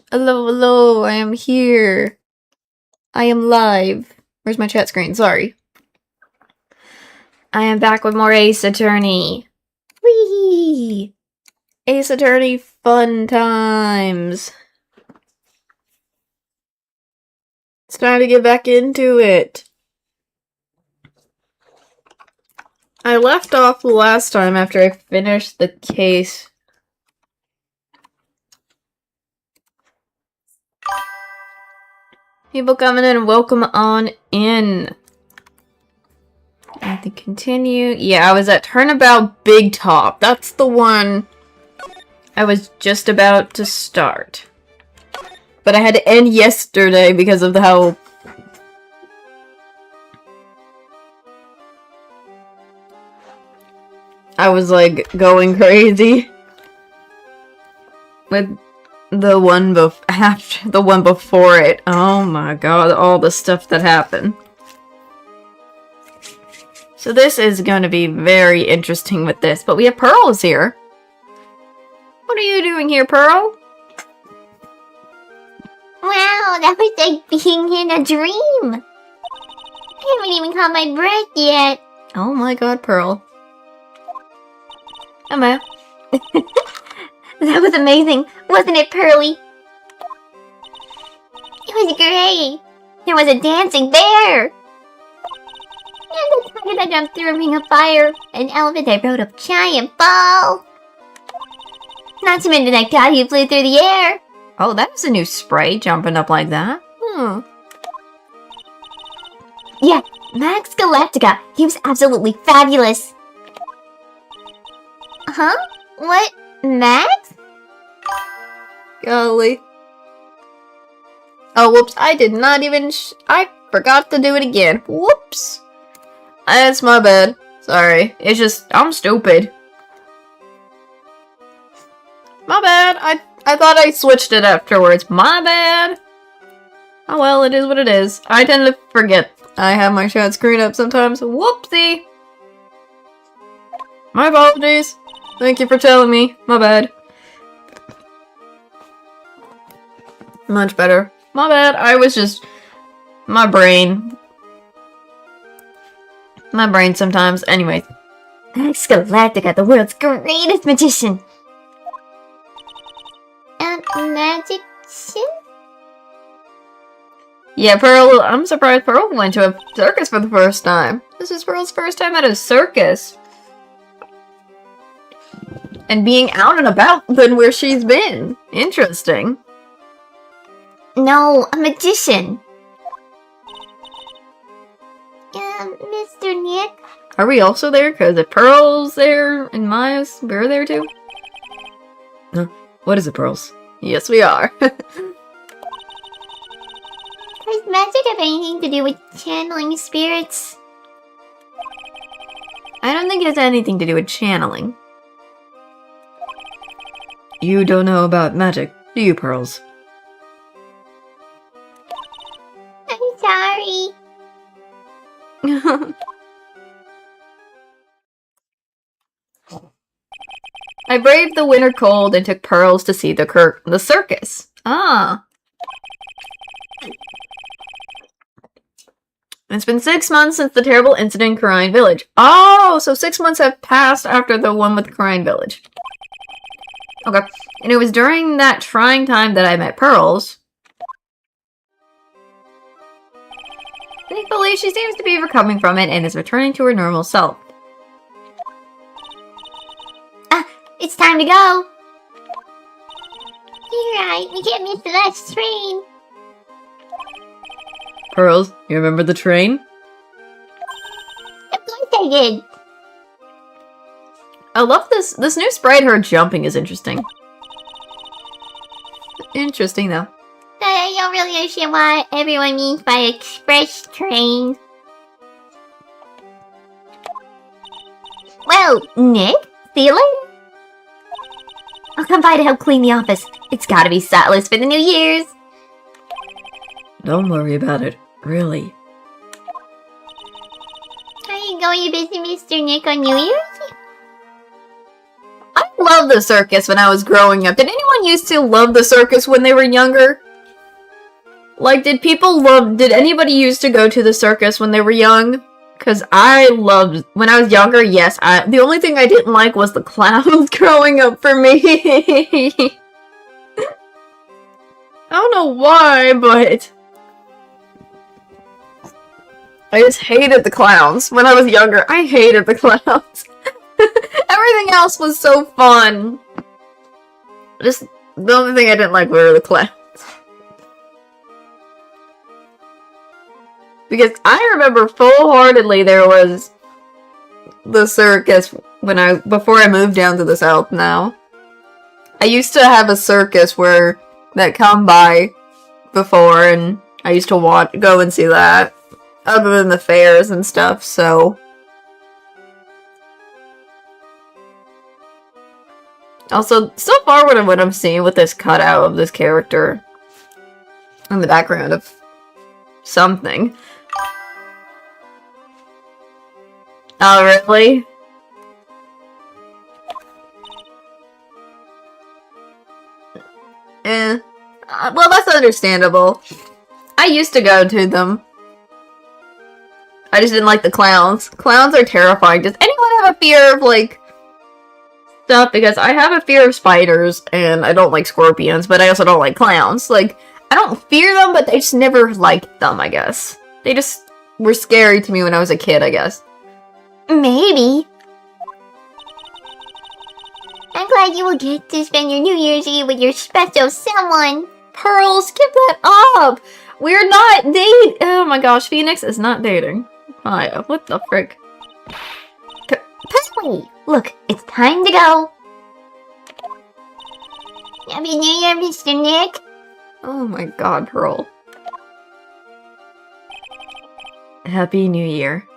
Hello, hello, I am here. I am live. Where's my chat screen? Sorry. I am back with more Ace Attorney. Whee! Ace Attorney fun times. It's time to get back into it. I left off last time after I finished the case. People coming in, welcome on in. I have to continue. Yeah, I was at Turnabout Big Top. That's the one I was just about to start. But I had to end yesterday because of how... I was, like, going crazy. With the one after the one before it. Oh my god, all the stuff that happened. So this is going to be very interesting with this, but we have Pearls here. What are you doing here, Pearl? Wow, that was like being in a dream. I haven't even caught my breath yet. Oh my god, Pearl. Emma. That was amazing, wasn't it, Pearly? It was great. There was a dancing bear. And the tiger that jumped through a ring of fire. An elephant that rode a giant ball. Not to mention that guy who flew through the air. Oh, that's a new spray, jumping up like that. Yeah, Max Galactica. He was absolutely fabulous. Huh? What? Max? Golly. Oh, whoops. I did not even... I forgot to do it again. Whoops. That's my bad. Sorry. It's just... I'm stupid. My bad. I thought I switched it afterwards. My bad. Oh well, it is what it is. I tend to forget. I have my chat screen up sometimes. Whoopsie. My apologies. Thank you for telling me. My bad. Much better. My bad. I was just... My brain sometimes. Anyway. Max Galactica, the world's greatest magician. Magician? Yeah, Pearl, I'm surprised Pearl went to a circus for the first time. This is Pearl's first time at a circus. And being out and about than where she's been. Interesting. No, a magician. Mr. Nick? Are we also there? Because if Pearl's there and Maya's, we're there too? Huh? What is it, Pearls? Yes, we are. Does magic have anything to do with channeling spirits? I don't think it has anything to do with channeling. You don't know about magic, do you, Pearls? I'm sorry. I braved the winter cold and took Pearls to see the circus. Ah. It's been 6 months since the terrible incident in Crine Village. Oh, so 6 months have passed after the one with Crine Village. Okay. And it was during that trying time that I met Pearls. Thankfully, she seems to be recovering from it and is returning to her normal self. It's time to go. You're right, we can't miss the last train. Pearls, you remember the train? Of course I did. I love this. This new sprite, her jumping is interesting. Interesting, though. I don't really understand what everyone means by express train. Well, Nick, see you later. I'll come by to help clean the office. It's gotta be spotless for the New Year's. Don't worry about it. Really. Are you going to visit Mr. Nick on New Year's? I love the circus when I was growing up. Did anyone used to love the circus when they were younger? Like, did anybody used to go to the circus when they were young? Because I loved, when I was younger, yes. The only thing I didn't like was the clowns growing up for me. I don't know why, but I just hated the clowns. When I was younger, I hated the clowns. Everything else was so fun. Just, the only thing I didn't like were the clowns. Because I remember full-heartedly there was the circus before I moved down to the south now. I used to have a circus that come by before, and I used to go and see that. Other than the fairs and stuff, so. Also, so far what I'm seeing with this cutout of this character in the background of something. Oh, really? Well, that's understandable. I used to go to them. I just didn't like the clowns. Clowns are terrifying. Does anyone have a fear of, like, stuff? Because I have a fear of spiders, and I don't like scorpions, but I also don't like clowns. Like, I don't fear them, but I just never liked them, I guess. They just were scary to me when I was a kid, I guess. Maybe. I'm glad you will get to spend your New Year's Eve with your special someone. Pearl, skip that up! We're not dating. Oh my gosh, Phoenix is not dating. Maya, what the frick? Wait, look, it's time to go. Happy New Year, Mr. Nick. Oh my god, Pearl. Happy New Year.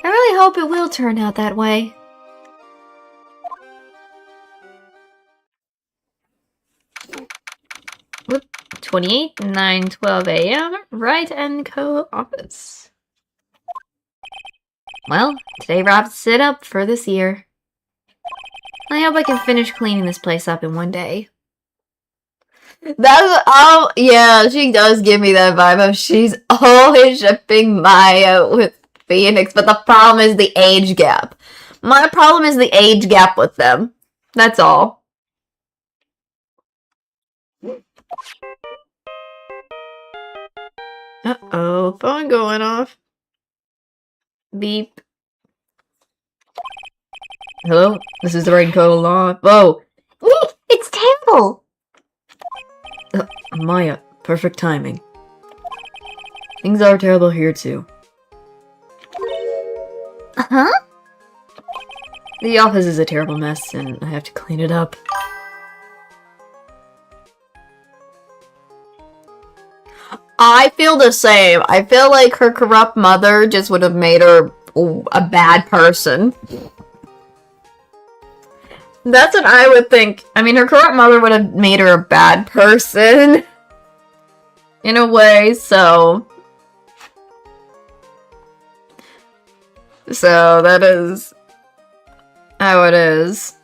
I really hope it will turn out that way. Whoop. 28, 9:12 a.m. Right and co-office. Well, today wraps it up for this year. I hope I can finish cleaning this place up in one day. Yeah, she does give me that vibe of she's always shipping Maya with Phoenix, but the problem is the age gap. My problem is the age gap with them. That's all. Uh-oh, phone going off. Beep. Hello? This is the rain code law. Whoa! It's terrible! Maya, perfect timing. Things are terrible here too. Huh? The office is a terrible mess and I have to clean it up. I feel the same. I feel like her corrupt mother just would have made her a bad person. That's what I would think. I mean, her corrupt mother would have made her a bad person. In a way, so... So, that is... how it is.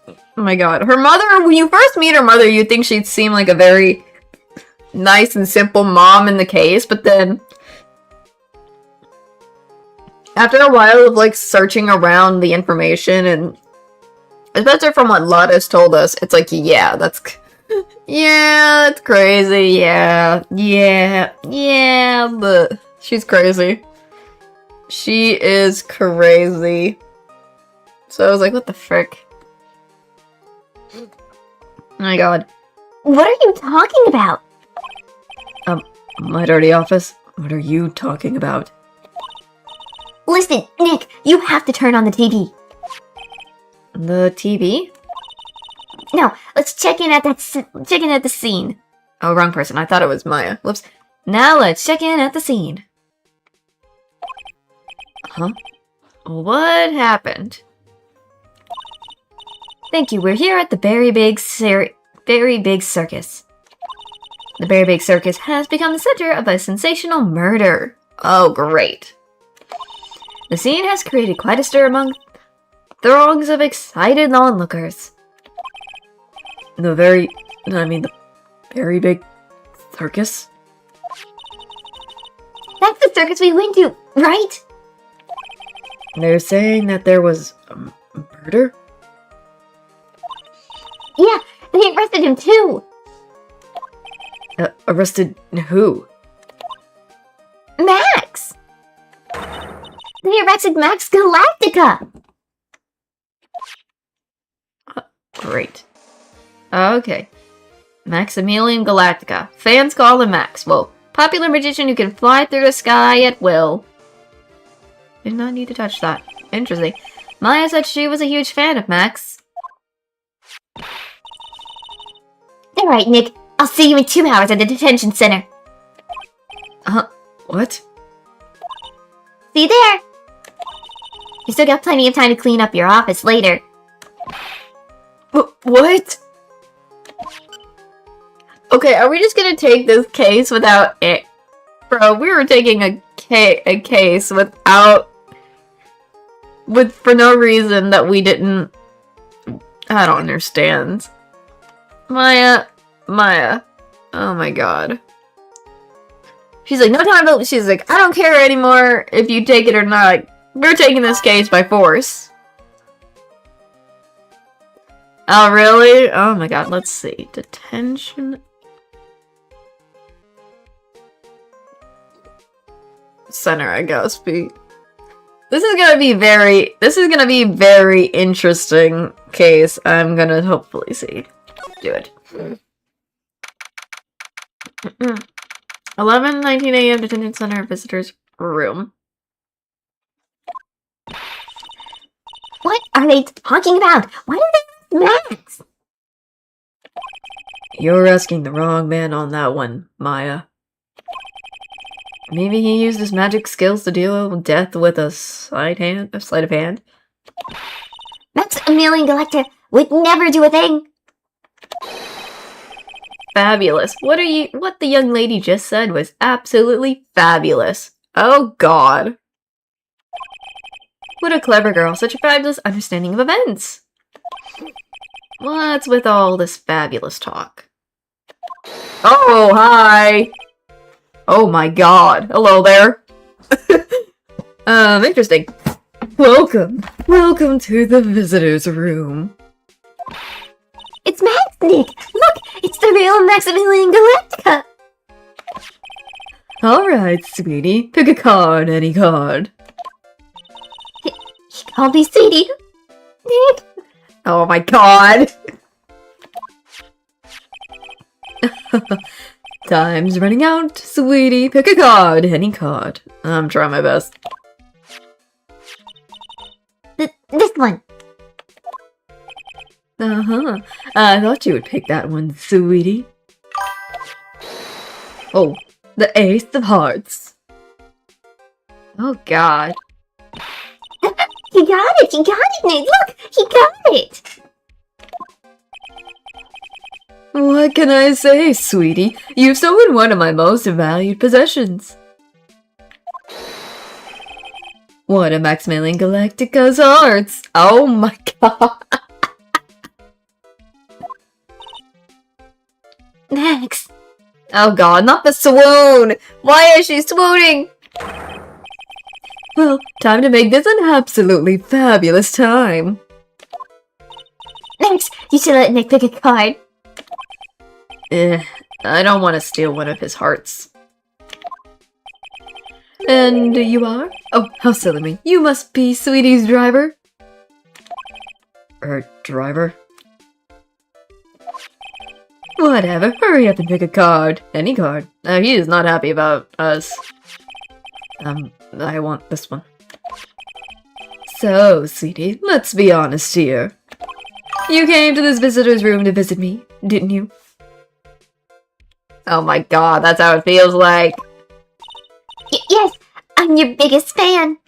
Oh my god. Her mother, when you first meet her mother, you'd think she'd seem like a very nice and simple mom in the case, but then... after a while of, like, searching around the information, and... especially from what Lotus told us, it's like, yeah, that's... yeah, that's crazy, yeah, but... she's crazy. She is crazy. So I was like, what the frick? Oh my god. What are you talking about? My dirty office? What are you talking about? Listen, Nick, you have to turn on the TV. The TV? No, let's check in at the scene. Oh, wrong person. I thought it was Maya. Whoops. Now let's check in at the scene. Huh? What happened? Thank you. We're here at the Very Big Circus. The Very Big Circus has become the center of a sensational murder. Oh, great. The scene has created quite a stir among throngs of excited onlookers. The very big circus? That's the circus we went to, right? They're saying that there was a murder? Yeah, they arrested him too. Arrested who? Max! They arrested Max Galactica! Great. Okay. Maximilian Galactica. Fans call him Max. Well, popular magician who can fly through the sky at will. Did not need to touch that. Interesting. Maya said she was a huge fan of Max. Alright, Nick. I'll see you in 2 hours at the detention center. What? See you there! You still got plenty of time to clean up your office later. What? Okay, are we just gonna take this case without it? Bro, we were taking a case without... for no reason that we didn't... I don't understand. Maya. Oh my god. She's like, no time to... She's like, I don't care anymore if you take it or not. We're taking this case by force. Oh, really? Oh my god, let's see. Detention... Center, I guess. This is gonna be very interesting case. I'm gonna hopefully see. Do it. 11:19 a.m. Detention Center Visitors Room. What are they talking about? Why did they arrest Max? You're asking the wrong man on that one, Maya. Maybe he used his magic skills to deal with death with a sleight of hand. Maximilian Galactica would never do a thing. Fabulous. What the young lady just said was absolutely fabulous. Oh god. What a clever girl. Such a fabulous understanding of events. What's with all this fabulous talk? Oh, hi! Oh my god. Hello there. Interesting. Welcome to the visitor's room. It's Max, Nick! Look! It's the real Maximilian Galactica! Alright, sweetie. Pick a card, any card. He called me sweetie. Nick! Oh my god! Time's running out, sweetie. Pick a card, any card. I'm trying my best. This one. Uh-huh. I thought you would pick that one, sweetie. Oh, the Ace of Hearts. Oh god. He got it! He got it, Nick! Look! He got it! What can I say, sweetie? You've stolen one of my most valued possessions. One of Maximilian Galactica's hearts. Oh my god. Max. Oh god, not the swoon! Why is she swooning? Well, time to make this an absolutely fabulous time. Max, you should let Nick pick a card. I don't want to steal one of his hearts. And you are? Oh, how silly me. You must be Sweetie's driver. Driver? Whatever, hurry up and pick a card. Any card. He is not happy about us. I want this one. So, sweetie, let's be honest here. You came to this visitor's room to visit me, didn't you? Oh my god, that's how it feels like. Yes, I'm your biggest fan.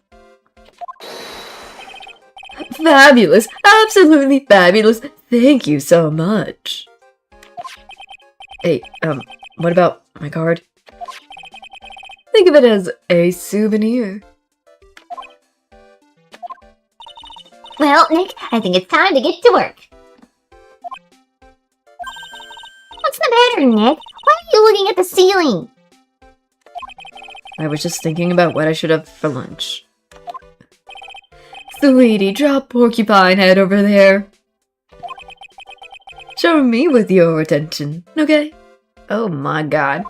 Fabulous, absolutely fabulous. Thank you so much. Hey, what about my card? Think of it as a souvenir. Well, Nick, I think it's time to get to work. What's the matter, Nick? Why are you looking at the ceiling? I was just thinking about what I should have for lunch. Sweetie, drop Porcupine Head over there. Show me with your attention, okay? Oh my god.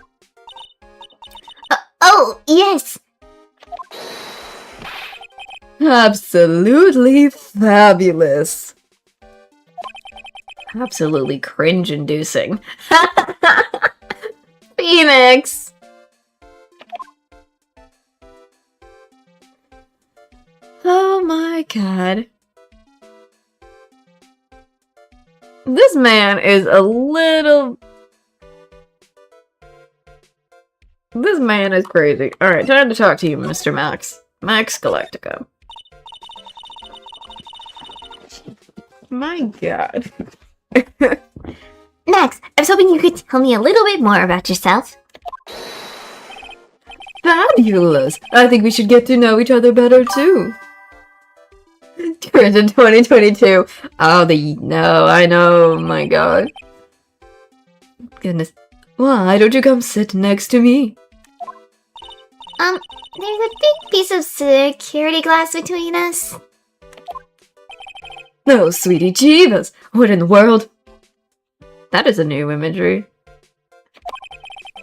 Oh, yes. Absolutely fabulous. Absolutely cringe-inducing. Phoenix! Oh my god. This man is a little... This man is crazy. Alright, time to talk to you, Mr. Max. Max Galactica. My god. Max, I was hoping you could tell me a little bit more about yourself. Fabulous! I think we should get to know each other better, too. Turns in 2022. Oh, no, I know. Oh my god. Goodness. Why don't you come sit next to me? There's a big piece of security glass between us. No, sweetie Jeebus! What in the world? That is a new imagery.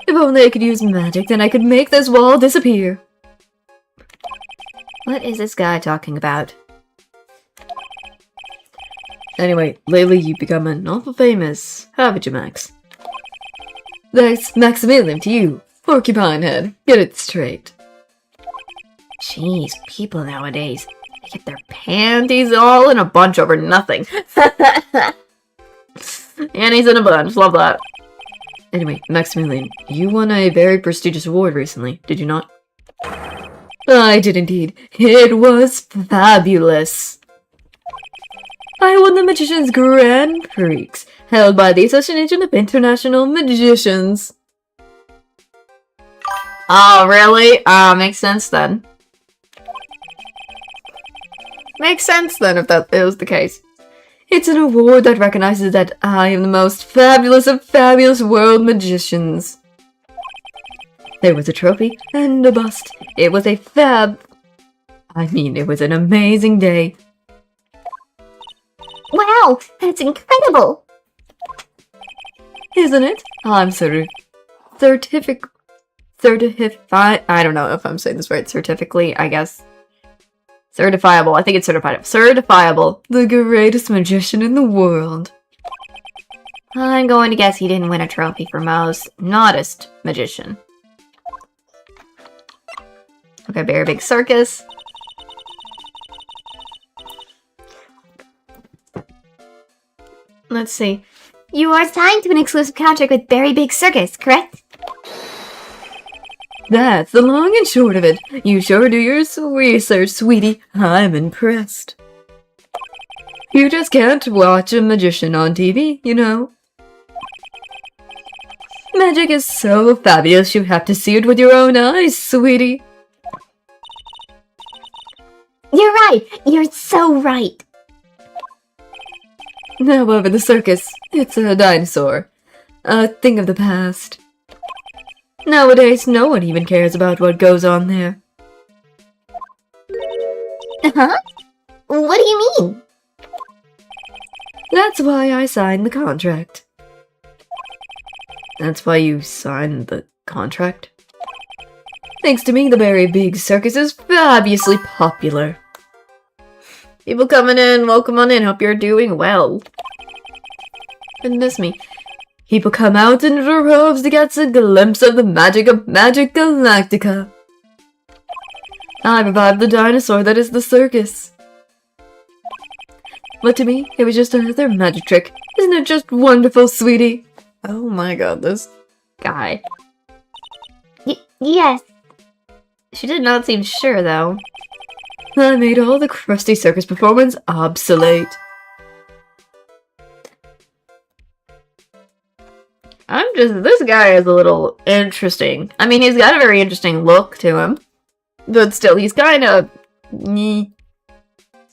If only I could use magic, then I could make this wall disappear. What is this guy talking about? Anyway, lately you've become an awful famous, haven't you, Max? Thanks, Maximilian, to you, Porcupine Head. Get it straight. Jeez, people nowadays. They get their panties all in a bunch over nothing. Annie's in a bunch, love that. Anyway, Maximilian, you won a very prestigious award recently, did you not? I did indeed. It was fabulous. I won the Magician's Grand Prix, held by the Association of International Magicians. Oh, really? Makes sense then. Makes sense then if that is the case. It's an award that recognizes that I am the most fabulous of fabulous world magicians. There was a trophy and a bust. It was a it was an amazing day. Wow, that's incredible. Isn't it? I'm certified. I don't know if I'm saying this right. Certifically, I guess. Certifiable. I think it's certified. Certifiable. The greatest magician in the world. I'm going to guess he didn't win a trophy for most noddest magician. Okay, Very Big Circus. Let's see. You are signed to an exclusive contract with Very Big Circus, correct? That's the long and short of it. You sure do your research, sweetie. I'm impressed. You just can't watch a magician on TV, you know. Magic is so fabulous you have to see it with your own eyes, sweetie. You're right. You're so right. However, the circus, it's a dinosaur. A thing of the past. Nowadays, no one even cares about what goes on there. Huh? What do you mean? That's why I signed the contract. That's why you signed the contract? Thanks to me, the Very Big Circus is fabulously popular. People coming in, welcome on in, hope you're doing well. Goodness me. People come out in droves to get a glimpse of the magic of Magic Galactica. I revived the dinosaur that is the circus. But to me, it was just another magic trick. Isn't it just wonderful, sweetie? Oh my god, this guy. Yes. She did not seem sure, though. I made all the crusty circus performance obsolete. This guy is a little interesting. I mean, he's got a very interesting look to him. But still, he's kind of...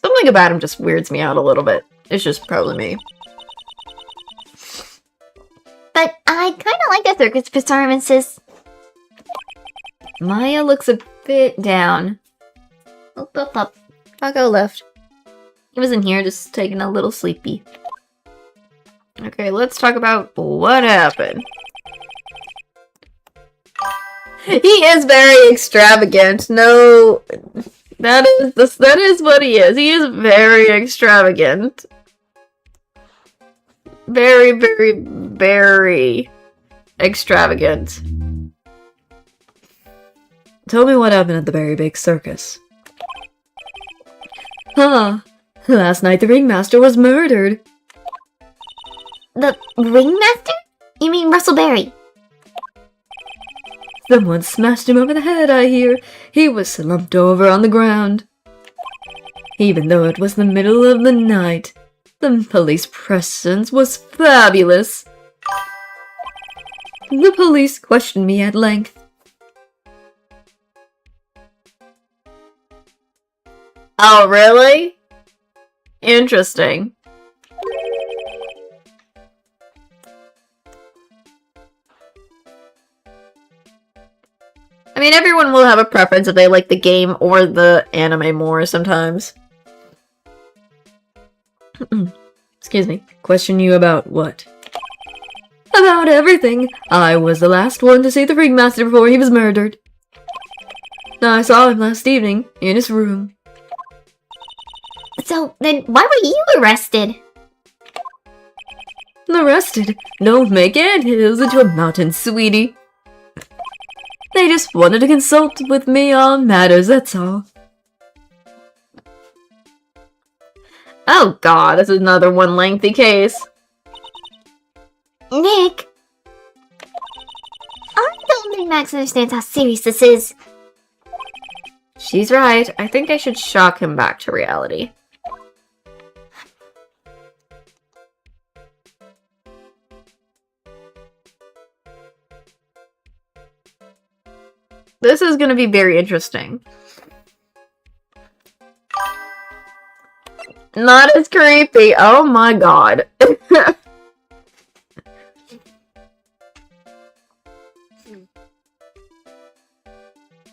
Something about him just weirds me out a little bit. It's just probably me. But I kind of like the circus performances. Maya looks a bit down. Up, up, up. I'll go left. He was in here just taking a little sleepy. Okay, let's talk about what happened. He is very extravagant. No, that is what he is. He is very extravagant. Very, very, very extravagant. Tell me what happened at the Berry Big Circus. Huh. Last night the ringmaster was murdered. The ringmaster? You mean Russell Berry? Someone smashed him over the head, I hear. He was slumped over on the ground. Even though it was the middle of the night, the police presence was fabulous. The police questioned me at length. Oh, really? Interesting. I mean, everyone will have a preference if they like the game or the anime more sometimes. Excuse me. Question you about what? About everything. I was the last one to see the ringmaster before he was murdered. I saw him last evening in his room. So, then why were you arrested? Arrested? Don't make anthills into a mountain, sweetie. They just wanted to consult with me on matters, that's all. Oh god, this is another one lengthy case. Nick! I don't think Max understands how serious this is. She's right. I think I should shock him back to reality. This is going to be very interesting. Not as creepy. Oh my god.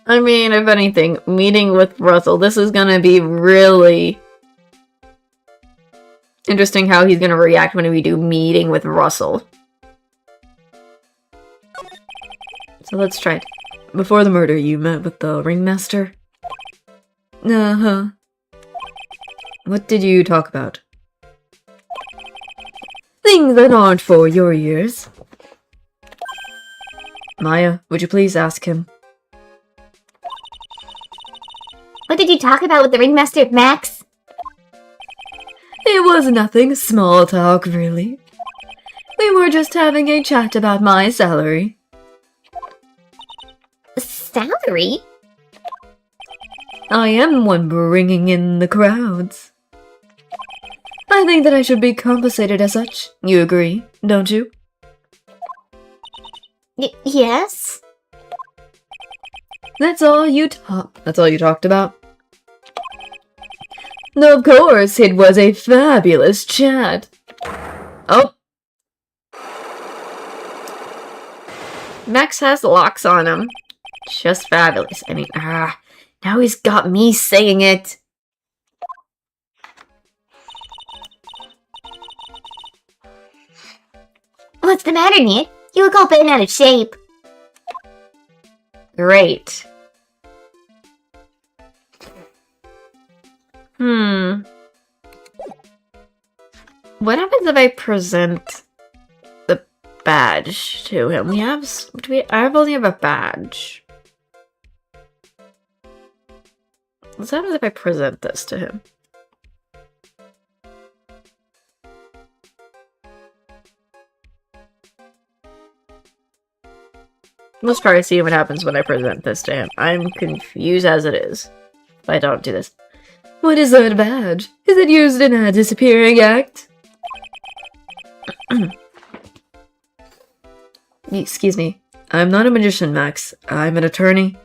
I mean, if anything, meeting with Russell, this is going to be really interesting how he's going to react when we do meeting with Russell. So let's try it. Before the murder, you met with the ringmaster? Uh-huh. What did you talk about? Things that aren't for your ears. Maya, would you please ask him? What did you talk about with the ringmaster, Max? It was nothing, small talk, really. We were just having a chat about my salary. Salary? I am one bringing in the crowds. I think that I should be compensated as such. You agree, don't you? Yes? That's all you talked about? Of course, it was a fabulous chat. Oh. Max has locks on him. Just fabulous. I mean, now he's got me saying it. What's the matter, Nick? You look all bent out of shape. Great. What happens if I present the badge to him? I only have a badge. What happens if I present this to him? Let's try to see what happens when I present this to him. I'm confused as it is. If I don't do this. What is that badge? Is it used in a disappearing act? Excuse me. I'm not a magician, Max. I'm an attorney.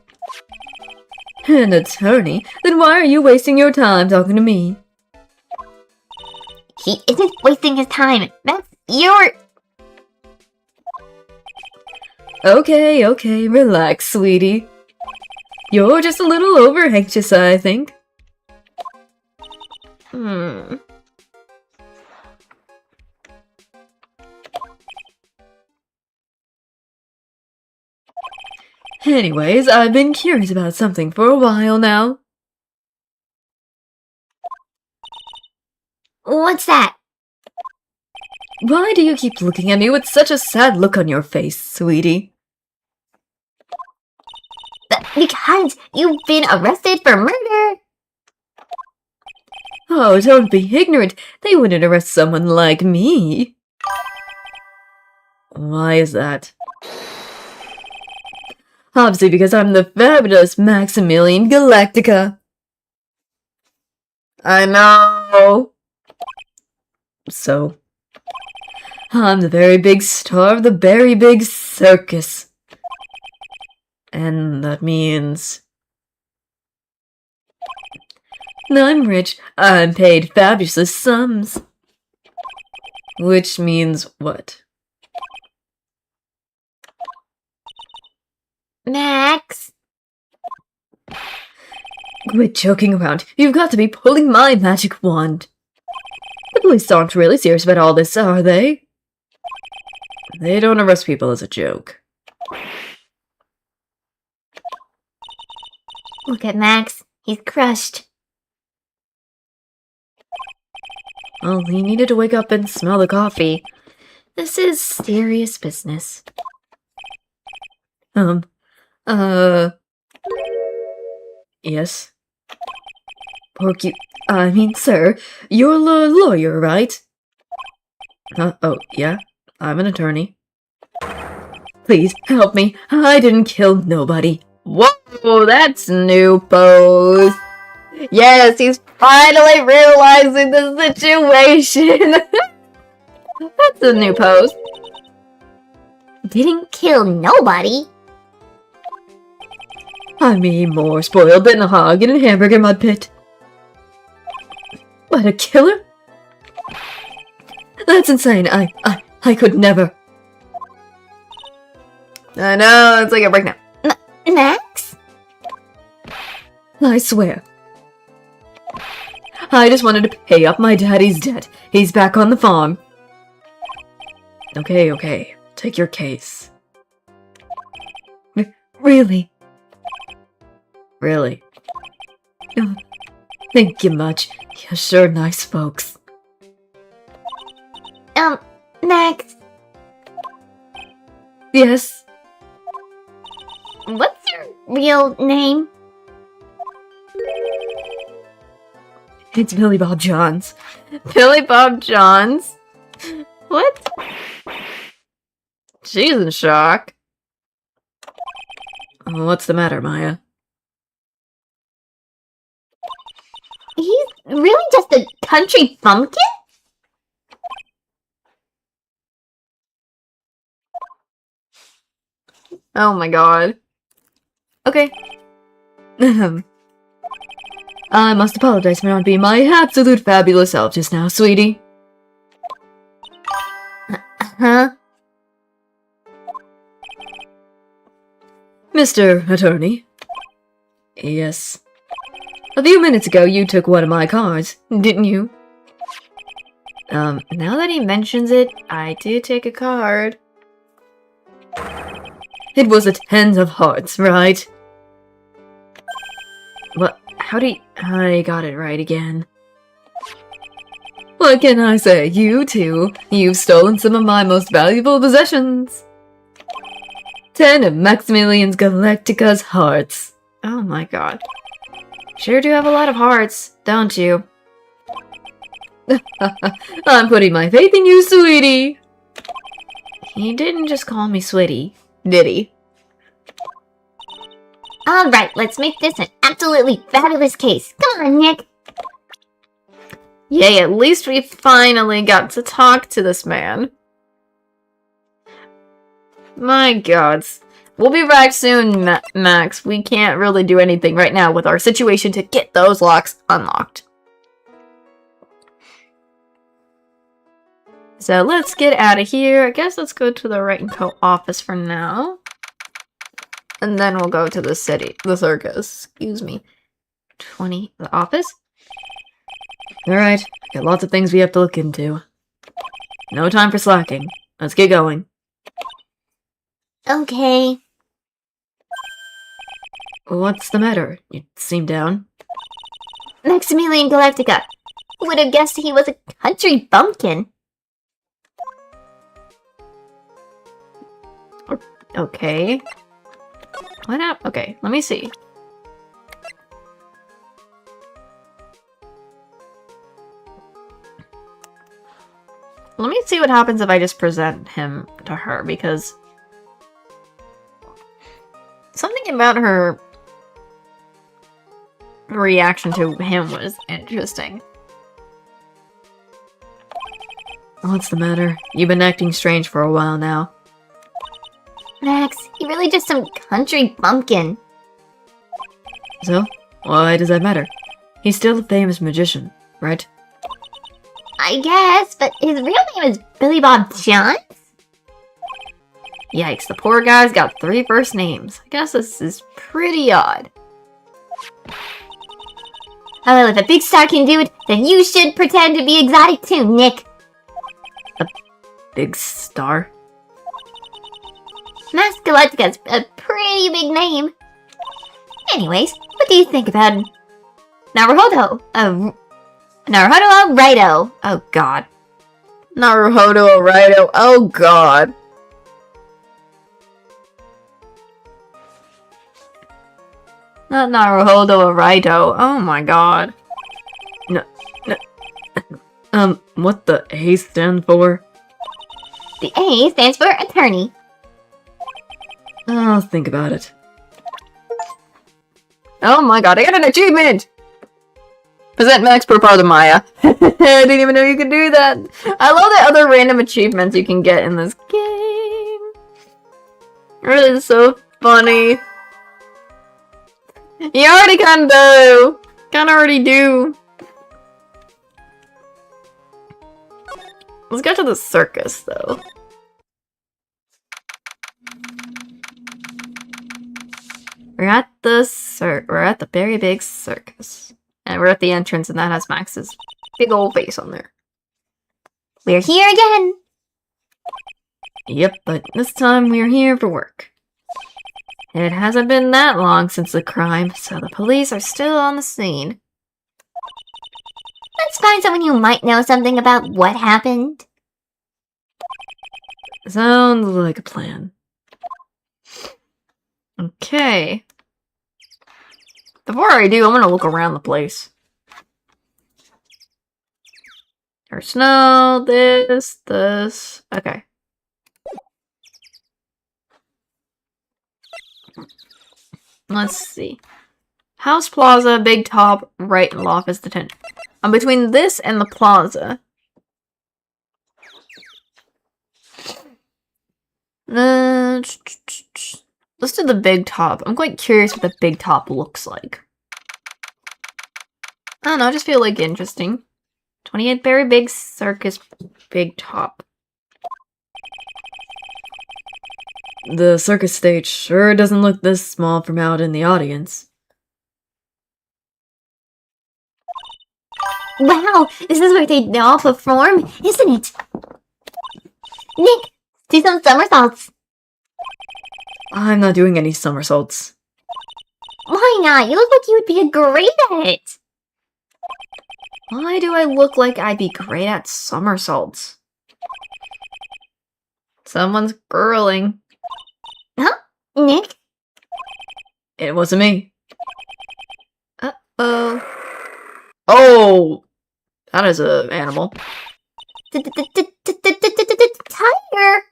An attorney? Then why are you wasting your time talking to me? He isn't wasting his time. That's your... Okay, relax, sweetie. You're just a little over-anxious, I think. Anyways, I've been curious about something for a while now. What's that? Why do you keep looking at me with such a sad look on your face, sweetie? Because you've been arrested for murder! Oh, don't be ignorant. They wouldn't arrest someone like me. Why is that? Obviously because I'm the fabulous Maximilian Galactica. I know. So, I'm the very big star of the very big circus. And that means... I'm rich. I'm paid fabulous sums. Which means what? Max? Quit joking around. You've got to be pulling my magic wand. The police aren't really serious about all this, are they? They don't arrest people as a joke. Look at Max. He's crushed. Well, he needed to wake up and smell the coffee. This is serious business. Yes? Sir, you're a lawyer, right? Oh, yeah? I'm an attorney. Please, help me. I didn't kill nobody. Whoa, that's new pose. Yes, he's finally realizing the situation. That's a new pose. Didn't kill nobody. I mean, more spoiled than a hog in a hamburger mud pit. But a killer? That's insane. I could never. I know, it's like a break now. Max? I swear. I just wanted to pay up my daddy's debt. He's back on the farm. Okay. Take your case. Really? Really? Oh, thank you much. You're sure nice folks. Max? Yes? What's your real name? It's Billy Bob Johns. Billy Bob Johns? What? She's in shock. What's the matter, Maya? He's really just a country bumpkin? Oh my god. Okay. I must apologize for not being my absolute fabulous self just now, sweetie. Huh? Mr. Attorney? Yes. A few minutes ago, you took one of my cards, didn't you? Now that he mentions it, I did take a card. It was a 10 of hearts, right? What? How do you... I got it right again. What can I say? You two, you've stolen some of my most valuable possessions. 10 of Maximilian Galactica's hearts. Oh my god. Sure do have a lot of hearts, don't you? I'm putting my faith in you, sweetie. He didn't just call me sweetie, did he? Alright, let's make this an absolutely fabulous case. Come on, Nick. Yay, at least we finally got to talk to this man. My gods. We'll be back soon, Max. We can't really do anything right now with our situation to get those locks unlocked. So let's get out of here. I guess let's go to the Right and Co office for now. And then we'll go to the circus. Excuse me. 20, the office? Alright, got lots of things we have to look into. No time for slacking. Let's get going. Okay. What's the matter? You seem down. Maximilian Galactica. Who would have guessed he was a country bumpkin? Okay. What happened? Okay, let me see. Let me see what happens if I just present him to her, because something about her reaction to him was interesting. What's the matter? You've been acting strange for a while now. Max, he really just some country bumpkin. So? Why does that matter? He's still a famous magician, right? I guess, but his real name is Billy Bob Johns? Yikes, the poor guy's got 3 first names. I guess this is pretty odd. Oh, well, if a big star can do it, then you should pretend to be exotic too, Nick. A big star? Max Galactica's a pretty big name. Anyways, what do you think about Naruhodo? Naruhodo Rido. Oh god. Naruhodo Rido. Oh god. Not Naruhodo Rido. Oh my god. No. What the A stand for? The A stands for attorney. I'll think about it. Oh my god, I got an achievement! Present Max per part of Maya. I didn't even know you could do that. I love the other random achievements you can get in this game. It is so funny. You already kinda do. Kinda already do. Let's go to the circus, though. We're at the very big circus. And we're at the entrance, and that has Max's big old face on there. We're here again! Yep, but this time we're here for work. It hasn't been that long since the crime, so the police are still on the scene. Let's find someone who might know something about what happened. Sounds like a plan. Okay. Before I do, I'm gonna look around the place. There's snow, this. Okay. Let's see. House Plaza, Big Top, right, and Office Detention. I'm between this and the plaza. Let's do the Big Top. I'm quite curious what the Big Top looks like. I don't know, I just feel like interesting. 28 Very Big Circus Big Top. The circus stage sure doesn't look this small from out in the audience. Wow, this is where they all perform, isn't it? Nick, do some somersaults. I'm not doing any somersaults. Why not? You look like you would be great at it. Why do I look like I'd be great at somersaults? Someone's girling. Huh? Nick? It wasn't me. Uh-oh. Oh! That is an animal. Tiger!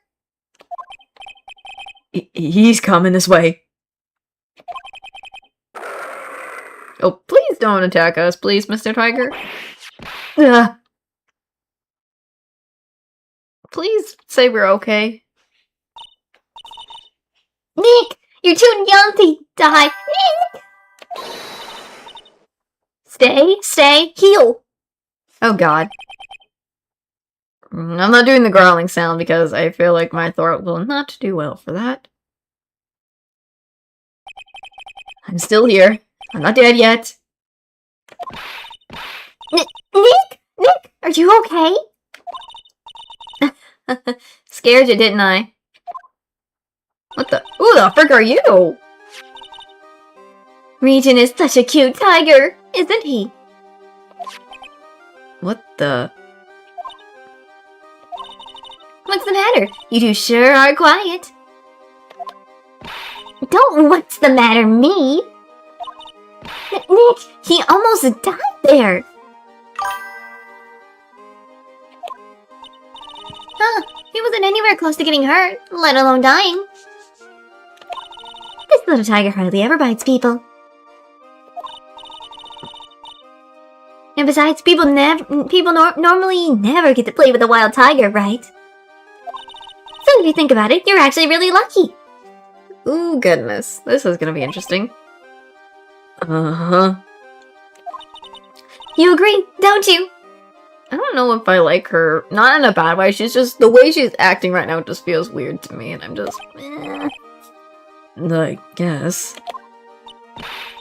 He's coming this way. Oh, please don't attack us, please, Mr. Tiger. Ugh. Please say we're okay. Nick! You're too young to die! Nick! Stay, heal! Oh god. I'm not doing the growling sound because I feel like my throat will not do well for that. I'm still here. I'm not dead yet. Nick? Nick, are you okay? Scared you, didn't I? What the? Who the frick are you? Regin is such a cute tiger, isn't he? What the? What's the matter? You two sure are quiet. Don't what's the matter me? Nick, he almost died there. Huh, he wasn't anywhere close to getting hurt, let alone dying. This little tiger hardly ever bites people. And besides, people normally never get to play with a wild tiger, right? So if you think about it, you're actually really lucky. Ooh, goodness. This is gonna be interesting. Uh-huh. You agree, don't you? I don't know if I like her. Not in a bad way. She's just... The way she's acting right now just feels weird to me. And I'm just... I guess.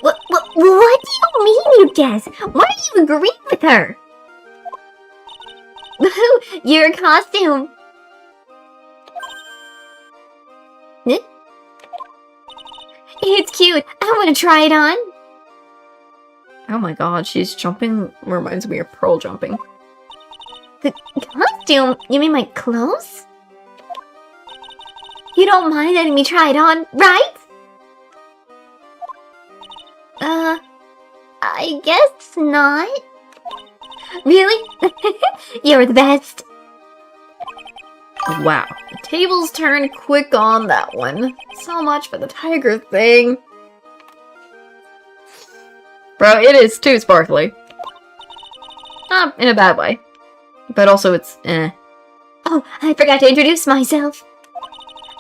What do you mean you guess? Why do you agree with her? Your costume. It's cute. I want to try it on. Oh my god, she's jumping. Reminds me of Pearl jumping. The costume? You mean my clothes? You don't mind letting me try it on, right? I guess not. Really? You're the best. Wow. The tables turned quick on that one. So much for the tiger thing. Bro, it is too sparkly. Not in a bad way. But also it's Oh, I forgot to introduce myself.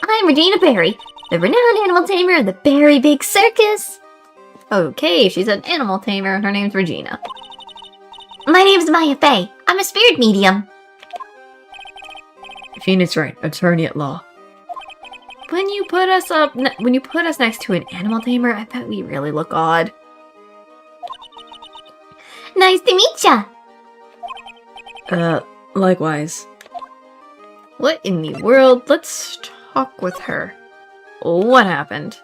I'm Regina Berry, the renowned animal tamer of the Berry Big Circus. Okay, she's an animal tamer and her name's Regina. My name's Maya Faye. I'm a spirit medium. Phoenix Wright, attorney at law. When you put us next to an animal tamer, I bet we really look odd. Nice to meet ya. Likewise. What in the world? Let's talk with her. What happened?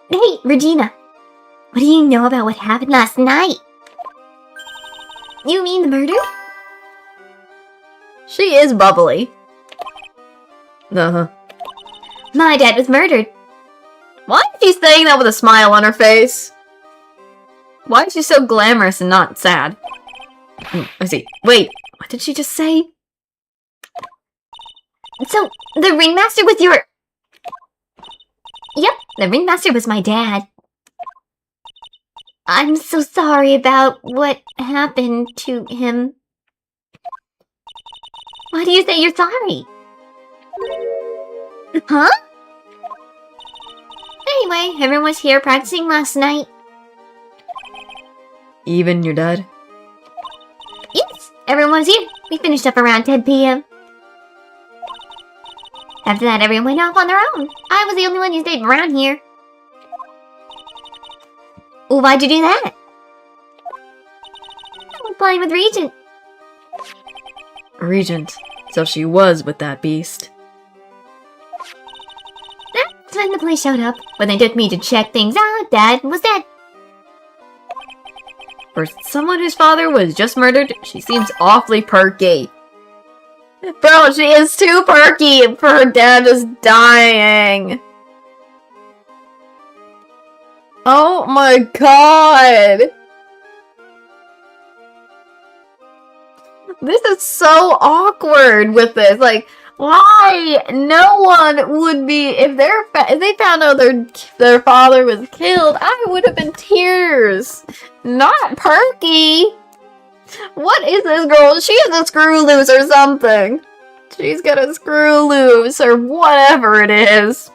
Hey, Regina. What do you know about what happened last night? You mean the murder? She is bubbly. Uh-huh. My dad was murdered. Why is she saying that with a smile on her face? Why is she so glamorous and not sad? I see. Wait, what did she just say? So, the ringmaster was your... Yep, the ringmaster was my dad. I'm so sorry about what happened to him. Why do you say you're sorry? Huh? Anyway, everyone was here practicing last night. Even your dad? Yes, everyone was here. We finished up around 10 p.m. After that, everyone went off on their own. I was the only one who stayed around here. Well, why'd you do that? I was playing with Regent. Regent. So she was with that beast. That's when the police showed up. When they took me to check things out, Dad was dead. For someone whose father was just murdered, she seems awfully perky. Bro, she is too perky for her dad just dying. Oh my god! This is so awkward with this. Like, why? No one would be... If they found out their father was killed, I would have been tears. Not perky. What is this girl? She has a screw loose or something. She's got a screw loose or whatever it is.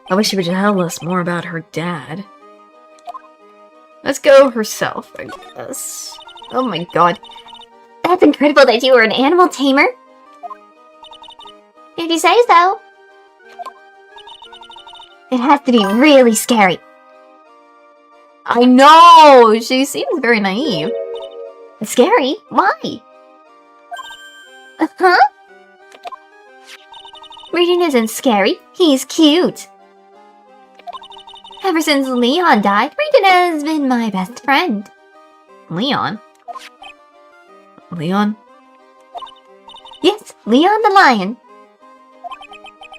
I wish she would tell us more about her dad. Let's go herself, I guess. Oh my god. That's incredible that you were an animal tamer. If you say so. It has to be really scary. I know! She seems very naive. Scary? Why? Huh? Reading isn't scary. He's cute. Ever since Leon died, Regan has been my best friend. Leon? Leon? Yes, Leon the lion.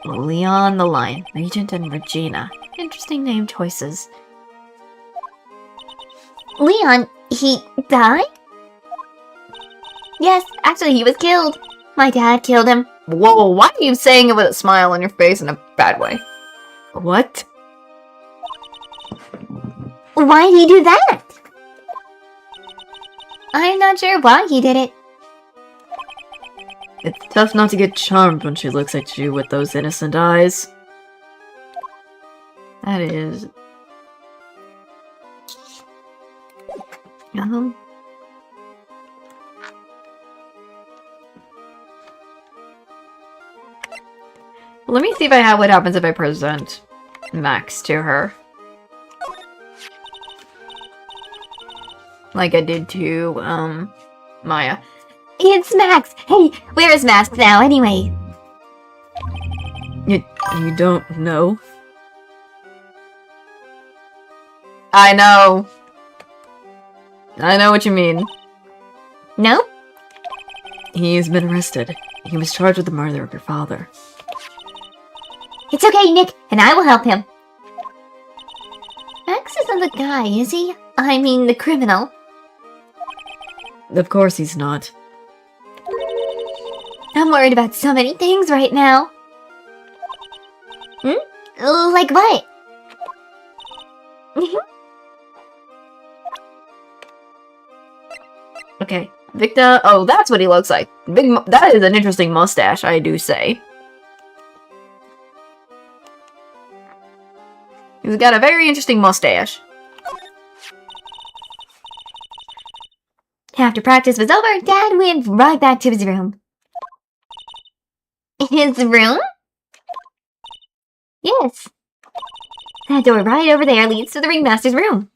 Leon the Lion, Regent, and Regina. Interesting name choices. Leon, he died? Yes, actually he was killed. My dad killed him. Whoa, why are you saying it with a smile on your face in a bad way? What? Why did he do that? I'm not sure why he did it. It's tough not to get charmed when she looks at you with those innocent eyes. That is... Let me see if I have what happens if I present Max to her. Like I did to, Maya. It's Max! Hey, where is Max now, anyway? You don't know? I know. I know what you mean. No? He's been arrested. He was charged with the murder of your father. It's okay, Nick, and I will help him. Max isn't the guy, is he? I mean, the criminal. Of course he's not. I'm worried about so many things right now. Like what? Okay, Victor. Oh, that's what he looks like. That is an interesting mustache, I do say. He's got a very interesting mustache. After practice was over, Dad went right back to his room. His room? Yes. That door right over there leads to the ringmaster's room.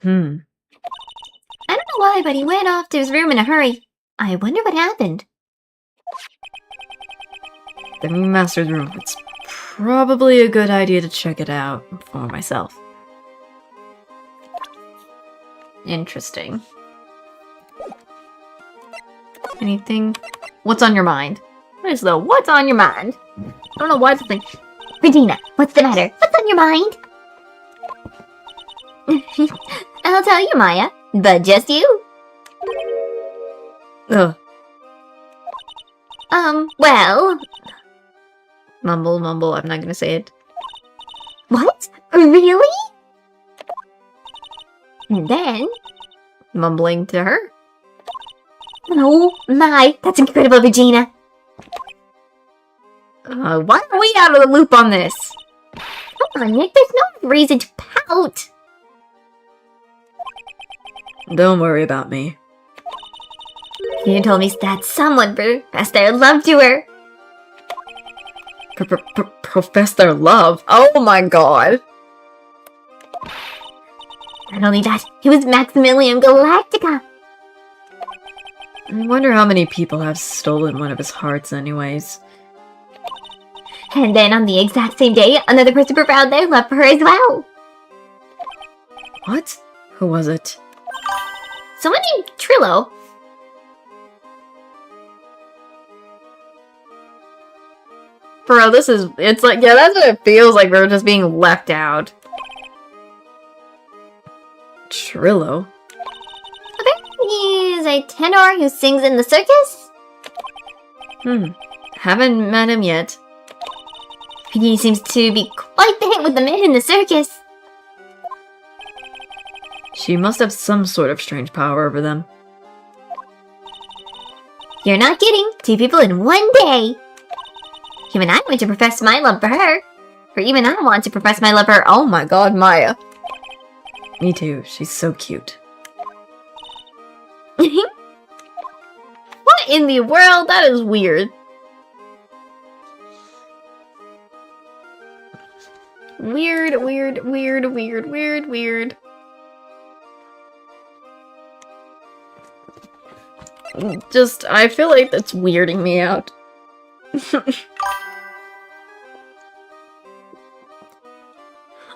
I don't know why, but he went off to his room in a hurry. I wonder what happened. The ringmaster's room. It's probably a good idea to check it out for myself. Interesting. Anything? What's on your mind? What is the what's on your mind? I don't know why it's thing. Regina, what's the matter? What's on your mind? I'll tell you, Maya, but just you. Ugh. Well... Mumble, mumble, I'm not gonna say it. What? Really? And then... Mumbling to her. Oh my, that's incredible, Regina. Why are we out of the loop on this? Come on, Nick, there's no reason to pout. Don't worry about me. You told me that someone professed their love to her. Profess their love? Oh my god. Not only that, it was Maximilian Galactica. I wonder how many people have stolen one of his hearts anyways. And then on the exact same day, another person professed their love for her as well. What? Who was it? Someone named Trillo. Bro, it's like, yeah, that's what it feels like. We're just being left out. Trillo? He's a tenor who sings in the circus. Haven't met him yet. He seems to be quite the hit with the men in the circus. She must have some sort of strange power over them. You're not kidding. 2 people in one day. Even I want to profess my love for her. Or even I want to profess my love for her. Oh my god, Maya. Me too. She's so cute. What in the world? That is weird. Weird, weird, weird, weird, weird, weird. Just, I feel like that's weirding me out.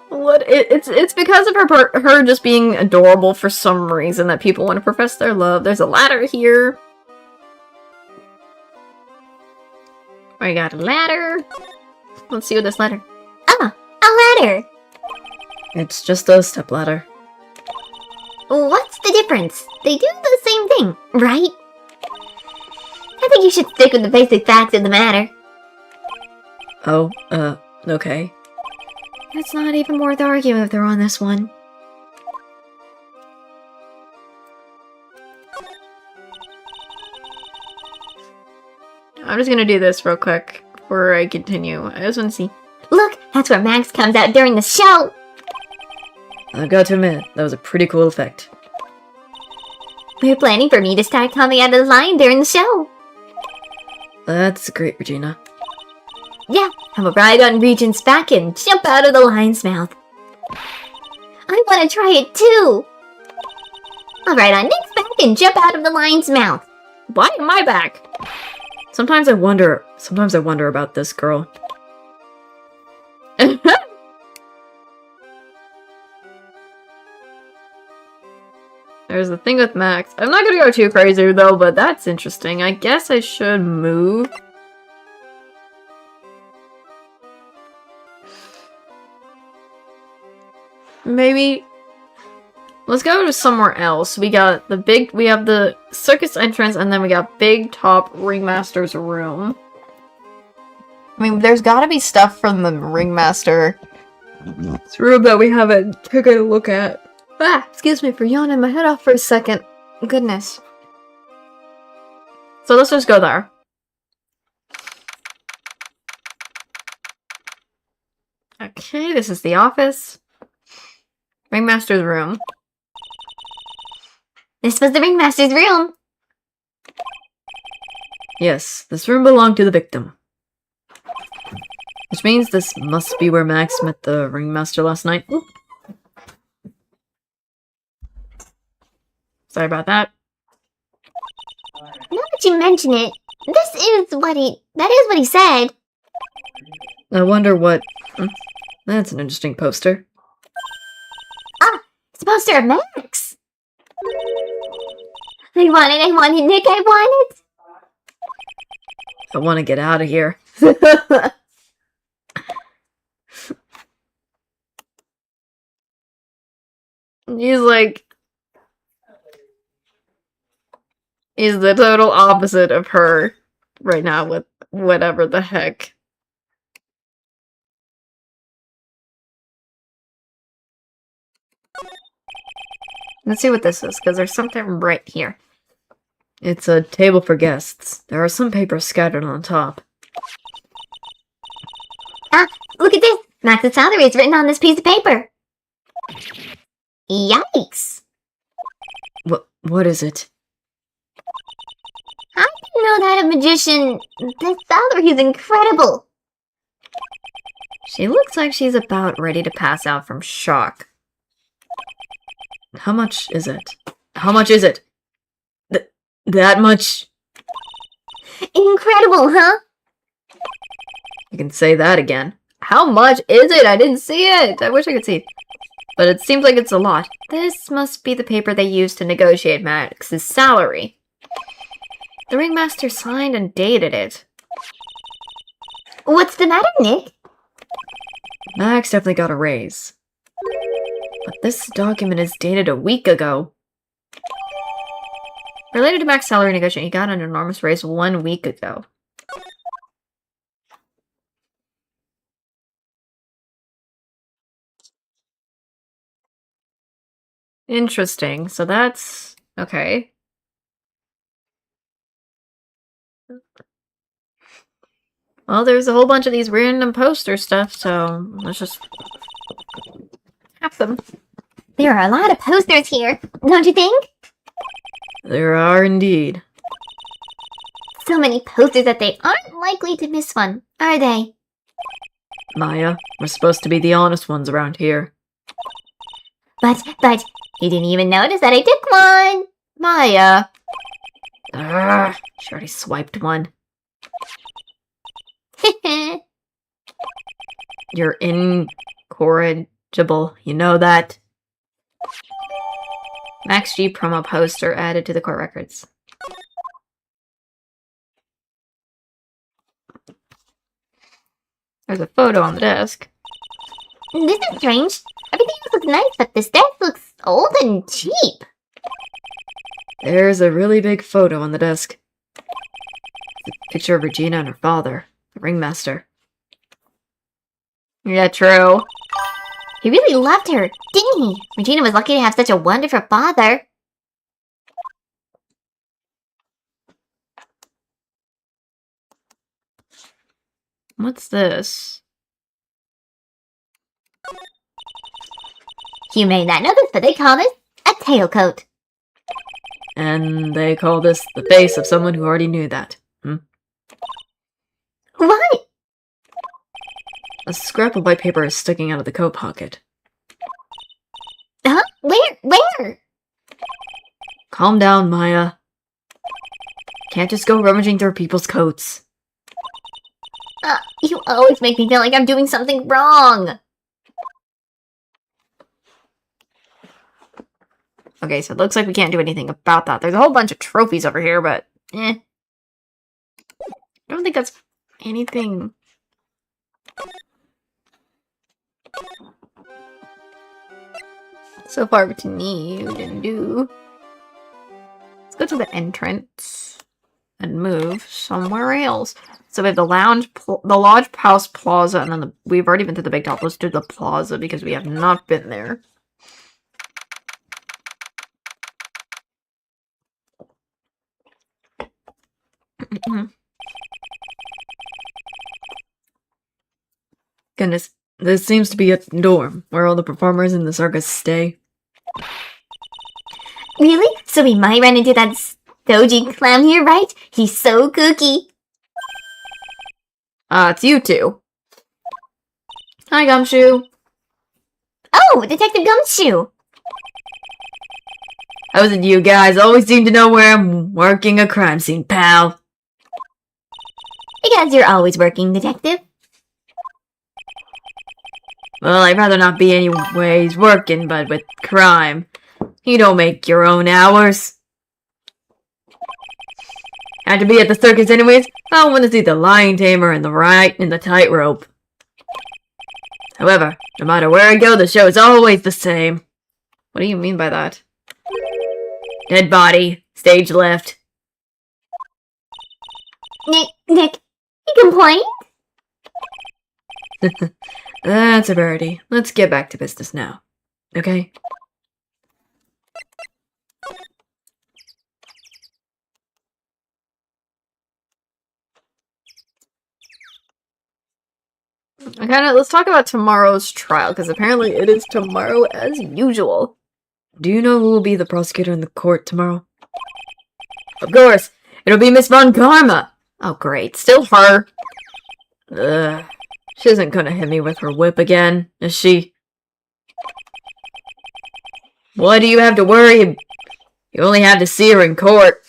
What? It's because of her just being adorable for some reason that people want to profess their love. There's a ladder here. I got a ladder. Let's see what this ladder. Ah, a ladder. It's just a step ladder. What's the difference? They do the same thing, right? I think you should stick with the basic facts of the matter. Oh, okay. It's not even worth arguing with her on this one. I'm just gonna do this real quick before I continue. I just want to see. Look, that's where Max comes out during the show. I've got to admit, that was a pretty cool effect. We're planning for me to start coming out of the line during the show. That's great, Regina. Yeah, I will ride on Regent's back and jump out of the lion's mouth. I want to try it too. I'll ride on Nick's back and jump out of the lion's mouth. Why am I back? Sometimes I wonder about this girl. There's the thing with Max. I'm not gonna go too crazy though, but that's interesting. I guess I should move. Maybe let's go to somewhere else. We have the circus entrance, and then we got Big Top Ringmaster's room. I mean, there's gotta be stuff from the Ringmaster. It's room that we haven't taken a look at. Ah, excuse me for yawning my head off for a second. Goodness. So let's just go there. Okay, this is the office. Ringmaster's room. This was the Ringmaster's room. Yes, this room belonged to the victim. Which means this must be where Max met the Ringmaster last night. Ooh. Sorry about that. Now that you mention it, that is what he said. I wonder what... That's an interesting poster. Ah, it's a poster of Max. I want it, Nick, I want it. I want to get out of here. He's the total opposite of her right now with whatever the heck. Let's see what this is, because there's something right here. It's a table for guests. There are some papers scattered on top. Ah, look at this. Max's salary is written on this piece of paper. Yikes. What is it? I didn't know that a magician... This salary is incredible. She looks like she's about ready to pass out from shock. How much is it? How much is it? That much? Incredible, huh? You can say that again. How much is it? I didn't see it. I wish I could see it. But it seems like it's a lot. This must be the paper they used to negotiate Max's salary. The Ringmaster signed and dated it. What's the matter, Nick? Max definitely got a raise. But this document is dated a week ago. Related to Max's salary negotiation, he got an enormous raise 1 week ago. Interesting. So that's... okay. Well, there's a whole bunch of these random poster stuff, so let's just have them. There are a lot of posters here, don't you think? There are indeed. So many posters that they aren't likely to miss one, are they? Maya, we're supposed to be the honest ones around here. But, he didn't even notice that I took one! Maya! Ugh, she already swiped one. You're incorrigible, you know that. Max G promo poster added to the court records. There's a photo on the desk. This is strange. Everything else looks nice, but this desk looks old and cheap. There's a really big photo on the desk. It's a picture of Regina and her father, the ringmaster. Yeah, true. He really loved her, didn't he? Regina was lucky to have such a wonderful father. What's this? You may not know this, but they call this a tailcoat. And they call this the face of someone who already knew that. What? A scrap of white paper is sticking out of the coat pocket. Huh? Where? Calm down, Maya. Can't just go rummaging through people's coats. You always make me feel like I'm doing something wrong. Okay, so it looks like we can't do anything about that. There's a whole bunch of trophies over here, but I don't think that's anything. So far to need and do. Let's go to the entrance and move somewhere else. So we have the Lodge House Plaza, and then we've already been to the Big Top. Let's do the Plaza because we have not been there. Goodness, this seems to be a dorm where all the performers in the circus stay. Really? So we might run into that stodgy clown here, right? He's so kooky. It's you two. Hi, Gumshoe. Oh, Detective Gumshoe. How is it you guys always seem to know where I'm working a crime scene, pal? Because you're always working, Detective. Well, I'd rather not be anyways working, but with crime. You don't make your own hours. Had to be at the circus anyways. I want to see the lion tamer and the tightrope. However, no matter where I go, the show is always the same. What do you mean by that? Dead body, stage left. Nick, you complained? That's a rarity. Let's get back to business now. Okay? Let's talk about tomorrow's trial, because apparently it is tomorrow as usual. Do you know who will be the prosecutor in the court tomorrow? Of course! It'll be Miss Von Karma! Oh great, still her! Ugh. She isn't gonna hit me with her whip again, is she? What do you have to worry? You only have to see her in court.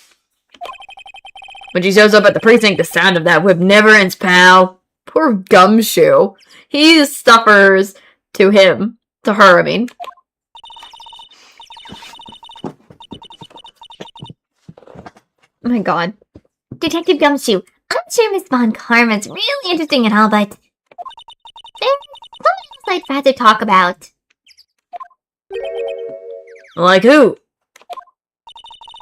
When she shows up at the precinct, the sound of that whip never ends, pal. Poor Gumshoe. He suffers to him. To her, I mean. Oh my god. Detective Gumshoe, I'm sure Miss Von Karma's really interesting and all, but there's something else I'd rather talk about. Like who?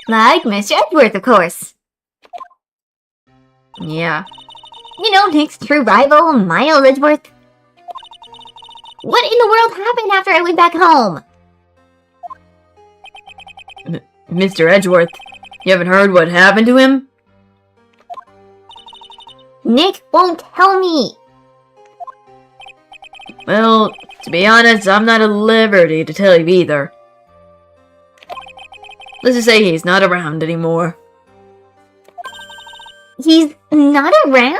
Like Mr. Edgeworth, of course. Yeah. You know, Nick's true rival, Miles Edgeworth. What in the world happened after I went back home? Mr. Edgeworth, you haven't heard what happened to him? Nick won't tell me. Well, to be honest, I'm not at liberty to tell you either. Let's just say he's not around anymore. He's not around?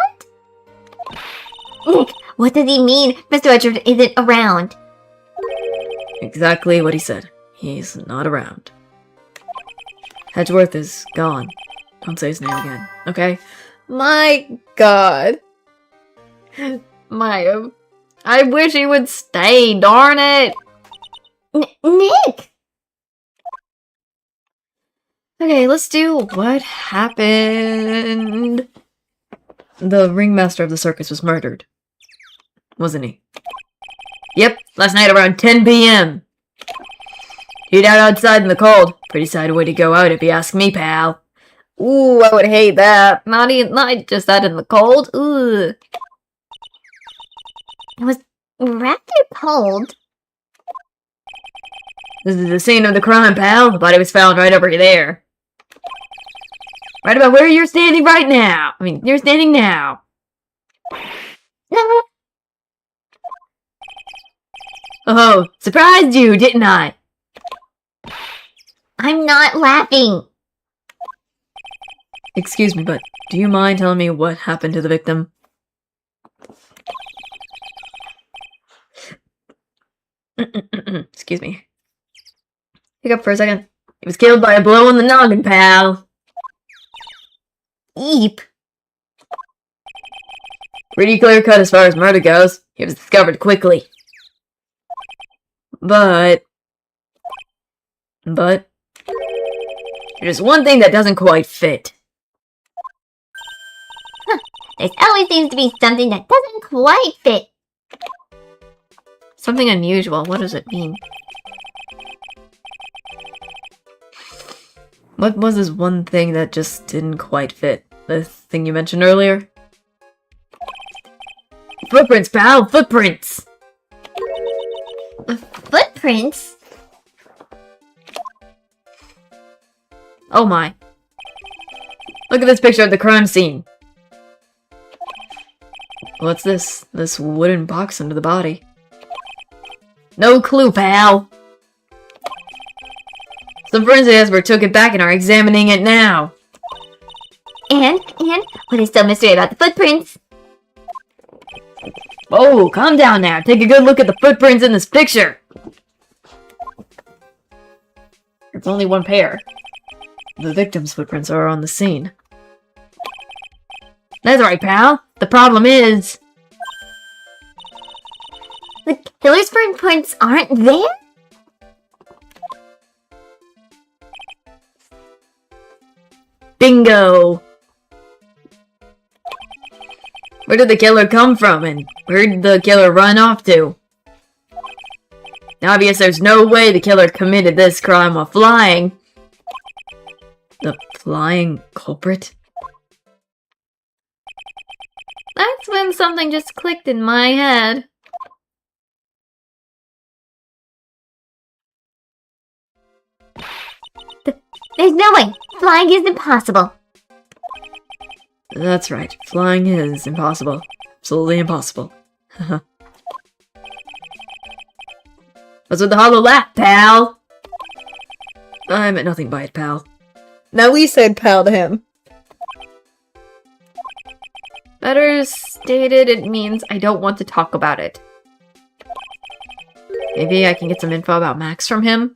Nick, what does he mean Mr. Edgeworth isn't around? Exactly what he said. He's not around. Edgeworth is gone. Don't say his name again, okay? My god. Maya. I wish he would stay, darn it! Nick! Okay, let's do what happened. The ringmaster of the circus was murdered. Wasn't he? Yep, last night around 10 p.m. He'd out outside in the cold. Pretty sad way to go out if you ask me, pal. Ooh, I would hate that. Not just that in the cold. Ooh. It was rather cold. This is the scene of the crime, pal. The body was found right over there. Right about where you're standing right now. I mean, you're standing now. Oh, surprised you, didn't I? I'm not laughing. Excuse me, but do you mind telling me what happened to the victim? Excuse me. Pick up for a second. He was killed by a blow in the noggin, pal. Eep. Pretty clear cut as far as murder goes. He was discovered quickly. But there's one thing that doesn't quite fit. There always seems to be something that doesn't quite fit. Something unusual. What does it mean? What was this one thing that just didn't quite fit? The thing you mentioned earlier? Footprints, pal! Footprints! Footprints? Oh my. Look at this picture of the crime scene. What's this? This wooden box under the body. No clue, pal! Some forensic experts took it back and are examining it now. And, what is so mystery about the footprints? Oh, calm down now. Take a good look at the footprints in this picture. It's only one pair. The victim's footprints are on the scene. That's right, pal. The problem is... The killer's footprints aren't there? Bingo! Where did the killer come from, and where did the killer run off to? Obvious there's no way the killer committed this crime while flying. The flying culprit? That's when something just clicked in my head. There's no way. Flying is impossible. That's right. Flying is impossible. Absolutely impossible. What's with the hollow laugh, pal? I meant nothing by it, pal. Now we said pal to him. Better stated, it means I don't want to talk about it. Maybe I can get some info about Max from him?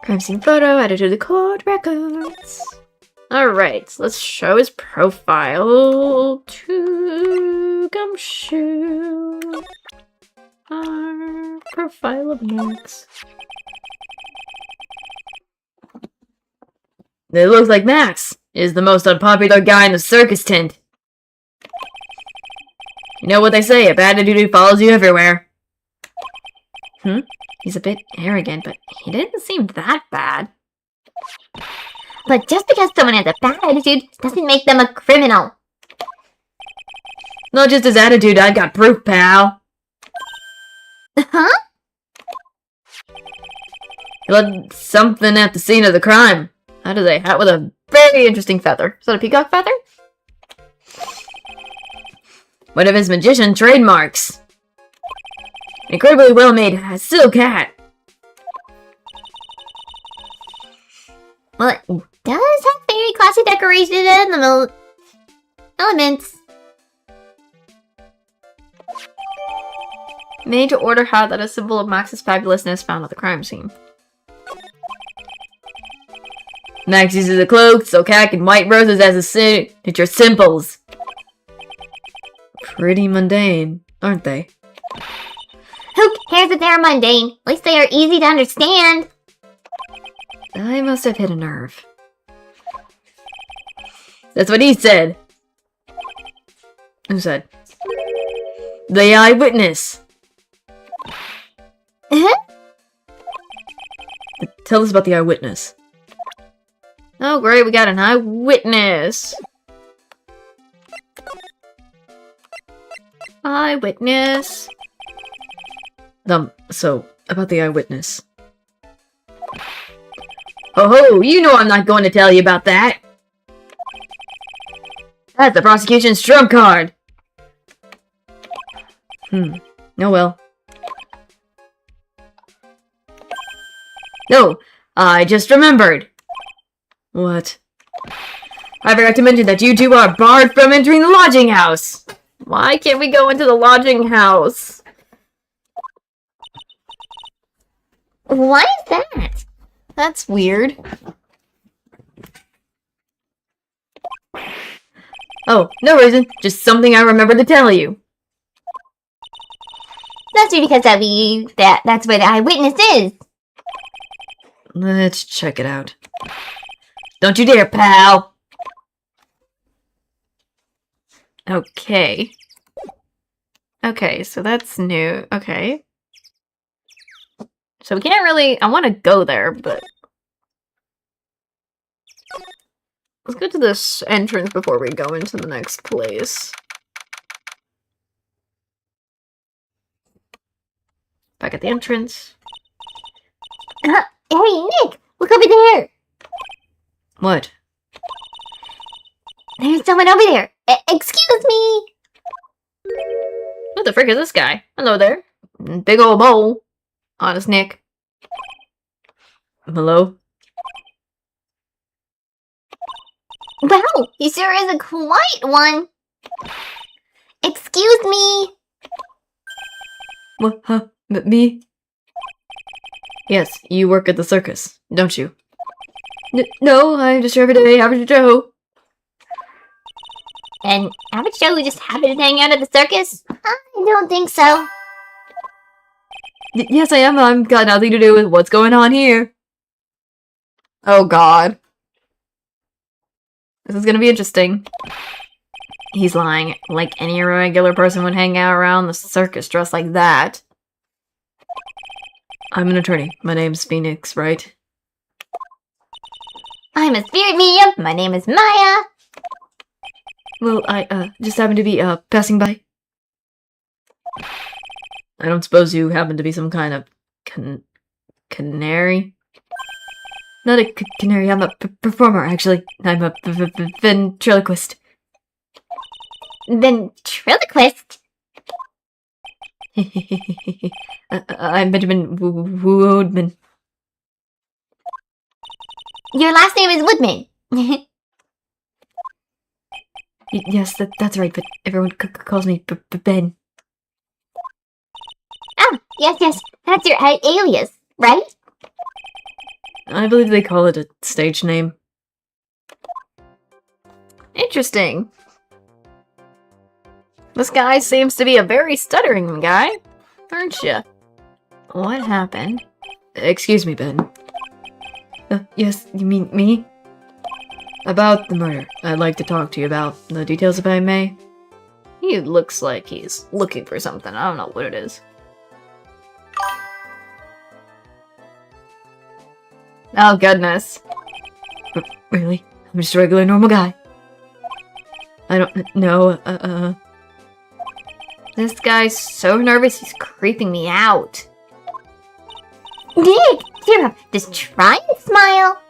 Crime scene photo added to the court records. Alright, let's show his profile to Gumshoe. Our profile of Max. It looks like Max is the most unpopular guy in the circus tent. You know what they say, a bad attitude follows you everywhere. He's a bit arrogant, but he didn't seem that bad. But just because someone has a bad attitude doesn't make them a criminal. Not just his attitude, I've got proof, pal. Huh? He left something at the scene of the crime. That is a hat with a very interesting feather. Is that a peacock feather? One of his magician trademarks. An incredibly well-made silk hat. Well, it does have very classy decorations and the elements. Made to order hat that is symbol of Max's fabulousness found at the crime scene. Max uses a cloak, silk and white roses as his signature symbols. Pretty mundane, aren't they? Who cares if they're mundane? At least they are easy to understand. I must have hit a nerve. That's what he said. Who said? The eyewitness. Tell us about the eyewitness. Oh great, we got an eyewitness. Eyewitness. So, about the eyewitness. Oh, you know I'm not going to tell you about that. That's the prosecution's trump card. Oh well. No, I just remembered. What? I forgot to mention that you two are barred from entering the lodging house. Why can't we go into the lodging house? Why is that? That's weird. Oh, no reason. Just something I remembered to tell you. That's because that's where the eyewitness is. Let's check it out. Don't you dare, pal! Okay. Okay, so that's new. Okay. So we can't really... I want to go there, but... Let's go to this entrance before we go into the next place. Back at the entrance. Hey, Nick! Look over there! What? There's someone over there! Excuse me! What the frick is this guy? Hello there. Big old mole. Honest Nick. Hello? Wow, he sure is a quiet one! Excuse me! What? Huh? Me? Yes, you work at the circus, don't you? No, I'm just your everyday average Joe. An average Joe who just happened to hang out at the circus? I don't think so. Yes, I am. I've got nothing to do with what's going on here. Oh, God. This is gonna be interesting. He's lying. Like any regular person would hang out around the circus dressed like that. I'm an attorney. My name's Phoenix, right? I'm a spirit medium. My name is Maya. Well, I, just happened to be, passing by. I don't suppose you happen to be some kind of canary? Not a canary, I'm a performer, actually. I'm a ventriloquist. Ventriloquist? I'm Benjamin Woodman. Your last name is Woodman. Yes, that's right, but everyone calls me Ben. Ah, yes, that's your alias, right? I believe they call it a stage name. Interesting. This guy seems to be a very stuttering guy, aren't you? What happened? Excuse me, Ben. Yes, you mean me? About the murder. I'd like to talk to you about the details if I may. He looks like he's looking for something. I don't know what it is. Oh, goodness. Really? I'm just a regular normal guy. I don't know, This guy's so nervous, he's creeping me out. Nick, cheer up. Just try and smile.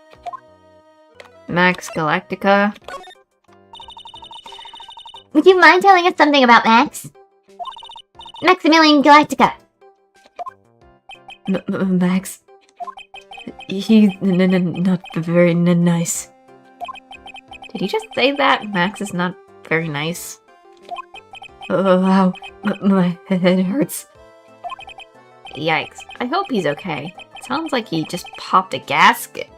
Max Galactica. Would you mind telling us something about Max? Maximilian Galactica. Max? He's not very nice. Did he just say that? Max is not very nice. Oh, wow. My head hurts. Yikes. I hope he's okay. It sounds like he just popped a gasket.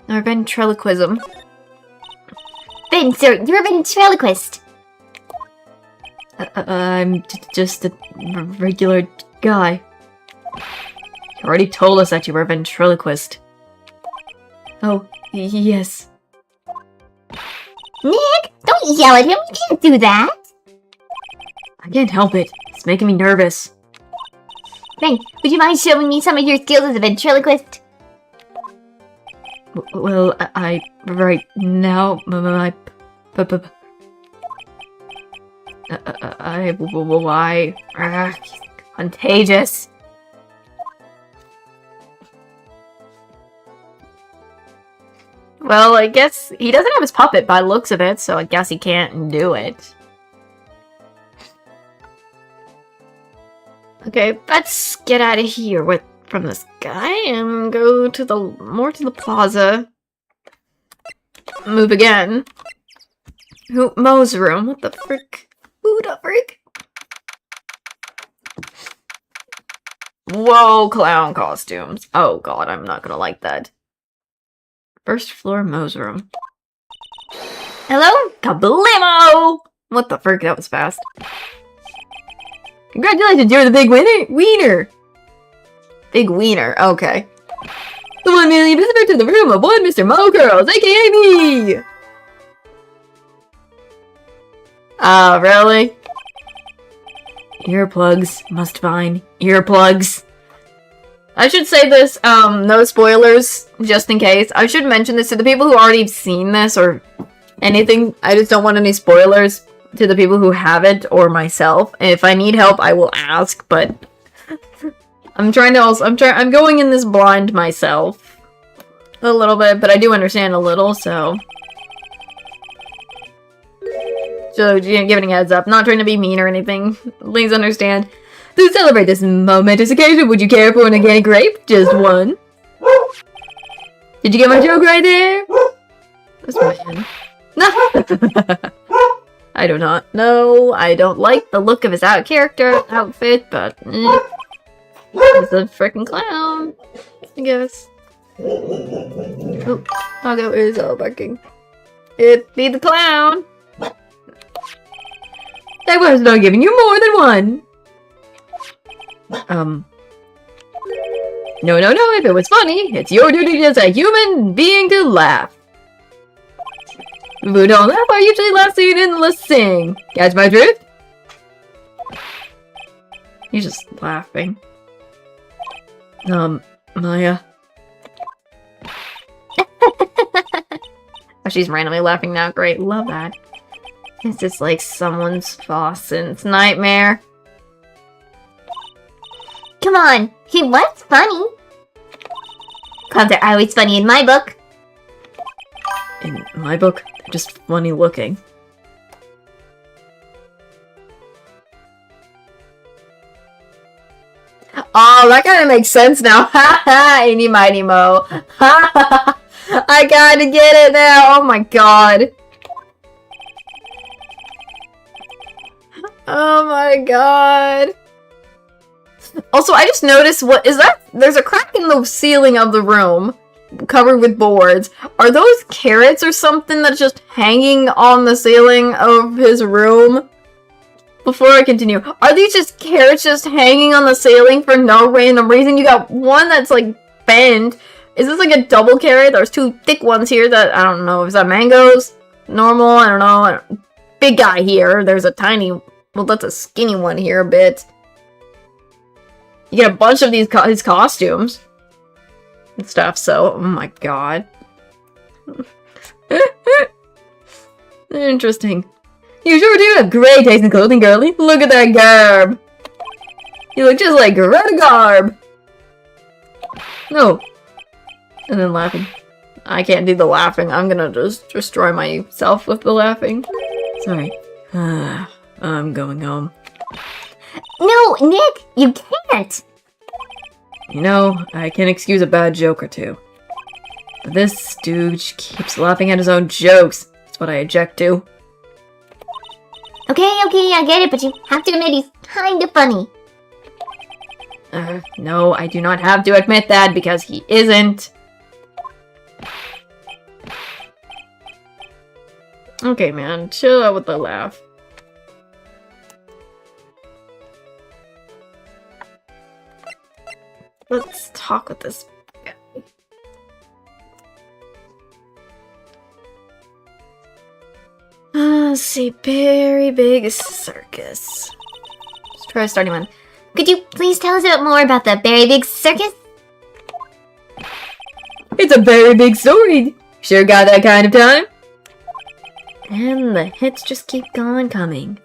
Or ventriloquism. Sir, you're a ventriloquist. I'm just a regular guy. You already told us that you were a ventriloquist. Oh, yes. Nick, don't yell at him. You can't do that. I can't help it. It's making me nervous. Ren, would you mind showing me some of your skills as a ventriloquist? Well, right now, why? Contagious. Well, I guess he doesn't have his puppet by the looks of it, so I guess he can't do it. Okay, let's get out of here from this guy and go to the plaza. Move again. Mo's room. What the frick? Who the frick? Whoa, clown costumes. Oh god, I'm not gonna like that. First floor Mo's room. Hello? Kablamo! What the frick? That was fast. Congratulations, you're the big wiener! Big wiener, okay. The 1 million visitors to the room of one Mr. Mo Girls, aka me! Really? Earplugs. Must find earplugs. I should say this, no spoilers, just in case. I should mention this to the people who already seen this or anything. I just don't want any spoilers to the people who haven't or myself. And if I need help, I will ask, but I'm going in this blind myself a little bit, but I do understand a little, so giving a heads up. Not trying to be mean or anything. Please understand. To celebrate this momentous occasion, would you care for an organic grape? Just one. Did you get my joke right there? This man. No. I do not know. I don't like the look of his outfit, but he's a freaking clown, I guess. Oh, Doggo is barking. It be the clown. I was not giving you more than one. No, if it was funny, it's your duty as a human being to laugh. If we don't laugh, I usually laugh so you didn't sing. Catch my drift? He's just laughing. Maya. Oh, she's randomly laughing now. Great, love that. It's just like someone's Fawson's nightmare. Come on, he was funny. Clowns are always funny in my book. In my book, they're just funny looking. Oh, that kind of makes sense now. Ha ha, Eeny Mighty Mo. Ha ha. I gotta get it now. Oh my god. Oh my god. Also, I just noticed, what is that? There's a crack in the ceiling of the room, covered with boards. Are those carrots or something that's just hanging on the ceiling of his room? Before I continue, are these just carrots just hanging on the ceiling for no random reason? You got one that's like bent. Is this like a double carrot? There's two thick ones here that, I don't know, is that mangoes? Normal? I don't know. Big guy here. There's a tiny, well, that's a skinny one here a bit. You get a bunch of these his costumes and stuff, so, oh my god. Interesting. You sure do have great taste in clothing, girly. Look at that garb. You look just like Greta Garb. No. And then laughing. I can't do the laughing. I'm gonna just destroy myself with the laughing. Sorry. I'm going home. No, Nick, you can't. You know, I can excuse a bad joke or two. But this stooge keeps laughing at his own jokes. That's what I object to. Okay, I get it, but you have to admit he's kinda funny. No, I do not have to admit that because he isn't. Okay, man, chill out with the laugh. Let's talk with this guy. Let's see, very big circus. Let's try starting one. Could you please tell us a bit more about the Very Big Circus? It's a very big story. Sure got that kind of time. And the hits just keep on coming.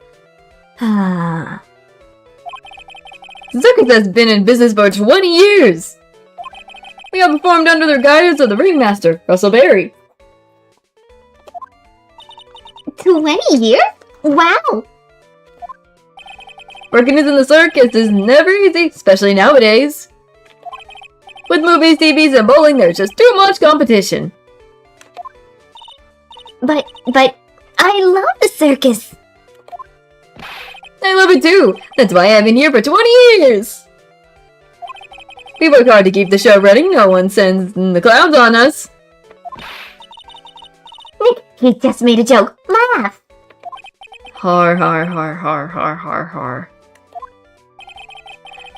The circus has been in business for 20 years. We have performed under the guidance of the ringmaster, Russell Berry. 20 years? Wow! Working in the circus is never easy, especially nowadays. With movies, TVs, and bowling, there's just too much competition. But I love the circus. I love it too. That's why I've been here for 20 years. We work hard to keep the show running. No one sends the clowns on us. Nick, he just made a joke. Laugh! Har har har har har har har.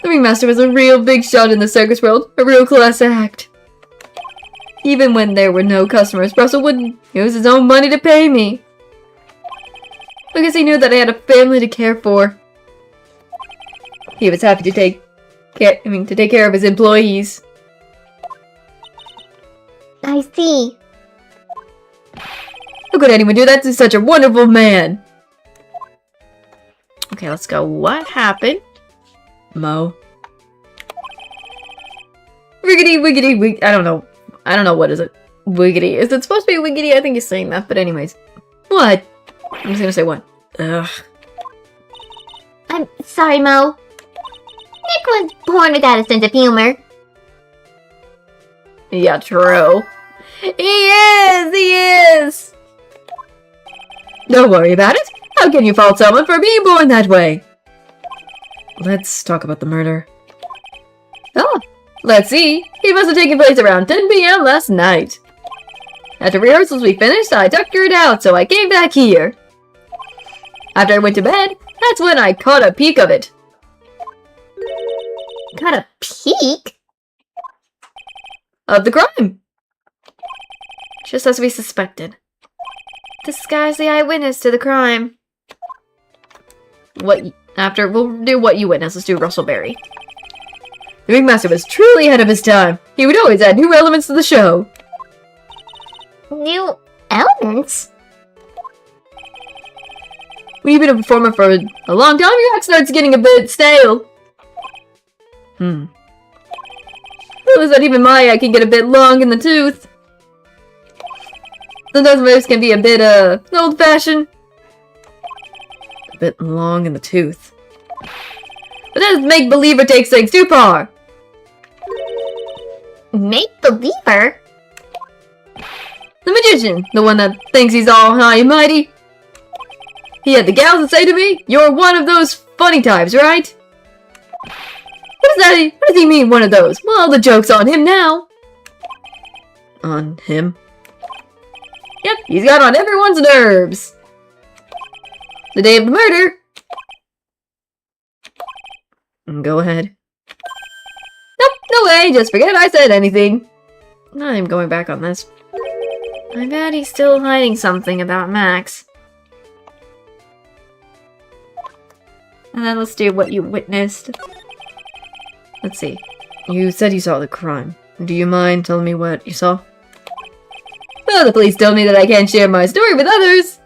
The ringmaster was a real big shot in the circus world. A real class act. Even when there were no customers, Russell would use his own money to pay me. Because he knew that I had a family to care for. He was happy to take care of his employees. I see. How could anyone do that to such a wonderful man? Okay, let's go. What happened? Mo. Wiggity wiggity wig. I don't know. What is it. Wiggity. Is it supposed to be wiggity? I think he's saying that. But anyways. What? I'm just gonna say what. Ugh. I'm sorry, Mo. Nick was born without a sense of humor. Yeah, true. He is! Don't worry about it. How can you fault someone for being born that way? Let's talk about the murder. Oh, let's see. It must have taken place around 10 p.m. last night. After rehearsals we finished, I tuckered out, so I came back here. After I went to bed, that's when I caught a peek of it. Got a peek? Of the crime. Just as we suspected. This guy's the eyewitness to the crime. We'll do what you witnessed. Let's do Russell Berry. The ringmaster was truly ahead of his time. He would always add new elements to the show. New elements? When you've been a performer for a long time, your act starts getting a bit stale. I realize that even my act can get a bit long in the tooth. Sometimes moves can be a bit, old-fashioned. A bit long in the tooth. But that make-believer takes things too far. Make-believer? The magician, the one that thinks he's all high and mighty. He had the gals to say to me, "You're one of those funny types, right?" What does he mean, one of those? Well, the joke's on him now. On him? Yep, he's got on everyone's nerves. The day of the murder. Go ahead. Nope, no way, just forget I said anything. I'm going back on this. I bet he's still hiding something about Max. And then let's do what you witnessed. Let's see. You said you saw the crime. Do you mind telling me what you saw? Well, the police told me that I can't share my story with others.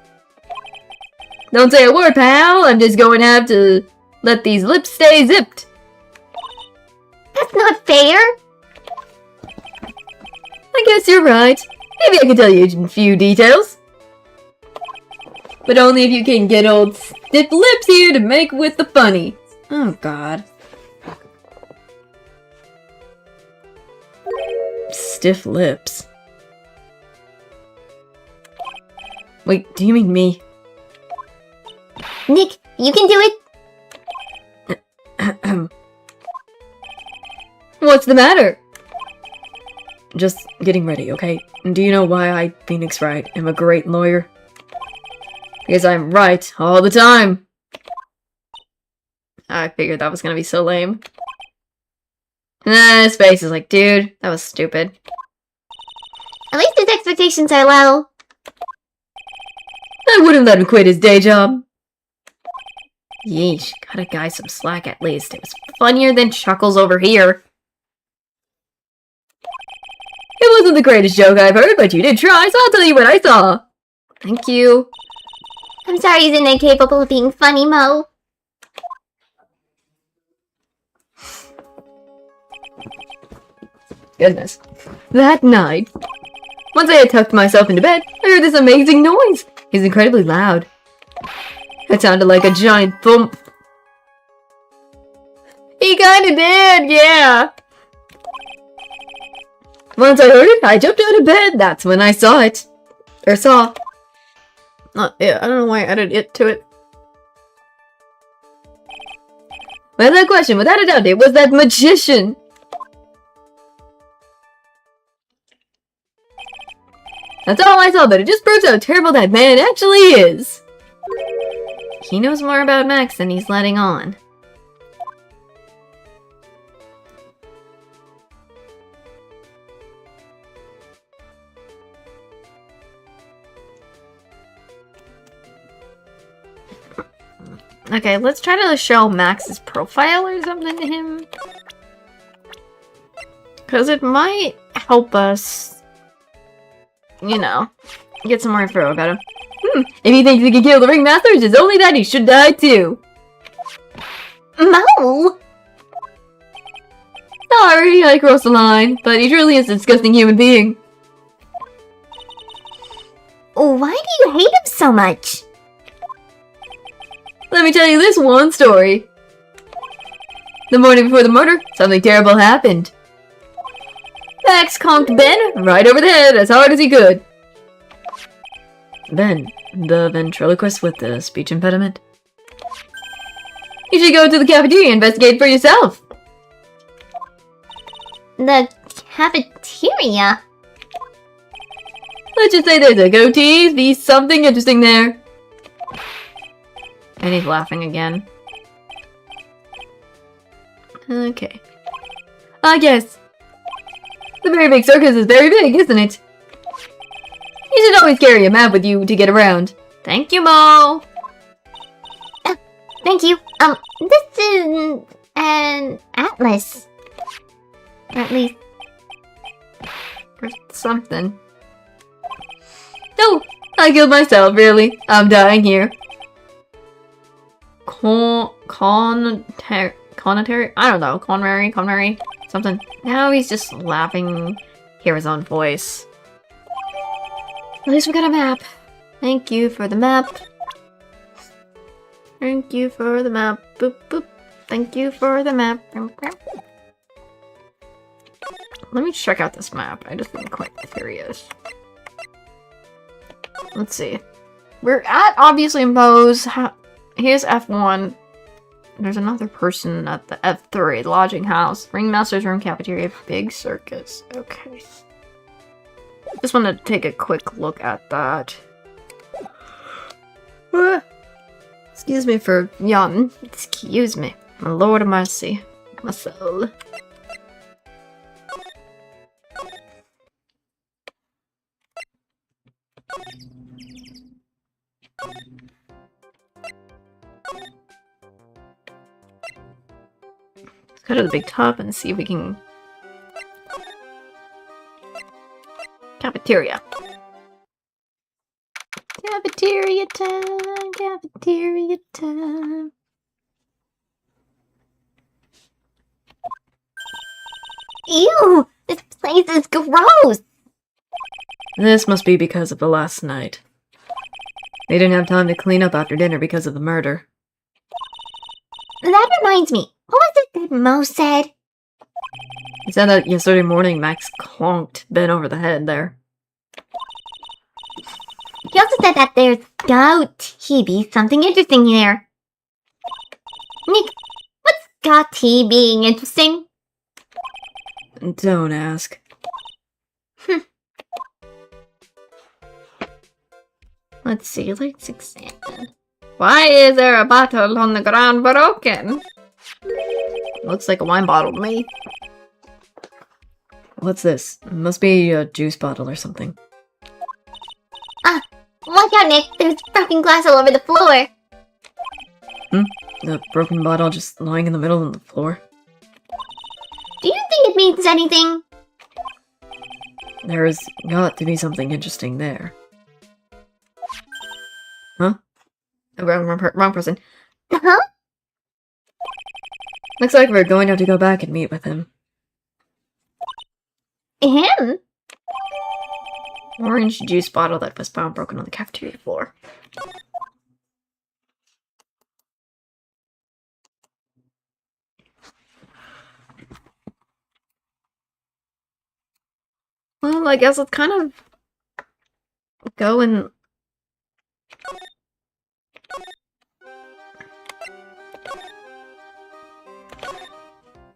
Don't say a word, pal. I'm just going to have to let these lips stay zipped. That's not fair. I guess you're right. Maybe I can tell you a few details. But only if you can get old stiff lips here to make with the funny. Oh, God. stiff lips. Wait, do you mean me? Nick, you can do it! What's the matter? Just getting ready, okay? Do you know why I, Phoenix Wright, am a great lawyer? Because I'm right all the time. I figured that was gonna be so lame. His face is like, dude, that was stupid. At least his expectations are low. I wouldn't let him quit his day job. Yeesh, cut a guy some slack at least. It was funnier than Chuckles over here. It wasn't the greatest joke I've heard, but you did try, so I'll tell you what I saw. Thank you. I'm sorry he's incapable of being funny, Mo. Goodness. That night, once I had tucked myself into bed, I heard this amazing noise. It's incredibly loud. It sounded like a giant thump. He kinda did, yeah. Once I heard it, I jumped out of bed. That's when I saw it. Or saw. Yeah, I don't know why I added it to it. But that question, without a doubt, it was that magician. That's all I saw, but it just proves how terrible that man actually is. He knows more about Max than he's letting on. Okay, let's try to show Max's profile or something to him. Because it might help us, you know, get some more info about him. If he thinks he can kill the ringmasters, it's only that he should die too. Mo! Sorry, I crossed the line, but he truly is a disgusting human being. Why do you hate him so much? Let me tell you this one story. The morning before the murder, something terrible happened. Max conked Ben right over the head as hard as he could. Ben, the ventriloquist with the speech impediment. You should go to the cafeteria and investigate for yourself. The cafeteria? Let's just say there's a goatee, be something interesting there. And he's laughing again. Okay. I guess. The very big circus is very big, isn't it? You should always carry a map with you to get around. Thank you, Mo! Thank you. This is an atlas. At least. Or something. No! I killed myself, really. I'm dying here. Conetary? I don't know. Conmary? Something. Now he's just laughing. Hear his own voice. At least we got a map. Thank you for the map. Thank you for the map. Boop, boop. Thank you for the map. Let me check out this map. I just am quite curious. Let's see. We're at, obviously, Moe's. Here's F1. There's another person at the F3. Lodging house. Ringmaster's room, cafeteria, big circus. Okay. Just want to take a quick look at that. Excuse me for yawning. Excuse me. My lord of mercy. My soul. Let's go to the big top and see if we can... Cafeteria. Cafeteria time, cafeteria time. Ew! This place is gross! This must be because of the last night. They didn't have time to clean up after dinner because of the murder. That reminds me. What was it that Mo said? He said that yesterday morning Max conked Ben over the head there. He also said that there's gout TB, something interesting there. Nick, what's got tea being interesting? Don't ask. Let's see, let's examine. Why is there a bottle on the ground broken? Looks like a wine bottle to me. What's this? It must be a juice bottle or something. Watch out, Nick. There's broken glass all over the floor. The broken bottle just lying in the middle of the floor. Do you think it means anything? There's got to be something interesting there. Huh? Oh, wrong person. Huh? Looks like we're going to have to go back and meet with him. Him? Orange juice bottle that was found broken on the cafeteria floor. Well, I guess let's kind of go and...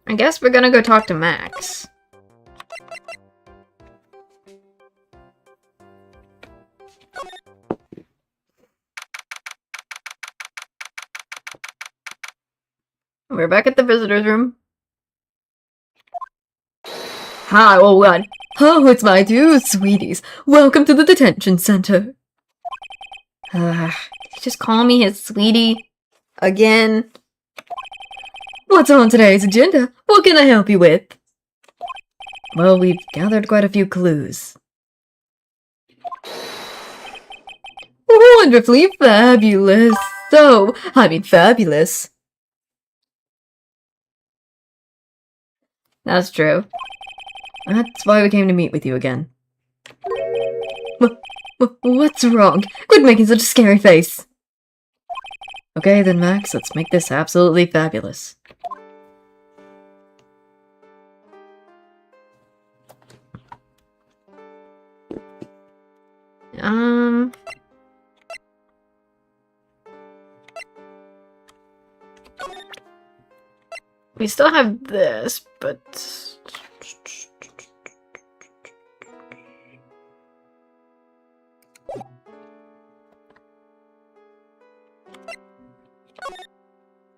I guess we're gonna go talk to Max. We're back at the visitor's room. Hi, oh god. Oh, it's my two sweeties. Welcome to the detention center. Did he just call me his sweetie? Again? What's on today's agenda? What can I help you with? Well, we've gathered quite a few clues. Wonderfully fabulous. So, I mean fabulous. That's true. That's why we came to meet with you again. What's wrong? Quit making such a scary face. Okay then, Max, let's make this absolutely fabulous. We still have this, but...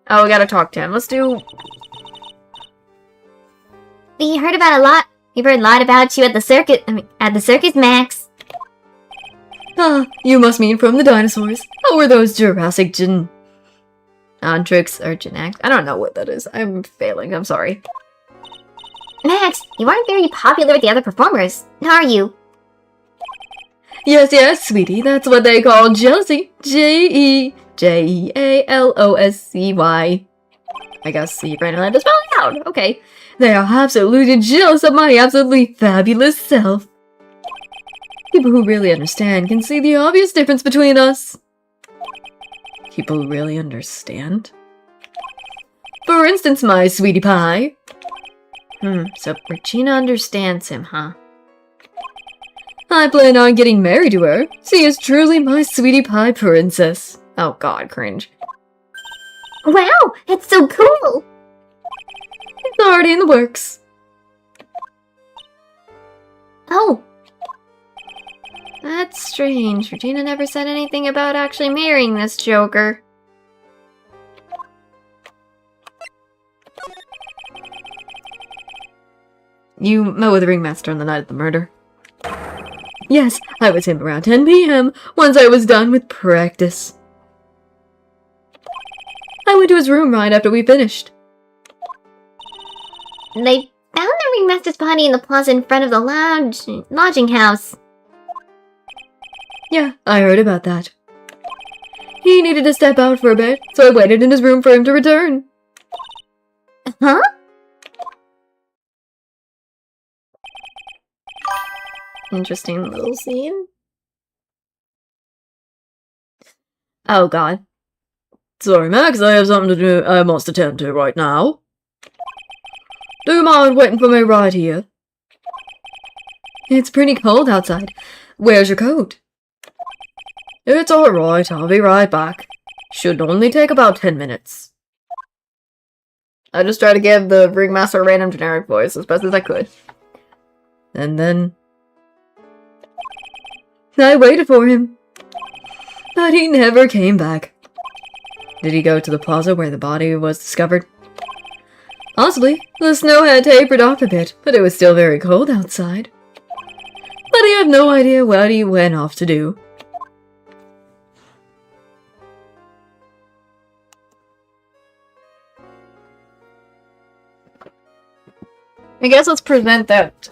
Oh, we gotta talk to him. Let's do... We heard about a lot. We've heard a lot about you at the circus, Max. Ah, you must mean from the dinosaurs. How were those Jurassic tricks or genetics? I don't know what that is. I'm failing. I'm sorry. Max, you aren't very popular with the other performers, are you? Yes, sweetie. That's what they call jealousy. Jealousy. I guess you ran out to spell it out. Okay. They are absolutely jealous of my absolutely fabulous self. People who really understand can see the obvious difference between us. People really understand? For instance, my sweetie pie. So Regina understands him, huh? I plan on getting married to her. She is truly my sweetie pie princess. Oh god, cringe. Wow, that's so cool! It's already in the works. Oh. That's strange. Regina never said anything about actually marrying this Joker. You met with the ringmaster on the night of the murder? Yes, I was him around 10 p.m. once I was done with practice. I went to his room right after we finished. They found the ringmaster's body in the plaza in front of the lodging house. Yeah, I heard about that. He needed to step out for a bit, so I waited in his room for him to return. Huh? Interesting little scene. Oh god. Sorry, Max, I have something to do I must attend to right now. Do you mind waiting for me right here? It's pretty cold outside. Where's your coat? It's alright, I'll be right back. Should only take about 10 minutes. I just tried to give the ringmaster a random generic voice as best as I could. And then... I waited for him. But he never came back. Did he go to the plaza where the body was discovered? Possibly. The snow had tapered off a bit, but it was still very cold outside. But I have no idea what he went off to do. I guess let's present that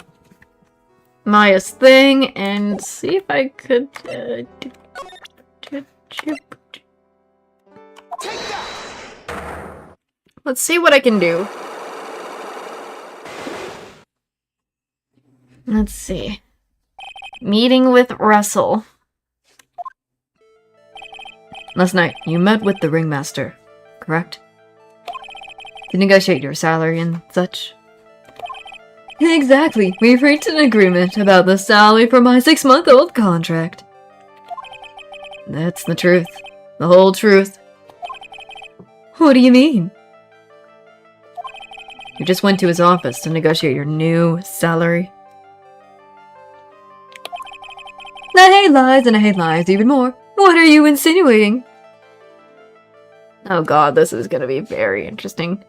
Maya's thing and see if I could... Let's see what I can do. Let's see. Meeting with Russell. Last night, you met with the ringmaster, correct? To negotiate your salary and such? Exactly. We've reached an agreement about the salary for my 6-month-old contract. That's the truth. The whole truth. What do you mean? You just went to his office to negotiate your new salary. I hate lies and I hate lies even more. What are you insinuating? Oh god, this is gonna be very interesting.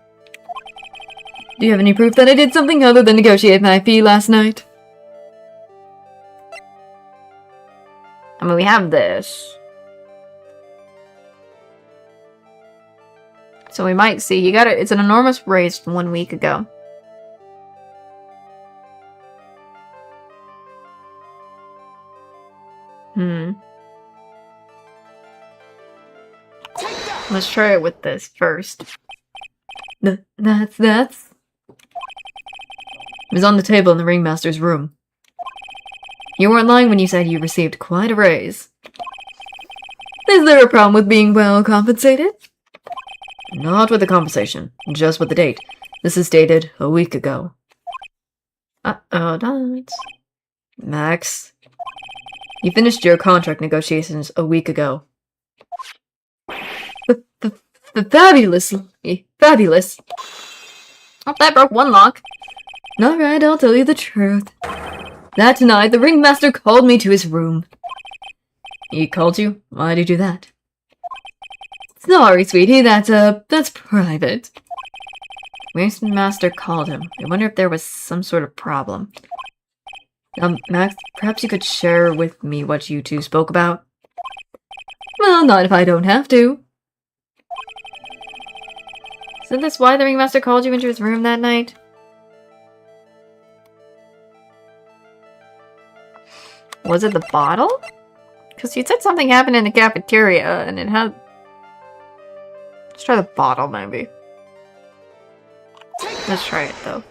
Do you have any proof that I did something other than negotiate my fee last night? I mean, we have this. So we might see. You got it. It's an enormous raise from 1 week ago. Let's try it with this first. That's... It was on the table in the ringmaster's room. You weren't lying when you said you received quite a raise. Is there a problem with being well compensated? Not with the compensation, just with the date. This is dated a week ago. Uh-oh, not. Max. You finished your contract negotiations a week ago. Fabulous. Fabulous. Oh, that broke one lock. Alright, I'll tell you the truth. That night, the ringmaster called me to his room. He called you? Why'd he do that? Sorry, sweetie, that's private. Ringmaster called him. I wonder if there was some sort of problem. Max, perhaps you could share with me what you two spoke about? Well, not if I don't have to. Isn't this why the ringmaster called you into his room that night? Was it the bottle? Because you said something happened in the cafeteria and it had... Let's try the bottle, maybe. Let's try it, though.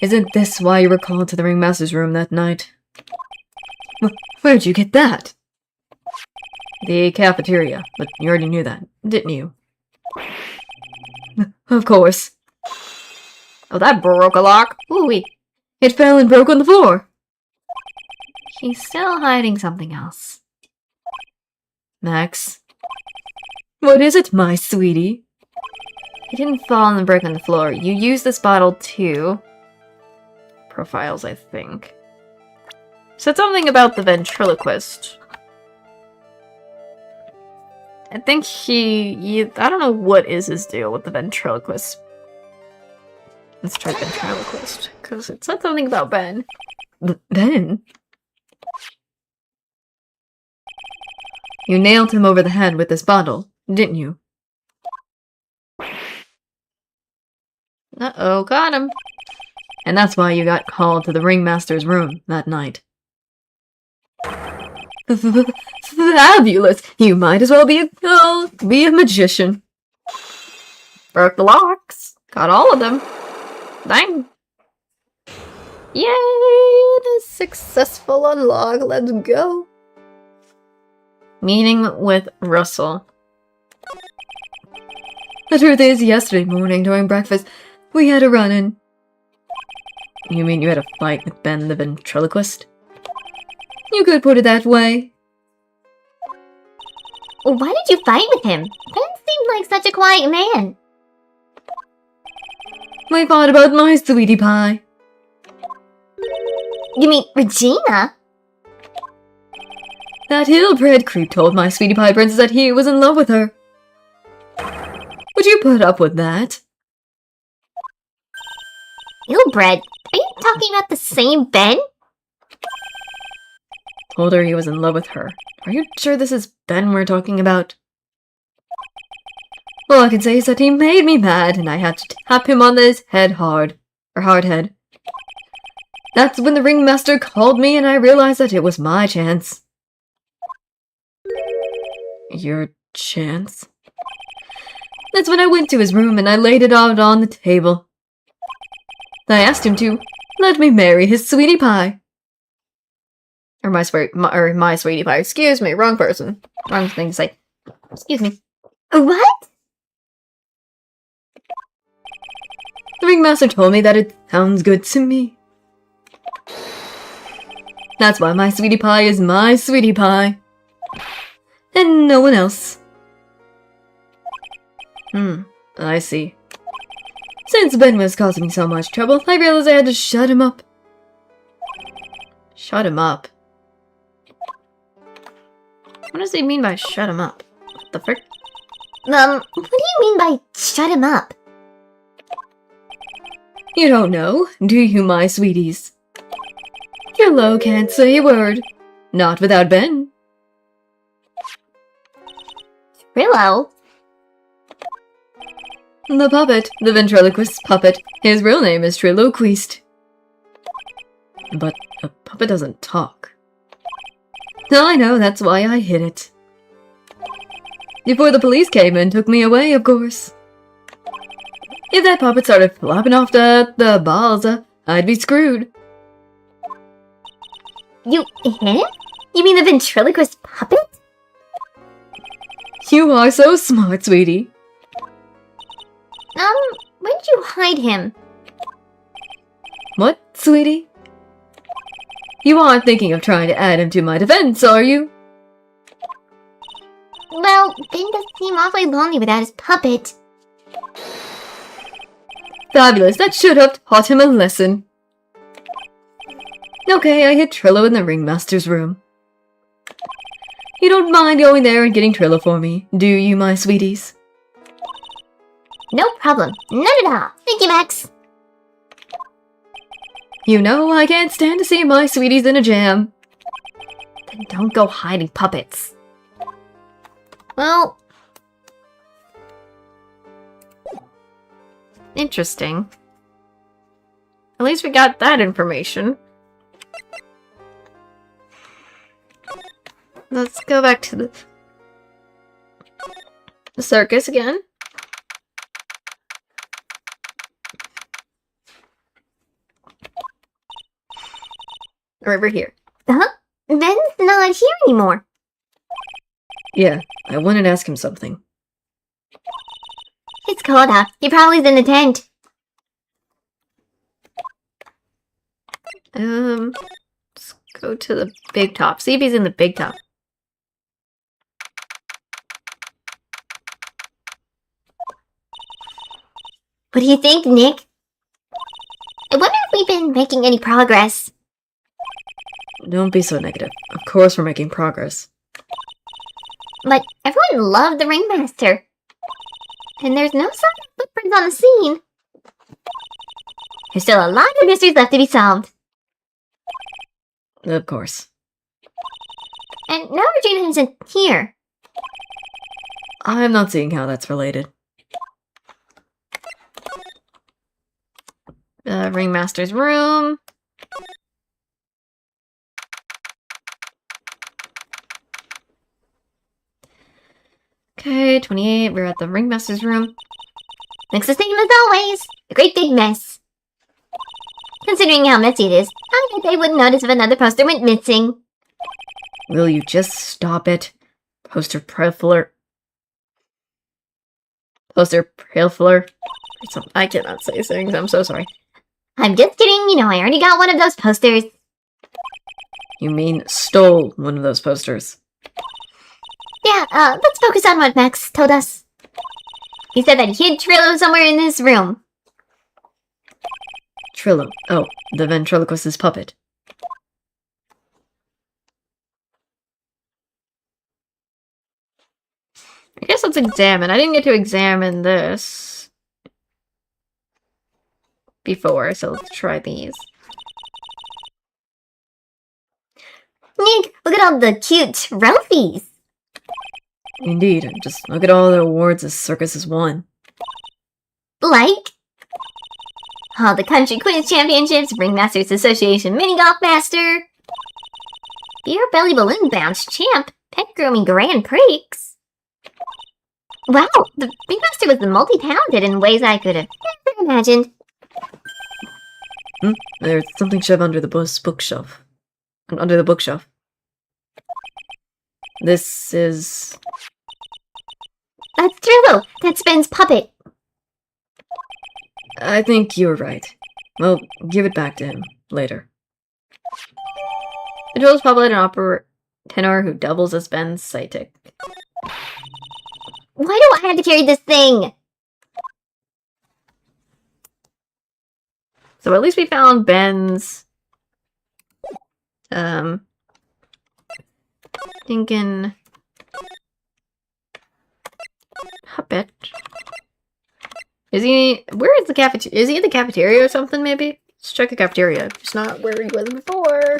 Isn't this why you were called to the ringmaster's room that night? Where'd you get that? The cafeteria, but you already knew that, didn't you? Of course. Oh, that broke a lock. Ooh-wee. It fell and broke on the floor. He's still hiding something else. Max. What is it, my sweetie? It didn't fall and break on the floor. You used this bottle too. Profiles, I think. Said something about the ventriloquist. I think I don't know what is his deal with the ventriloquist. Let's try ventriloquist, because it said something about Ben. Ben? You nailed him over the head with this bottle, didn't you? Uh-oh, got him. And that's why you got called to the ringmaster's room that night. Fabulous! You might as well be a magician. Broke the locks. Got all of them. Dang. Yay! A successful unlock. Let's go. Meeting with Russell. The truth is, yesterday morning during breakfast, We had a run-in. You mean you had a fight with Ben the ventriloquist? You could put it that way. Why did you fight with him? Ben seemed like such a quiet man. We fought about my sweetie pie. You mean Regina? That hill-bred creep told my sweetie pie princess that he was in love with her. Would you put up with that? Hillbred? Are you talking about the same Ben? Told her he was in love with her. Are you sure this is Ben we're talking about? All I can say is that he made me mad and I had to tap him on his head hard. Or hard head. That's when the ringmaster called me and I realized that it was my chance. Your chance? That's when I went to his room and I laid it out on the table. I asked him to let me marry his sweetie pie. Or my sweetie pie. Excuse me, wrong person. Wrong thing to say. Excuse me. What? The ringmaster told me that it sounds good to me. That's why my sweetie pie is my sweetie pie. And no one else. I see. Since Ben was causing so much trouble, I realized I had to shut him up. Shut him up? What does he mean by shut him up? What the frick? What do you mean by shut him up? You don't know, do you, my sweeties? Trillo can't say a word. Not without Ben. Trillo? The puppet, the ventriloquist puppet. His real name is Triloquist. But a puppet doesn't talk. I know, that's why I hid it. Before the police came and took me away, of course. If that puppet started flopping off the balls, I'd be screwed. You hid him? You mean the ventriloquist puppet? You are so smart, sweetie. Where'd you hide him? What, sweetie? You aren't thinking of trying to add him to my defense, are you? Well, Ben does seem awfully lonely without his puppet. Fabulous, that should have taught him a lesson. Okay, I hid Trillo in the ringmaster's room. You don't mind going there and getting Trillo for me, do you, my sweeties? No problem. None at all. Thank you, Max. You know, I can't stand to see my sweeties in a jam. Then don't go hiding puppets. Well... Interesting. At least we got that information. Let's go back to the circus again. Over here. Huh? Ben's not here anymore. Yeah, I wanted to ask him something. It's cold out. He probably's in the tent. Let's go to the big top. See if he's in the big top. What do you think, Nick? I wonder if we've been making any progress. Don't be so negative. Of course we're making progress. But everyone loved the ringmaster. And there's no sign of footprints on the scene. There's still a lot of mysteries left to be solved. Of course. And now Regina isn't here. I'm not seeing how that's related. Ringmaster's room. Okay, 28. We're at the ringmaster's room. Looks the same as always. A great big mess. Considering how messy it is, I bet they wouldn't notice if another poster went missing. Will you just stop it? Poster pilfer. I cannot say things, I'm so sorry. I'm just kidding, you know, I already got one of those posters. You mean stole one of those posters? Yeah, let's focus on what Max told us. He said that he hid Trillo somewhere in this room. Trillo. Oh, the ventriloquist's puppet. I guess let's examine. I didn't get to examine this before, so let's try these. Nick, look at all the cute trophies. Indeed, just look at all the awards this circus has won. Like? All the country quiz championships, Ringmasters Association mini golf master, beer belly balloon bounce champ, pet grooming Grand Prix. Wow, the Ringmaster was multi-talented in ways I could have never imagined. There's something shoved under the bookshelf. Under the bookshelf. This is... That's Trillo! That's Ben's puppet! I think you were right. Well, give it back to him later. The Trillo's puppet, an opera tenor who doubles as Ben's sidekick. Why do I have to carry this thing? So at least we found Ben's... thinking... puppet. Is he... Where is the cafeteria? Is he in the cafeteria or something, maybe? Let's check the cafeteria. It's not where he was before.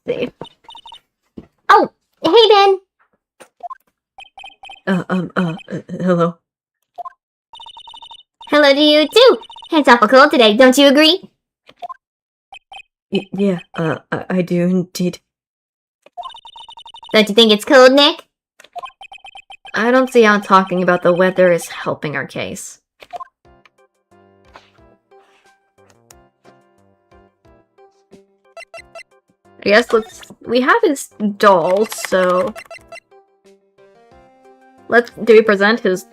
Let's see. Oh, hey Ben! Hello? Hello to you too! It's awful cold today, don't you agree? Yeah, I do indeed. Don't you think it's cold, Nick? I don't see how talking about the weather is helping our case. I guess we have his doll, so... do we present his,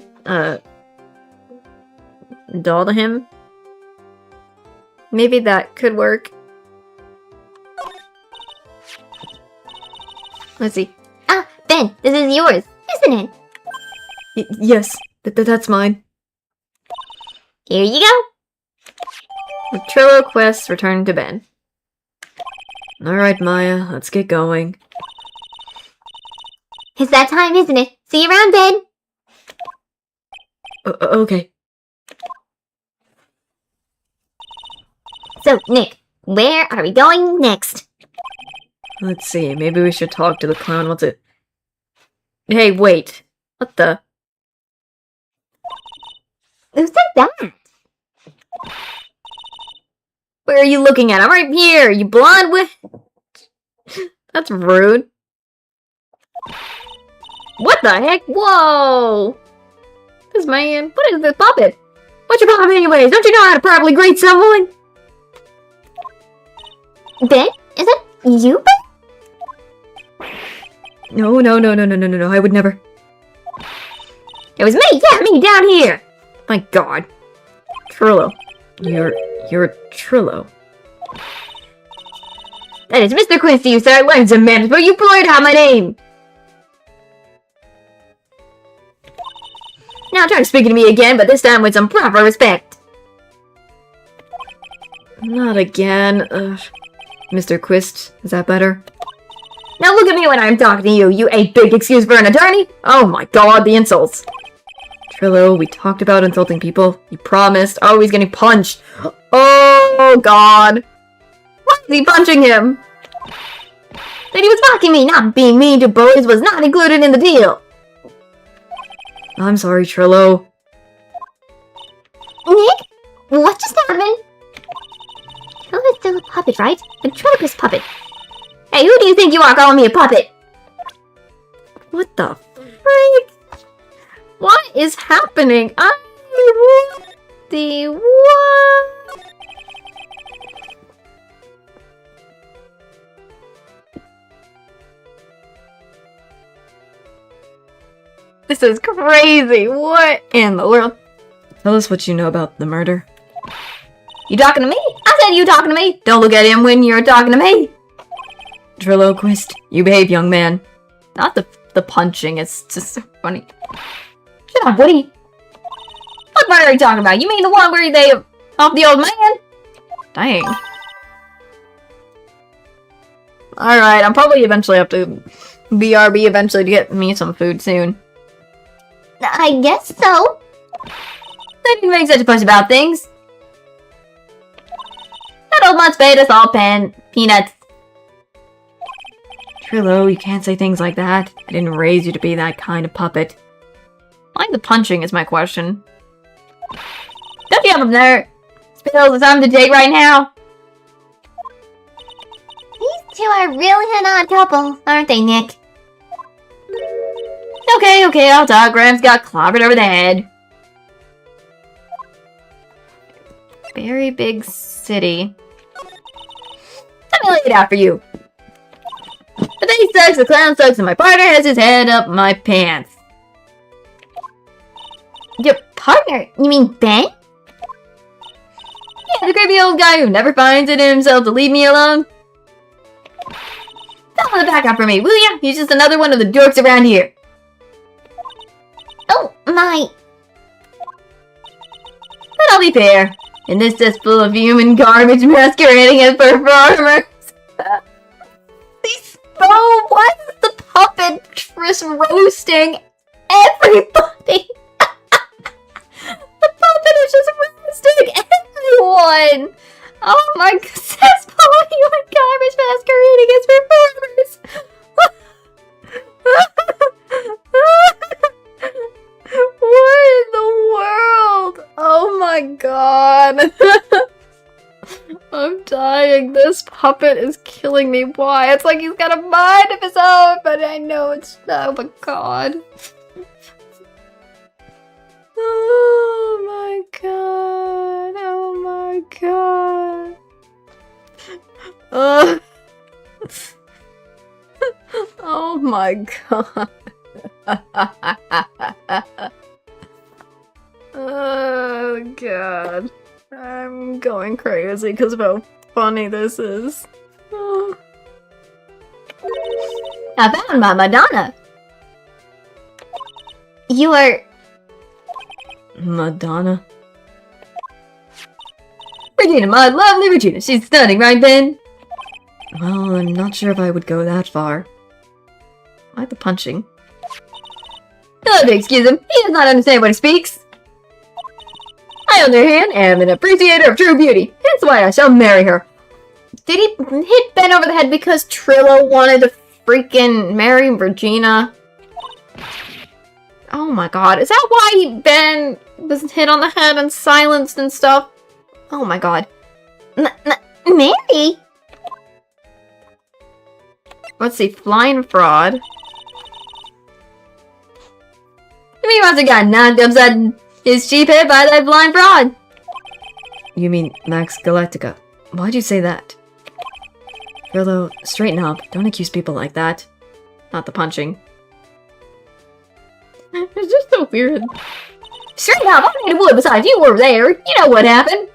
doll to him? Maybe that could work. Let's see. Ah, Ben, this is yours, isn't it? Yes, that's mine. Here you go. The Trillo quest returned to Ben. Alright, Maya, let's get going. It's that time, isn't it? See you around, Ben. Okay. So, Nick, where are we going next? Let's see, maybe we should talk to the clown. What's it? Hey, wait. What the? Who said that? Where are you looking at? I'm right here! You blonde with... That's rude. What the heck? Whoa! This man... What is this puppet? What's your problem anyways? Don't you know how to properly greet someone? Ben? Is that you, Ben? No, I would never. It was me! Yeah, me, down here! My god. Trillo. You're Trillo. That is Mr. Quincy, you sir. Learn some manners, but you blurred out my name! Now try speaking to me again, but this time with some proper respect. Not again. Ugh. Mr. Quist, is that better? Now look at me when I'm talking to you. You a big excuse for an attorney? Oh my god, the insults. Trillo, we talked about insulting people. You promised. Oh, he's getting punched. Oh god. Why is he punching him? That he was mocking me. Not being mean to boys was not included in the deal. I'm sorry, Trillo. Nick? What just happened? Trillo is still a puppet, right? A ventriloquist puppet. Hey, who do you think you are calling me a puppet? What the freak? What is happening? What? This is crazy. What in the world? Tell us what you know about the murder. You talking to me? I said you talking to me. Don't look at him when you're talking to me. Triloquist, you behave, young man. Not the punching, it's just so funny. Shut up, Woody. What murder are you talking about? You mean the one where they off the old man? Dang. Alright, I'll probably eventually have to BRB eventually to get me some food soon. I guess so. I didn't make such a fuss about things. That old mutt's paid us all peanuts. Trilo, you can't say things like that. I didn't raise you to be that kind of puppet. Why the punching is my question. Don't you have him there? Spills, it's time to date right now. These two are really an odd couple, aren't they, Nick? Okay, I'll talk. Grams got clobbered over the head. Very big city. Let me lay it out for you. The face sucks, the clown sucks, and my partner has his head up my pants. Your partner? You mean Ben? Yeah, the creepy old guy who never finds it in himself to leave me alone. Someone back up for me, will ya? He's just another one of the dorks around here. Oh, my. But I'll be fair. In this cesspool of human garbage masquerading as performers. Oh, why is the puppet just roasting everybody? The puppet is just roasting everyone. Oh my god, cesspool of human garbage masquerading as performers. What in the world? Oh my god. I'm dying. This puppet is killing me. Why? It's like he's got a mind of his own, but I know it's not. Oh my god. Oh my god. Oh my god. Oh my god. Oh god. I'm going crazy because of how funny this is. Oh. I found my Madonna. You are... Madonna? Regina, my lovely Regina. She's stunning, right, Ben? Well, I'm not sure if I would go that far. Why the punching? Hello, excuse him. He does not understand what he speaks. I, on the other hand, am an appreciator of true beauty. That's why I shall marry her. Did he hit Ben over the head because Trillo wanted to freaking marry Regina? Oh my god. Is that why Ben was hit on the head and silenced and stuff? Oh my god. Mary? Let's see. Flying fraud. He must have gotten knocked upside his cheap head by that blind fraud. You mean Max Galactica. Why'd you say that? Trillo, straighten up. Don't accuse people like that. Not the punching. It's just so weird. Straighten up! I made a wood. Besides, you were there. You know what happened.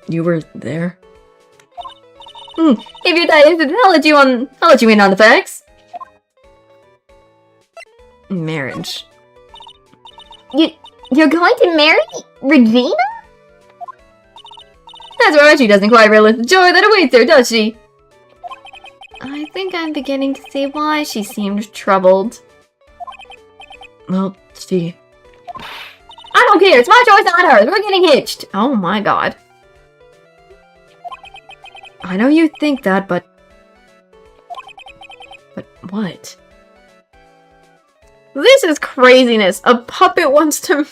You were there? If you're that interested, I'll let you in on the facts. Marriage. You're going to marry Regina? That's right, she doesn't quite realize the joy that awaits her, does she? I think I'm beginning to see why she seemed troubled. Well, she... I don't care, it's my choice, not hers. We're getting hitched. Oh my god. I know you think that, but... But what? This is craziness. A puppet wants to...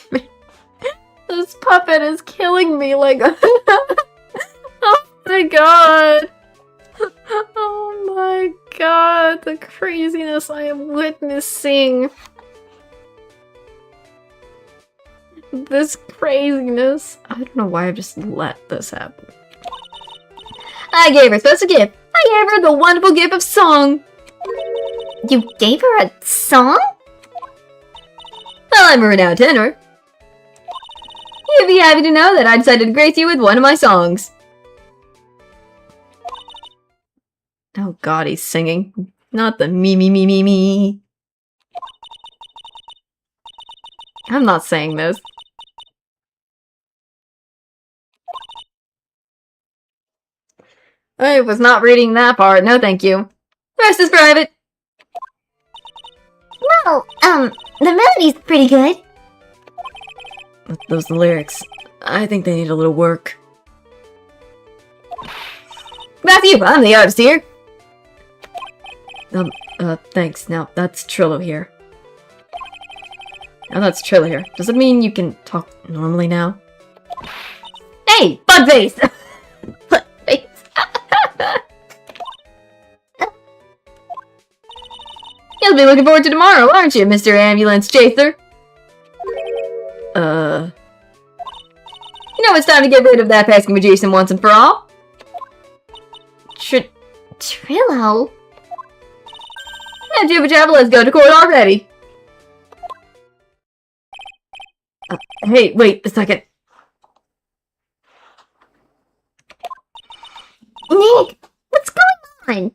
This puppet is killing me like... Oh my god. Oh my god. The craziness I am witnessing. This craziness. I don't know why I just let this happen. I gave her a special gift. I gave her the wonderful gift of song. You gave her a song? Well, I'm a renowned tenor. You'd be happy to know that I decided to grace you with one of my songs. Oh god, he's singing. Not the me me me me me. I'm not saying this. I was not reading that part. No, thank you. The rest is private. Well, the melody's pretty good. Those lyrics. I think they need a little work. Matthew, I'm the artist here. Thanks. Now, that's Trillo here. Now that's Trillo here. Does it mean you can talk normally now? Hey, Bugface! Bugface. You'll be looking forward to tomorrow, aren't you, Mr. Ambulance Chaser? You know it's time to get rid of that pesky magician once and for all. Trillo? Yeah, Jibba Jabba, let's go to court already. Hey, wait a second. Nick, what's going on?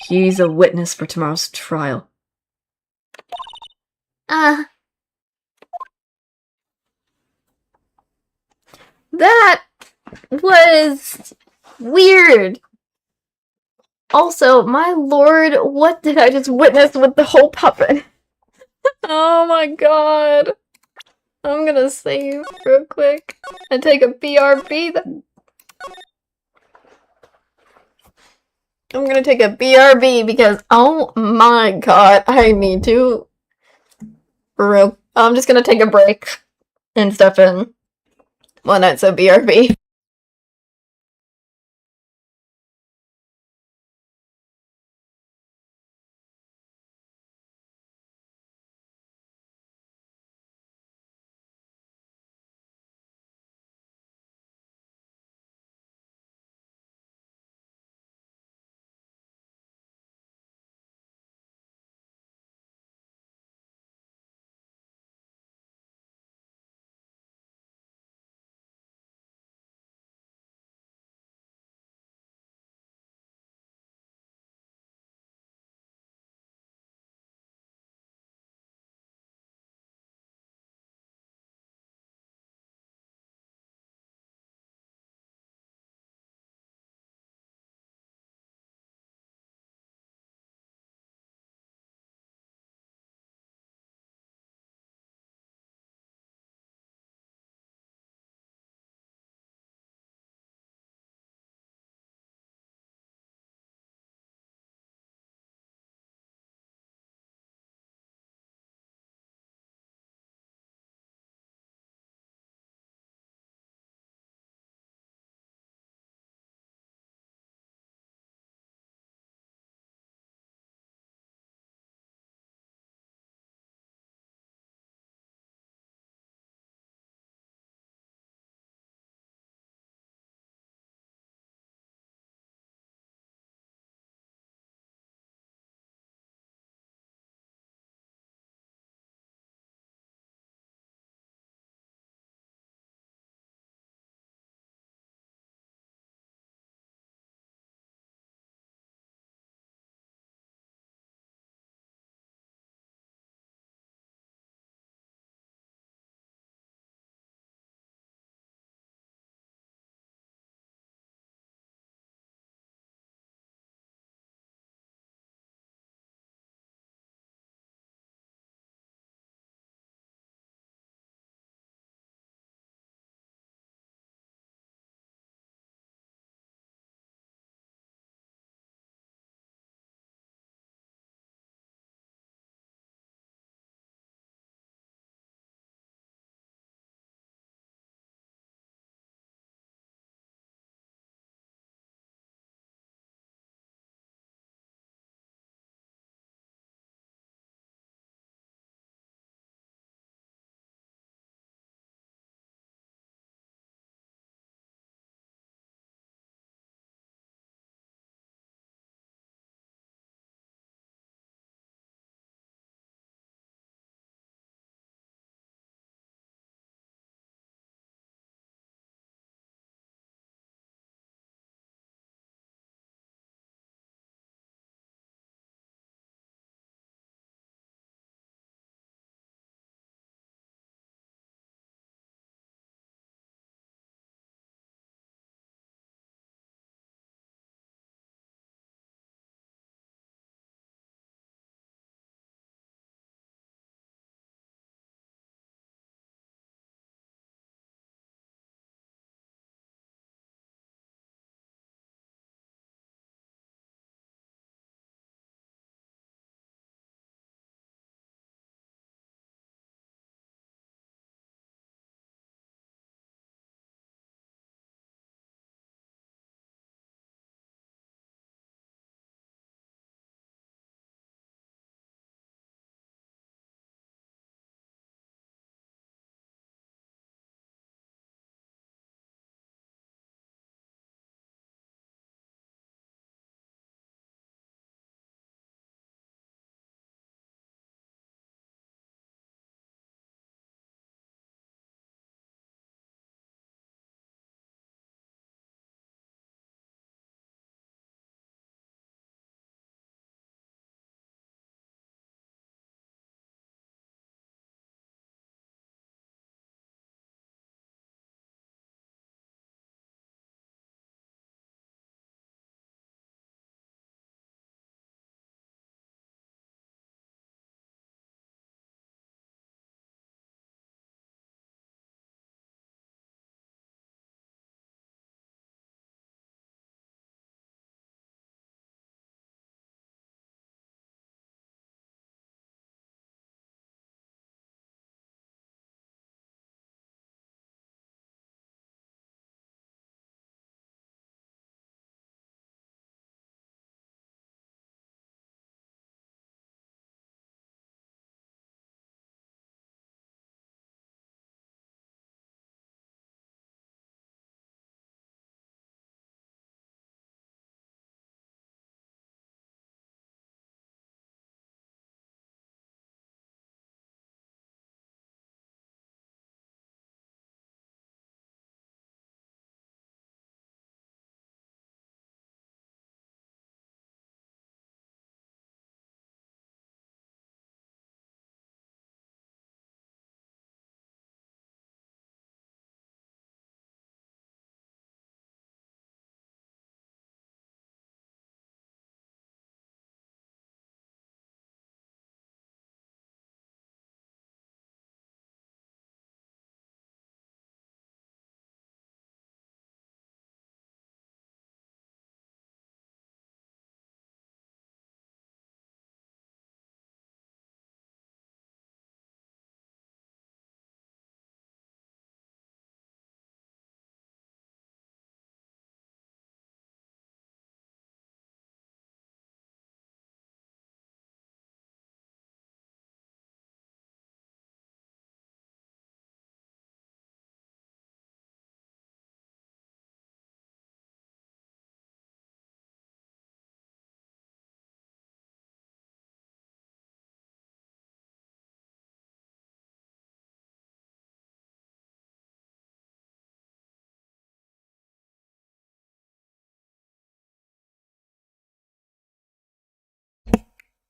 He's a witness for tomorrow's trial. That was weird. Also, my lord, what did I just witness with the whole puppet? Oh my god. I'm gonna save real quick and take a BRB. I'm gonna take a BRB because, oh my god, I need to. For real. I'm just gonna take a break and stuff in. Well, not so BRB.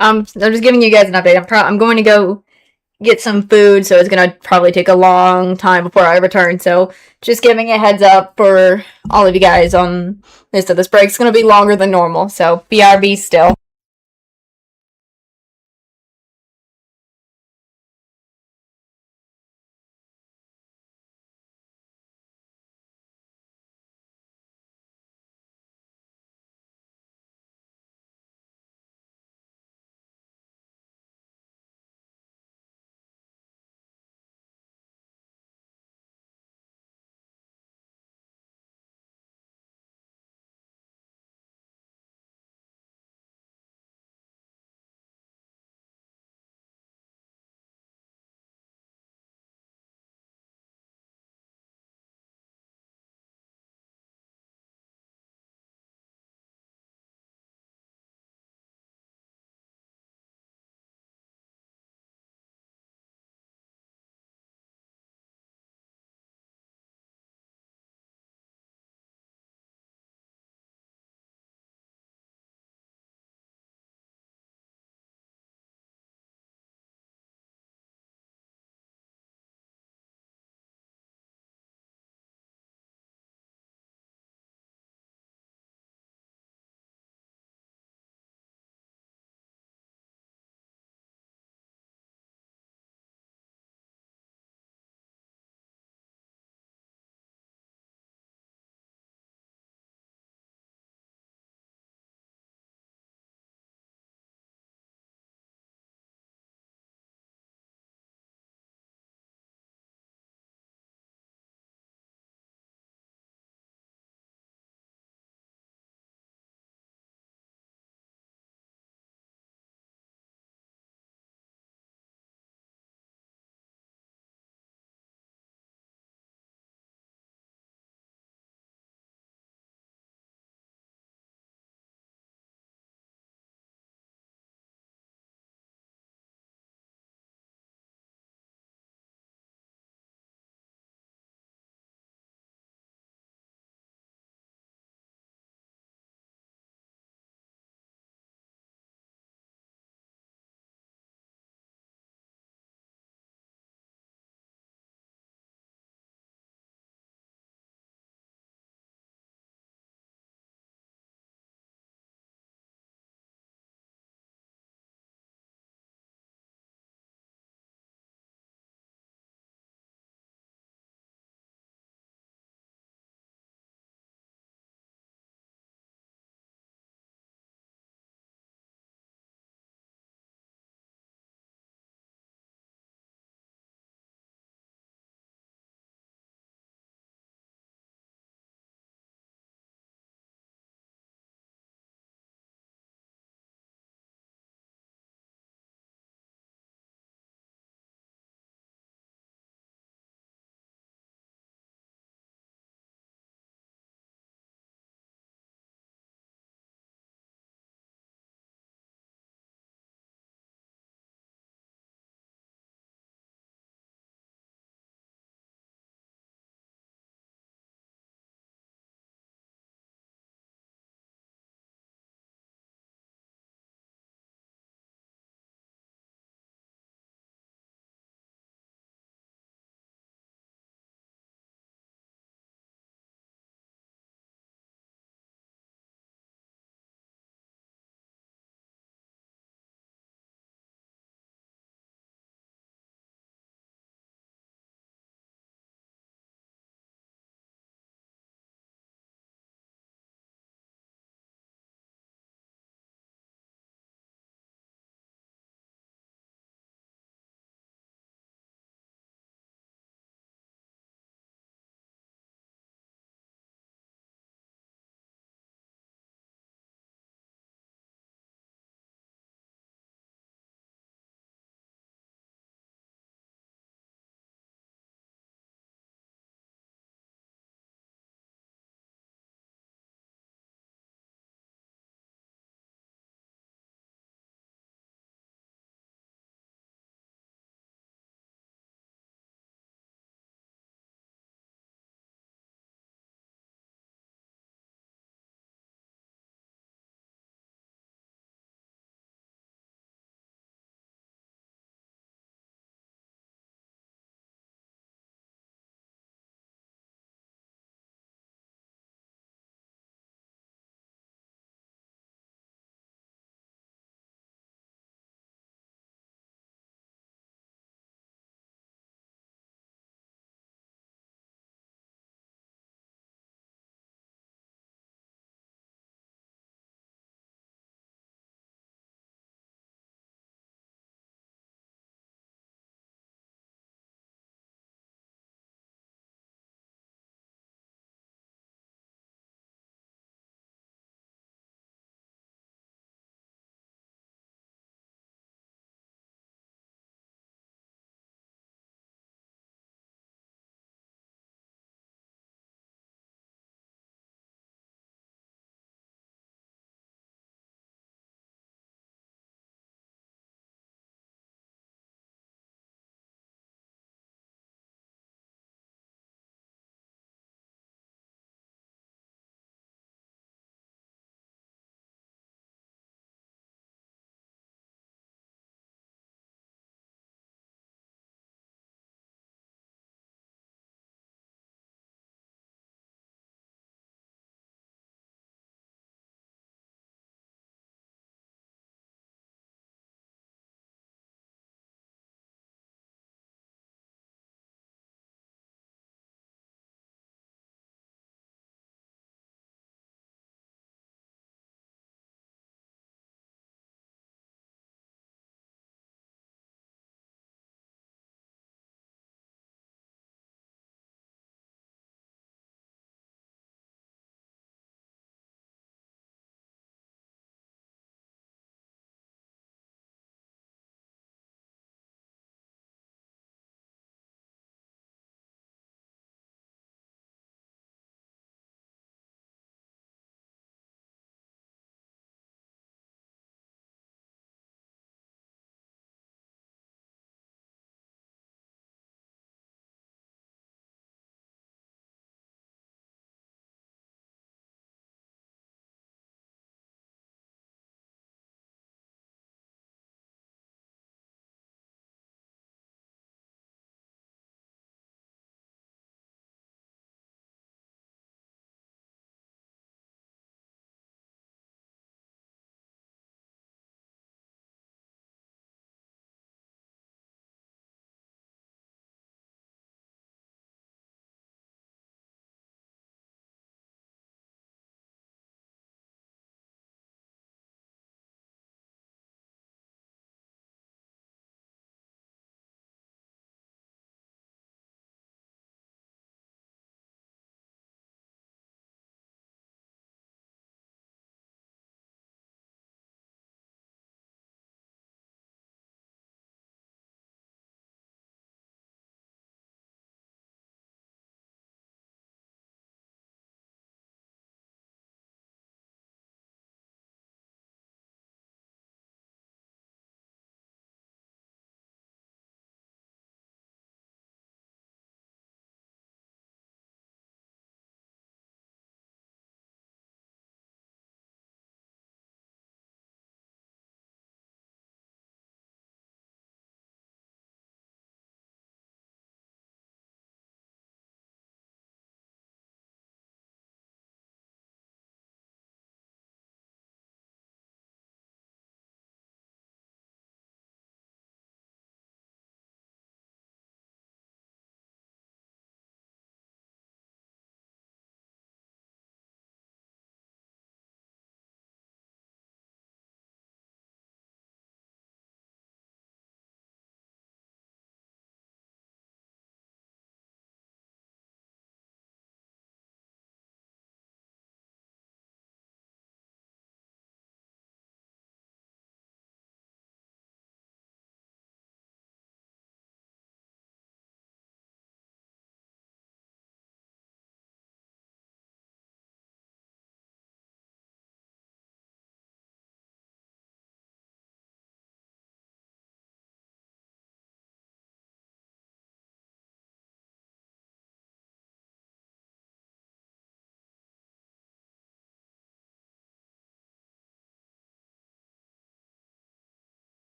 I'm just giving you guys an update. I'm going to go get some food, so it's gonna probably take a long time before I return. So just giving a heads up for all of you guys on this. So this break's gonna be longer than normal. So BRB still.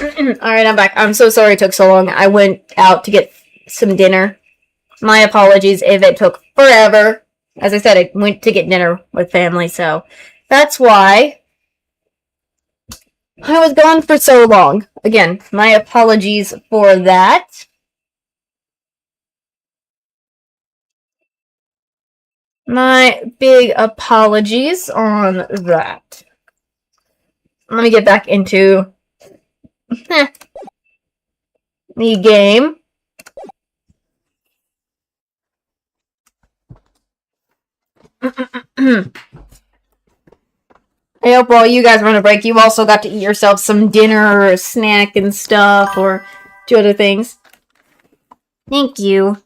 Alright, I'm back. I'm so sorry it took so long. I went out to get some dinner. My apologies if it took forever. As I said, I went to get dinner with family, so that's why I was gone for so long. Again, my apologies for that. My big apologies on that. Let me get back into the game. I hope while you guys were on a break, you also got to eat yourself some dinner or a snack and stuff, or do other things. Thank you.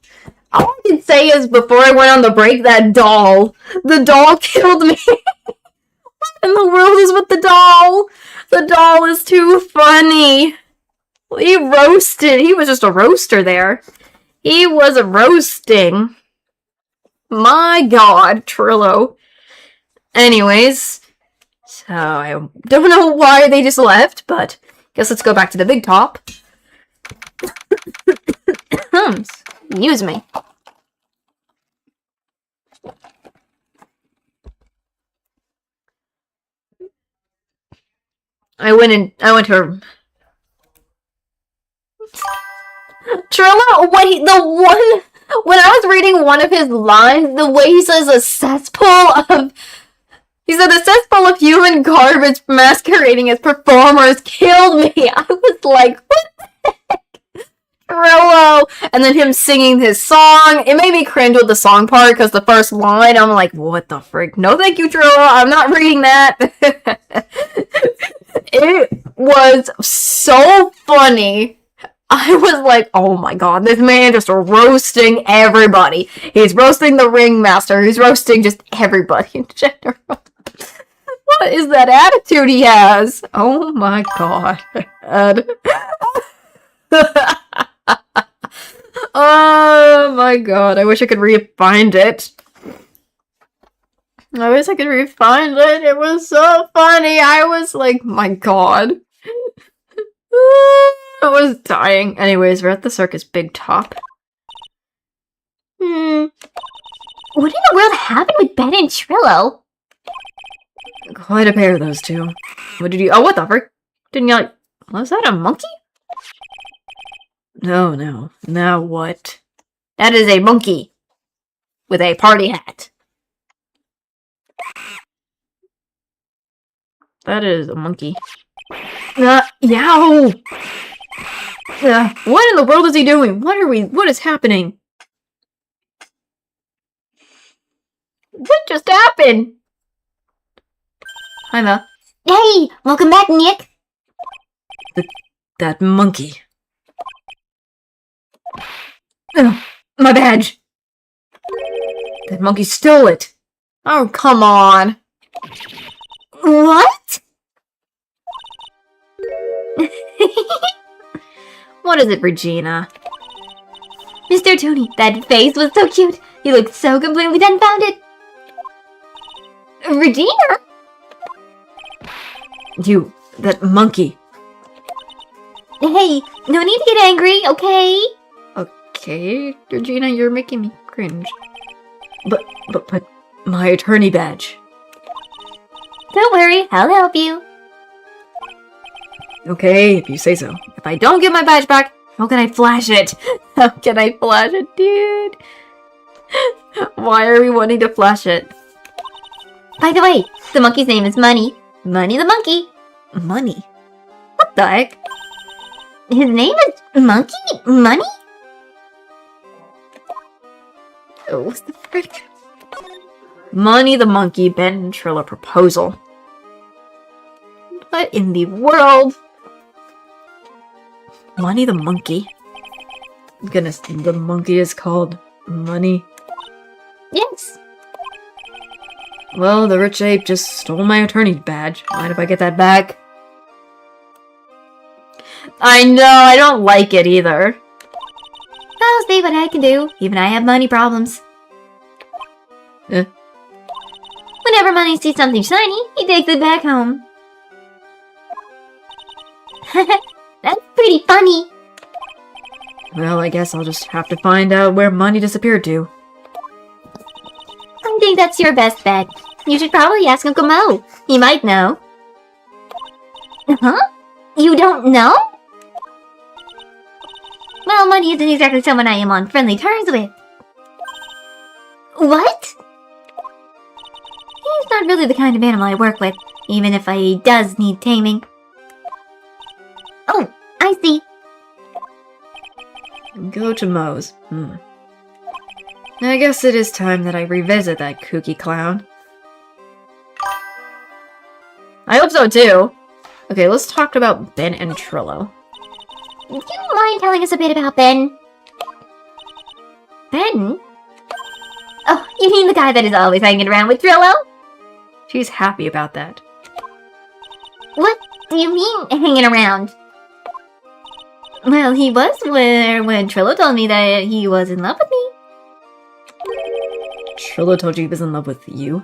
All I can say is, before I went on the break, the doll killed me. What in the world is with the doll? The doll is too funny. He roasted. He was just a roaster there. He was roasting. My god, Trillo. Anyways, so I don't know why they just left, but guess let's go back to the big top. Excuse me. I went to Trillo. When I was reading one of his lines, the way he says he said a cesspool of human garbage masquerading as performers killed me. I was like, what the heck? Trillo. And then him singing his song. It made me cringe with the song part, because the first line, I'm like, what the frick? No thank you, Trillo. I'm not reading that. It was so funny. I was like, oh my god, this man just roasting everybody. He's roasting the ringmaster. He's roasting just everybody in general. What is that attitude he has? Oh my god. Oh my god, I wish I could re-find it. I wish I could re-find it. It was so funny. I was like, my god. I was dying. Anyways, we're at the circus big top. What in the world happened with Ben and Trillo? Quite a pair of those two. What did you... Oh, what the frick? Didn't you like... Was that a monkey? No, no. Now what? That is a monkey. With a party hat. That is a monkey. Yow! What in the world is he doing? What is happening? What just happened? Hi, Ma. Hey, welcome back, Nick. That monkey. Ugh, my badge. That monkey stole it. Oh, come on. What? What is it, Regina? Mr. Tony, that face was so cute. You looked so completely dumbfounded. Regina? You, that monkey. Hey, no need to get angry, okay? Okay, Regina, you're making me cringe. But my attorney badge. Don't worry, I'll help you. Okay, if you say so. If I don't get my badge back, how can I flash it? How can I flash it, dude? Why are we wanting to flash it? By the way, the monkey's name is Money. Money the monkey. Money? What the heck? His name is Monkey? Money? Oh, what's the frick? Money the monkey, Ben and Trilla proposal. What in the world? Money the monkey? Goodness, the monkey is called Money. Yes. Well, the rich ape just stole my attorney badge. Mind if I get that back? I know, I don't like it either. I'll see what I can do. Even I have money problems. Whenever Money sees something shiny, he takes it back home. That's pretty funny. Well, I guess I'll just have to find out where money disappeared to. I think that's your best bet. You should probably ask Uncle Mo. He might know. Huh? You don't know? Well, Money isn't exactly someone I am on friendly terms with. What? He's not really the kind of animal I work with, even if he does need taming. Oh, I see. Go to Moe's. I guess it is time that I revisit that kooky clown. I hope so too. Okay, let's talk about Ben and Trillo. Do you mind telling us a bit about Ben? Ben? Oh, you mean the guy that is always hanging around with Trillo? She's happy about that. What do you mean, hanging around? Well, he was when Trillo told me that he was in love with me. Trillo told you he was in love with you?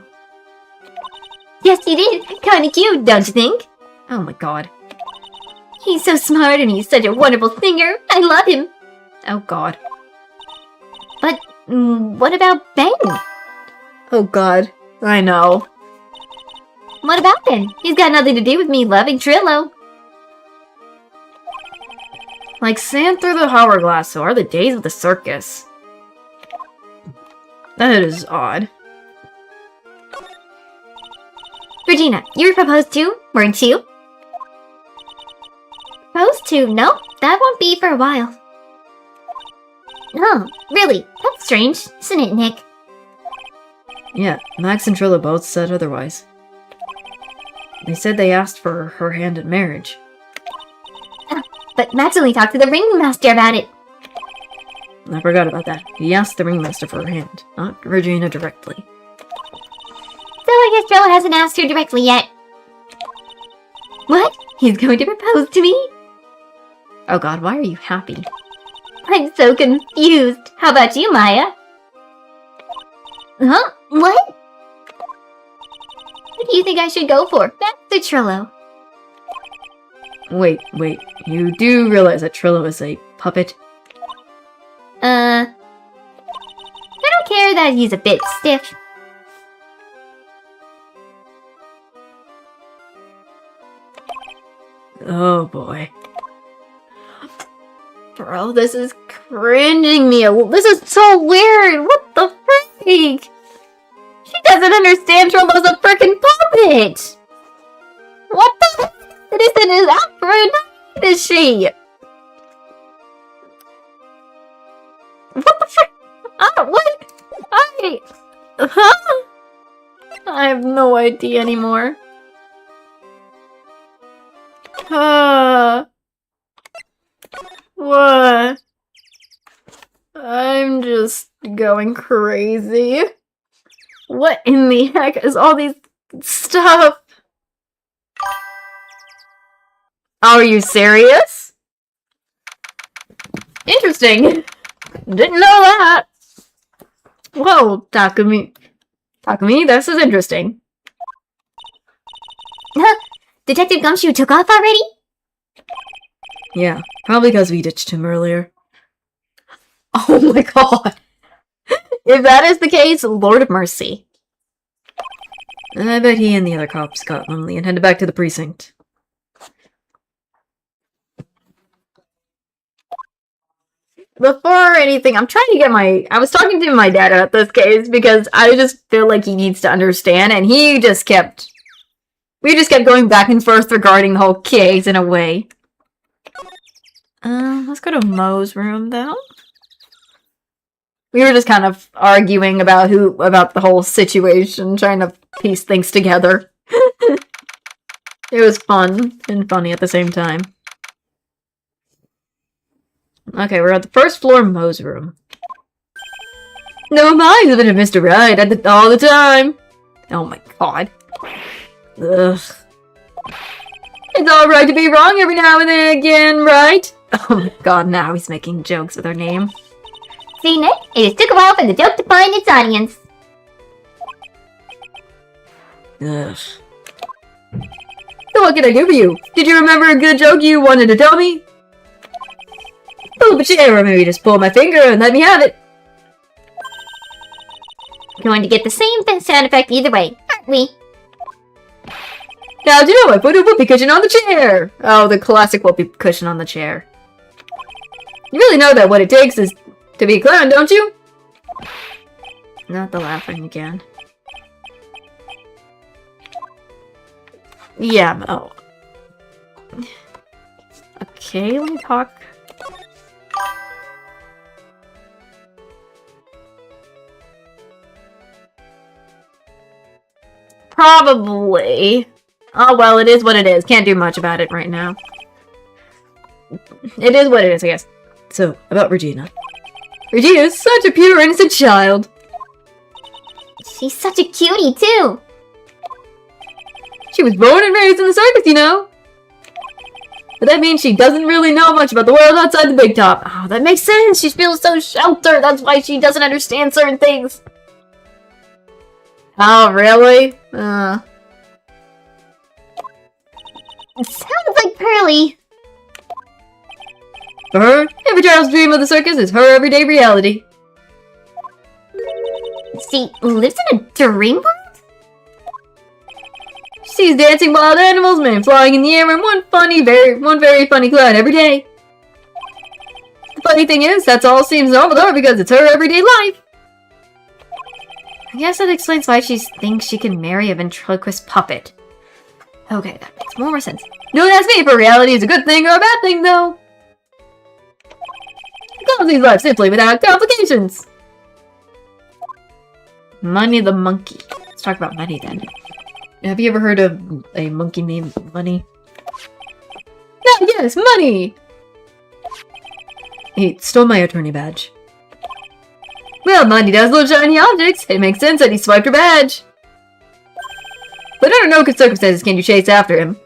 Yes, he did. Kinda cute, don't you think? Oh my god. He's so smart and he's such a wonderful singer. I love him. Oh god. But what about Ben? Oh god. I know. What about Ben? He's got nothing to do with me loving Trillo. Like sand through the hourglass, so are the days of the circus. That is odd. Regina, you were proposed to, weren't you? Proposed to? No, that won't be for a while. Oh, really? That's strange, isn't it, Nick? Yeah, Max and Trillo both said otherwise. They said they asked for her hand in marriage. But Max only talked to the ringmaster about it. I forgot about that. He asked the ringmaster for her hand, not Regina directly. So I guess Trillo hasn't asked her directly yet. What? He's going to propose to me? Oh god, why are you happy? I'm so confused. How about you, Maya? Huh? What? What do you think I should go for? Back to Trillo. Wait, you do realize that Trillo is a puppet? I don't care that he's a bit stiff. Oh boy. Bro, this is cringing me. This is so weird. What the freak? She doesn't understand Trillo's a frickin' puppet! What the It isn't his afro, is she? What the frick? What? Huh? I have no idea anymore. What? I'm just going crazy. What in the heck is all these stuff? Are you serious? Interesting. Didn't know that. Whoa, Takumi. Takumi, this is interesting. Huh? Detective Gumshoe took off already? Yeah, probably because we ditched him earlier. Oh my god. If that is the case, Lord of Mercy. I bet he and the other cops got lonely and headed back to the precinct. Before anything, I'm trying to get I was talking to my dad about this case because I just feel like he needs to understand, and we just kept going back and forth regarding the whole case in a way. Let's go to Moe's room, though. We were just kind of arguing about the whole situation, trying to piece things together. It was fun and funny at the same time. Okay, we're at the first floor Moe's room. No, mine's been Mr. Right all the time. Oh my god. Ugh. It's alright to be wrong every now and then again, right? Oh my god, now he's making jokes with her name. See, Nick? It just took a while for the joke to find its audience. Ugh. So what can I do for you? Did you remember a good joke you wanted to tell me? Pull up a chair, or maybe just pull my finger and let me have it. Going to get the same sound effect either way, aren't we? Now, do you know I put a whoopee cushion on the chair? Oh, the classic whoopee cushion on the chair. You really know that what it takes is to be a clown, don't you? Not the laughing again. Yeah, oh. Okay, let me talk. Probably. Oh, well, it is what it is. Can't do much about it right now. It is what it is, I guess. So, about Regina. Regina is such a pure, innocent child. She's such a cutie, too. She was born and raised in the circus, you know. But that means she doesn't really know much about the world outside the big top. Oh, that makes sense. She feels so sheltered. That's why she doesn't understand certain things. Oh, really? It sounds like Pearly. For her, every child's dream of the circus is her everyday reality. She lives in a dream world? She sees dancing wild animals, men flying in the air, and one very funny clown every day. The funny thing is, that's all seems normal to her because it's her everyday life. I guess that explains why she thinks she can marry a ventriloquist puppet. Okay, that makes more sense. Don't ask me if reality is a good thing or a bad thing, though. Galaxy's life simply without complications. Money the monkey. Let's talk about money then. Have you ever heard of a monkey named Money? No, yes, Money! He stole my attorney badge. Well, Money does love shiny objects. It makes sense that he swiped her badge. But under no circumstances can you chase after him.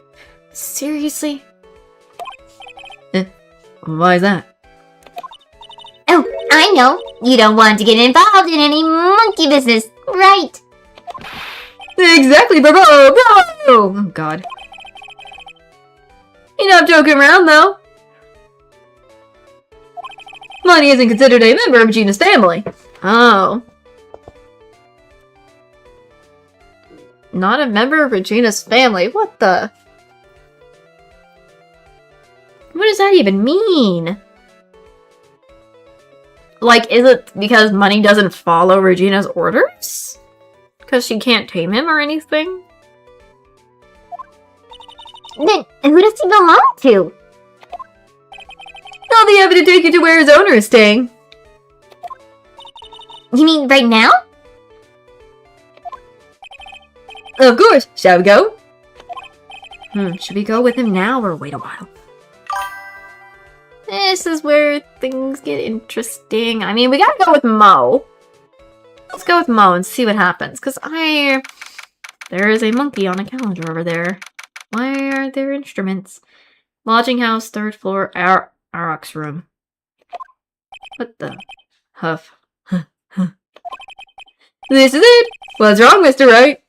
Seriously? Why is that? Oh, I know. You don't want to get involved in any monkey business, right? Exactly, bravo! Bravo! Oh, God. You're not joking around, though. Money isn't considered a member of Gina's family. Oh. Not a member of Regina's family? What the? What does that even mean? Like, is it because Money doesn't follow Regina's orders? Because she can't tame him or anything? Then who does he belong to? I'll be happy to take you to where his owner is staying. You mean right now? Of course. Shall we go? Should we go with him now or wait a while? This is where things get interesting. I mean, we gotta go with Mo. Let's go with Mo and see what happens. Because there is a monkey on a calendar over there. Why are there instruments? Lodging house, 3rd floor, Arok's room. What the? Huff. This is it! What's wrong, Mr. Wright?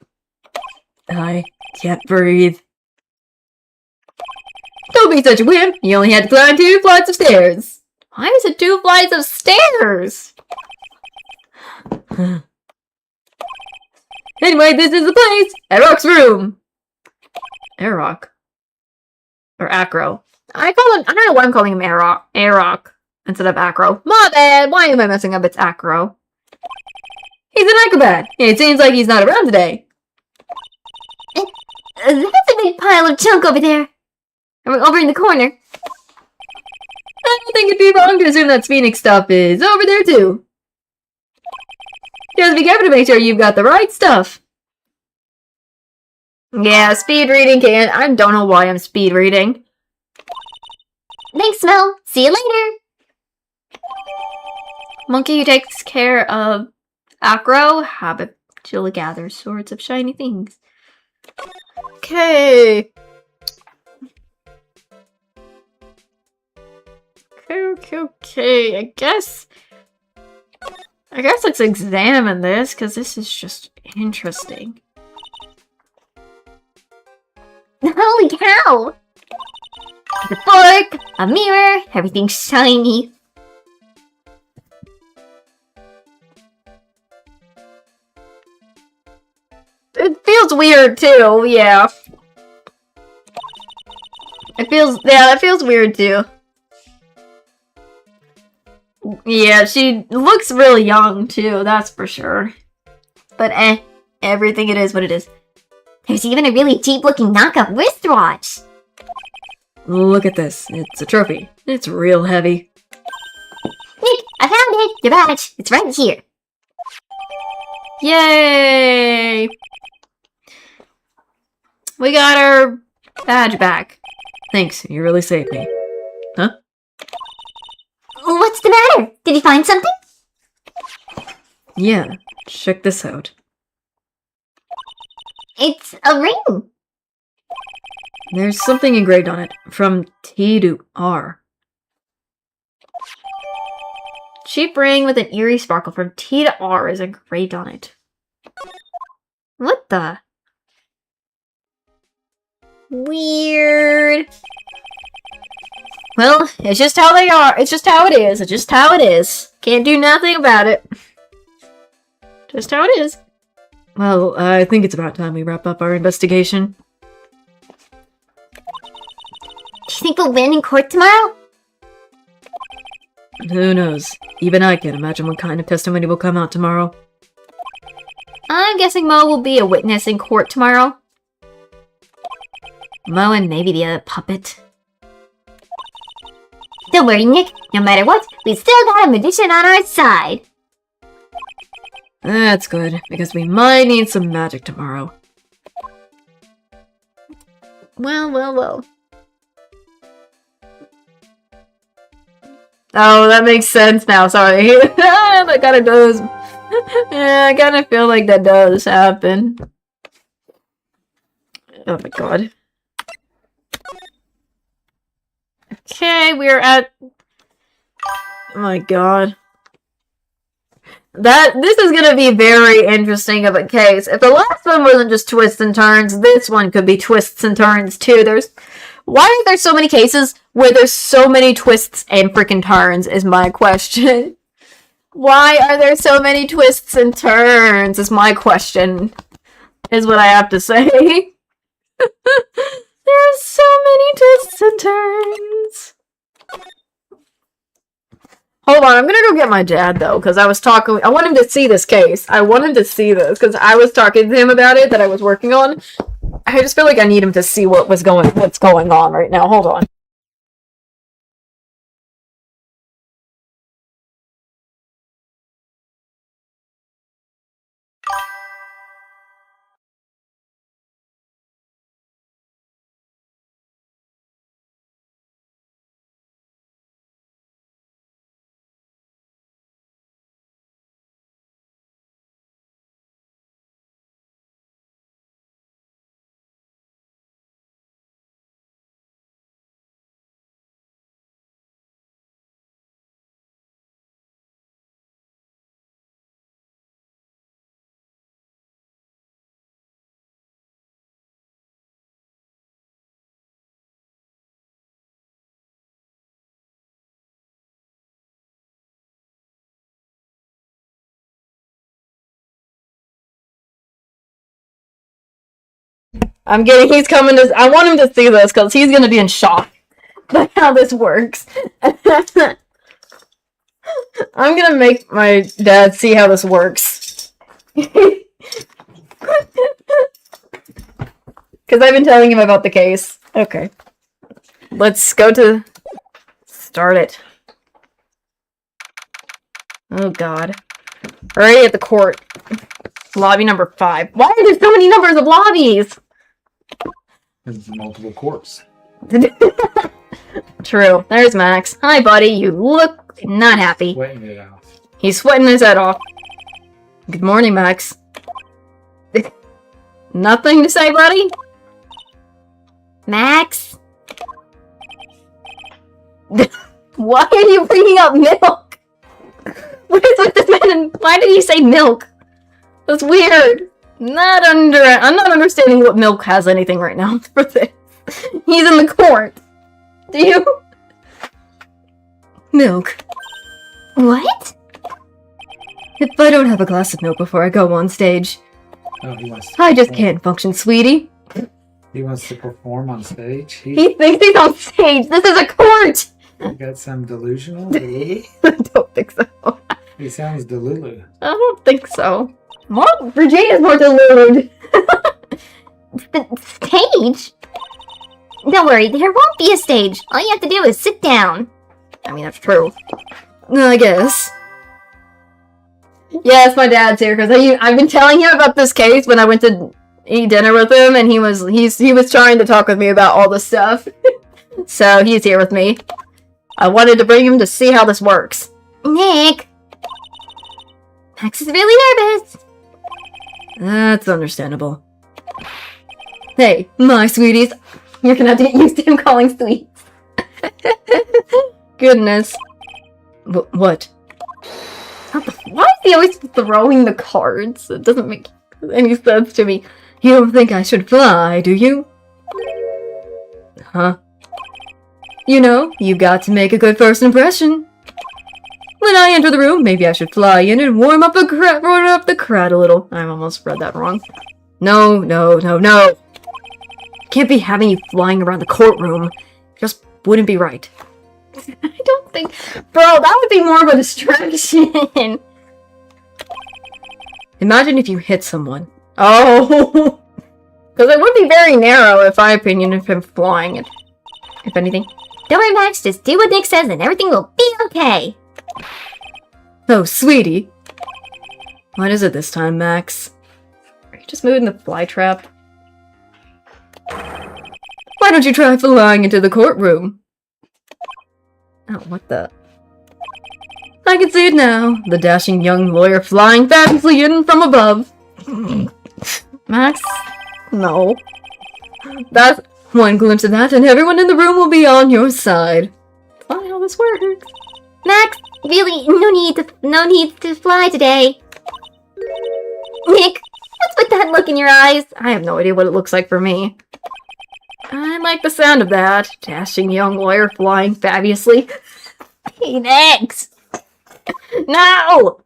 I can't breathe. Don't be such a wimp! You only had to climb 2 flights of stairs! Why is it 2 flights of stairs? Anyway, this is the place! Arok's room! Arok? Or Acro? I don't know why I'm calling him Arok instead of Acro. My bad! Why am I messing up? It's Acro. He's an acrobat! It seems like he's not around today. That's a big pile of junk over there. Over in the corner. I don't think it'd be wrong to assume that Phoenix stuff is over there too. Just be careful to make sure you've got the right stuff. Yeah, speed reading can't. I don't know why I'm speed reading. Thanks, Mel. See you later. Monkey who takes care of Acro habitually gathers sorts of shiny things. Okay. Okay. I guess let's examine this, because this is just interesting. Holy cow! The fork, a mirror, everything's shiny. It feels weird too, yeah. It feels weird too. Yeah, she looks really young too, that's for sure. But everything it is what it is. There's even a really cheap-looking knockoff wristwatch. Look at this. It's a trophy. It's real heavy. Nick, I found it! Your badge. It's right here. Yay! We got our badge back. Thanks, you really saved me. Huh? What's the matter? Did you find something? Yeah, check this out. It's a ring. There's something engraved on it, from T to R. Cheap ring with an eerie sparkle from T to R is engraved on it. What the? Weird. Well, it's just how they are. It's just how it is. It's just how it is. Can't do nothing about it. Just how it is. Well, I think it's about time we wrap up our investigation. Do you think we'll win in court tomorrow? Who knows? Even I can't imagine what kind of testimony will come out tomorrow. I'm guessing Mo will be a witness in court tomorrow. Mo and maybe the other puppet. Don't worry, Nick. No matter what, we still got a magician on our side. That's good, because we might need some magic tomorrow. Well. Oh, that makes sense now, sorry. That kind of does. Yeah, I kind of feel like that does happen. Oh my god. Okay, we're at... Oh my god. This is gonna be very interesting of a case. If the last one wasn't just twists and turns, this one could be twists and turns too. Why are there so many cases where there's so many twists and freaking turns is my question. Why are there so many twists and turns is my question. Is what I have to say. There's so many twists and turns. Hold on, I'm gonna go get my dad though, because I want him to see this case. I want him to see this, because I was talking to him about it that I was working on. I just feel like I need him to see what's going on right now. Hold on. He's coming to, I want him to see this because he's going to be in shock by how this works. I'm going to make my dad see how this works. Because I've been telling him about the case. Okay. Let's go to start it. Oh god. Already at the court. Lobby number 5. Why are there so many numbers of lobbies? There's multiple courts. True. There's Max. Hi, buddy. You look not happy. Sweating it out. He's sweating his head off. Good morning, Max. Nothing to say, buddy? Max? Why are you bringing up milk? What is with this man? And why did he say milk? That's weird. I'm not understanding what Milk has anything right now for this. He's in the court. Do you? Milk. What? If I don't have a glass of milk before I go on stage, Oh, he wants to I just perform. can't function, sweetie. He wants to perform on stage. He thinks he's on stage. This is a court. He got some delusional. Delulu? I don't think so. He sounds delulu. I don't think so. Virginia's more deluded. Stage? Don't worry, there won't be a stage. All you have to do is sit down. I mean, that's true. I guess. Yes, my dad's here because I've been telling him about this case when I went to eat dinner with him, and he was trying to talk with me about all this stuff. So he's here with me. I wanted to bring him to see how this works. Nick! Max is really nervous. That's understandable. Hey, my sweeties. You're gonna have to get used to him calling sweets. Goodness. What? Why is he always throwing the cards? It doesn't make any sense to me. You don't think I should fly, do you? Huh? You know, you've got to make a good first impression. When I enter the room, maybe I should fly in and warm up the crowd a little. I almost read that wrong. No. Can't be having you flying around the courtroom. Just wouldn't be right. I don't think... Bro, that would be more of a distraction. Imagine if you hit someone. Oh. Because it would be very narrow, in my opinion, of him flying it. If anything. Don't worry, Max, just do what Nick says and everything will be okay. Oh, sweetie. What is it this time, Max? Are you just moving the fly trap? Why don't you try flying into the courtroom? Oh, what the... I can see it now. The dashing young lawyer flying fabulously in from above. Max? No. That's... One glimpse of that and everyone in the room will be on your side. That's not how this works. Max, really, no need to fly today. Nick, what's with that look in your eyes? I have no idea what it looks like for me. I like the sound of that. Dashing young lawyer flying fabulously. Hey, Max. No!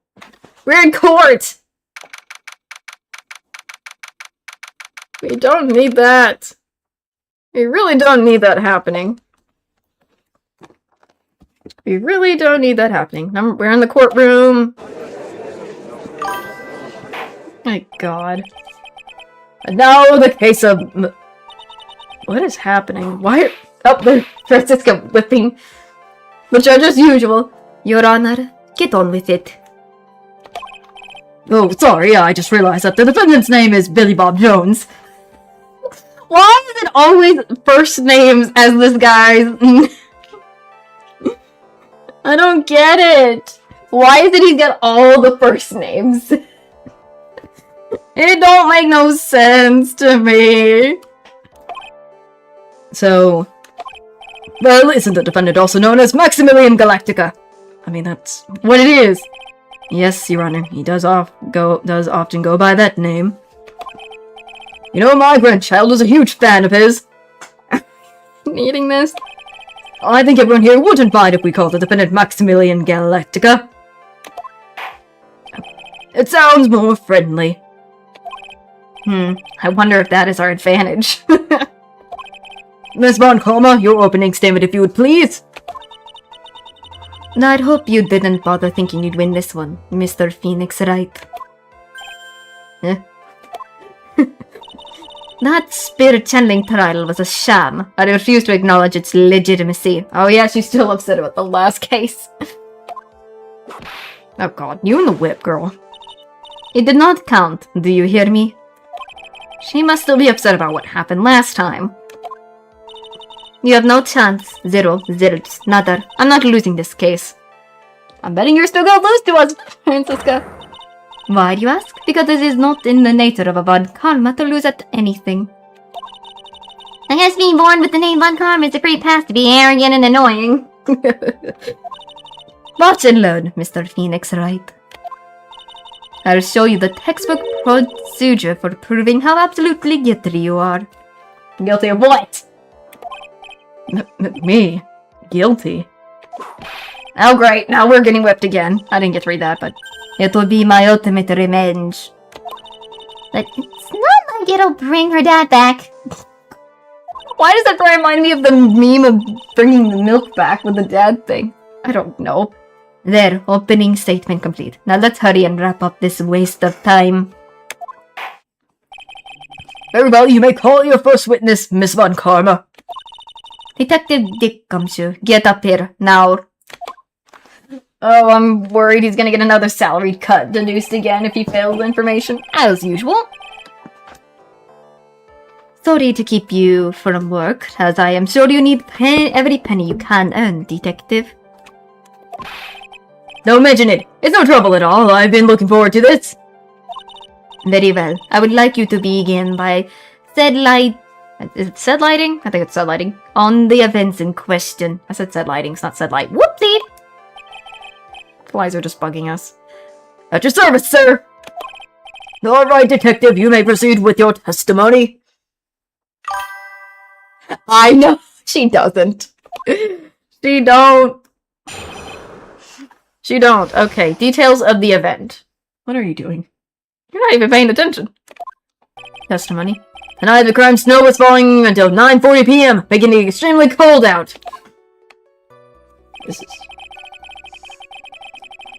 We're in court! We don't need that. We really don't need that happening. We really don't need that happening. We're in the courtroom. My god. No, the case of... What is happening? Why... Oh, there's Francisco whipping the judge as usual. Your Honor, get on with it. Oh, sorry, I just realized that the defendant's name is Billy Bob Jones. Why is it always first names as this guy's? I don't get it. Why is it he's got all the first names? It don't make no sense to me. So, well, isn't the defendant also known as Maximilian Galactica? I mean, that's what it is. Yes, Your Honor, he does often go by that name. You know, my grandchild is a huge fan of his. Eating this? I think everyone here wouldn't mind if we called the defendant Maximilian Galactica. It sounds more friendly. I wonder if that is our advantage. Miss Von Karma, your opening statement if you would please. I'd hope you didn't bother thinking you'd win this one, Mr. Phoenix, right? That spirit channeling trial was a sham. I refuse to acknowledge its legitimacy. Oh yeah, she's still upset about the last case. Oh god, you and the whip, girl. It did not count, do you hear me? She must still be upset about what happened last time. You have no chance. Zero, zilch, nada. I'm not losing this case. I'm betting you're still gonna lose to us, Francisca. Why do you ask? Because it is not in the nature of a Von Karma to lose at anything. I guess being born with the name Von Karma is a free pass to be arrogant and annoying. Watch and learn, Mr. Phoenix, right? I'll show you the textbook procedure for proving how absolutely guilty you are. Guilty of what? Me? Guilty? Oh great, now we're getting whipped again. I didn't get to read that, but... It will be my ultimate revenge. But it's not like it'll bring her dad back. Why does that remind me of the meme of bringing the milk back with the dad thing? I don't know. There, opening statement complete. Now let's hurry and wrap up this waste of time. Very well, you may call your first witness, Miss Von Karma. Detective Dick Gumshoe, get up here, now. Oh, I'm worried he's gonna get another salary cut deduced again if he fails information, as usual. Sorry to keep you from work, as I am sure you need every penny you can earn, Detective. Don't mention it. It's no trouble at all. I've been looking forward to this. Very well. I would like you to begin by lighting? I think it's said lighting. On the events in question. I said lighting, it's not said light. Whoopsie! Flies are just bugging us. At your service, sir! Alright, detective, you may proceed with your testimony. I know! She doesn't. She don't. She don't. Okay, details of the event. What are you doing? You're not even paying attention. Testimony. Tonight the crime snow was falling until 9:40 p.m., making it extremely cold out. This is...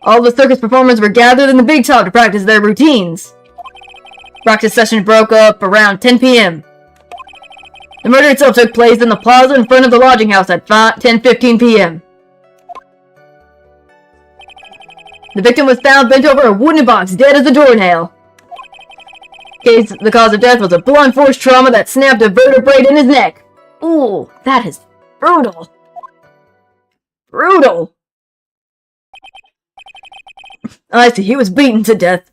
All the circus performers were gathered in the big top to practice their routines. Practice session broke up around 10 p.m. The murder itself took place in the plaza in front of the lodging house at 10:15 p.m. The victim was found bent over a wooden box, dead as a doornail. The cause of death was a blunt force trauma that snapped a vertebrae in his neck. Ooh, that is brutal. Brutal. I see, he was beaten to death.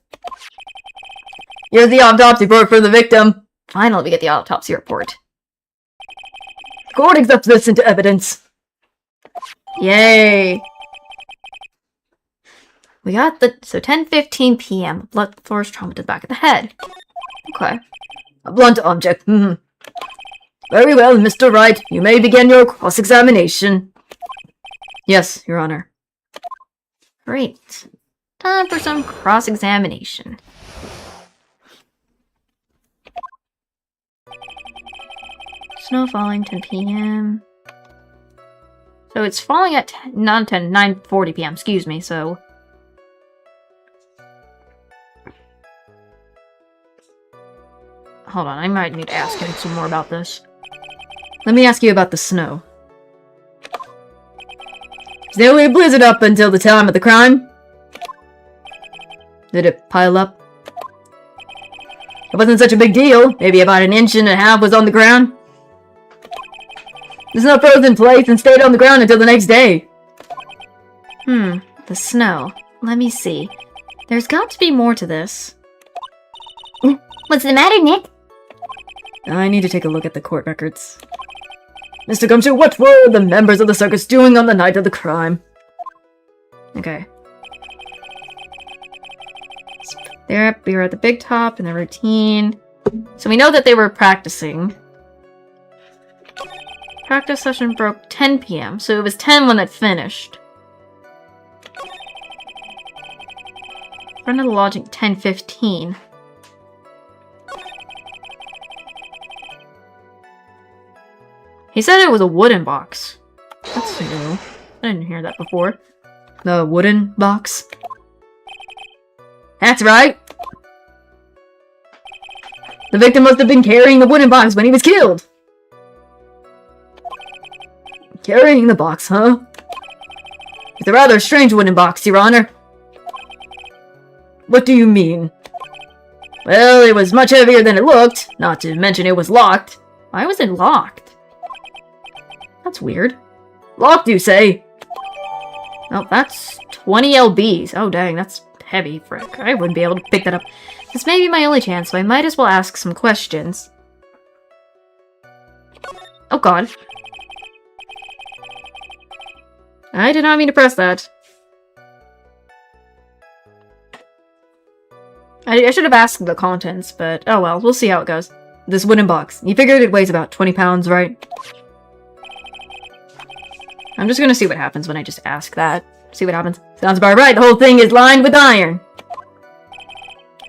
Here's the autopsy report for the victim. Finally, we get the autopsy report. Court accepts this into evidence. Yay. We got the... So 10:15 p.m. Blunt force trauma to the back of the head. Okay. A blunt object. Very well, Mr. Wright. You may begin your cross-examination. Yes, Your Honor. Great. Time for some cross-examination. Snow falling 10 p.m. So it's falling at 9:40 p.m. Excuse me, so... Hold on, I might need to ask him some more about this. Let me ask you about the snow. Is there a blizzard up until the time of the crime? Did it pile up? It wasn't such a big deal. Maybe about 1.5 inches was on the ground. The snow froze in place and stayed on the ground until the next day. The snow. Let me see. There's got to be more to this. What's the matter, Nick? I need to take a look at the court records. Mr. Gumshoe, what were the members of the circus doing on the night of the crime? Okay. There, we were at the big top in the routine. So we know that they were practicing. Practice session broke 10 p.m., so it was 10 when it finished. Front of the lodging, 10:15. He said it was a wooden box. That's new. I didn't hear that before. The wooden box? That's right! The victim must have been carrying the wooden box when he was killed! Carrying the box, huh? It's a rather strange wooden box, Your Honor. What do you mean? Well, it was much heavier than it looked, not to mention it was locked. Why was it locked? That's weird. Locked, you say? Oh, that's 20 lbs. Oh, dang, that's heavy, frick. I wouldn't be able to pick that up. This may be my only chance, so I might as well ask some questions. Oh, God. I did not mean to press that. I should have asked the contents, but oh well, we'll see how it goes. This wooden box. You figured it weighs about 20 pounds, right? I'm just gonna see what happens when I just ask that. See what happens. Sounds about right. The whole thing is lined with iron.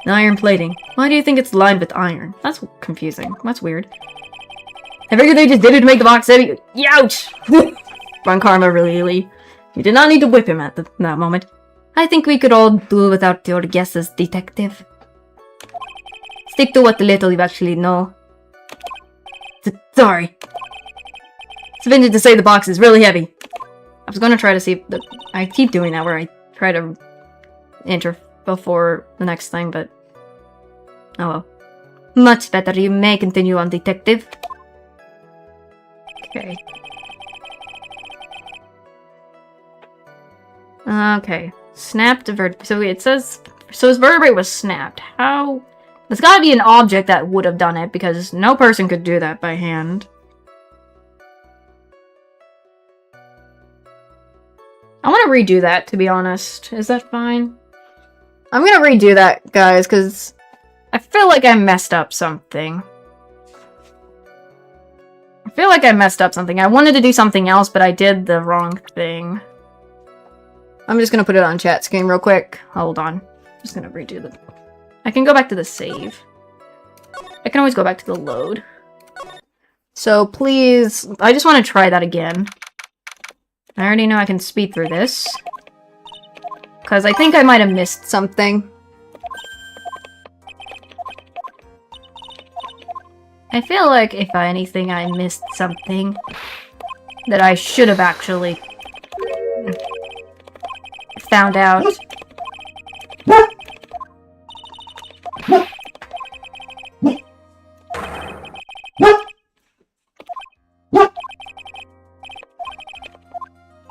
Iron plating. Why do you think it's lined with iron? That's confusing. That's weird. I figured they just did it to make the box heavy. Ouch! Run karma, really. You did not need to whip him at that moment. I think we could all do without your guesses, detective. Stick to what little you actually know. Sorry. Sufficient to say the box is really heavy. I was gonna try to see if I keep doing that where I try to enter before the next thing, but oh well. Much better. You may continue on, detective. Okay. Okay. Snapped vertebrae. So it says... So his vertebrae was snapped. How... There's gotta be an object that would have done it, because no person could do that by hand. I want to redo that, to be honest. Is that fine? I'm gonna redo that, guys, because I feel like I messed up something. I wanted to do something else, but I did the wrong thing. I'm just gonna put it on chat screen real quick. Hold on. Just gonna redo the... I can go back to the save. I can always go back to the load. So please... I just want to try that again. I already know I can speed through this. Because I think I might have missed something. I feel like, if anything, I missed something that I should have actually found out.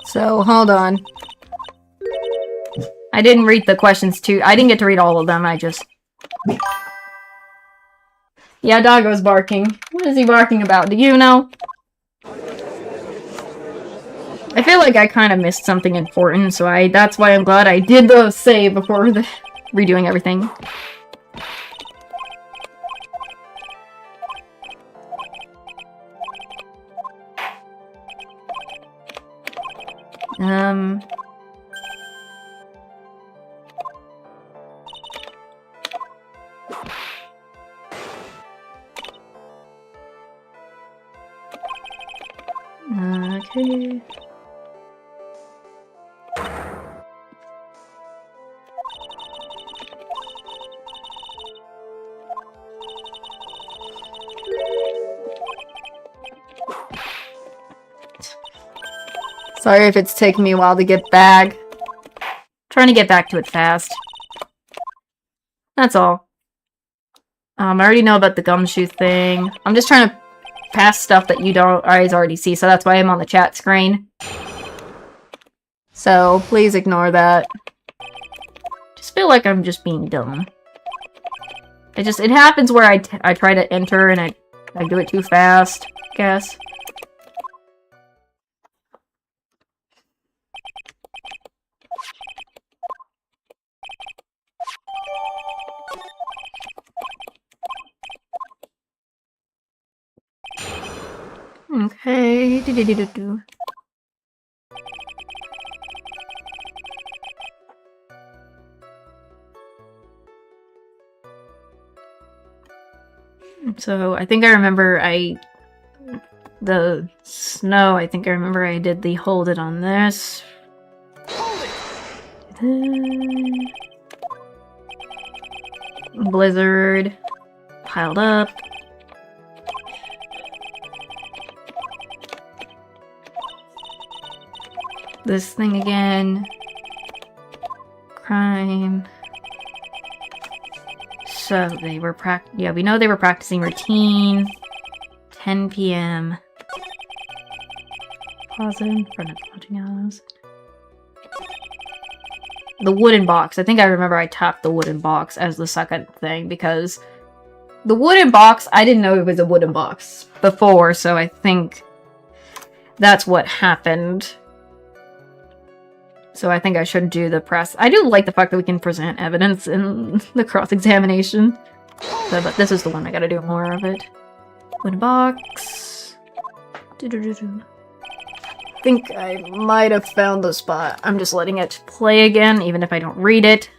So, hold on. I didn't read the questions too. I didn't get to read all of them, I just... Yeah, Doggo's barking. What is he barking about? Do you know? I feel like I kind of missed something important, so that's why I'm glad I did the save before redoing everything. Okay. Sorry if it's taking me a while to get back. Trying to get back to it fast. That's all. I already know about the gumshoe thing. I'm just trying to pass stuff that you don't guys already see, so that's why I'm on the chat screen. So, please ignore that. Just feel like I'm just being dumb. It happens where I try to enter and I do it too fast, I guess. Okay. So, I think I remember the snow, I think I remember I did the hold it on this. Blizzard. Piled up. This thing again. Crime. So they were yeah, we know they were practicing routine. 10 p.m. Pause in front of watching hours. The wooden box. I think I remember I tapped the wooden box as the second thing because the wooden box, I didn't know it was a wooden box before, so I think that's what happened. So I think I should do the press. I do like the fact that we can present evidence in the cross-examination. But this is the one I gotta do more of it. Win a box. I think I might have found the spot. I'm just letting it play again, even if I don't read it.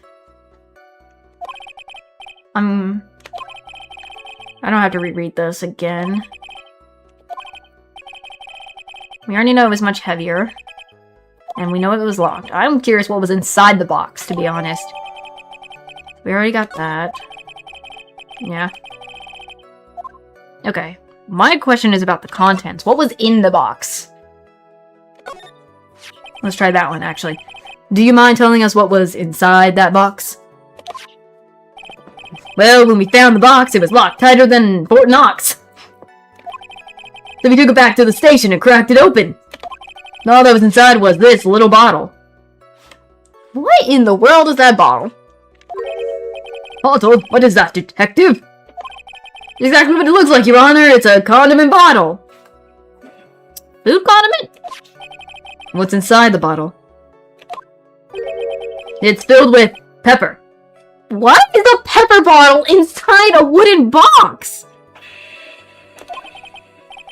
I don't have to reread this again. We already know it was much heavier. And we know it was locked. I'm curious what was inside the box, to be honest. We already got that. Yeah. Okay. My question is about the contents. What was in the box? Let's try that one, actually. Do you mind telling us what was inside that box? Well, when we found the box, it was locked tighter than Fort Knox. So we took it back to the station and cracked it open. And all that was inside was this little bottle. What in the world is that bottle? Bottle? What is that, detective? Exactly what it looks like, Your Honor. It's a condiment bottle. Food condiment? What's inside the bottle? It's filled with pepper. What is a pepper bottle inside a wooden box?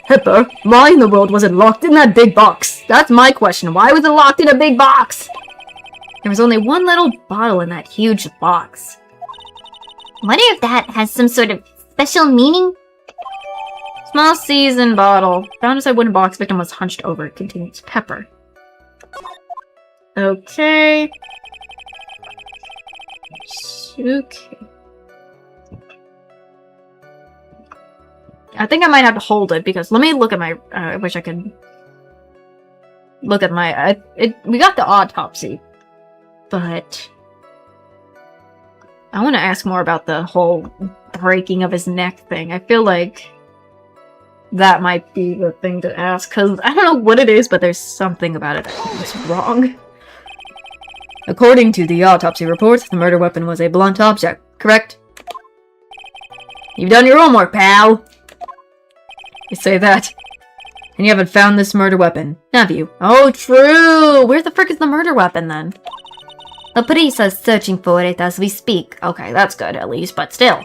Pepper? Why in the world was it locked in that big box? That's my question. Why was it locked in a big box? There was only one little bottle in that huge box. Wonder if that has some sort of special meaning? Small seasoned bottle. Found inside wooden box. Victim was hunched over. It contains pepper. Okay. Okay. I think I might have to hold it because let me look at my. I wish I could look at my. We got the autopsy, but I want to ask more about the whole breaking of his neck thing. I feel like that might be the thing to ask because I don't know what it is, but there's something about it that was wrong. According to the autopsy report, the murder weapon was a blunt object, correct? You've done your homework, pal! You say that. And you haven't found this murder weapon, have you? Oh, true! Where the frick is the murder weapon, then? The police are searching for it as we speak. Okay, that's good, at least, but still.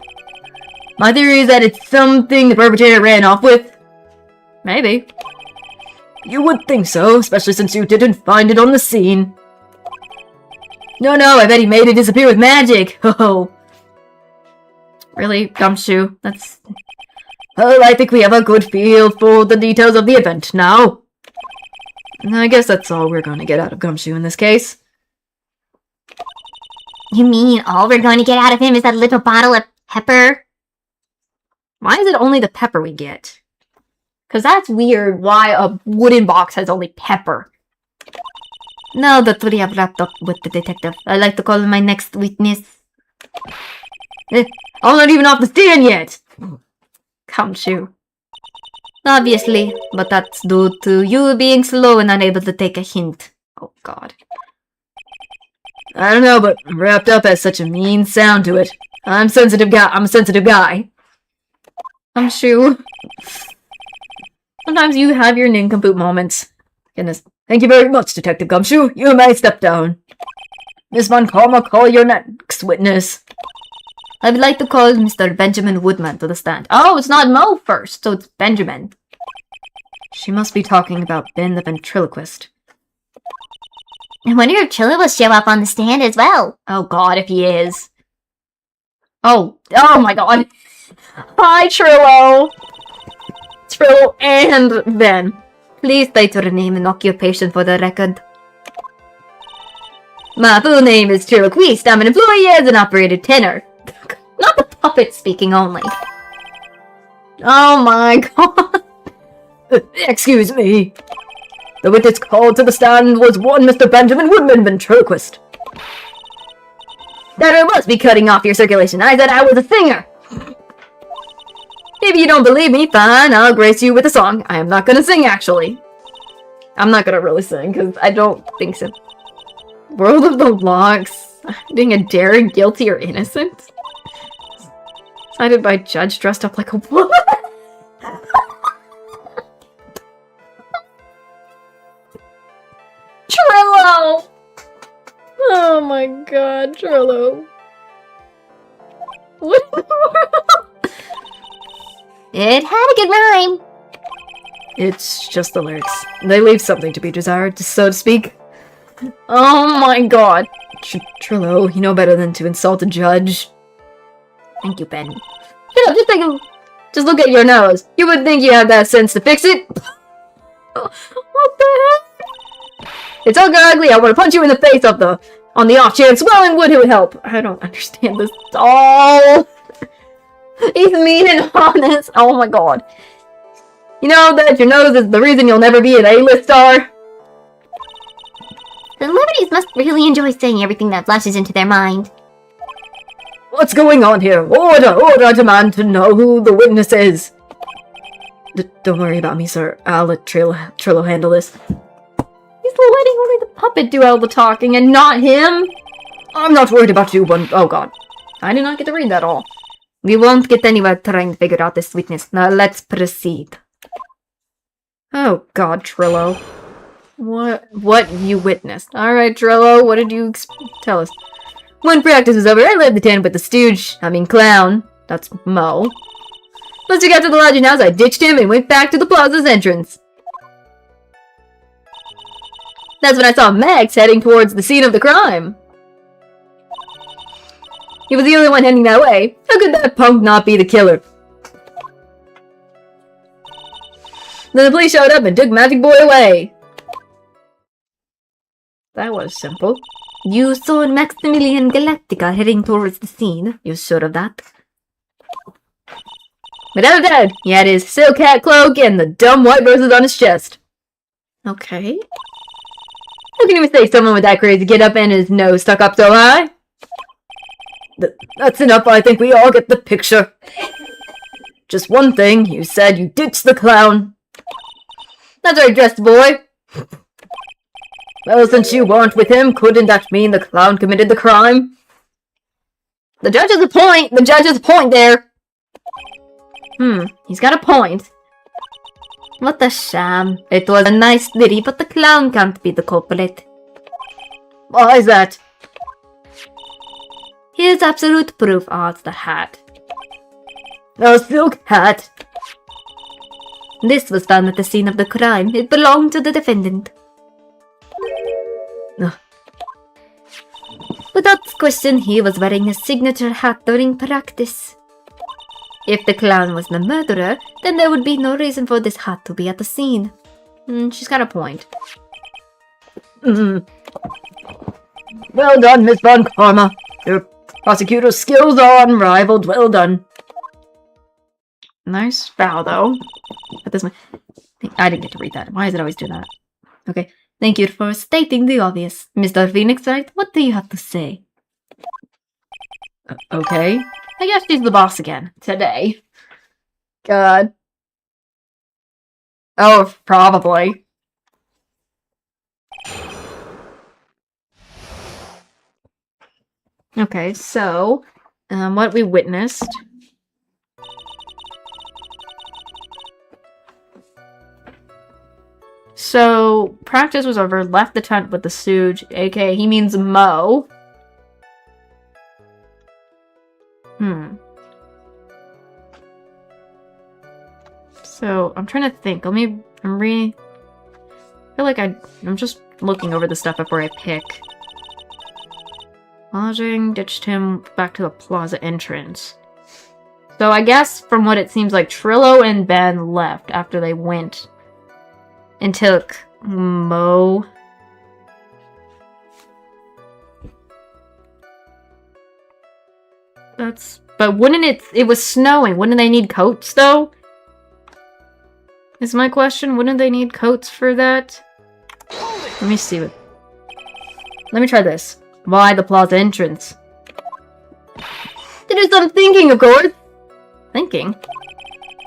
My theory is that it's something the perpetrator ran off with. Maybe. You would think so, especially since you didn't find it on the scene. No, I bet he made it disappear with magic. Oh. Really, Gumshoe? That's... Well, I think we have a good feel for the details of the event now. I guess that's all we're going to get out of Gumshoe in this case. You mean all we're going to get out of him is that little bottle of pepper? Why is it only the pepper we get? Because that's weird why a wooden box has only pepper. Now that we have wrapped up with the detective, I'd like to call my next witness. I'm not even off the stand yet! Gumshoe. Obviously, but that's due to you being slow and unable to take a hint. Oh, God. I don't know, but wrapped up has such a mean sound to it. I'm a sensitive guy. Gumshoe. Sometimes you have your nincompoop moments. Goodness. Thank you very much, Detective Gumshoe. You may step down. Miss Von Karma, call your next witness. I would like to call Mr. Benjamin Woodman to the stand. Oh, it's not Mo first, so it's Benjamin. She must be talking about Ben the ventriloquist. I wonder if Trillo will show up on the stand as well. Oh God, if he is. Oh my God. Hi, Trillo. Trillo and Ben. Please state your name and occupation for the record. My full name is Triloquist. I'm an employee as an operator tenor. Not the puppet speaking only. Oh my God. Excuse me. The witness called to the stand was one Mr. Benjamin Woodman ventriloquist. That I must be cutting off your circulation. I said I was a singer. If you don't believe me, fine, I'll grace you with a song. I am not gonna sing, actually. I'm not gonna really sing, because I don't think so. World of the Locks. Being a daring, guilty, or innocent? Cited by judge dressed up like a woman. Trillo! Trillo. What in the world? It had a good rhyme. It's just the lyrics. They leave something to be desired, so to speak. Oh my god. Trillo, you know better than to insult a judge. Thank you, Ben. Shut up, just look at your nose. You would think you had that sense to fix it. What the heck? It's ugly. I want to punch you in the face on the off chance swelling would help. I don't understand this at all. He's mean and honest. Oh my god. You know that your nose is the reason you'll never be an A-list star? Celebrities must really enjoy saying everything that flashes into their mind. What's going on here? Order! I demand to know who the witness is. Don't worry about me, sir. I'll let Trillo handle this. He's letting only the puppet do all the talking and not him. I'm not worried about you, but oh god. I did not get to read that all. We won't get anywhere trying to figure out this witness. Now let's proceed. Oh god, Trillo. What you witnessed? Alright, Trillo, what did you tell us? When practice was over, I left the tent with the stooge. Clown. That's Mo. Once we got to the lodging house, I ditched him and went back to the plaza's entrance. That's when I saw Max heading towards the scene of the crime. He was the only one heading that way. How could that punk not be the killer? Then the police showed up and took Magic Boy away. That was simple. You saw Maximilian Galactica heading towards the scene. You're sure of that? Without a doubt, he had his silk hat cloak and the dumb white roses on his chest. Okay. How can you mistake someone with that crazy get up and his nose stuck up so high? That's enough, I think we all get the picture. Just one thing, you said you ditched the clown. That's right, dressed boy. Well, since you weren't with him, couldn't that mean the clown committed the crime? The judge has a point! The judge has a point there! He's got a point. What a sham. It was a nice ditty, but the clown can't be the culprit. Why is that? Here's absolute proof. Oh, it's the hat. A silk hat. This was found at the scene of the crime. It belonged to the defendant. Without question, he was wearing his signature hat during practice. If the clown was the murderer, then there would be no reason for this hat to be at the scene. She's got a point. Well done, Miss Von Karma. Your prosecutor's skills are unrivaled. Well done. Nice bow, though. But this one, I didn't get to read that. Why does it always do that? Okay. Thank you for stating the obvious. Mr. Phoenix Wright, what do you have to say? Okay. I guess she's the boss again. Today. God. Oh, probably. Okay, so, what we witnessed. So, practice was over, left the tent with the stooge, aka he means Mo. So, I'm trying to think. I feel like I'm just looking over the stuff before I pick. Lodging, ditched him back to the plaza entrance. So I guess from what it seems like, Trillo and Ben left after they went and took Mo. But wouldn't it was snowing. Wouldn't they need coats though? Is my question. Wouldn't they need coats for that? Let me see. Let me try this. Why the plaza entrance? To do some thinking, of course. Thinking?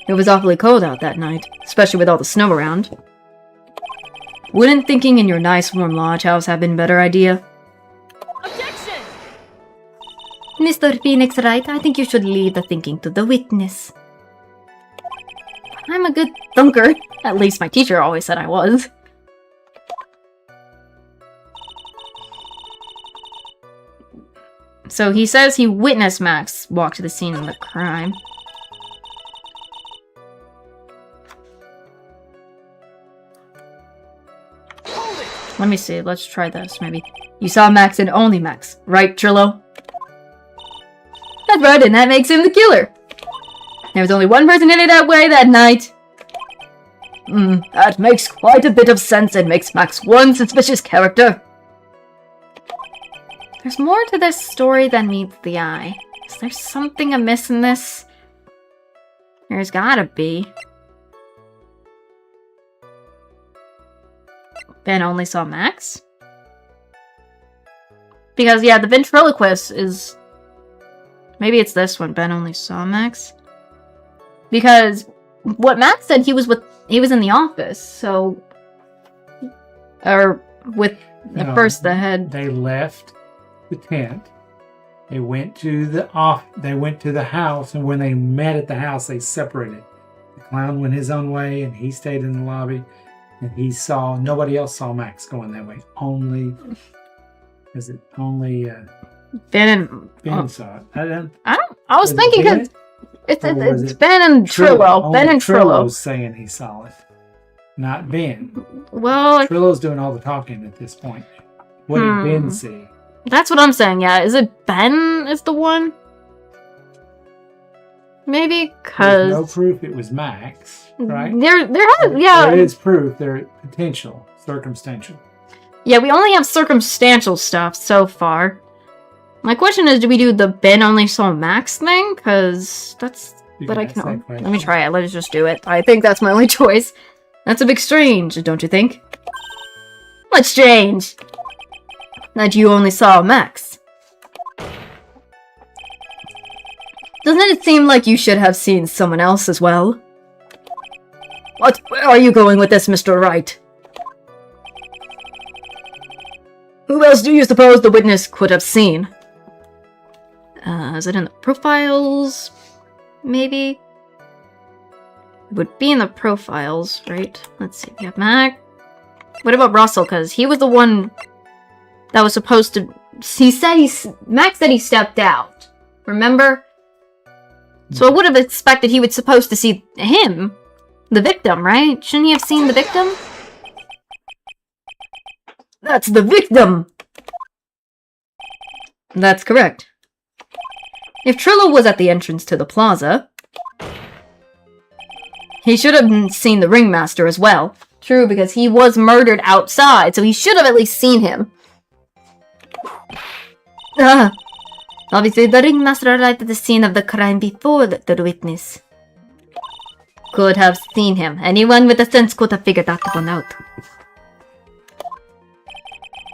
It was awfully cold out that night, especially with all the snow around. Wouldn't thinking in your nice warm lodge house have been a better idea? Objection! Mr. Phoenix Wright, I think you should leave the thinking to the witness. I'm a good thinker. At least my teacher always said I was. So he says he witnessed Max walk to the scene of the crime. Let me see. Let's try this, maybe. You saw Max and only Max, right, Trillo? That's right, and that makes him the killer. There was only one person in it that way that night. That makes quite a bit of sense and makes Max one suspicious character. There's more to this story than meets the eye. Is there something amiss in this? There's gotta be. Ben only saw Max? Because, yeah, the ventriloquist is... Maybe it's this one. Ben only saw Max? Because what Max said, he was in the office, so... Or with the the head. They left the tent. They went to the house, and when they met at the house, they separated. The clown went his own way, and he stayed in the lobby. And nobody else saw Max going that way. Ben saw it. I was thinking because it's Ben and Trillo. Ben and Trillo. Trillo's saying he saw it, not Ben. Well, Trillo's doing all the talking at this point. What did Ben see? That's what I'm saying, yeah. Is it Ben is the one? Maybe because... There's no proof it was Max, right? There is proof. There potential, circumstantial. Yeah, we only have circumstantial stuff so far. My question is, do we do the Ben only saw Max thing? Because that's... But I can... Let me try it. Let's just do it. I think that's my only choice. That's a bit strange, don't you think? What's strange? That you only saw Max. Doesn't it seem like you should have seen someone else as well? Where are you going with this, Mr. Wright? Who else do you suppose the witness could have seen? Is it in the profiles? Maybe? It would be in the profiles, right? Let's see. We have Mac. What about Russell? Because he was the one that was supposed to... Max said he stepped out. Remember? So I would have expected he was supposed to see him. The victim, right? Shouldn't he have seen the victim? That's the victim! That's correct. If Trillo was at the entrance to the plaza, he should have seen the ringmaster as well. True, because he was murdered outside, so he should have at least seen him. Obviously, the ringmaster arrived at the scene of the crime before the witness. Could have seen him. Anyone with a sense could have figured that one out.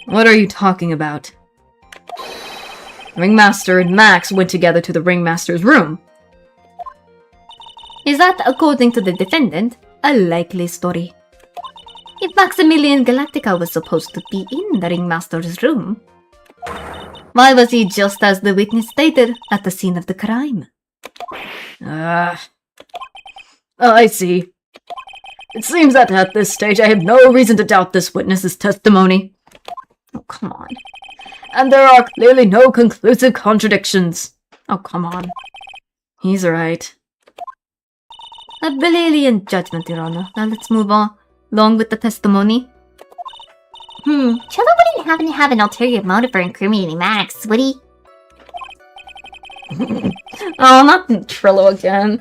What are you talking about? Ringmaster and Max went together to the ringmaster's room. Is that, according to the defendant, a likely story? If Maximilian Galactica was supposed to be in the ringmaster's room, why was he just as the witness stated at the scene of the crime? I see. It seems that at this stage I have no reason to doubt this witness's testimony. Oh, come on. And there are clearly no conclusive contradictions. Oh, come on. He's right. A brilliant judgment, Your Honor. Now let's move on along with the testimony. Trevor wouldn't happen to have an ulterior motive for incriminating Max, would he? Oh, not Trillo again.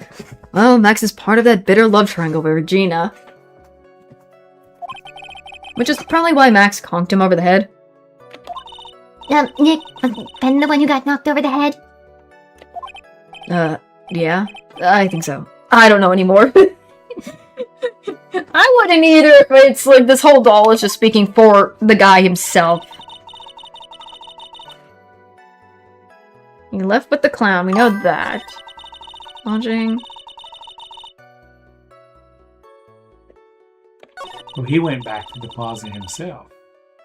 Well, Max is part of that bitter love triangle with Regina. Which is probably why Max conked him over the head. Nick, was Ben the one who got knocked over the head? Yeah, I think so. I don't know anymore. I wouldn't either if it's like this whole doll is just speaking for the guy himself. He left with the clown, we know that. Lodging. Well, he went back to the plaza himself.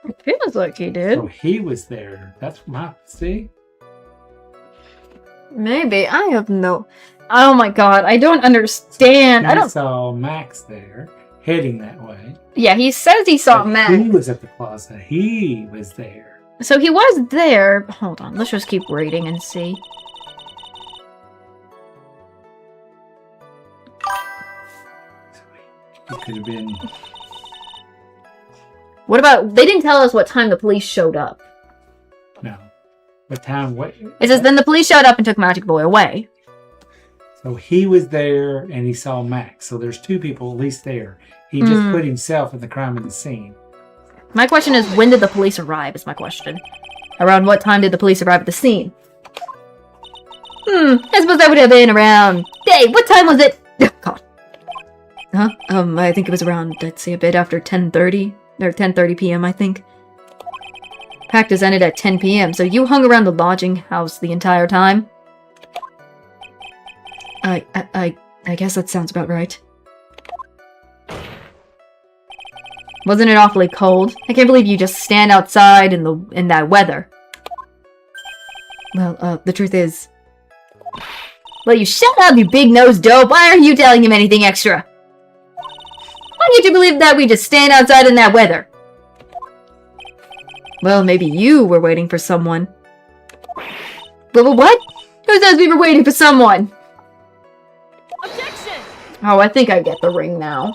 It feels like he did. So he was there. That's my... See? Maybe. I have no... Oh my god, I don't understand. I saw Max there, heading that way. Yeah, he says he saw Max. He was at the plaza. He was there. So he was there. Hold on, let's just keep reading and see. It could have been. What about... They didn't tell us what time the police showed up. No. What time? What? It says, then the police showed up and took Magic Boy away. So he was there and he saw Max. So there's two people at least there. He just put himself in the crime of the scene. My question is, when did the police arrive, is my question. Around what time did the police arrive at the scene? I suppose that would have been around... Hey, what time was it? Oh, God. Huh? I think it was around, let's say, a bit after 10:30. Or 10:30 p.m., I think. Practice ended at 10 p.m., so you hung around the lodging house the entire time? I guess that sounds about right. Wasn't it awfully cold? I can't believe you just stand outside in that weather. Well, the truth is... Well, you shut up, you big-nosed dope! Why aren't you telling him anything extra? Why can't you believe that we just stand outside in that weather? Well, maybe you were waiting for someone. But what? Who says we were waiting for someone? Objection! Oh, I think I get the ring now.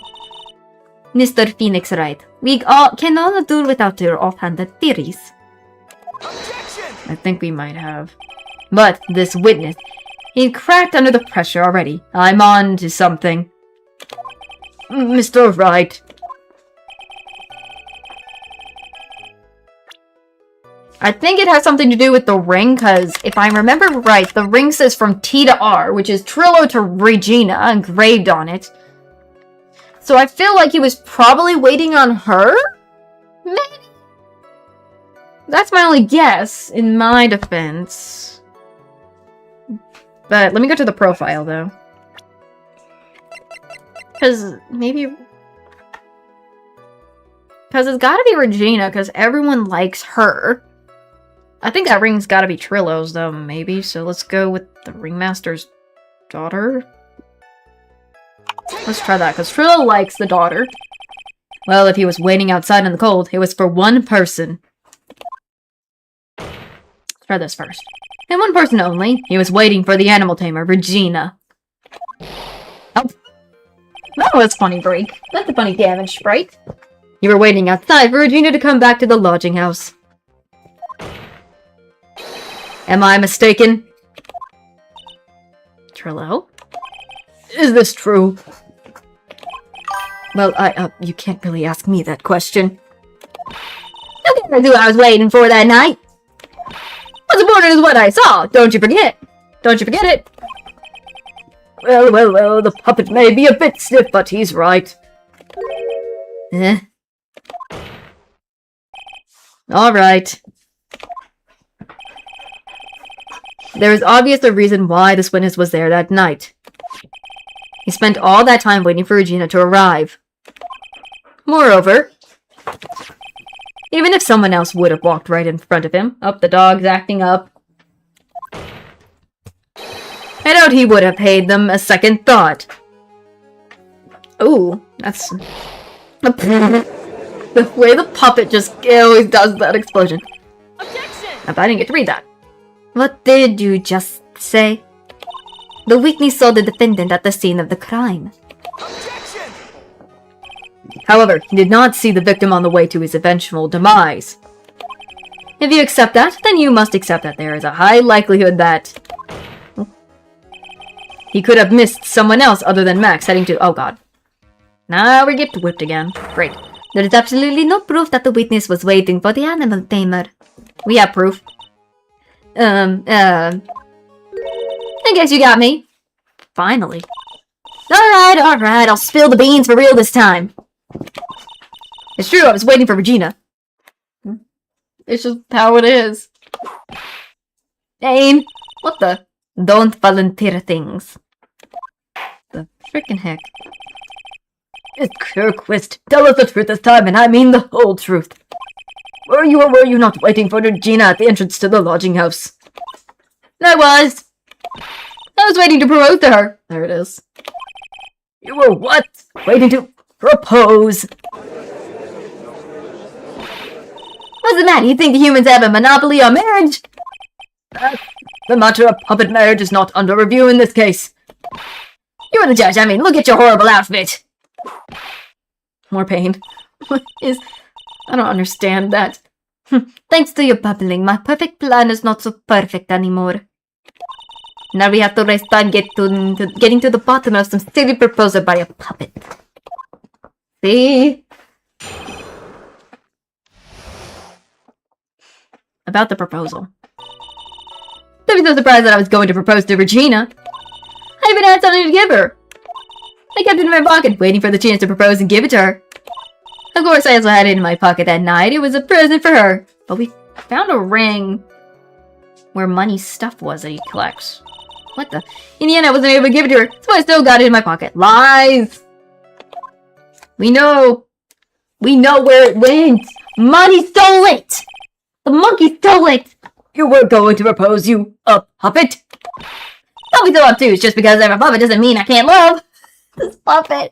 Mr. Phoenix, right. We can all do without your offhanded theories. Objection! I think we might have. But this witness, he cracked under the pressure already. I'm on to something. Mr. Wright. I think it has something to do with the ring, because if I remember right, the ring says from T to R, which is Trillo to Regina, engraved on it. So I feel like he was probably waiting on her? Maybe? That's my only guess, in my defense. But let me go to the profile, though. Because maybe... Because it's gotta be Regina, because everyone likes her. I think that ring's gotta be Trillo's, though, maybe. So let's go with the Ringmaster's daughter. Let's try that, because Trillo likes the daughter. Well, if he was waiting outside in the cold, it was for one person. Let's try this first. And one person only. He was waiting for the animal tamer, Regina. Oh. That was funny, Break. That's a funny damage sprite. You were waiting outside for Regina to come back to the lodging house. Am I mistaken? Trillo? Is this true? Well, you can't really ask me that question. Look at who I was waiting for that night. What's important is what I saw, don't you forget. Don't you forget it. Well, the puppet may be a bit stiff, but he's right. Alright. There is obviously a reason why this witness was there that night. He spent all that time waiting for Regina to arrive. Moreover, even if someone else would have walked right in front of him, the dog's acting up, I doubt he would have paid them a second thought. Ooh, that's... The way the puppet just always does that explosion. Objection! I didn't get to read that. What did you just say? The witness saw the defendant at the scene of the crime. Objection! However, he did not see the victim on the way to his eventual demise. If you accept that, then you must accept that there is a high likelihood that... he could have missed someone else other than Max heading to... Oh god. Now we get whipped again. Great. There is absolutely no proof that the witness was waiting for the animal tamer. We have proof. I guess you got me. Finally. Alright, I'll spill the beans for real this time. It's true, I was waiting for Regina. It's just how it is. Aim! What the? Don't volunteer things. The frickin' heck? It's Kirkquist. Tell us the truth this time, and I mean the whole truth. Were you or were you not waiting for Regina at the entrance to the lodging house? I was waiting to propose to her. There it is. You were what? Waiting to propose? What's the matter? You think the humans have a monopoly on marriage? The matter of puppet marriage is not under review in this case. You're the judge. I mean, look at your horrible outfit. More pain. What is... I don't understand that. Thanks to your bubbling, my perfect plan is not so perfect anymore. Now we have to waste time getting to the bottom of some silly proposal by a puppet. See? About the proposal. Don't be so surprised that I was going to propose to Regina. I even had something to give her. I kept it in my pocket, waiting for the chance to propose and give it to her. Of course, I also had it in my pocket that night. It was a present for her. But we found a ring where Money's stuff was that he collects. What the? In the end, I wasn't able to give it to her, so I still got it in my pocket. Lies! We know. We know where it went. Money stole it! The monkey stole it! You were going to propose, you puppet? Don't be so obtuse. Just because I'm a puppet doesn't mean I can't love this puppet.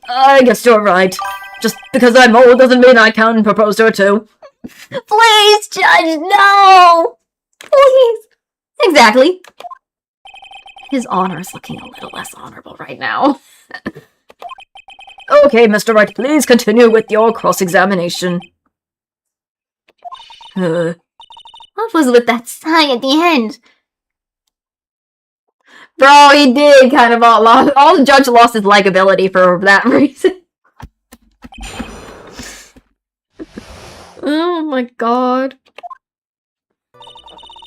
I guess you're right. Just because I'm old doesn't mean I can propose to her too. Please, Judge, no! Please! Exactly. His honor is looking a little less honorable right now. Okay, Mr. Wright, please continue with your cross-examination. What was with that sigh at the end? Bro, he did kind of all the judge lost his likability for that reason. Oh my god.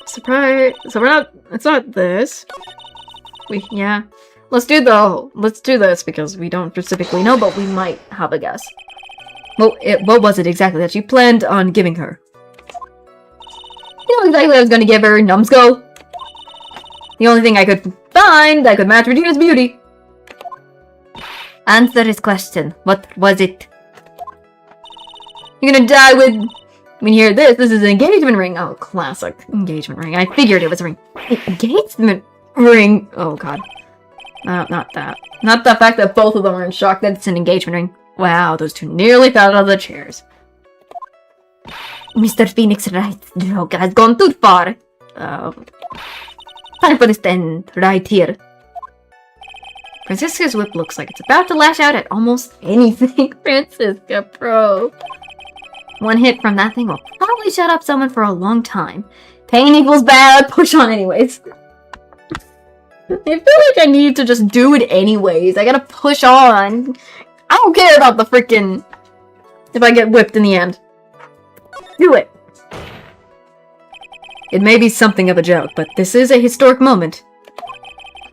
Surprise. So it's not this. Yeah. Let's do this because we don't specifically know, but we might have a guess. Well, what was it exactly that you planned on giving her? You know exactly what I was going to give her, numbskull. The only thing I could find that could match Regina's beauty. Answer his question. What was it? You're gonna die with... When you hear this, this is an engagement ring. Oh, classic engagement ring. I figured it was a ring. Engagement ring. Oh, God. No, not that. Not the fact that both of them are in shock that it's an engagement ring. Wow, those two nearly fell out of the chairs. Mr. Phoenix writes, the joke has gone too far. Time for this to end right here. Francisca's whip looks like it's about to lash out at almost anything. Francisca, bro. One hit from that thing will probably shut up someone for a long time. Pain equals bad. Push on anyways. I feel like I need to just do it anyways. I gotta push on. I don't care about the freaking... if I get whipped in the end. Do it. It may be something of a joke, but this is a historic moment.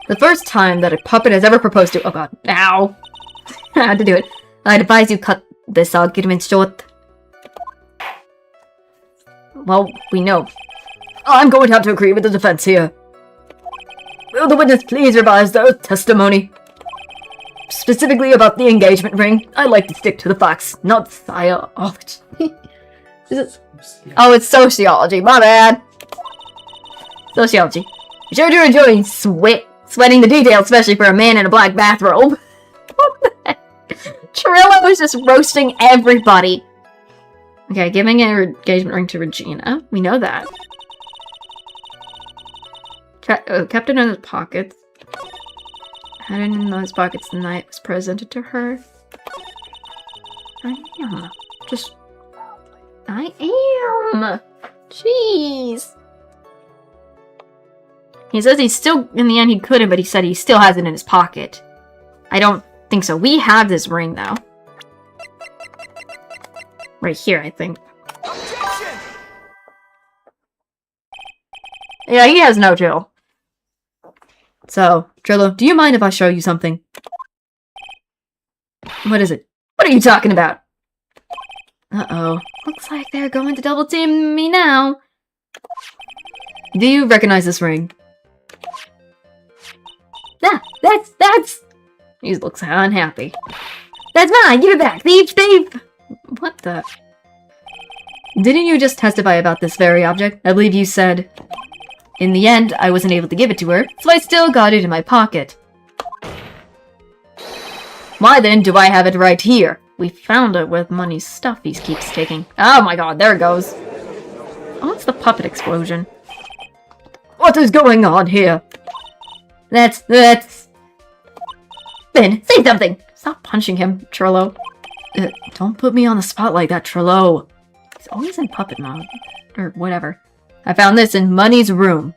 The first time that a puppet has ever proposed to... Oh god. Ow. I had to do it. I advise you cut this argument short. Well, we know. I'm going to have to agree with the defense here. Will the witness please revise their testimony? Specifically about the engagement ring, I like to stick to the facts, not psychology. Oh, it's sociology. My bad. Sociology. You sure do enjoy sweating the details, especially for a man in a black bathrobe. Trillo was just roasting everybody. Okay, giving an engagement ring to Regina. We know that. Kept it in his pockets. Had it in his pockets the night it was presented to her. I am. Jeez. He says he's still, in the end he couldn't, but he said he still has it in his pocket. I don't think so. We have this ring, though. Right here, I think. Objection! Yeah, he has no chill. So, Trillo, do you mind if I show you something? What is it? What are you talking about? Uh-oh. Looks like they're going to double team me now. Do you recognize this ring? Ah, that's... He looks unhappy. That's mine! Give it back! Thief! Thief! What the... Didn't you just testify about this very object? I believe you said... In the end, I wasn't able to give it to her, so I still got it in my pocket. Why then do I have it right here? We found it with Money's stuff he keeps taking. Oh my god, there it goes. Oh, it's the puppet explosion. What is going on here? That's... Ben, say something! Stop punching him, Trillo. Don't put me on the spot like that, Trillo. He's always in puppet mode. Or whatever. I found this in Money's room.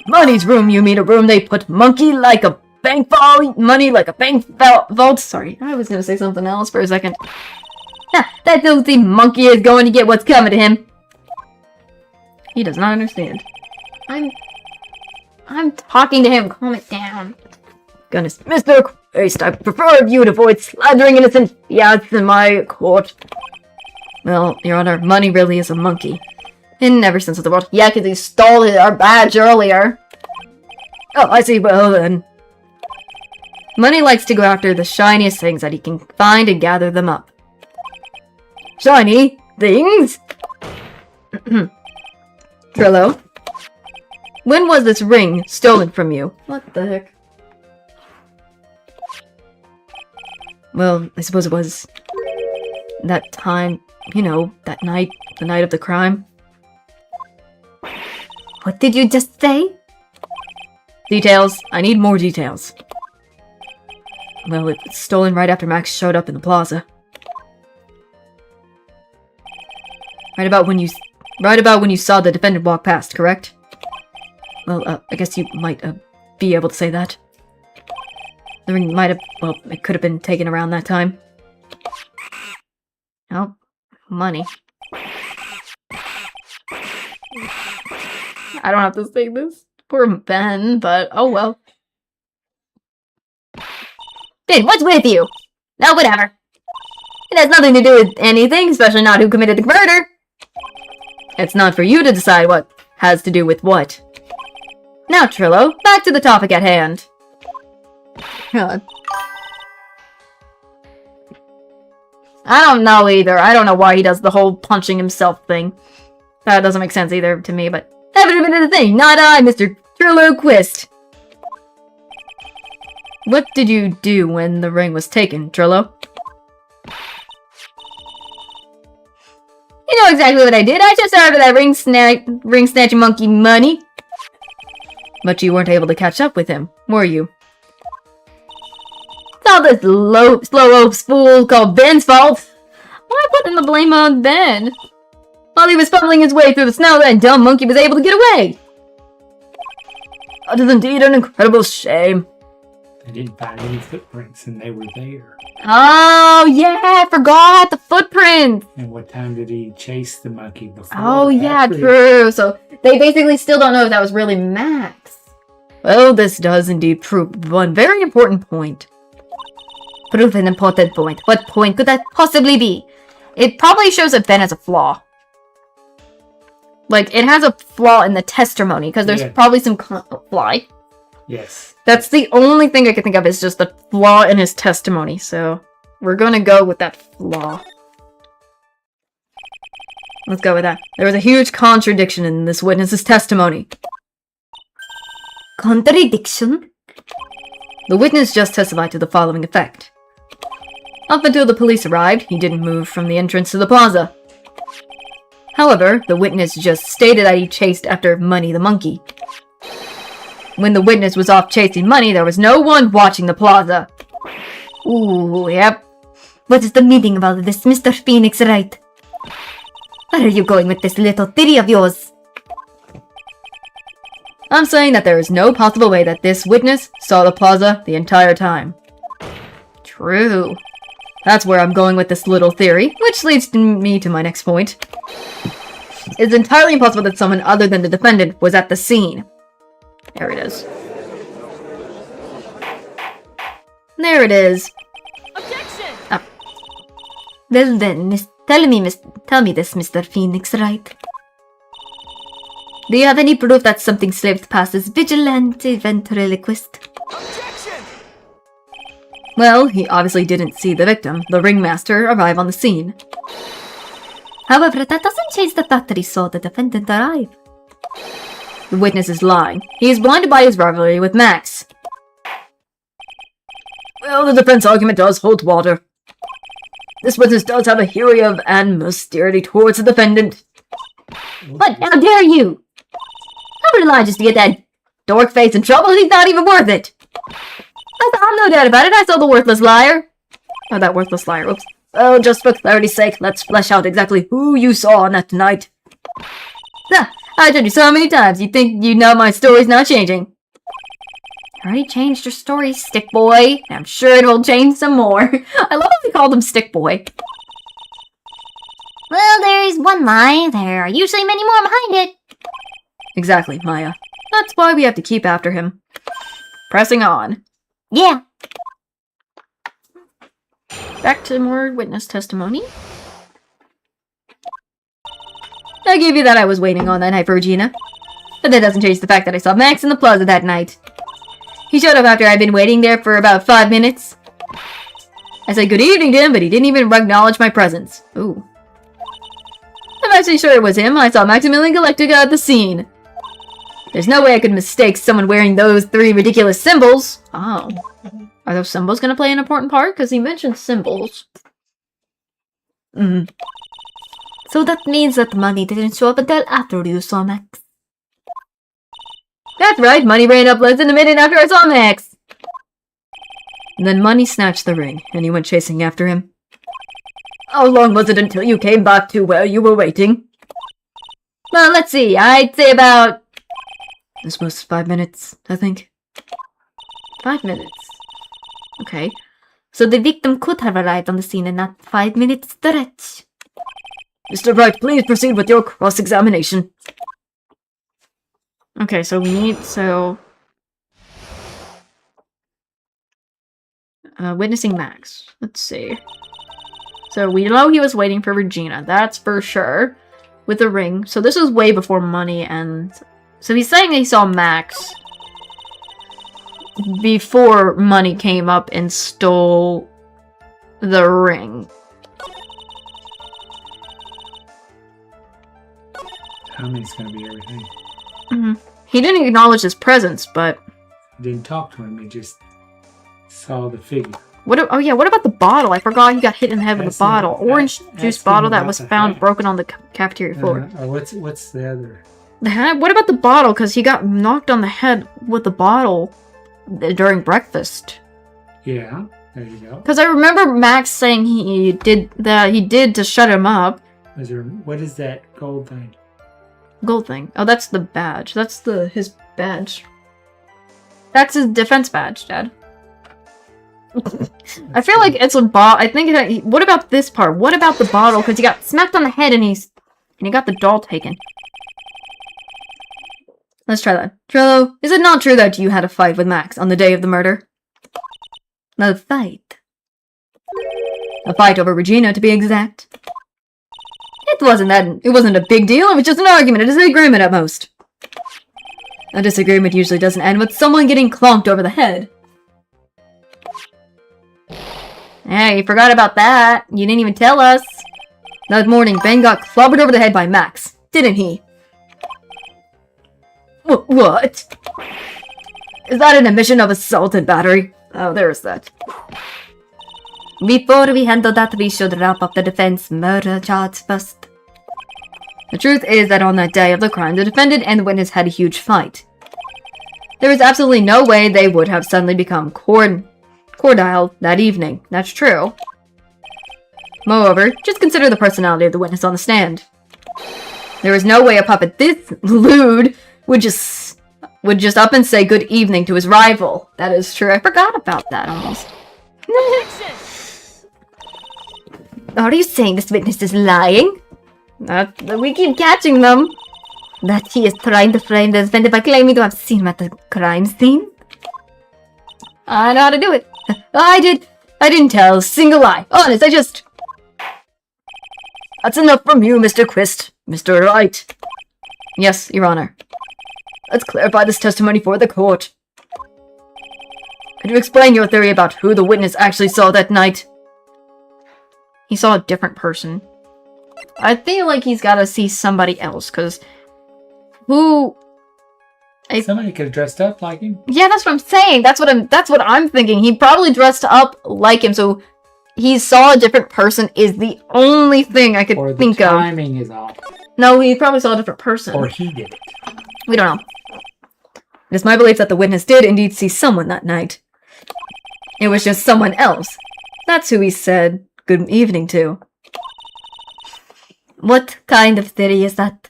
Money's room? You mean a room they put monkey like a bank vault? Money like a bank vault? Sorry, I was gonna say something else for a second. That filthy monkey is going to get what's coming to him. He does not understand. I'm talking to him. Calm it down. Goodness, Mr. Christ, I prefer you to avoid slandering innocent yachts in my court. Well, Your Honor, Money really is a monkey. In every sense of the word. Yeah, because he stole our badge earlier. Oh, I see. Well, then. Money likes to go after the shiniest things that he can find and gather them up. Shiny things? Trillo, when was this ring stolen from you? What the heck? Well, I suppose it was that time, you know, that night, the night of the crime. What did you just say? Details. I need more details. Well, it was stolen right after Max showed up in the plaza. Right about when you saw the defendant walk past, correct? Well, I guess you might, be able to say that. The ring might have, well, it could have been taken around that time. Oh, Money. I don't have to say this. Poor Ben, but oh well. Ben, what's with you? No, whatever. It has nothing to do with anything, especially not who committed the murder. It's not for you to decide what has to do with what. Now, Trillo, back to the topic at hand. God. I don't know either. I don't know why he does the whole punching himself thing. That doesn't make sense either to me, but that would have been the thing. Not I, Mr. Trillo Quist. What did you do when the ring was taken, Trillo? You know exactly what I did. I just started that ring snatching monkey Money. But you weren't able to catch up with him, were you? It's all this slow old fool called Ben's fault. Why putting the blame on Ben? While he was fumbling his way through the snow, that dumb monkey was able to get away. That is indeed an incredible shame. They didn't find any footprints, and they were there. Oh, yeah, I forgot the footprints. And what time did he chase the monkey before? Oh, yeah, After? true. So they basically still don't know if that was really Max. Well, this does indeed prove one very important point. Prove an important point. What point could that possibly be? It probably shows that Ben has a flaw. Like, it has a flaw in the testimony, because there's probably some flaw. Yes. That's the only thing I can think of is just the flaw in his testimony, so we're gonna go with that flaw. Let's go with that. There was a huge contradiction in this witness's testimony. Contradiction? The witness just testified to the following effect. Up until the police arrived, he didn't move from the entrance to the plaza. However, the witness just stated that he chased after Money the monkey. When the witness was off chasing Money, there was no one watching the plaza. Ooh, yep. What is the meaning of all of this, Mr. Phoenix Wright? Where are you going with this little theory of yours? I'm saying that there is no possible way that this witness saw the plaza the entire time. True. That's where I'm going with this little theory, which leads me to my next point. It's entirely impossible that someone other than the defendant was at the scene. There it is. There it is. Objection! Well then, tell me this, Mr. Phoenix Wright. Do you have any proof that something slipped past this vigilante ventriloquist? Objection! Well, he obviously didn't see the victim, the ringmaster, arrive on the scene. However, that doesn't change the fact that he saw the defendant arrive. The witness is lying. He is blinded by his rivalry with Max. Well, the defense argument does hold water. This witness does have a history of animosity towards the defendant. But how dare you? How would lie just to get that dork face in trouble? He's not even worth it. I'm no doubt about it. I saw the worthless liar. Oh, that worthless liar. Oops. Well, just for clarity's sake, let's flesh out exactly who you saw on that night. I told you so many times. You think you know my story's not changing. You already changed your story, Stick Boy. I'm sure it will change some more. I love how we called him Stick Boy. Well, there's one lie. There are usually many more behind it. Exactly, Maya. That's why we have to keep after him. Pressing on. Yeah. Back to more witness testimony. I gave you that I was waiting on that night for Regina. But that doesn't change the fact that I saw Max in the plaza that night. He showed up after I'd been waiting there for about 5 minutes. I said good evening to him, but he didn't even acknowledge my presence. Ooh. I'm actually sure it was him. I saw Maximilian Galactica at the scene. There's no way I could mistake someone wearing those 3 ridiculous symbols. Oh. Are those symbols going to play an important part? Because he mentioned symbols. So that means that money didn't show up until after you saw Max. That's right, Money ran up less than a minute after I saw Max. And then Money snatched the ring, and he went chasing after him. How long was it until you came back to where you were waiting? Well, let's see, I'd say about... This was 5 minutes, I think. 5 minutes. Okay. So the victim could have arrived on the scene in that 5 minute stretch. Mr. Wright, please proceed with your cross-examination. Okay, so we need, witnessing Max. Let's see. So we know he was waiting for Regina, that's for sure. With the ring. So this was way before Money and... So he's saying that he saw Max before Money came up and stole the ring. Tommy's gonna be everything. He didn't acknowledge his presence, but... He didn't talk to him, he just saw the figure. Oh yeah, what about the bottle? I forgot he got hit in the head with a bottle. Orange juice bottle that was found broken on the cafeteria floor. What's the other? The head? What about the bottle? Because he got knocked on the head with the bottle during breakfast. Yeah, there you go. Because I remember Max saying he did to shut him up. What is that gold thing? Gold thing. Oh, that's the badge. That's his badge. That's his defense badge, Dad. I feel like it's a bottle. I think what about this part? What about the bottle? Because he got smacked on the head and he got the doll taken. Let's try that. Trello, is it not true that you had a fight with Max on the day of the murder? A fight? A fight over Regina, to be exact. It wasn't a big deal, it was just an argument, a disagreement at most. A disagreement usually doesn't end with someone getting clonked over the head. Hey, you forgot about that. You didn't even tell us. That morning, Ben got clobbered over the head by Max, didn't he? What? Is that an admission of assault and battery? Oh, there's that. Before we handle that, we should wrap up the defense murder charge first. The truth is that on that day of the crime, the defendant and the witness had a huge fight. There was absolutely no way they would have suddenly become cordial that evening. That's true. Moreover, just consider the personality of the witness on the stand. There is no way a puppet this lewd would just up and say good evening to his rival. That is true. I forgot about that almost. Are you saying this witness is lying? We keep catching them. That he is trying to frame the defendant by claiming to have seen him at the crime scene? I know how to do it. I didn't tell a single lie. Honest, That's enough from you, Mr. Quist. Mr. Wright. Yes, Your Honor. Let's clarify this testimony for the court. Could you explain your theory about who the witness actually saw that night? He saw a different person. I feel like he's got to see somebody else, because who Somebody could have dressed up like him. Yeah, that's what I'm saying. That's what I'm thinking. He probably dressed up like him, so he saw a different person is the only thing I could Or the think of. timing is off. No, he probably saw a different person. Or he did it. We don't know. It is my belief that the witness did indeed see someone that night. It was just someone else. That's who he said good evening to. What kind of theory is that?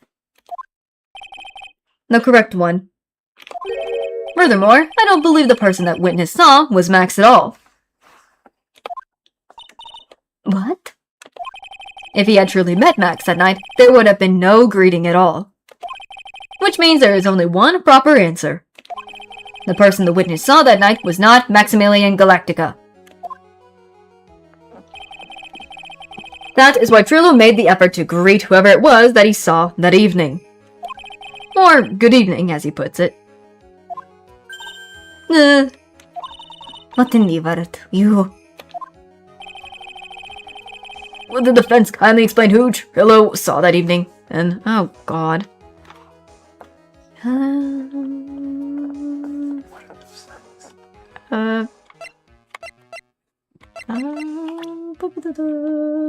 The correct one. Furthermore, I don't believe the person that witness saw was Max at all. What? If he had truly met Max that night, there would have been no greeting at all. Which means there is only one proper answer. The person the witness saw that night was not Maximilian Galactica. That is why Trillo made the effort to greet whoever it was that he saw that evening. Or good evening, as he puts it. What in the world? You... Will the defense kindly explain who Trillo saw that evening? And, oh god.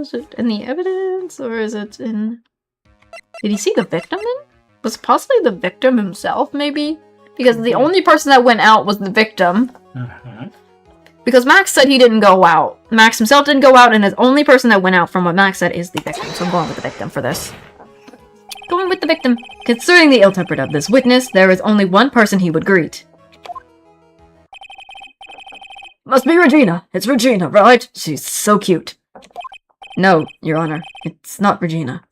Is it in the evidence, or is it in... Did he see the victim then? Was it possibly the victim himself, maybe? Because the only person that went out was the victim. Because Max said he didn't go out. Max himself didn't go out, and the only person that went out from what Max said is the victim. So I'm going with the victim for this. Going with the victim. Considering the ill-tempered of this witness, there is only one person he would greet. Must be Regina. It's Regina, right? She's so cute. No, Your Honor. It's not Regina.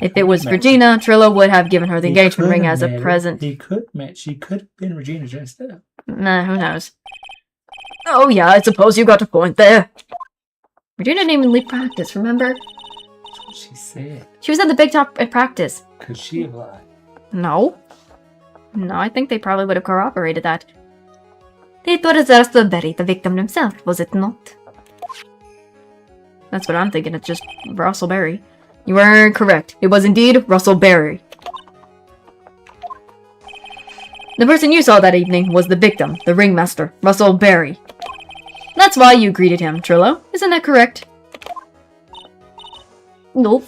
If it was Regina, Trillo would have given her the engagement ring as a present. She could have been Regina dressed up. Nah, who knows? Oh yeah, I suppose you got a point there. Regina didn't even leave practice, remember? That's what she said. She was at the big top at practice. Could she have lied? No. No, I think they probably would have corroborated that. It was Russellberry, the victim himself, was it not? That's what I'm thinking, it's just Russell Berry. You are correct. It was indeed Russell Berry. The person you saw that evening was the victim, the ringmaster, Russell Berry. That's why you greeted him, Trillo. Isn't that correct? Nope.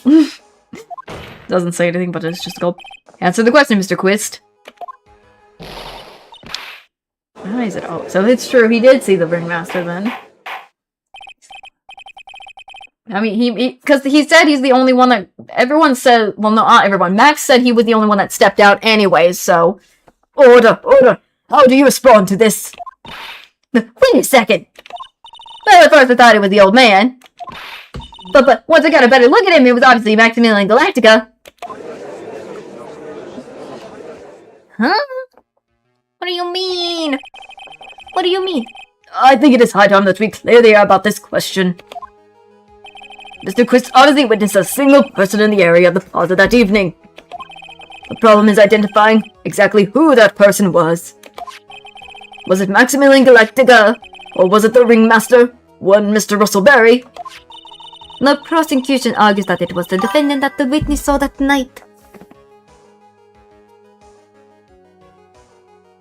Doesn't say anything, but it's just a gulp. Answer the question, Mr. Quist. Why is it? Oh, so it's true. He did see the ringmaster then. I mean, because he said he's the only one that everyone said. Well, no, not everyone. Max said he was the only one that stepped out, anyways. So, order. How do you respond to this? Wait a second. Well, at first I thought it was the old man. But once I got a better look at him, it was obviously Maximilian Galactica. Huh? What do you mean? What do you mean? I think it is high time that we clear the air about this question. Mr. Quist obviously witnessed a single person in the area of the plaza that evening. The problem is identifying exactly who that person was. Was it Maximilian Galactica? Or was it the ringmaster, one Mr. Russell Berry? The prosecution argues that it was the defendant that the witness saw that night.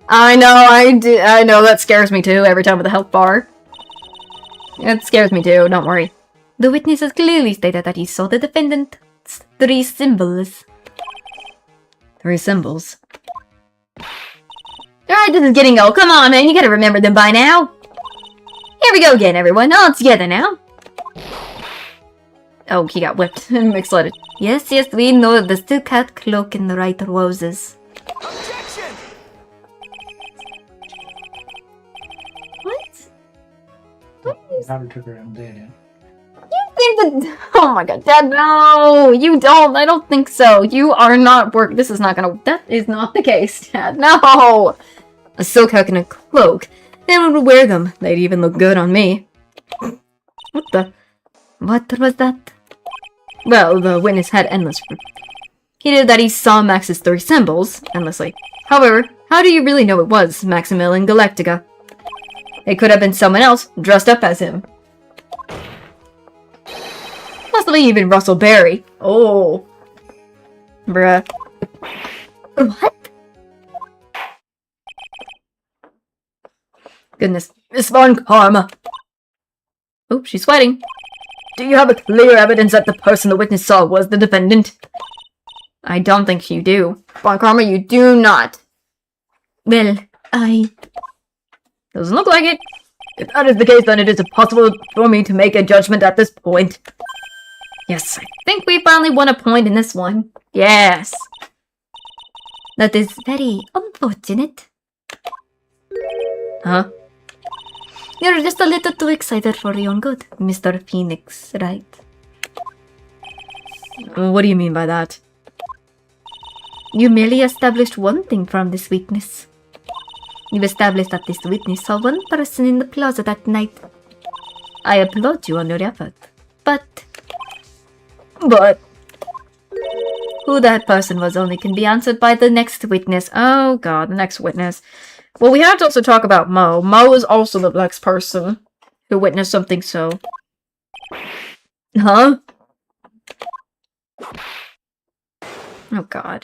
I know, that scares me too every time with the health bar. It scares me too, don't worry. The witness has clearly stated that he saw the defendant's 3 symbols. 3 symbols? Alright, this is getting old. Come on, man, you gotta remember them by now. Here we go again, everyone. All together now. Oh, he got whipped and mixed-leaded. Yes, we know the still-cat cloak and the right roses. Objection! What? Robert took her own dead. Oh my god, Dad, no! You don't! I don't think so. You are not this is not gonna- that is not the case, Dad. No! A silk hat and a cloak. Anyone would wear them. They'd even look good on me. What the? What was that? Well, the witness had endless... He did that he saw Max's 3 symbols, endlessly. However, how do you really know it was Maximilian Galactica? It could have been someone else dressed up as him. Possibly even Russell Berry. Oh. Bruh. What? Goodness. Miss Von Karma, Oh, she's sweating. do you have a clear evidence that the person the witness saw was the defendant? I don't think you do. Von Karma, you do not. Well, I... Doesn't look like it. If that is the case, then it is impossible for me to make a judgment at this point. Yes, I think we finally won a point in this one. Yes. That is very unfortunate. Huh? You're just a little too excited for your own good, Mr. Phoenix, right? What do you mean by that? You merely established one thing from this witness. You've established that this witness saw one person in the plaza that night. I applaud you on your effort. But who that person was only can be answered by the next witness. Oh god, the next witness. Well, we have to also talk about Mo. Mo is also the next person who witnessed something so... Huh? Oh god.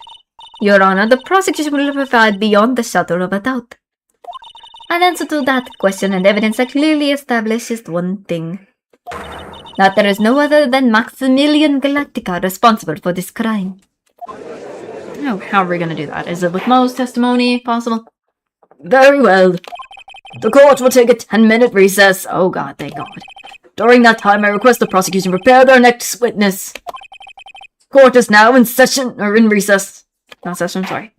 Your Honor, the prosecution will provide beyond the shadow of a doubt an answer to that question and evidence that clearly establishes one thing. That there is no other than Maximilian Galactica responsible for this crime. Oh, how are we gonna do that? Is it with Mo's testimony possible? Very well. The court will take a 10-minute recess. Oh god, thank god. During that time, I request the prosecution prepare their next witness. Court is now in session, or in recess. Not session, sorry.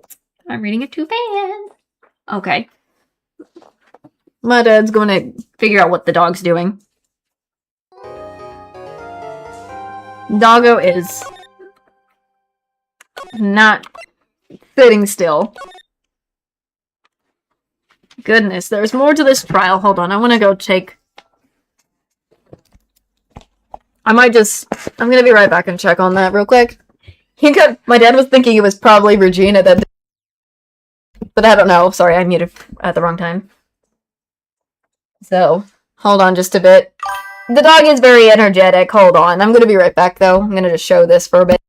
I'm reading it too fast. Okay. My dad's gonna figure out what the dog's doing. Doggo is not sitting still. Goodness, there's more to this trial. Hold on, I want to go take... I'm gonna be right back and check on that real quick. My dad was thinking it was probably Regina that... But I don't know. Sorry, I muted at the wrong time. So, hold on just a bit. The dog is very energetic. Hold on. I'm gonna be right back, though. I'm gonna just show this for a bit.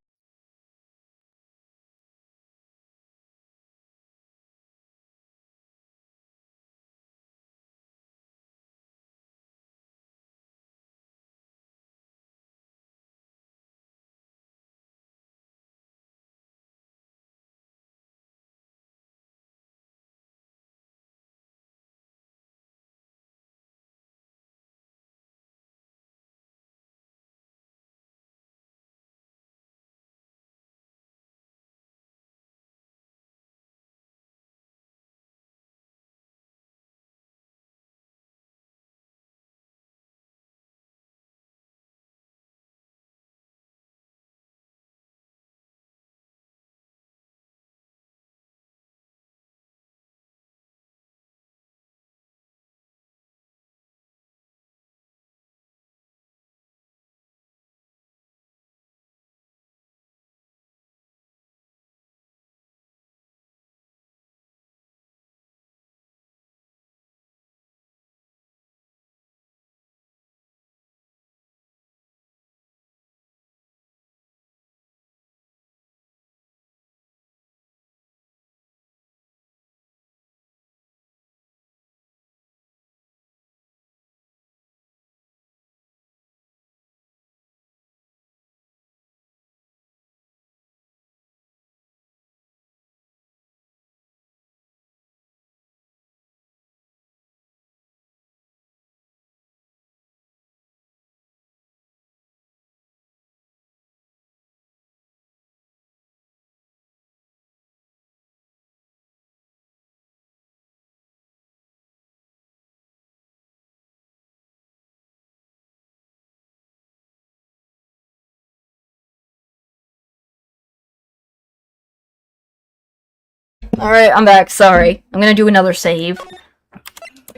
Alright, I'm back. Sorry. I'm gonna do another save.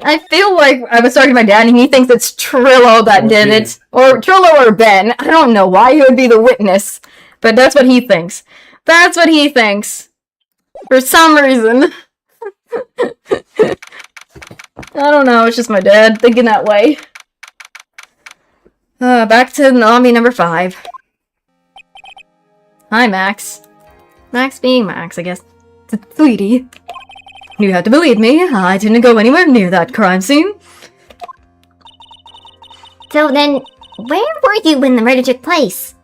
I feel like I was talking to my dad and he thinks it's Trillo that did it. Or Trillo or Ben. I don't know why he would be the witness. But that's what he thinks. That's what he thinks. For some reason. I don't know, it's just my dad thinking that way. Back to Nami number 5. Hi, Max. Max being Max, I guess. Sweetie. You have to believe me, I didn't go anywhere near that crime scene. So then, where were you when the murder took place?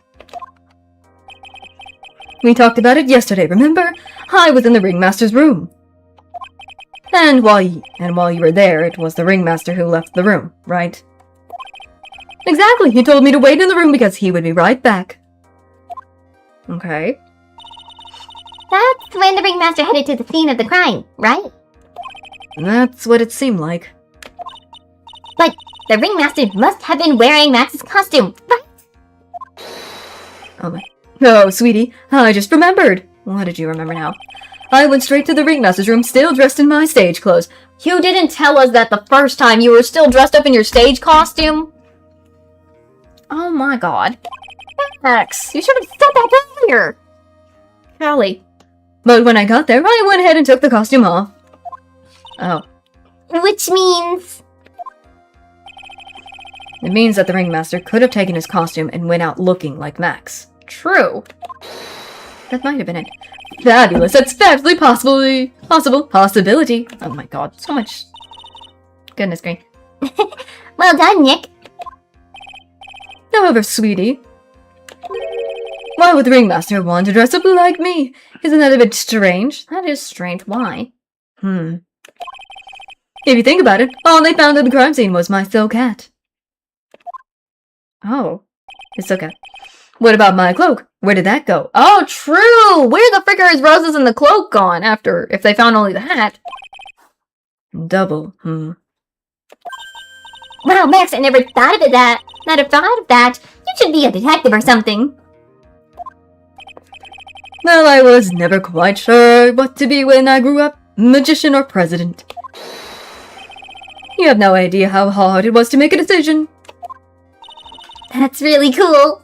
We talked about it yesterday, remember? I was in the ringmaster's room. And while you were there, it was the ringmaster who left the room, right? Exactly, he told me to wait in the room because he would be right back. Okay. That's when the ringmaster headed to the scene of the crime, right? That's what it seemed like. But the ringmaster must have been wearing Max's costume, right? Oh, sweetie, I just remembered. What did you remember now? I went straight to the ringmaster's room, still dressed in my stage clothes. You didn't tell us that the first time you were still dressed up in your stage costume? Oh my god. Max, you should have said that earlier. Callie. But when I got there, I went ahead and took the costume off. Oh. Which means... It means that the ringmaster could have taken his costume and went out looking like Max. True. That might have been it. Fabulous. That's fably possibility. Oh my god, so much. Goodness green. Well done, Nick. However, sweetie, why would the ringmaster want to dress up like me? Isn't that a bit strange? That is strange. Why? If you think about it, all they found at the crime scene was my silk hat. Oh. It's okay. What about my cloak? Where did that go? Oh, true! Where the frick are his roses and the cloak gone after, if they found only the hat? Double, Wow, Max, I never thought of that. Not a thought of that. You should be a detective or something. Well, I was never quite sure what to be when I grew up, magician or president. You have no idea how hard it was to make a decision. That's really cool.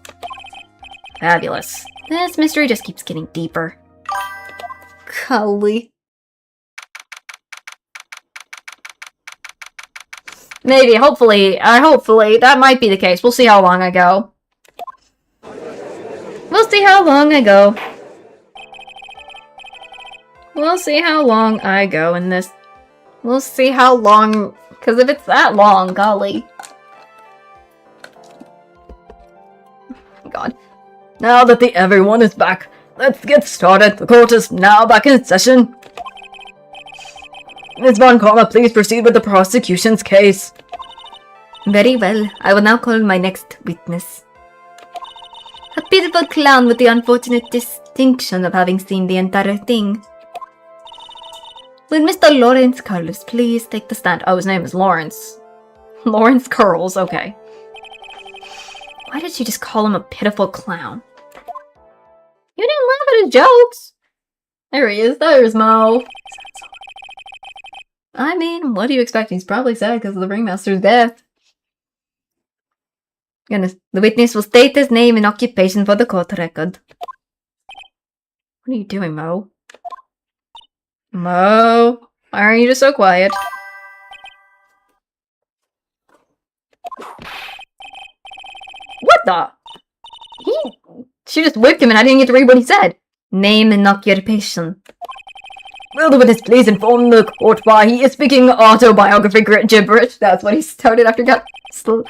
Fabulous. This mystery just keeps getting deeper. Golly. Maybe, hopefully, that might be the case. We'll see how long I go. We'll see how long I go. We'll see how long I go in this. We'll see how long, because if it's that long, golly. God. Now that everyone is back, let's get started. The court is now back in session. Ms. Von Karma, please proceed with the prosecution's case. Very well. I will now call my next witness. A pitiful clown with the unfortunate distinction of having seen the entire thing. Will Mr. Lawrence Carlos please take the stand? Oh, his name is Lawrence. Lawrence Curls, okay. Why did she just call him a pitiful clown? You didn't laugh at his jokes! There he is. There's Mo. I mean, what do you expect? He's probably sad because of the ringmaster's death. Goodness. The witness will state his name and occupation for the court record. What are you doing, Mo? Mo? Why are you just so quiet? What the? She just whipped him and I didn't get to read what he said. Name and occupation. Will the witness please inform the court why he is speaking autobiography gibberish? That's what he started after he got slapped.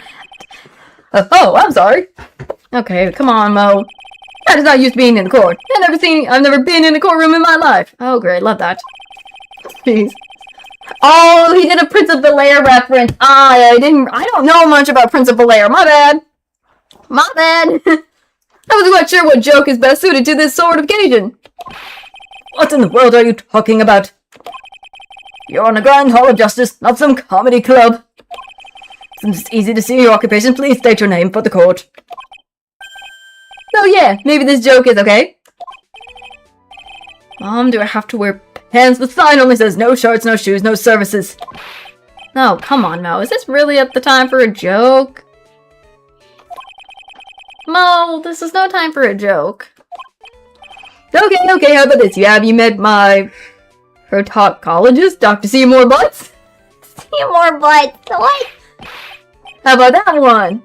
Oh, I'm sorry. Okay, come on, Mo. That is not used to being in the court. I've never been in a courtroom in my life. Oh, great, love that. Jeez. Oh, he did a Prince of Bel-Air reference. I don't know much about Prince of Bel-Air. My bad. My bad. I wasn't quite sure what joke is best suited to this sort of occasion. What in the world are you talking about? You're on a grand hall of justice, not some comedy club. Since it's easy to see your occupation, please state your name for the court. Oh yeah, maybe this joke is okay. Mom, do I have to wear... Hands, the sign only says no shirts, no shoes, no services. No, come on, Mo. Is this really at the time for a joke? Mo, this is no time for a joke. Okay, how about this? Have you met my proctologist, Dr. Seymour Butts? Seymour Butts, what? How about that one?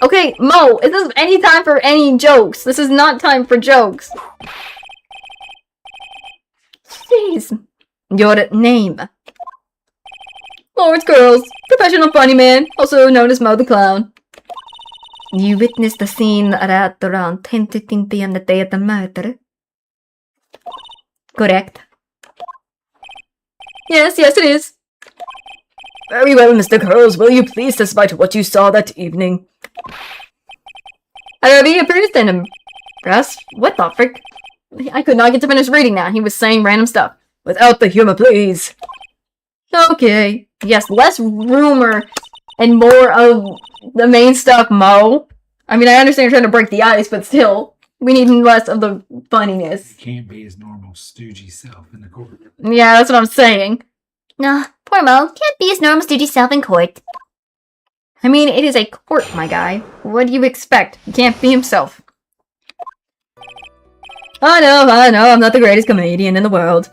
Okay, Mo, is this any time for any jokes? This is not time for jokes. Jeez. Your name. Lawrence Curls, professional funny man, also known as Mo the Clown. You witnessed the scene at around 10:15 p.m. the day of the murder. Correct. Yes, it is. Very well, Mr. Curls. Will you please testify to what you saw that evening? I be approved and impressed. What the frick? I could not get to finish reading that. He was saying random stuff. Without the humor, please. Okay. Yes, less rumor and more of the main stuff, Mo. I mean, I understand you're trying to break the ice, but still, we need less of the funniness. He can't be his normal stoogey self in the court. Yeah, that's what I'm saying. No, poor Mo. Can't be his normal stoogy self in court. I mean, it is a court, my guy. What do you expect? He can't be himself. I know, I'm not the greatest comedian in the world.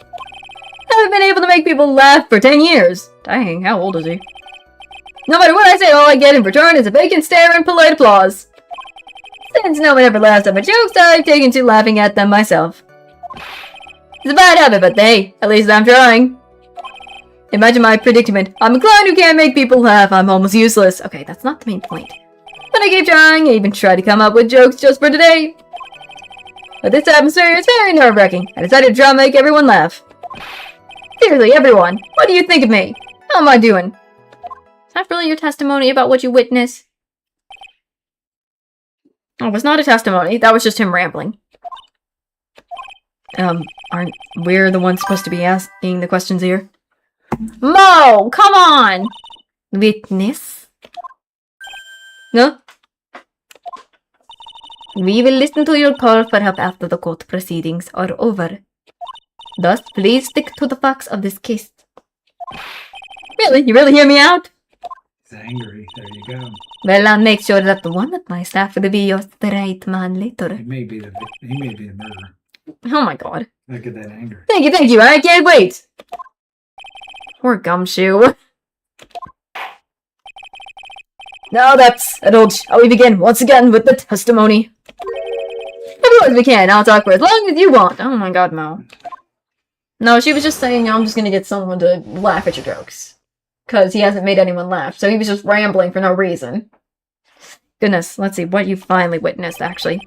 I've been able to make people laugh for 10 years. Dang, how old is he? No matter what I say, all I get in return is a vacant stare and polite applause. Since no one ever laughs at my jokes, I've taken to laughing at them myself. It's a bad habit, but hey, at least I'm trying. Imagine my predicament. I'm a clown who can't make people laugh. I'm almost useless. Okay, that's not the main point. But I keep trying. I even try to come up with jokes just for today. But this atmosphere is very nerve-wracking. I decided to try and make everyone laugh. Seriously, everyone, what do you think of me? How am I doing? Is that really your testimony about what you witnessed? Oh, it was not a testimony. That was just him rambling. Aren't we the ones supposed to be asking the questions here? Mo, come on! Witness? No? We will listen to your call for help after the court proceedings are over. Thus, please stick to the facts of this case. Really? You really hear me out? He's angry. There you go. Well, I'll make sure that one of my staff will be your straight man later. He may be the murderer. Oh my god. Look at that anger. Thank you, I can't wait! Poor Gumshoe. Now that's settled. Shall we begin once again with the testimony? Of course we can. I'll talk for as long as you want. Oh my god, Mo. No, she was just saying, I'm just gonna get someone to laugh at your jokes. Because he hasn't made anyone laugh, so he was just rambling for no reason. Goodness, let's see what you finally witnessed, actually.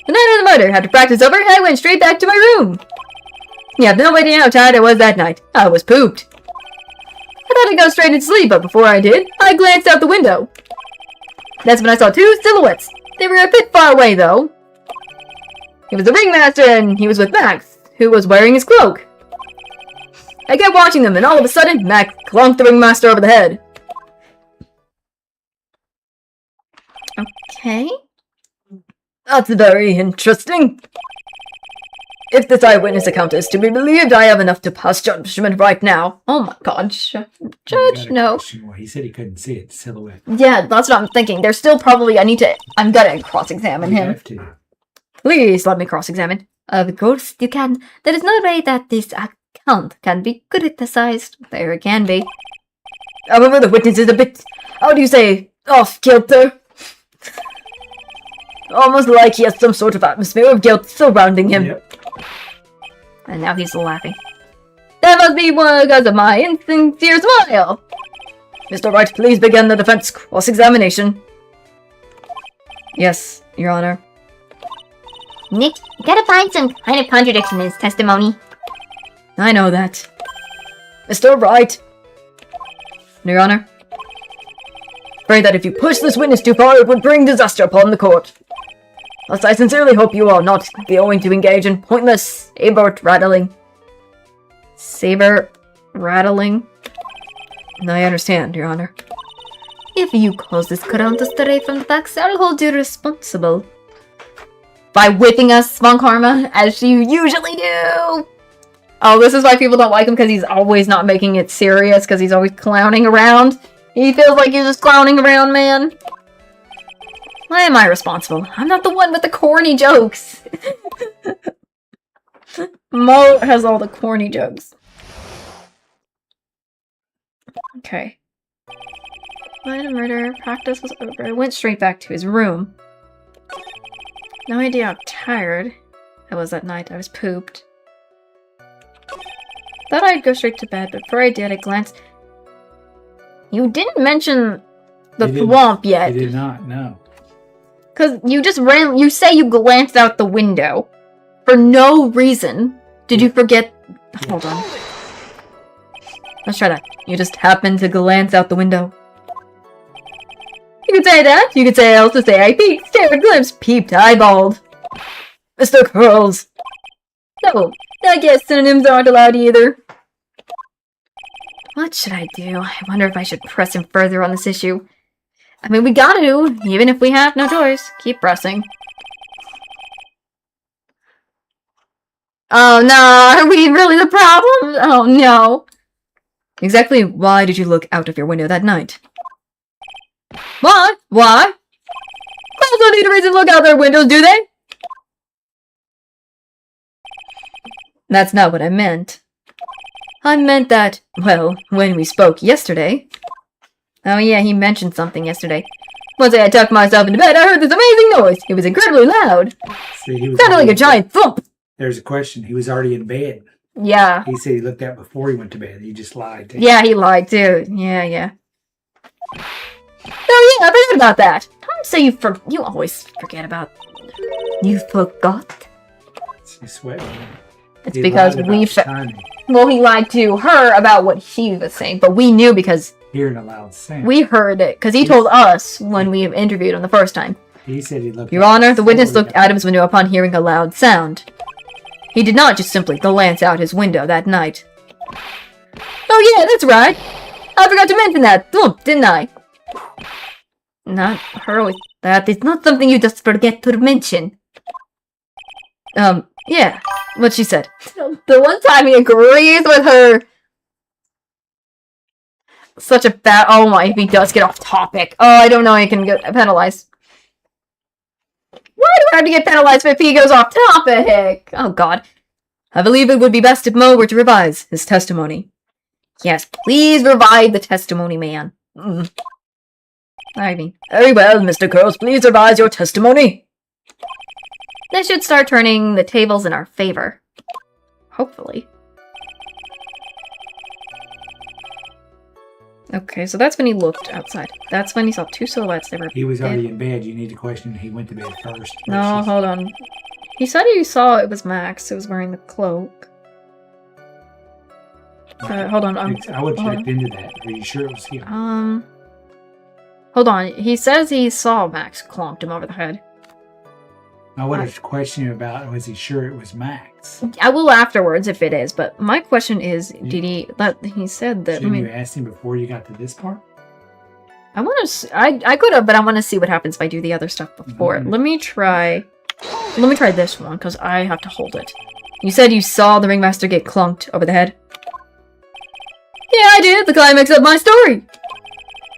The night of the murder, after practice over, I went straight back to my room. You have no idea how tired I was that night. I was pooped. I thought I'd go straight into sleep, but before I did, I glanced out the window. That's when I saw two silhouettes. They were a bit far away, though. It was the ringmaster, and he was with Max, who was wearing his cloak. I kept watching them, and all of a sudden, Max clunked the ringmaster over the head. Okay. That's very interesting. If this eyewitness account is to be believed, I have enough to pass judgment right now. Oh my god, Judge, no. Well, he said he couldn't see it, silhouette. Yeah, that's what I'm thinking. There's still probably, I'm gonna cross-examine him. Have to. Please let me cross-examine. Of course you can. There is no way that this account can be criticized. There it can be. However, the witness is a bit, how do you say, off-kilter? Almost like he has some sort of atmosphere of guilt surrounding him. Yep. And now he's laughing. That must be because of my insincere smile! Mr. Wright, please begin the defense cross-examination. Yes, Your Honor. Nick, you gotta find some kind of contradiction in his testimony. I know that. Mr. Wright! Your Honor. Afraid that if you push this witness too far, it would bring disaster upon the court. Thus, I sincerely hope you are not going to engage in pointless saber rattling. Saber rattling? I understand, Your Honor. If you cause this crown to stray from the facts, I'll hold you responsible. By whipping us, Von Karma, as you usually do! Oh, this is why people don't like him, because he's always not making it serious, because he's always clowning around. He feels like he's just clowning around, man. Why am I responsible? I'm not the one with the corny jokes. Mo has all the corny jokes. Okay. Night of murder, practice was over. I went straight back to his room. No idea how tired I was that night. I was pooped. Thought I'd go straight to bed, but before I did, I glanced. You didn't mention the He didn't- swamp yet. He did not, no. Because you just ran. You say you glanced out the window. For no reason. Did you forget? Hold on. Let's try that. You just happened to glance out the window. You could say that. You could say also say I peeked, stared, glimpsed, peeped, eyeballed. Mr. Curls. No, I guess synonyms aren't allowed either. What should I do? I wonder if I should press him further on this issue. I mean, we gotta do, even if we have no choice. Keep pressing. Oh no, are we really the problem? Oh no. Exactly why did you look out of your window that night? What? Why? Girls don't need a reason to look out their windows, do they? That's not what I meant. I meant that, well, when we spoke yesterday. Oh yeah, he mentioned something yesterday. One day I tucked myself into bed, I heard this amazing noise. It was incredibly loud. See, he was Sounded like a already- giant thump. There's a question. He was already in bed. Yeah. He said he looked out before he went to bed. He just lied. Yeah, he lied too. Yeah. Oh yeah, I forgot about that. Don't say you always forget about. You forgot? He's sweating. It's He because lied we. about the timing. Well, he lied to her about what he was saying, but we knew because Hearing a loud sound. we heard it. Because he told us when we interviewed him the first time. He said he looked. Your Honor, the witness looked out of his window upon hearing a loud sound. He did not just simply glance out his window that night. Oh yeah, that's right. I forgot to mention that, didn't I? Not her with that. It's not something you just forget to mention. Yeah, what she said. The one time he agrees with her. Such a bad. Oh my, if he does get off topic. Oh, I don't know, he can get penalized. Why do I have to get penalized if he goes off topic? Oh god. I believe it would be best if Mo were to revise his testimony. Yes, please revive the testimony, man. I mean, very well, Mr. Curls, please revise your testimony. This should start turning the tables in our favor. Hopefully. Okay, so that's when he looked outside. That's when he saw two silhouettes. They were. He was dead. already in bed. You need to question. He went to bed first. No, versus- hold on. He said he saw it was Max who was wearing the cloak. Hold on. I would have hold checked into that. Are you sure it was him? Hold on. He says he saw Max clomped him over the head. I would have questioned him about. Was he sure it was Max? I will afterwards if it is, but my question is, did he? He said that. Shouldn't you ask him before you got to this part? I want to. I could have, but I want to see what happens if I do the other stuff before it. Mhm. Let me try this one because I have to hold it. You said you saw the ringmaster get clunked over the head. Yeah, I did. The climax of my story.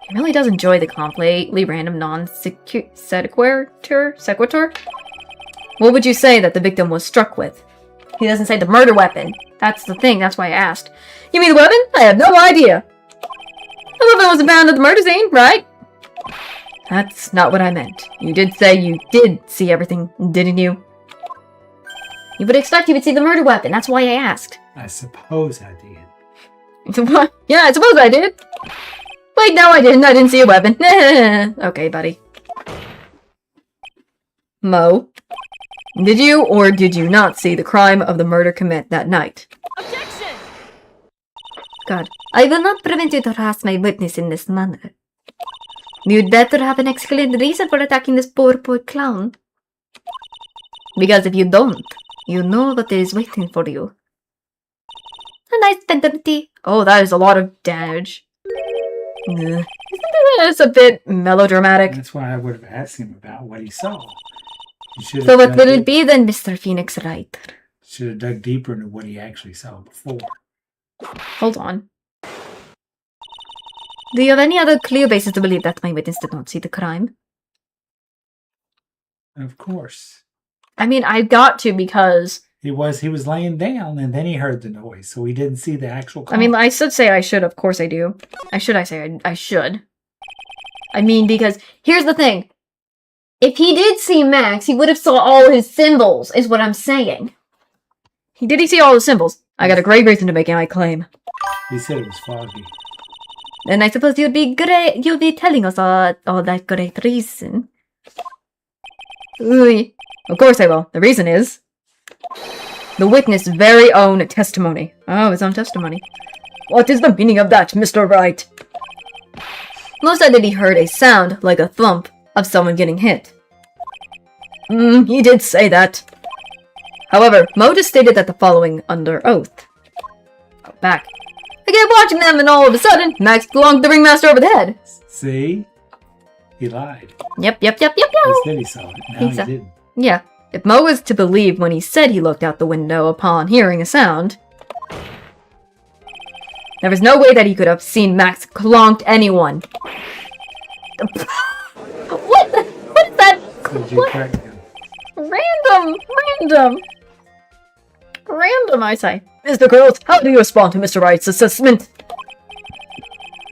He really does enjoy the completely random sequitur. What would you say that the victim was struck with? He doesn't say the murder weapon. That's the thing. That's why I asked. You mean the weapon? I have no idea. The weapon was found at the murder scene, right? That's not what I meant. You did say you did see everything, didn't you? You would expect you would see the murder weapon. That's why I asked. I suppose I did. What? Yeah, I suppose I did. Wait, no, I didn't. I didn't see a weapon. Okay, buddy. Mo, did you or did you not see the crime of the murder commit that night? Objection! God, I will not prevent you to harass my witness in this manner. You'd better have an excellent reason for attacking this poor clown. Because if you don't, you know what is waiting for you. A nice penalty. Oh, that is a lot of damage. It's a bit melodramatic. That's why I would have asked him about what he saw. You should So have what will it be then, Mr. Phoenix Wright? Should have dug deeper into what he actually saw before. Hold on. Do you have any other clear basis to believe that my witness did not see the crime? Of course. I mean, I got to because... He was laying down and then he heard the noise, so he didn't see the actual I mean, crime. I should say I should. Of course I do. I should. I mean, because here's the thing. If he did see Max, he would have saw all his symbols, is what I'm saying. Did he see all the symbols? I got a great reason to make my claim. He said it was foggy. And I suppose you'll be telling us all that great reason. Ooh, of course I will. The reason is the witness' very own testimony. Oh, his own testimony. What is the meaning of that, Mr. Wright? Mo said that he heard a sound like a thump of someone getting hit. He did say that. However, Mo just stated that the following under oath. Oh, back. I kept watching them and all of a sudden, Max lonked the ringmaster over the head. See? He lied. Yep. He said he saw it. Now he didn't. Yeah. If Mo was to believe when he said he looked out the window upon hearing a sound, there was no way that he could have seen Max clonked anyone. What is that? Did you correct him? Random, I say. Mr. Curls, how do you respond to Mr. Wright's assessment?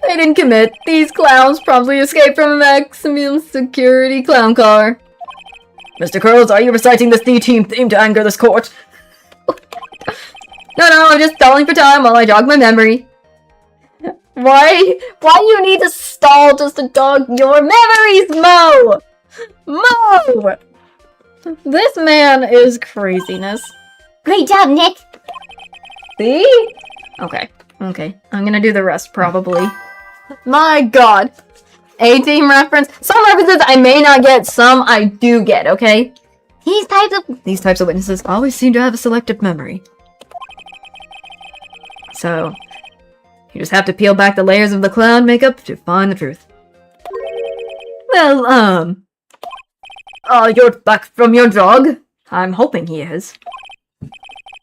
They didn't commit. These clowns promptly escaped from a maximum security clown car. Mr. Curls, are you reciting this D-team theme to anger this court? No, I'm just stalling for time while I jog my memory. Why do you need to stall just to jog your memories, Mo? Mo! This man is craziness. Great job, Nick. See? Okay. I'm gonna do the rest, probably. My god. A-team reference. Some references I may not get, some I do get, okay? These types of witnesses always seem to have a selective memory. So, you just have to peel back the layers of the clown makeup to find the truth. Well, you're back from your jog? I'm hoping he is.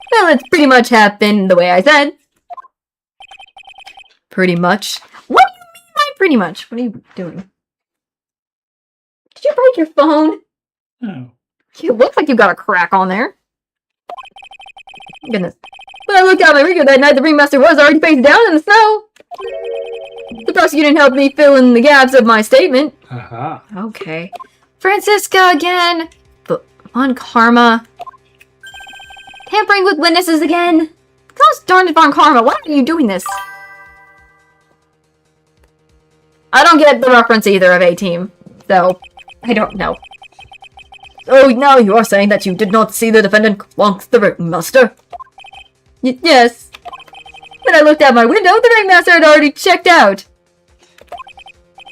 Well, it's pretty much happened the way I said. Pretty much. What do you mean by pretty much? What are you doing? Did you break your phone? No. You look like you got a crack on there. Goodness. When I looked out my window that night, the ringmaster was already face down in the snow. The prosecutor helped me fill in the gaps of my statement. Haha. Okay. Francisca again. But on karma. Tampering with witnesses again. Gosh darn it, Von Karma, why are you doing this? I don't get the reference either of A-Team, so I don't know. Oh, now you are saying that you did not see the defendant clonk the ringmaster? Yes. When I looked out my window, the ringmaster had already checked out.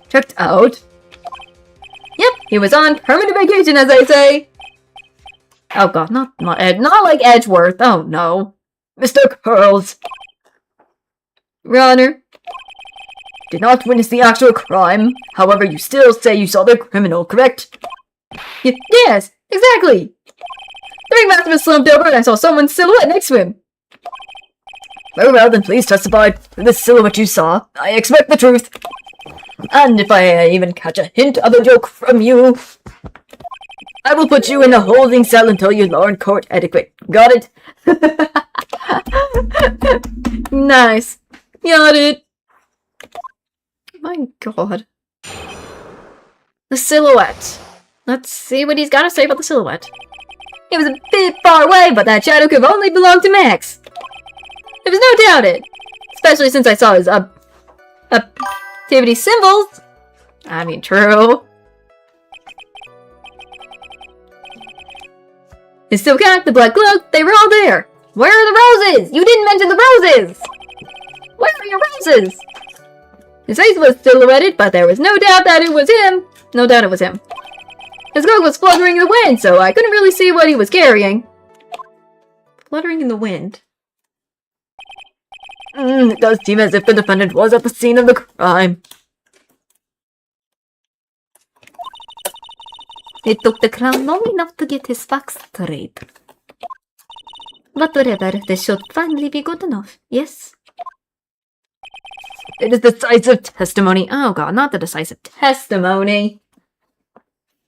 Checked out? Yep, he was on permanent vacation, as they say. Oh god, not like Edgeworth. Oh no. Mr. Curls. Your Honor. Did not witness the actual crime. However, you still say you saw the criminal, correct? Yes, exactly. The ringmaster was slumped over and I saw someone's silhouette next to him. Very well, then please testify to the silhouette you saw. I expect the truth. And if I even catch a hint of a joke from you, I will put you in a holding cell until you learn court etiquette. Got it? Nice. Got it. My god. The silhouette. Let's see what he's got to say about the silhouette. It was a bit far away, but that shadow could have only belonged to Max. There's no doubt it. Especially since I saw his activity symbols. I mean, true. His silk hat, the black cloak, they were all there. Where are the roses? You didn't mention the roses! Where are your roses? His face was silhouetted, but there was no doubt that it was him. No doubt it was him. His cloak was fluttering in the wind, so I couldn't really see what he was carrying. Fluttering in the wind. It does seem as if the defendant was at the scene of the crime. It took the clown long enough to get his facts straight. But whatever, this should finally be good enough, yes? It is decisive testimony. Oh god, not the decisive testimony.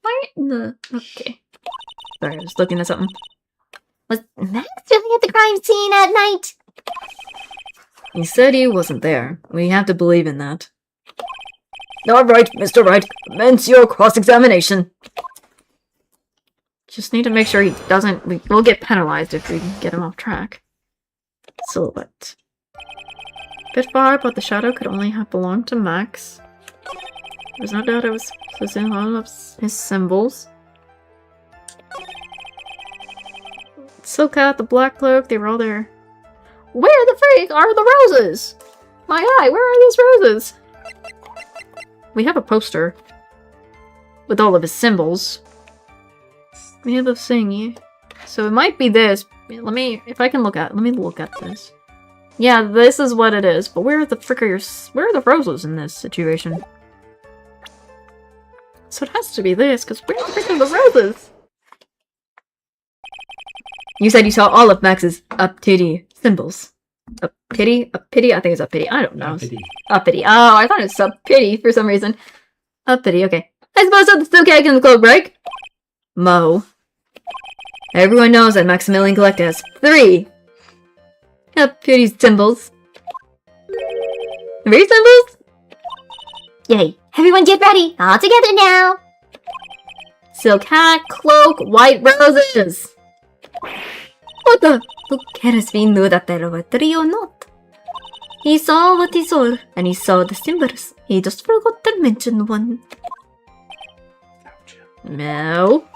Why in the... Okay. Sorry, I was looking at something. Was Max really at the crime scene at night? He said he wasn't there. We have to believe in that. Alright, Mr. Wright, commence your cross-examination. Just need to make sure he doesn't... We'll get penalized if we get him off track. Silhouette. Bit far, but the shadow could only have belonged to Max. There's no doubt it was possessing all of his symbols. Silk hat, the black cloak, they were all there. Where the freak are the roses? My eye, where are these roses? We have a poster with all of his symbols. We have a thingy. So it might be this. Let me look at this. Yeah, this is what it is. But where are the frick where are the roses in this situation? So it has to be this, because where the frick are the roses? You said you saw all of Max's up-titty symbols. Up-titty? Up-pity? I think it's up-pity. I don't know. Uppity. Uppity. Oh, I thought it was up-pity for some reason. Uppity, okay. I suppose that's the cake in the cloak break. Mo. Everyone knows that Maximilian Collector has 3 up-pity symbols. 3 symbols? Yay! Everyone get ready! All together now! Silk hat, cloak, white roses. What the? Look at us, we knew that there were 3 or not. He saw what he saw, and he saw the symbols. He just forgot to mention one. No.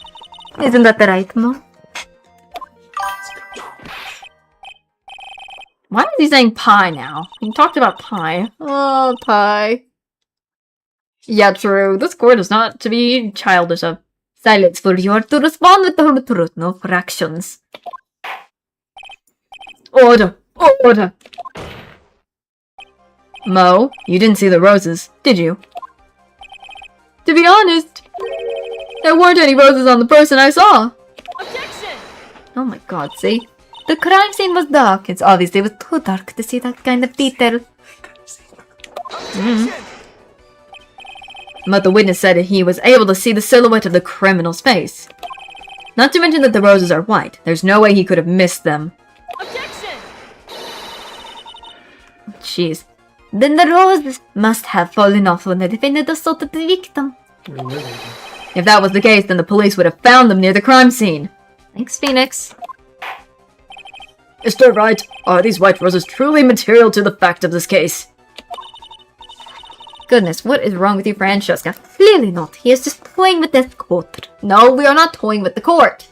Isn't that right, Mo? Why is he saying pie now? He talked about pie. Oh, pie. Yeah, true. This court is not to be childish of. Silence, for you are to respond with the whole truth, no fractions. Order! Order! Mo, you didn't see the roses, did you? To be honest, there weren't any roses on the person I saw. Objection! Oh my god, see? The crime scene was dark. It's obvious it was too dark to see that kind of detail. Objection! But the witness said he was able to see the silhouette of the criminal's face. Not to mention that the roses are white. There's no way he could have missed them. Objection! Jeez. Then the roses must have fallen off when the defendant assaulted the victim. If that was the case, then the police would have found them near the crime scene. Thanks, Phoenix. Mr. Wright, are these white roses truly material to the fact of this case? Goodness, what is wrong with you, Francesca? Clearly not. He is just toying with this court. No, we are not toying with the court.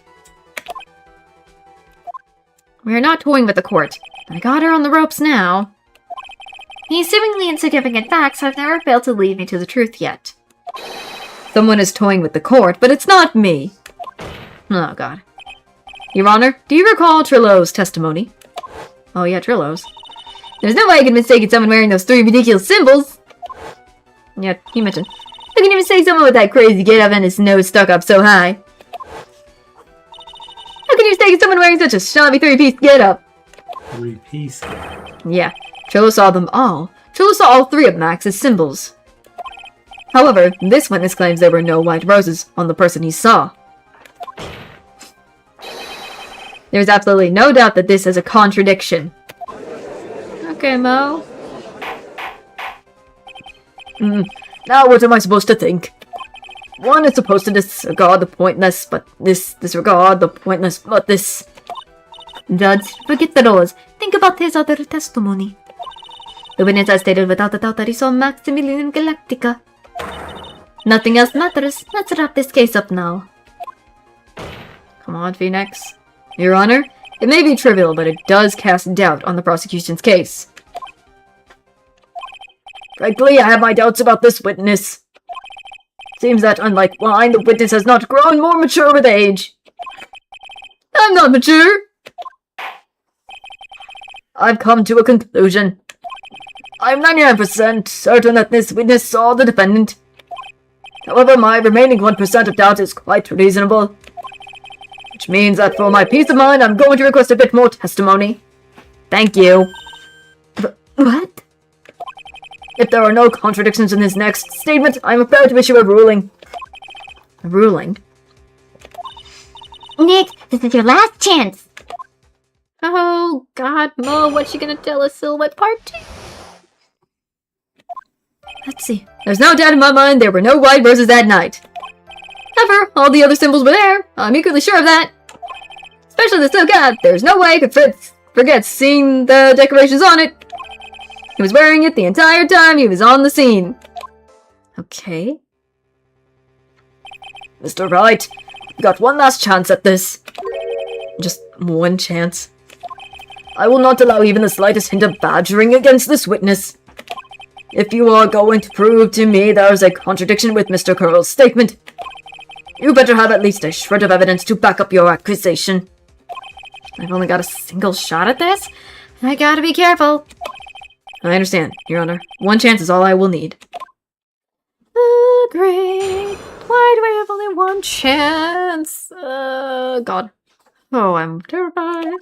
We are not toying with the court. I got her on the ropes now. These seemingly insignificant facts have never failed to lead me to the truth yet. Someone is toying with the court, but it's not me. Oh, God. Your Honor, do you recall Trillo's testimony? Oh, yeah, Trillo's. There's no way I could mistake someone wearing those 3 ridiculous symbols. Yeah, he mentioned. I can even say someone with that crazy get-up and his nose stuck up so high. How can you mistake someone wearing such a shabby 3-piece get-up? 3-piece. Yeah, Trillo saw them all. Trillo saw all 3 of Max's symbols. However, this witness claims there were no white roses on the person he saw. There's absolutely no doubt that this is a contradiction. Okay, Mo. Now what am I supposed to think? One is supposed to disregard the pointless, but this disregard the pointless, but this... Judge, forget the rules. Think about his other testimony. The witness has stated without a doubt that he saw Maximilian Galactica. Nothing else matters. Let's wrap this case up now. Come on, Phoenix. Your Honor, it may be trivial, but it does cast doubt on the prosecution's case. Frankly, I have my doubts about this witness. Seems that, unlike wine, the witness has not grown more mature with age. I'm not mature. I've come to a conclusion. I'm 99% certain that this witness saw the defendant. However, my remaining 1% of doubt is quite reasonable. Which means that for my peace of mind, I'm going to request a bit more testimony. Thank you. What? If there are no contradictions in this next statement, I'm prepared to issue a ruling. A ruling? Nick, this is your last chance! Oh, God, Mo, what's she gonna tell us, Silhouette Part 2? Let's see. There's no doubt in my mind there were no white roses that night. However, all the other symbols were there. I'm equally sure of that. Especially the silk hat. There's no way I could forget seeing the decorations on it. He was wearing it the entire time he was on the scene. Okay. Mr. Wright, you got one last chance at this. Just one chance. I will not allow even the slightest hint of badgering against this witness. If you are going to prove to me there is a contradiction with Mr. Curl's statement, you better have at least a shred of evidence to back up your accusation. I've only got a single shot at this. I gotta be careful. I understand, Your Honor. One chance is all I will need. Great. Why do I have only one chance? God. Oh, I'm terrified.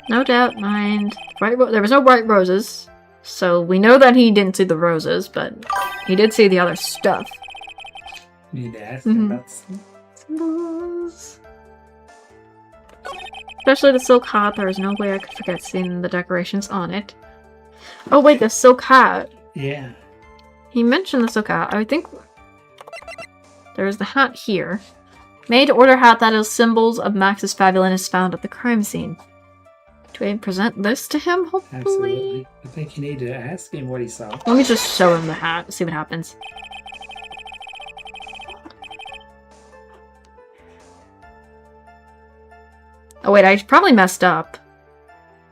No doubt, mind. There was no bright roses. So we know that he didn't see the roses, but he did see the other stuff. You need to ask him about Symbols. Especially the silk hat. There is no way I could forget seeing the decorations on it. Oh wait, the silk hat. Yeah. He mentioned the silk hat. I think there's the hat here. Made to order hat that is symbols of Max's fabulous found at the crime scene. Do I present this to him, hopefully? Absolutely. I think you need to ask him what he saw. Let me just show him the hat, see what happens. Oh wait, I probably messed up.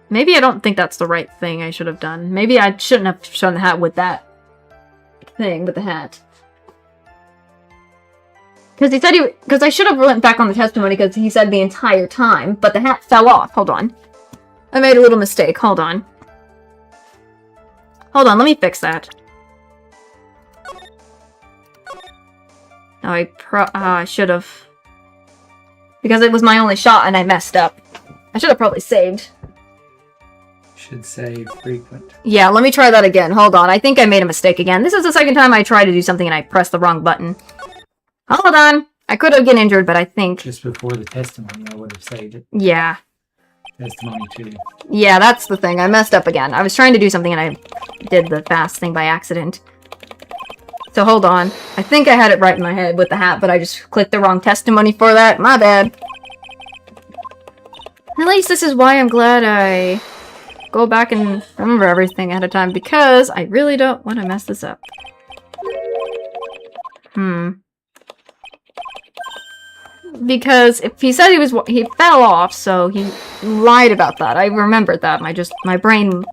Maybe I don't think that's the right thing I should have done. Maybe I shouldn't have shown the hat with that thing, with the hat. Because he said because I should have went back on the testimony because he said the entire time, but the hat fell off. Hold on. I made a little mistake. Hold on. Hold on, let me fix that. No, I should have. Because it was my only shot and I messed up. I should have probably saved. Should save frequent. Yeah, let me try that again. Hold on, I think I made a mistake again. This is the second time I tried to do something and I pressed the wrong button. Hold on. I could have gotten injured, but I think... Just before the testimony, I would have saved it. Yeah. Testimony 2. Yeah, that's the thing. I messed up again. I was trying to do something and I did the fast thing by accident. So hold on. I think I had it right in my head with the hat, but I just clicked the wrong testimony for that. My bad. At least this is why I'm glad I go back and remember everything ahead of time, because I really don't want to mess this up. Because if he said he fell off, so he lied about that. I remembered that. My brain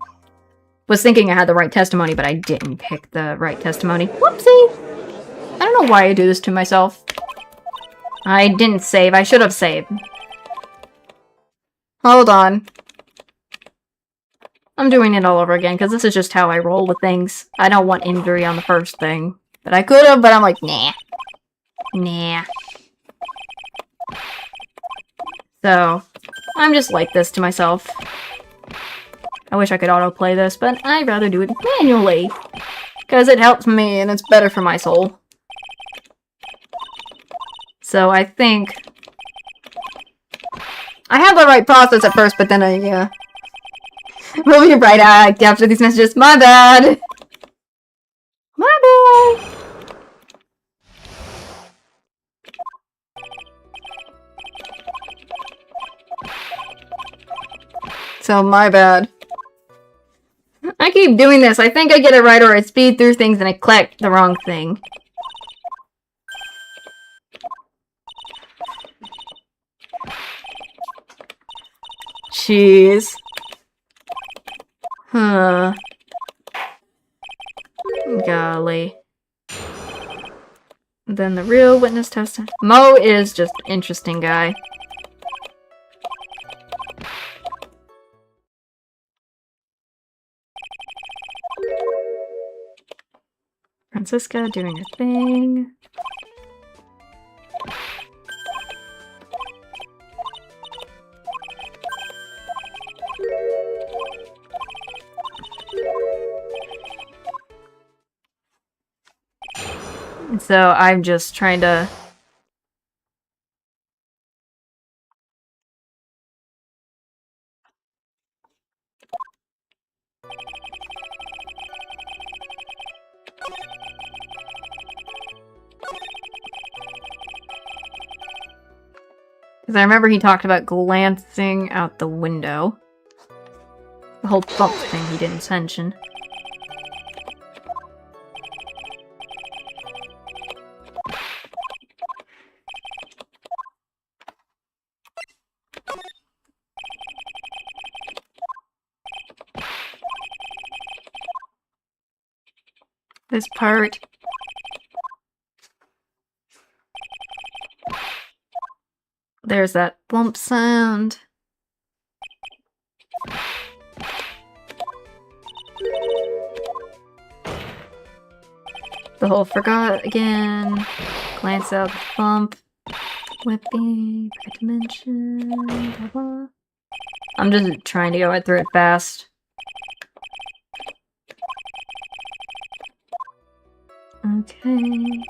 was thinking I had the right testimony, but I didn't pick the right testimony. Whoopsie! I don't know why I do this to myself. I didn't save. I should have saved. Hold on. I'm doing it all over again, because this is just how I roll with things. I don't want injury on the first thing. But I could have, but I'm like, nah. Nah. So, I'm just like this to myself. I wish I could autoplay this, but I'd rather do it manually. Because it helps me, and it's better for my soul. So, I think... I had the right process at first, but then I, We'll be right back after these messages. My bad! My bad! So, my bad. I keep doing this. I think I get it right, or I speed through things and I click the wrong thing. Jeez. Huh. Golly. Then the real witness test. Mo is just an interesting guy. Francisca doing her thing. So I'm just trying to... Because I remember he talked about glancing out the window. The whole bump thing he didn't mention. This part. There's that bump sound. The whole forgot again. Glance out the bump. Whipping. Forgot to mention. Blah, blah. I'm just trying to go through it fast. Okay.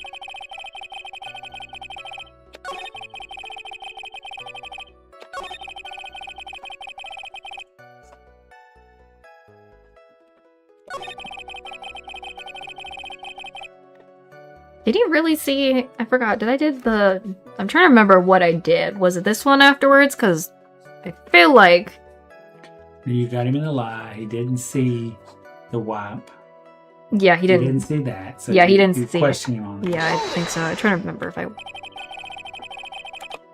Did you really see? I forgot. Did I did the... I'm trying to remember what I did. Was it this one afterwards? Because I feel like... You got him in a lie. He didn't see the wipe. Yeah, he didn't. He didn't see that. So Yeah, he didn't you see it. question him on it. Yeah, I think so. I'm trying to remember if I...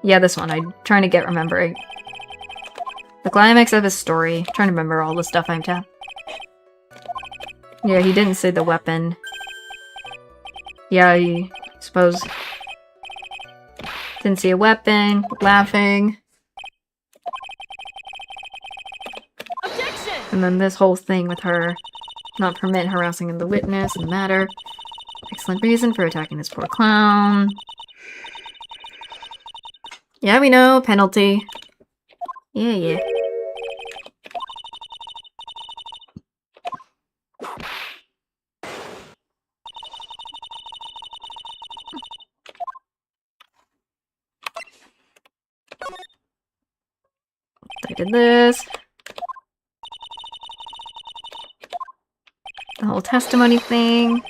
Yeah, this one. I'm trying to get remembering. The climax of his story. Trying to remember all the stuff I'm telling. Yeah, he didn't see the weapon. Yeah, I suppose. Didn't see a weapon. Laughing. Objection! And then this whole thing with her. Not permit harassing of the witness in the matter. Excellent reason for attacking this poor clown. Yeah, we know. Penalty. Yeah, yeah. I did this. The whole testimony thing.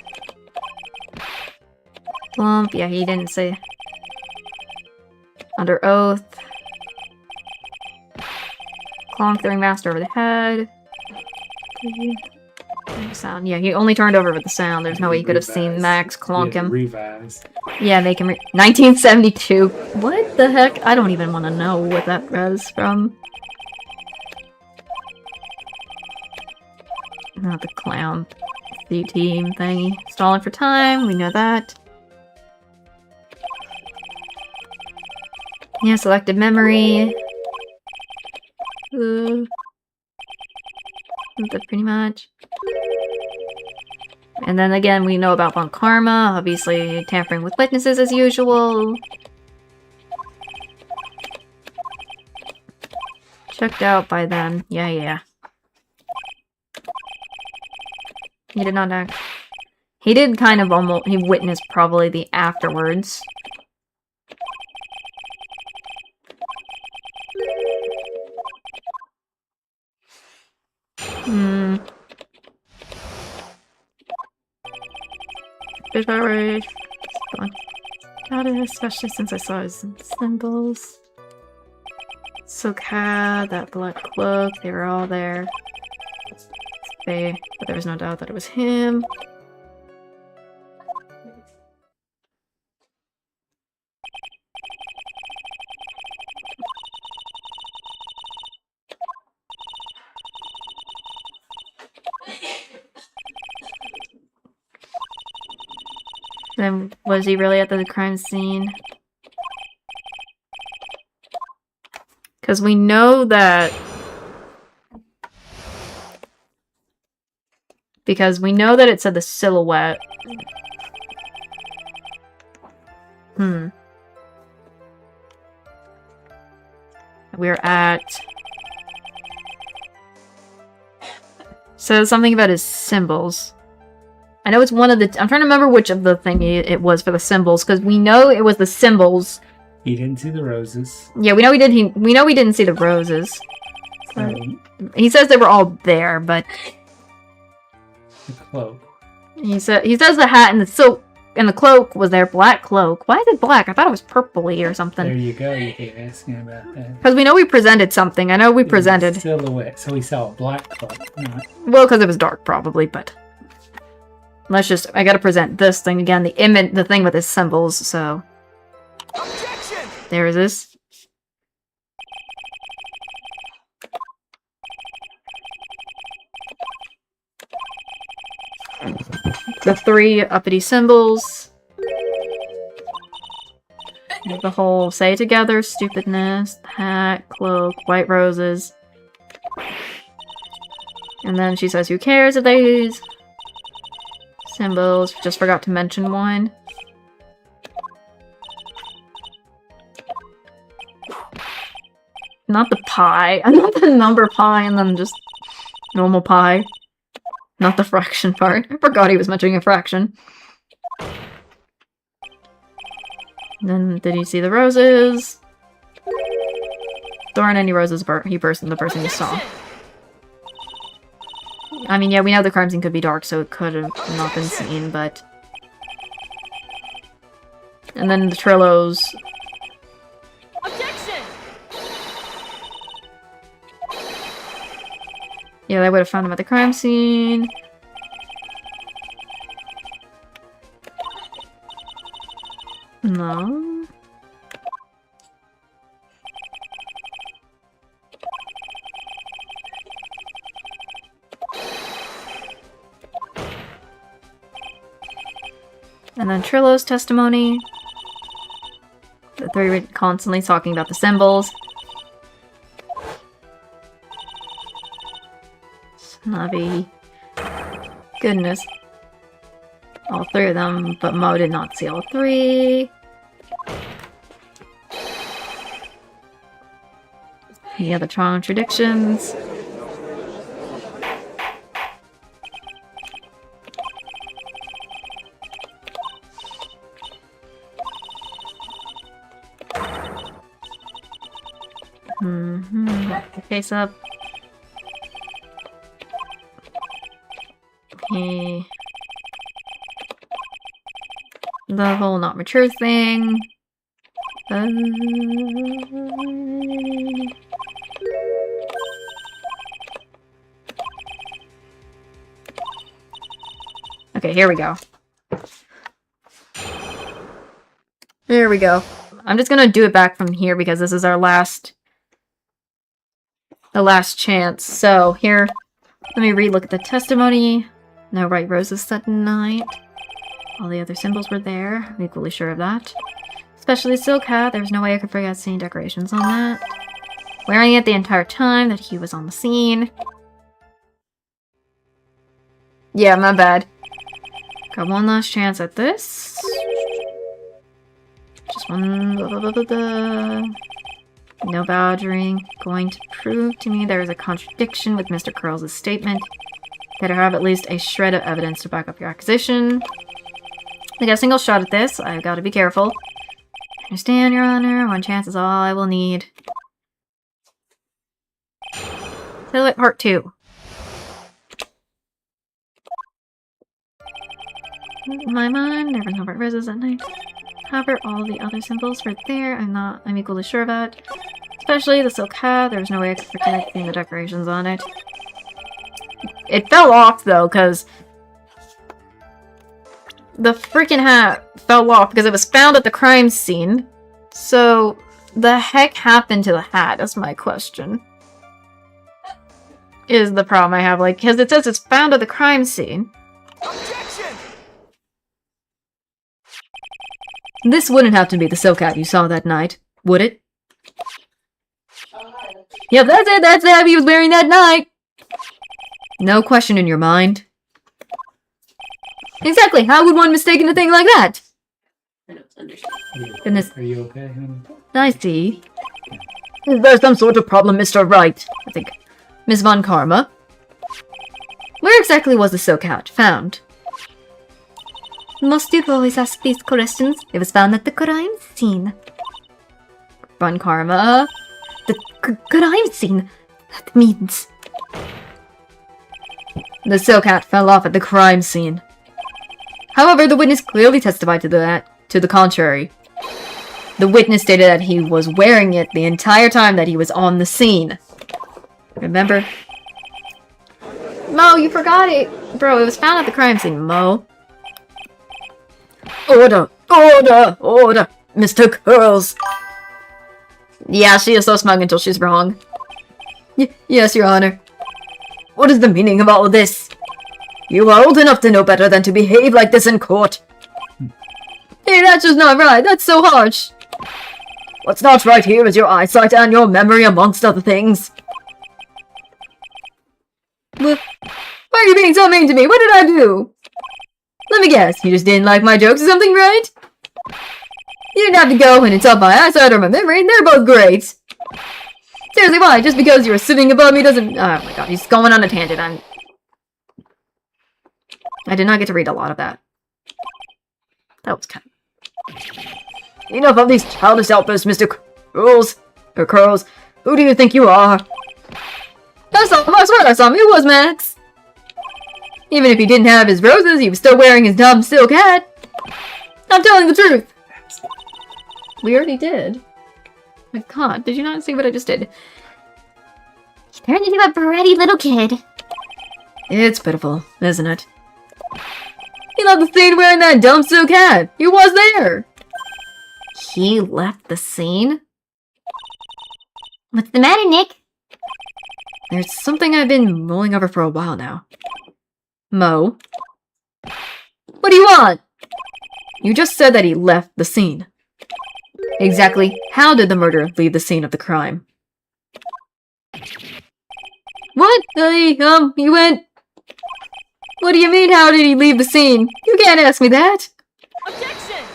Lump. Yeah, he didn't say. Under oath. Clonk throwing master over the head. Sound. Yeah, he only turned over with the sound. There's no way you could have seen Max clonk him. Revise. Yeah, make him 1972. What the heck? I don't even want to know what that was from. Not the clown. The team thingy. Stalling for time, we know that. Yeah, selected memory. That's pretty much. And then again, we know about Von Karma, obviously tampering with witnesses as usual. Checked out by then. Yeah, yeah. He did not act. He did kind of almost. He witnessed probably the afterwards. Bit outrage. Got it, especially since I saw his symbols. So Cad, that black cloak, they were all there. But there was no doubt that it was him. Then was he really at the crime scene? Because we know that... Because we know that it said the silhouette. We're at... Says something about his symbols. I know it's one of the... I'm trying to remember which of the thing it was for the symbols, because we know it was the symbols. He didn't see the roses. Yeah, we know we did. We know we didn't see the roses. He says they were all there, but The cloak. he says the hat and the silk. and the cloak was their black cloak. Why is it black? I thought it was purpley or There something. you go. You keep asking about that. Because we know we presented something. I know we presented. Silhouette. So we saw a black cloak. No. Well, because it was dark, probably, but... Let's just... I gotta present this thing again. The thing with its symbols, so... Objection! There is this. The 3 uppity symbols. The whole say it together, stupidness, hat, cloak, white roses. And then she says, who cares if they use symbols? Just forgot to mention one. Not the pi. Not the number pi and then just normal pi. Not the fraction part. I forgot he was mentioning a fraction. Then, did you see the roses? There aren't any roses the person you saw. I mean, yeah, we know the crime scene could be dark, so it could have not been seen, but... And then the Trillos. Objection! Yeah, they would have found him at the crime scene. No. And then Trillo's testimony. The 3 were constantly talking about the symbols. Snobby. Goodness. All 3 of them, but Mo did not see all 3. Yeah, the contradictions. Back the case up. Okay. The whole not mature thing. Okay, here we go. There we go. I'm just gonna do it back from here because this is our last... the last chance. So, here, let me relook at the testimony. No white roses that night. All the other symbols were there. I'm equally sure of that. Especially the silk hat. There's no way I could forget seeing decorations on that. Wearing it the entire time that he was on the scene. Yeah, my bad. Got one last chance at this. Just one... No badgering. Going to prove to me there is a contradiction with Mr. Curls' statement. Better have at least a shred of evidence to back up your accusation. I get a single shot at this. I've got to be careful. Understand, Your Honor. One chance is all I will need. Silhouette Part 2. In my mind, there were no white roses at night. However, all the other symbols were there. I'm equally sure of that. Especially the silk hat. There was no way I could forget seeing the decorations on it. It fell off, though, because the freaking hat fell off because it was found at the crime scene. So, the heck happened to the hat? That's my question. Is the problem I have, like, because it says it's found at the crime scene. Objection! This wouldn't have to be the silk hat you saw that night, would it? Yep, that's it! That's the hat he was wearing that night! No question in your mind. Exactly! How would one mistake a thing like that? Goodness. Are you okay, honey? I see. Is there some sort of problem, Mr. Wright? I think. Miss Von Karma? Where exactly was the silk hat found? Must you always ask these questions? It was found at the crime scene. Von Karma? The crime scene? That means... The silk hat fell off at the crime scene. However, the witness clearly testified to the contrary. The witness stated that he was wearing it the entire time that he was on the scene. Remember? Mo, you forgot it. Bro, it was found at the crime scene, Mo. Order! Order! Order! Mr. Curls! Yeah, she is so smug until she's wrong. Yes, Your Honor. What is the meaning of all of this? You are old enough to know better than to behave like this in court. Hey, that's just not right. That's so harsh. What's not right here is your eyesight and your memory, amongst other things. Why are you being so mean to me? What did I do? Let me guess, you just didn't like my jokes or something, right? You didn't have to go and insult my eyesight or my memory. They're both great. Seriously, why? Just because you were sitting above me doesn't... Oh my god, he's going on a tangent. I did not get to read a lot of that. That was kind of... Enough of these childish outbursts, Mr. Curls. Who do you think you are? I swear I saw him. It was Max. Even if he didn't have his roses, he was still wearing his dumb silk hat. I'm telling the truth. We already did. My god, did you not see what I just did? He turned into a bratty little kid. It's pitiful, isn't it? He left the scene wearing that dumb silk hat. He was there. He left the scene? What's the matter, Nick? There's something I've been mulling over for a while now. Mo? What do you want? You just said that he left the scene. Exactly how did the murderer leave the scene of the crime? What? He went... What do you mean, how did he leave the scene? You can't ask me that! Objection!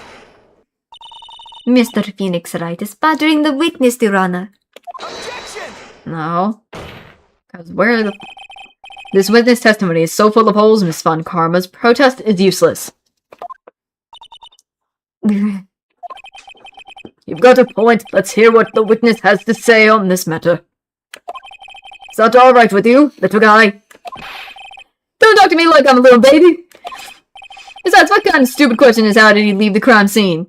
Mr. Phoenix Wright is bothering the witness, Your Honor. Objection! No. Because where the... This witness testimony is so full of holes, Miss Von Karma's protest is useless. You've got a point. Let's hear what the witness has to say on this matter. Is that alright with you, little guy? Don't talk to me like I'm a little baby! Besides, what kind of stupid question is how did he leave the crime scene?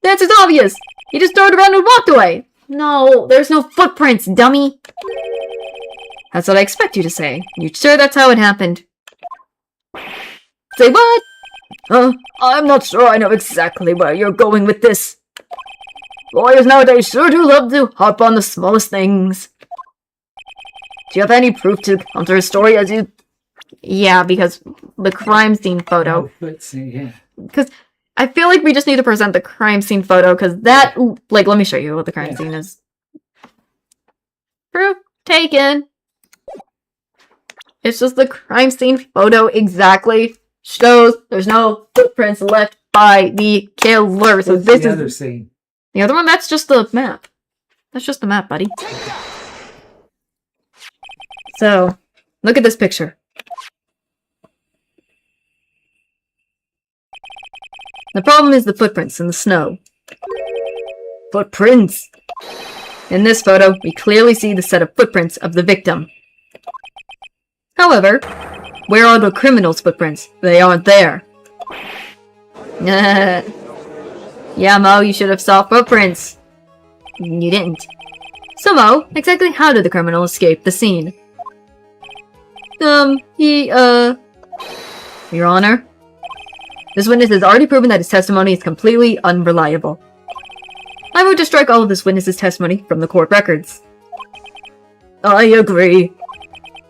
The answer's obvious! He just turned around and walked away! No, there's no footprints, dummy! That's what I expect you to say. You sure that's how it happened? Say what? I'm not sure I know exactly where you're going with this. Lawyers nowadays sure do love to harp on the smallest things. Do you have any proof to counter his story as you... Yeah, because the crime scene photo. Oh, let's see, yeah. Because I feel like we just need to present the crime scene photo, because that... Like, let me show you what the crime scene is. Proof taken. It's just the crime scene photo exactly shows there's no footprints left by the killer. So What's this the is other scene? the other one. That's just the map. That's just the map, buddy. So, look at this picture. The problem is the footprints in the snow. Footprints! In this photo, we clearly see the set of footprints of the victim. However, where are the criminal's footprints? They aren't there. Yeah, Mo, you should have saw footprints. You didn't. So, Mo, exactly how did the criminal escape the scene? Your Honor, this witness has already proven that his testimony is completely unreliable. I vote to strike all of this witness's testimony from the court records. I agree.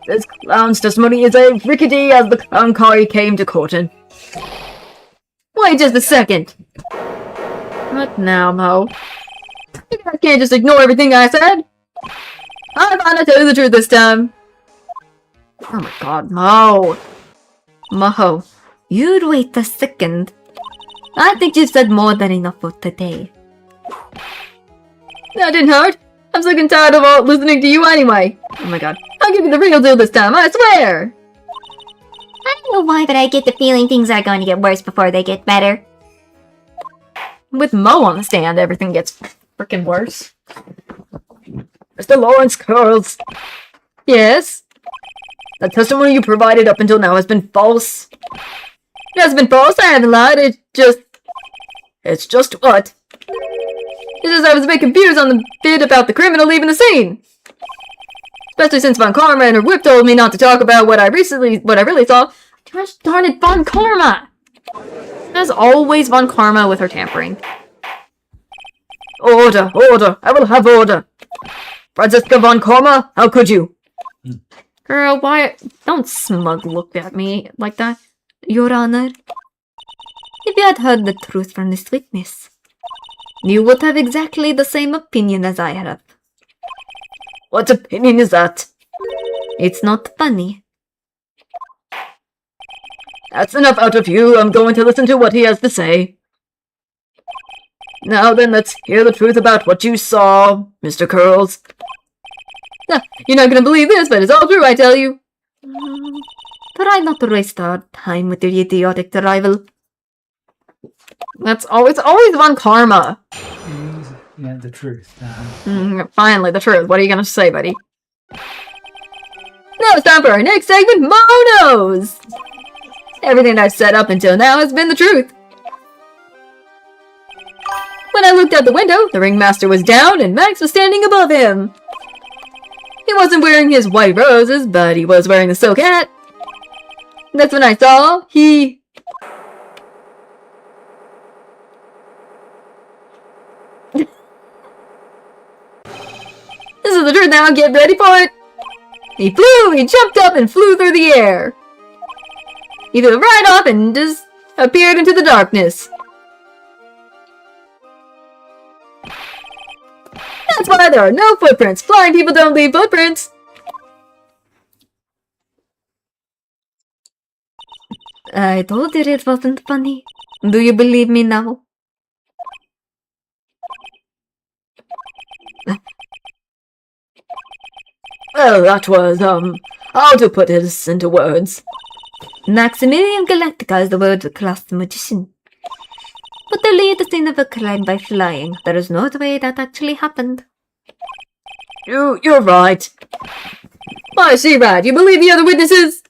This clown's testimony is as rickety as the clown car he came to court in. Wait just a second. What now, Mo? You guys can't just ignore everything I said. I'm gonna tell you the truth this time. Oh my god, Mo. Moho, you'd wait a second. I think you've said more than enough for today. That didn't hurt. I'm sick and tired of all listening to you anyway. Oh my god. I'll give you the real deal this time, I swear! I don't know why, but I get the feeling things are going to get worse before they get better. With Mo on the stand, everything gets freaking worse. Mr. Lawrence Curls. Yes? The testimony you provided up until now has been false. It hasn't been false, I haven't lied, It's just what? It's just I was a bit confused on the bit about the criminal leaving the scene. Especially since Von Karma and her whip told me not to talk about what I really saw. Gosh darn it, Von Karma! As always, Von Karma with her tampering. Order, order, I will have order. Franziska Von Karma, how could you? Girl, why? Don't smug look at me like that. Your Honor, if you had heard the truth from this witness, you would have exactly the same opinion as I have. What opinion is that? It's not funny. That's enough out of you. I'm going to listen to what he has to say. Now then, let's hear the truth about what you saw, Mr. Curls. You're not gonna believe this, but it's all true, I tell you. Try not to waste our time with your idiotic rival. It's always Von Karma. Yeah, the truth. Finally, the truth. What are you gonna say, buddy? Now it's time for our next segment, Monos! Everything I've said up until now has been the truth. When I looked out the window, the ringmaster was down and Max was standing above him. He wasn't wearing his white roses, but he was wearing the silk hat. That's when I saw he... This is the truth now, get ready for it! He jumped up and flew through the air. He flew right off and just appeared into the darkness. That's why there are no footprints. Flying people don't leave footprints. I told you it wasn't funny. Do you believe me now? Well, that was, how to put this into words. Maximilian Galactica is the world's class magician. But they lead the scene of a crime by flying. There is no way that actually happened. You're right. I see, Rad. You believe the other witnesses?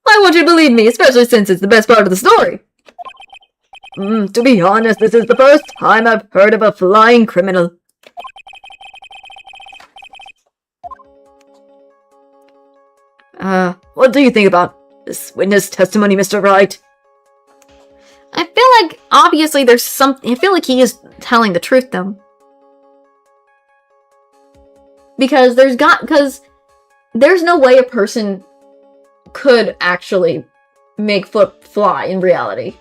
I want you to believe me, especially since it's the best part of the story. To be honest, this is the first time I've heard of a flying criminal. What do you think about this witness testimony, Mr. Wright? I feel like, obviously, there's something... I feel like he is telling the truth, though. Because there's no way a person could actually make foot fly in reality.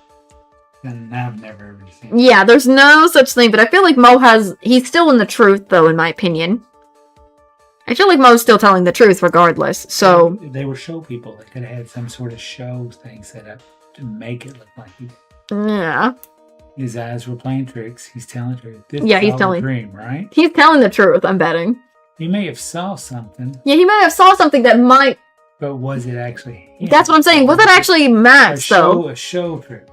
And I've never ever seen it. Yeah, there's no such thing, but I feel like he's still in the truth, though, in my opinion. I feel like Mo's still telling the truth regardless, so... They were show people. They could have had some sort of show thing set up to make it look like he did. Yeah. His eyes were playing tricks. He's telling the truth. This Yeah, is he's all telling... a dream, right? He's telling the truth, I'm betting. He may have saw something. Yeah, he might have saw something that might... But was it actually him? That's what I'm saying. Was it actually Max, though? A show trip.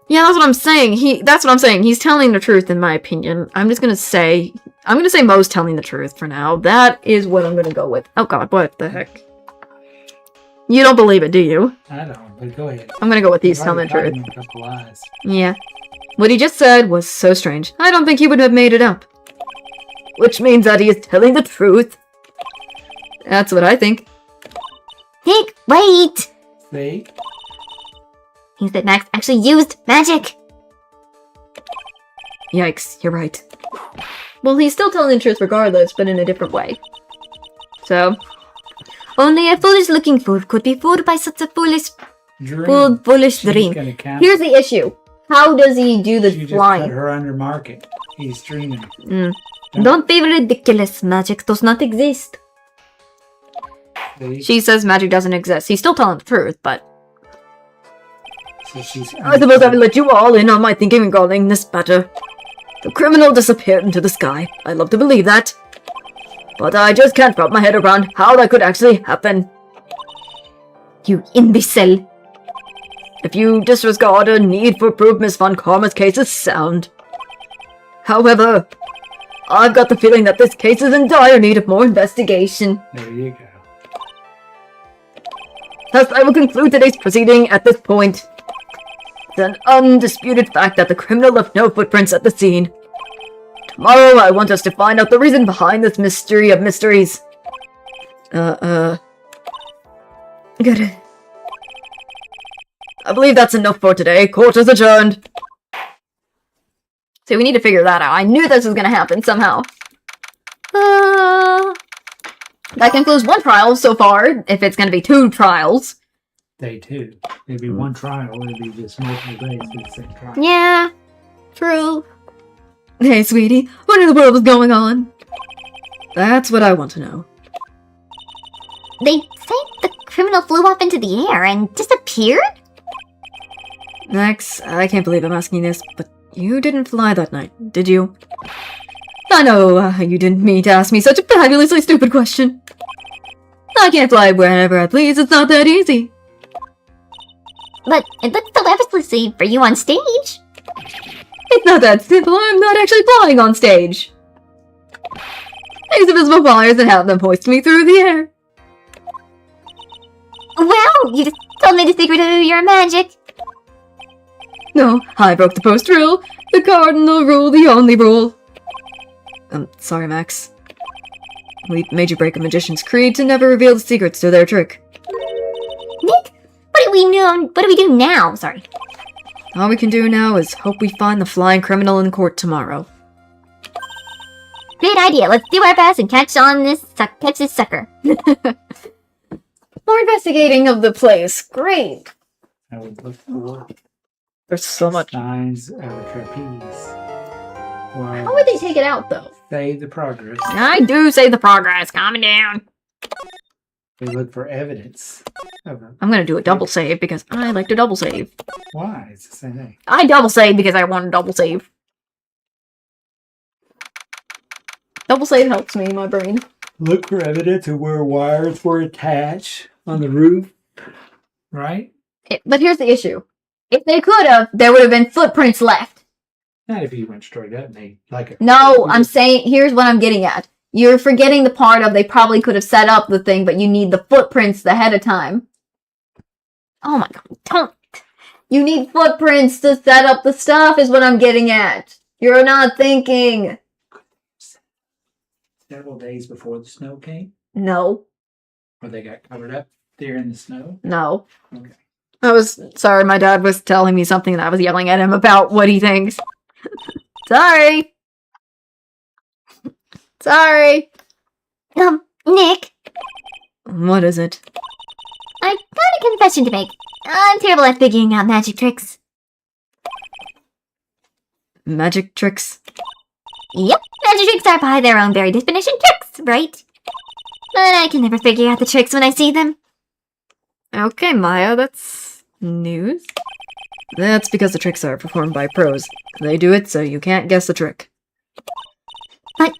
Yeah, that's what I'm saying. That's what I'm saying. He's telling the truth, in my opinion. I'm gonna say Mo's telling the truth for now. That is what I'm gonna go with. Oh god, what the heck? You don't believe it, do you? I don't, but go ahead. I'm gonna go with he's telling the truth. A couple eyes. Yeah. What he just said was so strange. I don't think he would have made it up. Which means that he is telling the truth. That's what I think. Nick, wait! See? Means that Max actually used magic! Yikes, you're right. Well, he's still telling the truth regardless, but in a different way. So... Only a foolish-looking fool could be fooled by such a foolish Dream. foolish She's dream. gonna count. Here's the issue. How does he do the She just flying? put her under market. He's dreaming. Don't be ridiculous. Magic does not exist. See? She says magic doesn't exist. He's still telling the truth, but... So she's... I suppose I will let you all in on my thinking regarding this matter. The criminal disappeared into the sky. I'd love to believe that. But I just can't wrap my head around how that could actually happen. You imbecile. If you disregard a need for proof, Miss Von Karma's case is sound. However, I've got the feeling that this case is in dire need of more investigation. There you go. Thus, I will conclude today's proceeding at this point. an undisputed fact that the criminal left no footprints at the scene. Tomorrow, I want us to find out the reason behind this mystery of mysteries. Good. I believe that's enough for today. Court is adjourned. So we need to figure that out. I knew this was gonna happen somehow. That concludes one trial so far, if it's gonna be 2 trials. Day 2. It'd be one trial. It'd be just multiple days for the same trial. Yeah, true. Hey, sweetie, what in the world is going on? That's what I want to know. They say the criminal flew off into the air and disappeared? Max, I can't believe I'm asking this, but you didn't fly that night, did you? I know you didn't mean to ask me such a fabulously stupid question. I can't fly wherever I please, it's not that easy. But it looks so effortlessly for you on stage. It's not that simple, I'm not actually flying on stage. I use invisible flyers and have them hoist me through the air. Wow, you just told me the secret of your magic. No, I broke the post rule. The cardinal rule, the only rule. Sorry, Max. We made you break a magician's creed to never reveal the secrets to their trick. Nick, what do we do now? Sorry. All we can do now is hope we find the flying criminal in court tomorrow. Great idea. Let's do our best and catch this sucker. More investigating of the place. Great. I would look for There's so much. signs of a trapeze. Well, How would they take it out, though? save the progress. I do say the progress. Calm down. They look for evidence of a... I'm gonna do a double save because I like to double save. Why? It's the same thing. I double save because I want to double save. Double save helps me in my brain. Look for evidence of where wires were attached on the roof. Right? But here's the issue. If they could have, there would have been footprints left. Not if you went straight up and they like it. No, I'm saying, here's what I'm getting at. You're forgetting the part of they probably could have set up the thing, but you need the footprints ahead of time. Oh my god, don't. You need footprints to set up the stuff is what I'm getting at. You're not thinking. Several days before the snow came, No, or they got covered up there in the snow. no. Okay. I was sorry, my dad was telling me something and I was yelling at him about what he thinks. Sorry. Sorry. Nick, What is it? I got a confession to make. I'm terrible at figuring out magic tricks. Magic tricks? Yep, magic tricks are by their own very definition tricks, right? But I can never figure out the tricks when I see them. Okay, Maya, that's news. That's because the tricks are performed by pros. They do it so you can't guess the trick. But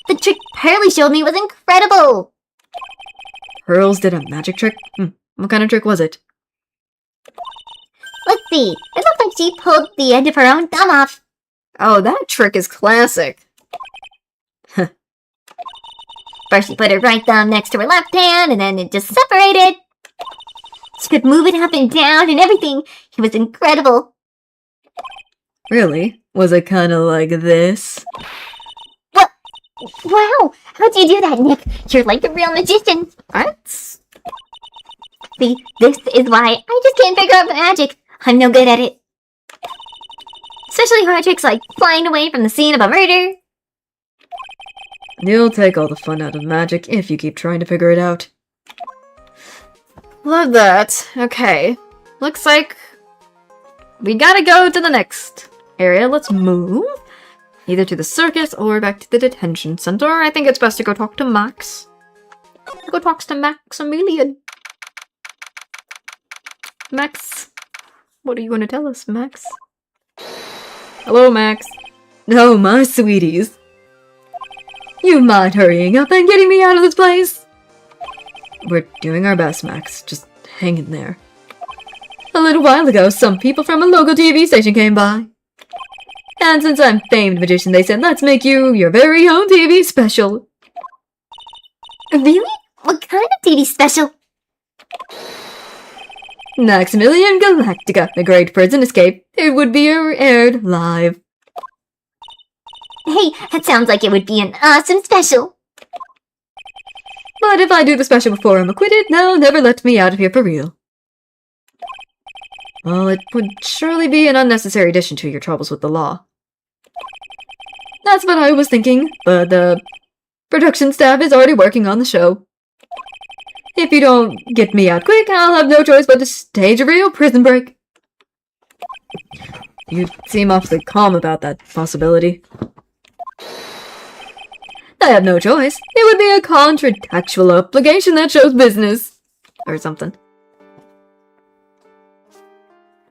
the trick Pearly showed me was incredible! Pearls did a magic trick? What kind of trick was it? Let's see, it looks like she pulled the end of her own thumb off. Oh, that trick is classic. First she put her right thumb next to her left hand, and then it just separated. She could move it up and down and everything. It was incredible. Really? Was it kind of like this? Wow, how'd you do that, Nick? You're like a real magician. What? See, this is why I just can't figure out the magic. I'm no good at it. Especially hard tricks like flying away from the scene of a murder. You'll take all the fun out of magic if you keep trying to figure it out. Love that. Okay. Looks like we gotta go to the next area. Let's move. Either to the circus or back to the detention center. I think it's best to go talk to Max. Go talk to Maximilian. Max. What are you going to tell us, Max? Hello, Max. No, my sweeties. You mind hurrying up and getting me out of this place? We're doing our best, Max. Just hang in there. A little while ago, some people from a local TV station came by. And since I'm famed magician, they said, let's make you your very own TV special. Really? What kind of TV special? Maximilian Galactica, a great prison escape. It would be aired live. Hey, that sounds like it would be an awesome special. But if I do the special before I'm acquitted, they'll never let me out of here for real. Well, it would surely be an unnecessary addition to your troubles with the law. That's what I was thinking, but the production staff is already working on the show. If you don't get me out quick, I'll have no choice but to stage a real prison break. You seem awfully calm about that possibility. I have no choice. It would be a contractual obligation that shows business. Or something.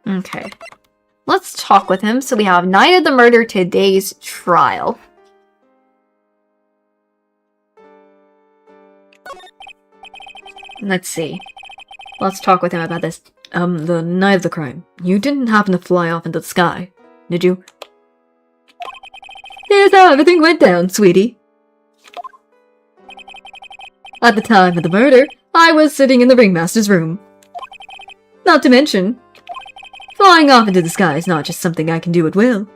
Okay. Let's talk with him. So we have Night of the Murder, today's trial. Let's see. Let's talk with him about this. The night of the crime. You didn't happen to fly off into the sky, did you? Here's how everything went down, sweetie. At the time of the murder, I was sitting in the ringmaster's room. Not to mention, flying off into the sky is not just something I can do at will.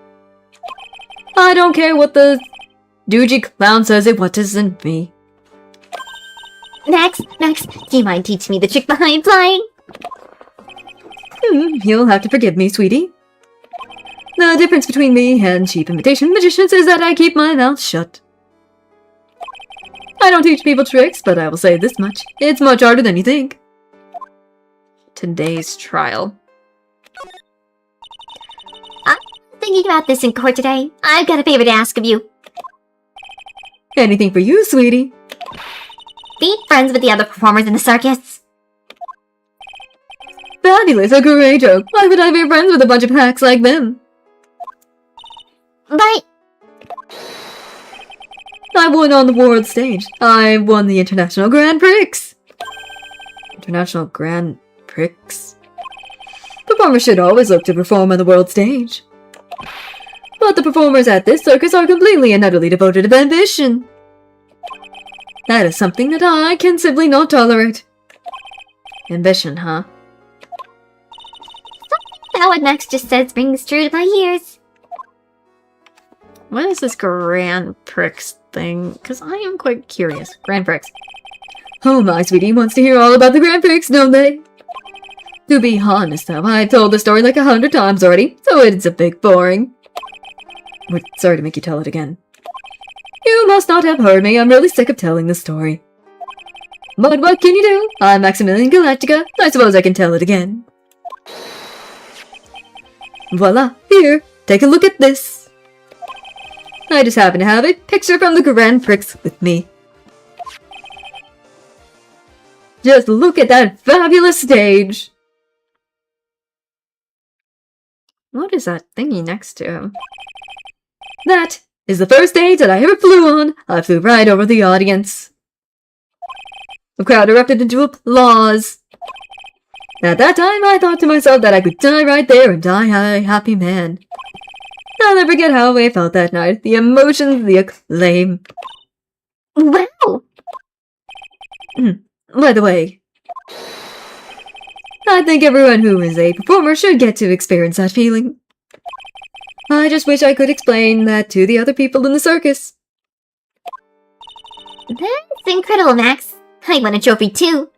I don't care what the doogey clown says, it what isn't me. Max, do you mind teaching me the trick behind flying? You'll have to forgive me, sweetie. The difference between me and cheap imitation magicians is that I keep my mouth shut. I don't teach people tricks, but I will say this much. It's much harder than you think. Today's trial. Thinking about this in court today, I've got a favor to ask of you. Anything for you, sweetie. Be friends with the other performers in the circus. Fabulous, a great joke. Why would I be friends with a bunch of hacks like them? But I won on the world stage. I won the International Grand Prix. International Grand Prix? Performers should always look to perform on the world stage. But the performers at this circus are completely and utterly devoted to ambition. That is something that I can simply not tolerate. Ambition, huh? that what Max just said rings true to my ears. What is this Grand Prix thing? Because I am quite curious. Grand Prix. Oh, my sweetie wants to hear all about the Grand Prix, don't they? To be honest, though, I've told the story like 100 times already, so it's a bit boring. We're sorry to make you tell it again. You must not have heard me. I'm really sick of telling the story. But what can you do? I'm Maximilian Galactica. I suppose I can tell it again. Voila, here, take a look at this. I just happen to have a picture from the Grand Prix with me. Just look at that fabulous stage. What is that thingy next to him? That is the first stage that I ever flew on. I flew right over the audience. The crowd erupted into applause. At that time, I thought to myself that I could die right there and die a happy man. I'll never forget how I felt that night. The emotions, the acclaim. Wow! By the way, I think everyone who is a performer should get to experience that feeling. I just wish I could explain that to the other people in the circus. That's incredible, Max. I want a trophy too.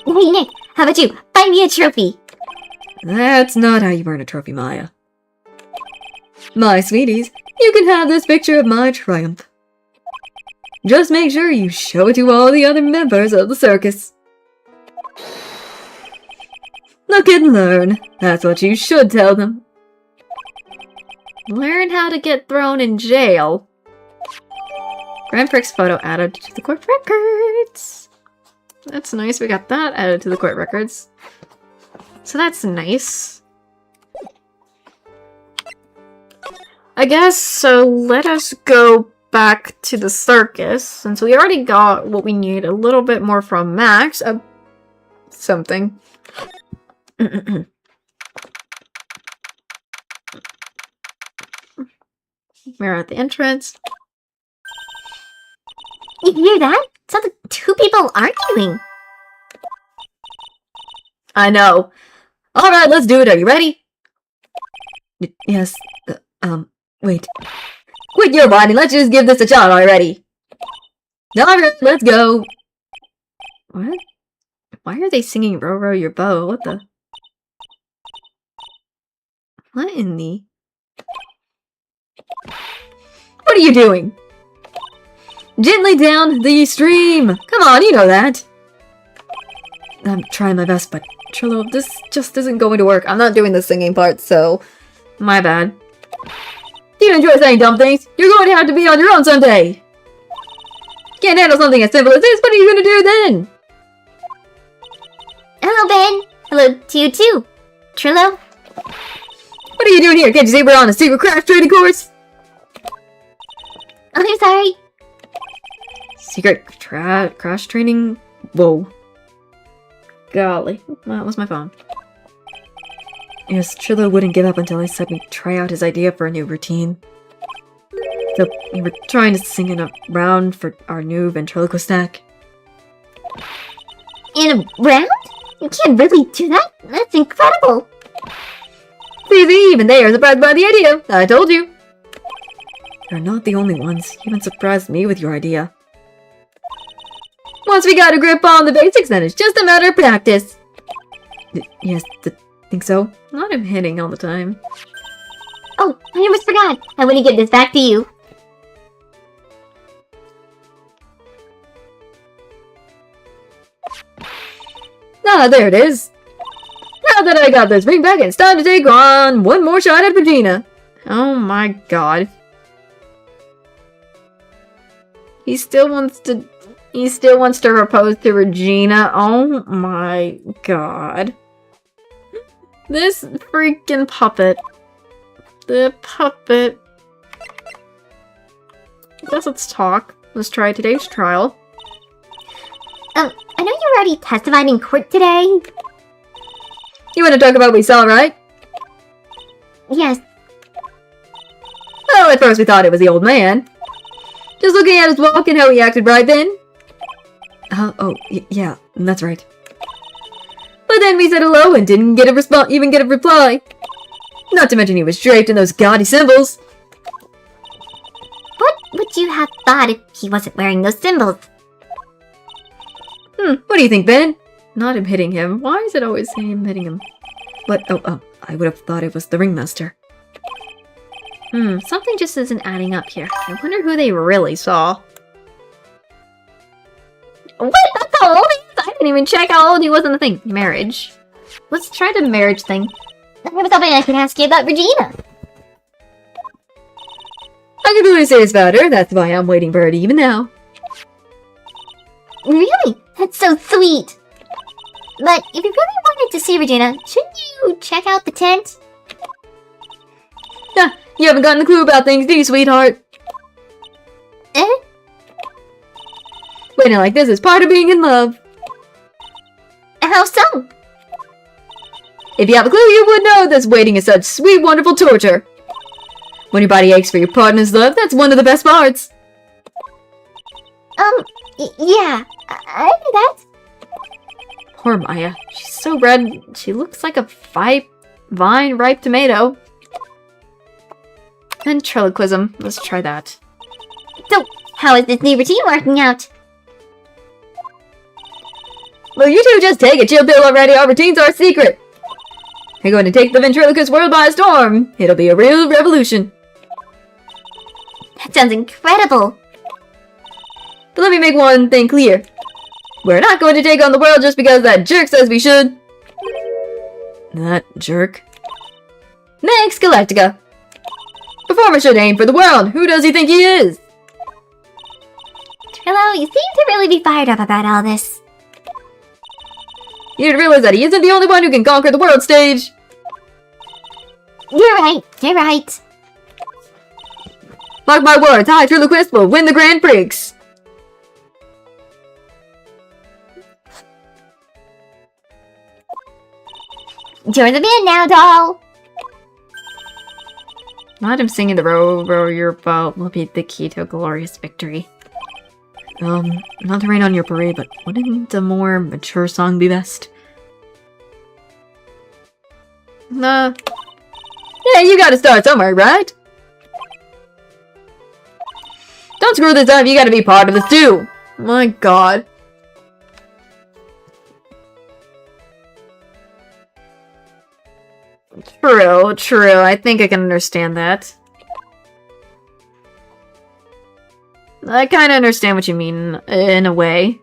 Hey, Nick, how about you? Buy me a trophy. That's not how you earn a trophy, Maya. My sweeties, you can have this picture of my triumph. Just make sure you show it to all the other members of the circus. Look and learn. That's what you should tell them. Learn how to get thrown in jail. Grand Prix photo added to the court records. That's nice. We got that added to the court records. So that's nice. I guess, so let us go back to the circus, since we already got what we need, a little bit more from Max. Something. We're at the entrance. You hear that? Sounds like two people arguing. I know. Alright, let's do it. Are you ready? Yes. Wait. Quit your whining. Let's just give this a shot already. Alright, let's go. What? Why are they singing Row Row Your Boat? What the? What in the... What are you doing? Gently down the stream! Come on, you know that! I'm trying my best, but Trillo, this just isn't going to work. I'm not doing the singing part, so... My bad. Do you enjoy saying dumb things? You're going to have to be on your own someday! Can't handle something as simple as this, what are you going to do then? Hello, Ben. Hello to you too. Trillo? What are you doing here? Can't you see we're on a secret crash training course? Oh, I'm sorry. Secret crash training? Whoa. Golly. That was my phone. Yes, Trillo wouldn't give up until I said we'd try out his idea for a new routine. So, we were trying to sing in a round for our new ventriloquist act. In a round? You can't really do that? That's incredible. See, even they are surprised by the idea. I told you. You're not the only ones. You even surprised me with your idea. Once we got a grip on the basics, then it's just a matter of practice. Yes, think so? Not him hitting all the time. Oh, I almost forgot. I want to give this back to you. Ah, there it is. Now that I got this ring back, it's time to take on one more shot at Regina. Oh my god. He still wants to propose to Regina. Oh my god. This freaking puppet. The puppet. I guess let's talk. Let's try today's trial. I know you already testified in court today. You want to talk about what we saw, right? Yes. Well, at first we thought it was the old man. Just looking at his walk and how he acted right then. Yeah, that's right. But then we said hello and didn't get even get a reply. Not to mention he was draped in those gaudy symbols. What would you have thought if he wasn't wearing those symbols? What do you think, Ben? Not him hitting him. Why is it always him hitting him? But, I would have thought it was the ringmaster. Something just isn't adding up here. I wonder who they really saw. What? That's how old he is? I didn't even check how old he was in the thing. Marriage. Let's try the marriage thing. I was hoping I could ask you about Regina. I can really say it's about her. That's why I'm waiting for her even now. Really? That's so sweet. But if you really wanted to see Regina, shouldn't you check out the tent? Yeah, you haven't gotten a clue about things, do you, sweetheart? Eh? Waiting like this is part of being in love. How so? If you have a clue, you would know that waiting is such sweet, wonderful torture. When your body aches for your partner's love, that's one of the best parts. Yeah, I do that. Poor Maya. She's so red, she looks like a vine-ripe tomato. Ventriloquism. Let's try that. So, how is this new routine working out? Well, you two just take a chill pill already. Our routines are secret. We're going to take the ventriloquist world by storm. It'll be a real revolution. That sounds incredible. But let me make one thing clear. We're not going to take on the world just because that jerk says we should. That jerk? Next, Galactica. Performer should aim for the world. Who does he think he is? Trillo, you seem to really be fired up about all this. You need to realize that he isn't the only one who can conquer the world stage. You're right. Mark my words, I, Triloquist, will win the Grand Prix. You're the man now, doll. Not him singing the row, row your boat will be the key to a glorious victory. Not to rain on your parade, but wouldn't a more mature song be best? Nah. Yeah, you gotta start somewhere, right? Don't screw this up, you gotta be part of this too! My god. True, true. I think I can understand that. I kind of understand what you mean, in a way.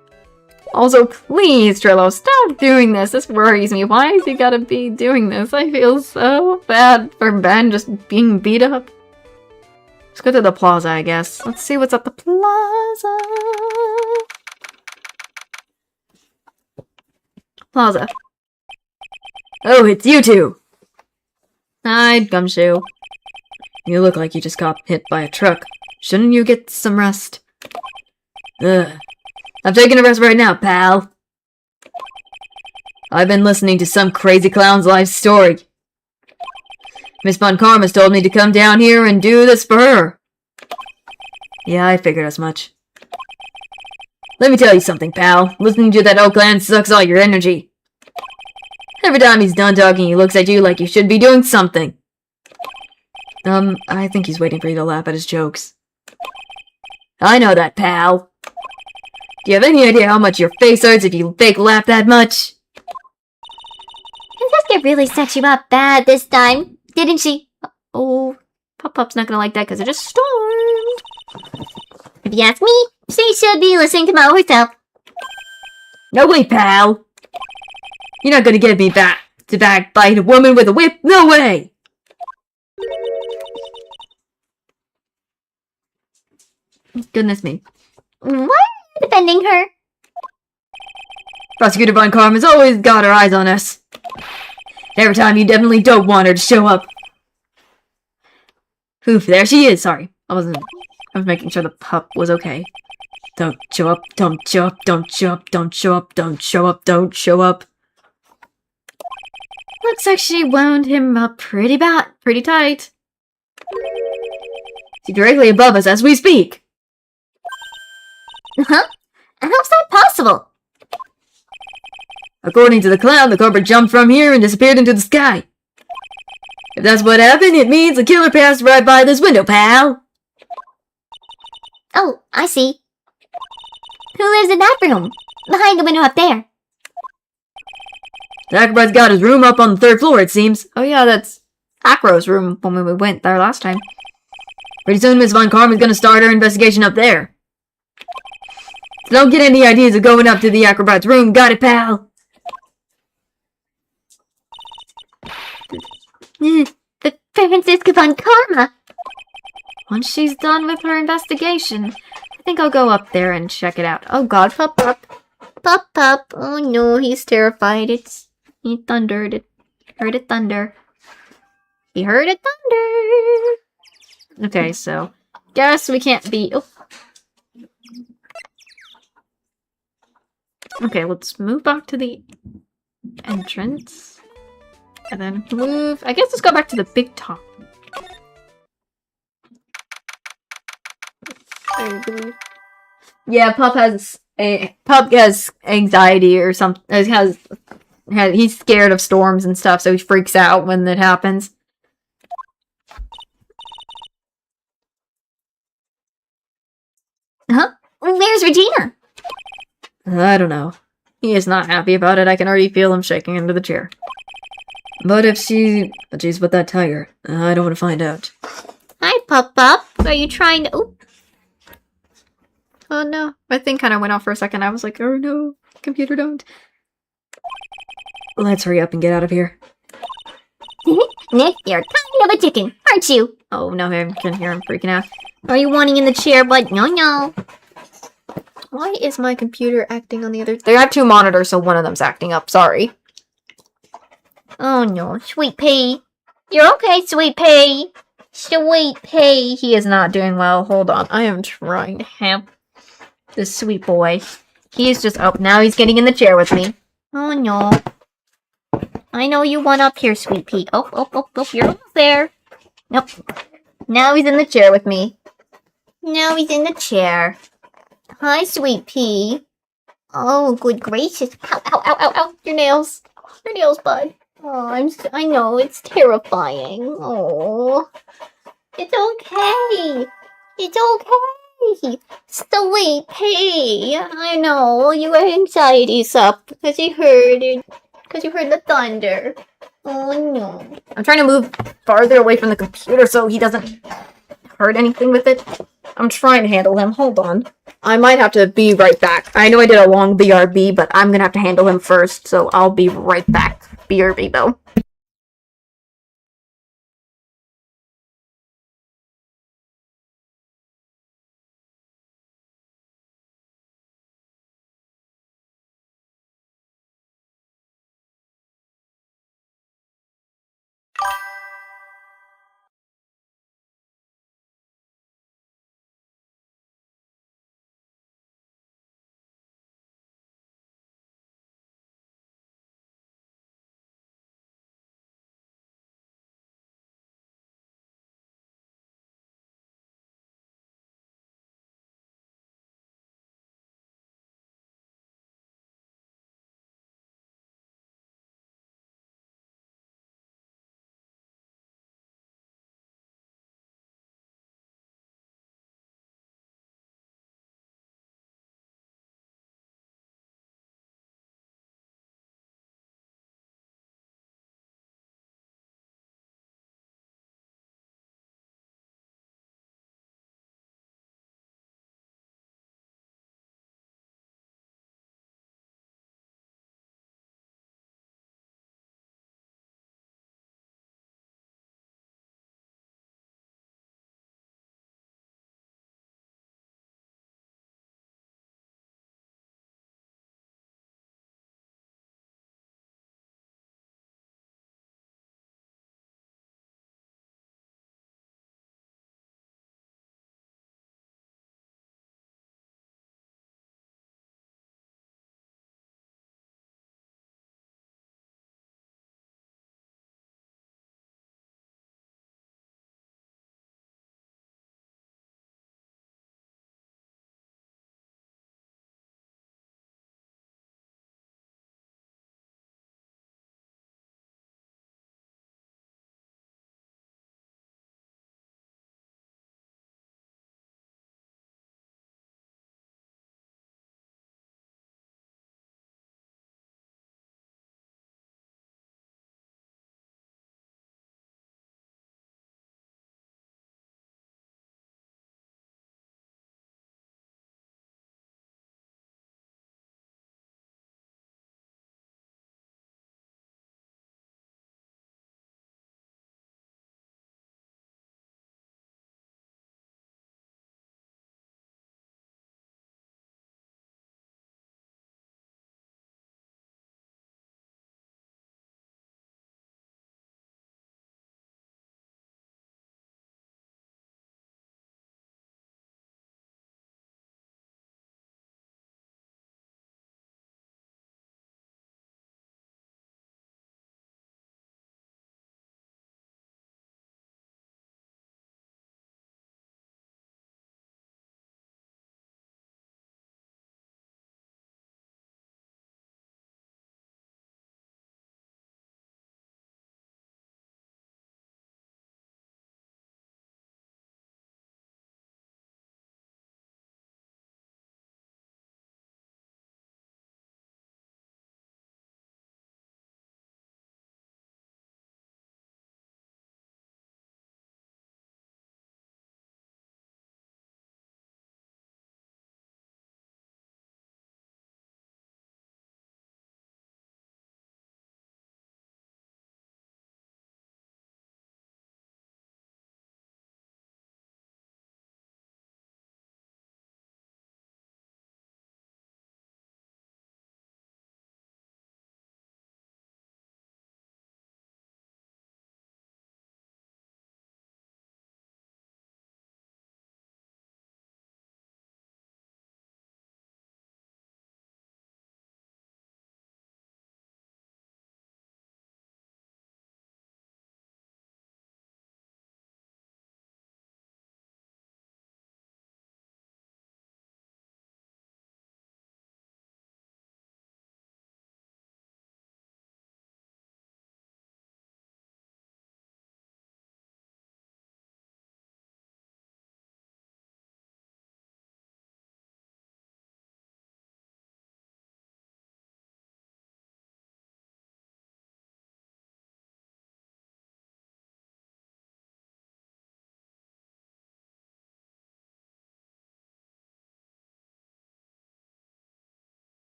Also, please, Trillo, stop doing this. This worries me. Why has he gotta be doing this? I feel so bad for Ben just being beat up. Let's go to the plaza, I guess. Let's see what's at the plaza. Plaza. Oh, it's you two! Hi, Gumshoe. You look like you just got hit by a truck. Shouldn't you get some rest? Ugh. I'm taking a rest right now, pal. I've been listening to some crazy clown's life story. Miss Von Karma's told me to come down here and do this for her. Yeah, I figured as much. Let me tell you something, pal. Listening to that old clown sucks all your energy. Every time he's done talking, he looks at you like you should be doing something. I think he's waiting for you to laugh at his jokes. I know that, pal. Do you have any idea how much your face hurts if you fake laugh that much? Thiscase really set you up bad this time, didn't she? Oh, Pop-Pop's not gonna like that because it just stormed. If you ask me, she should be listening to Mo herself. No way, pal. You're not gonna get me back to back by a woman with a whip. No way. Goodness me. Why are you defending her? Prosecutor Von Karma's always got her eyes on us. Every time you definitely don't want her to show up. Oof, there she is. Sorry. I was making sure the pup was okay. Don't show up, don't show up, don't show up, don't show up, don't show up, don't show up. Looks like she wound him up pretty tight. She's directly above us as we speak. Huh? How's that possible? According to the clown, the culprit jumped from here and disappeared into the sky. If that's what happened, it means the killer passed right by this window, pal. Oh, I see. Who lives in that room? Behind the window up there. The acrobat's got his room up on the 3rd floor, it seems. Oh yeah, that's Acro's room when we went there last time. Pretty soon, Miss Von Karma's gonna start her investigation up there. So don't get any ideas of going up to the acrobat's room, got it, pal? The Francisca Von Karma. Once she's done with her investigation, I think I'll go up there and check it out. Oh god, Pop-Pop. Pop-Pop. Oh no, he's terrified. He thundered. It heard it thunder. He heard it thunder. Okay, so guess we can't be. Oh. Okay, let's move back to the entrance. And then move. I guess let's go back to the big top. Yeah, Pup has anxiety or something. He's scared of storms and stuff, so he freaks out when that happens. Huh? Where's Regina? I don't know. He is not happy about it. I can already feel him shaking under the chair. But if she's with that tiger, I don't want to find out. Hi, Pop-Pop. Are you trying to... Oh. Oh no, my thing kind of went off for a second. I was like, oh no, computer don't. Let's hurry up and get out of here. Nick, you're kind of a chicken, aren't you? Oh no, I can hear him freaking out. Are you wanting in the chair, but no. Why is my computer acting on the other? They have 2 monitors, so one of them's acting up. Sorry. Oh no, Sweet Pea. You're okay, Sweet Pea. Sweet Pea. He is not doing well. Hold on. I am trying to help this sweet boy. He's just up. Now he's getting in the chair with me. Oh no. I know you want up here, Sweet Pea. Oh, you're almost there. Nope. Now he's in the chair with me. Now he's in the chair. Hi, Sweet Pea. Oh, good gracious. Ow. Your nails. Your nails, bud. Oh, I know, it's terrifying. Oh. It's okay. It's okay. Sleep, hey. I know, your anxiety's up because you heard it. Because you heard the thunder. Oh no. I'm trying to move farther away from the computer so he doesn't hurt anything with it. I'm trying to handle him. Hold on. I might have to be right back. I know I did a long BRB, but I'm gonna have to handle him first, so I'll be right back. BRB, though.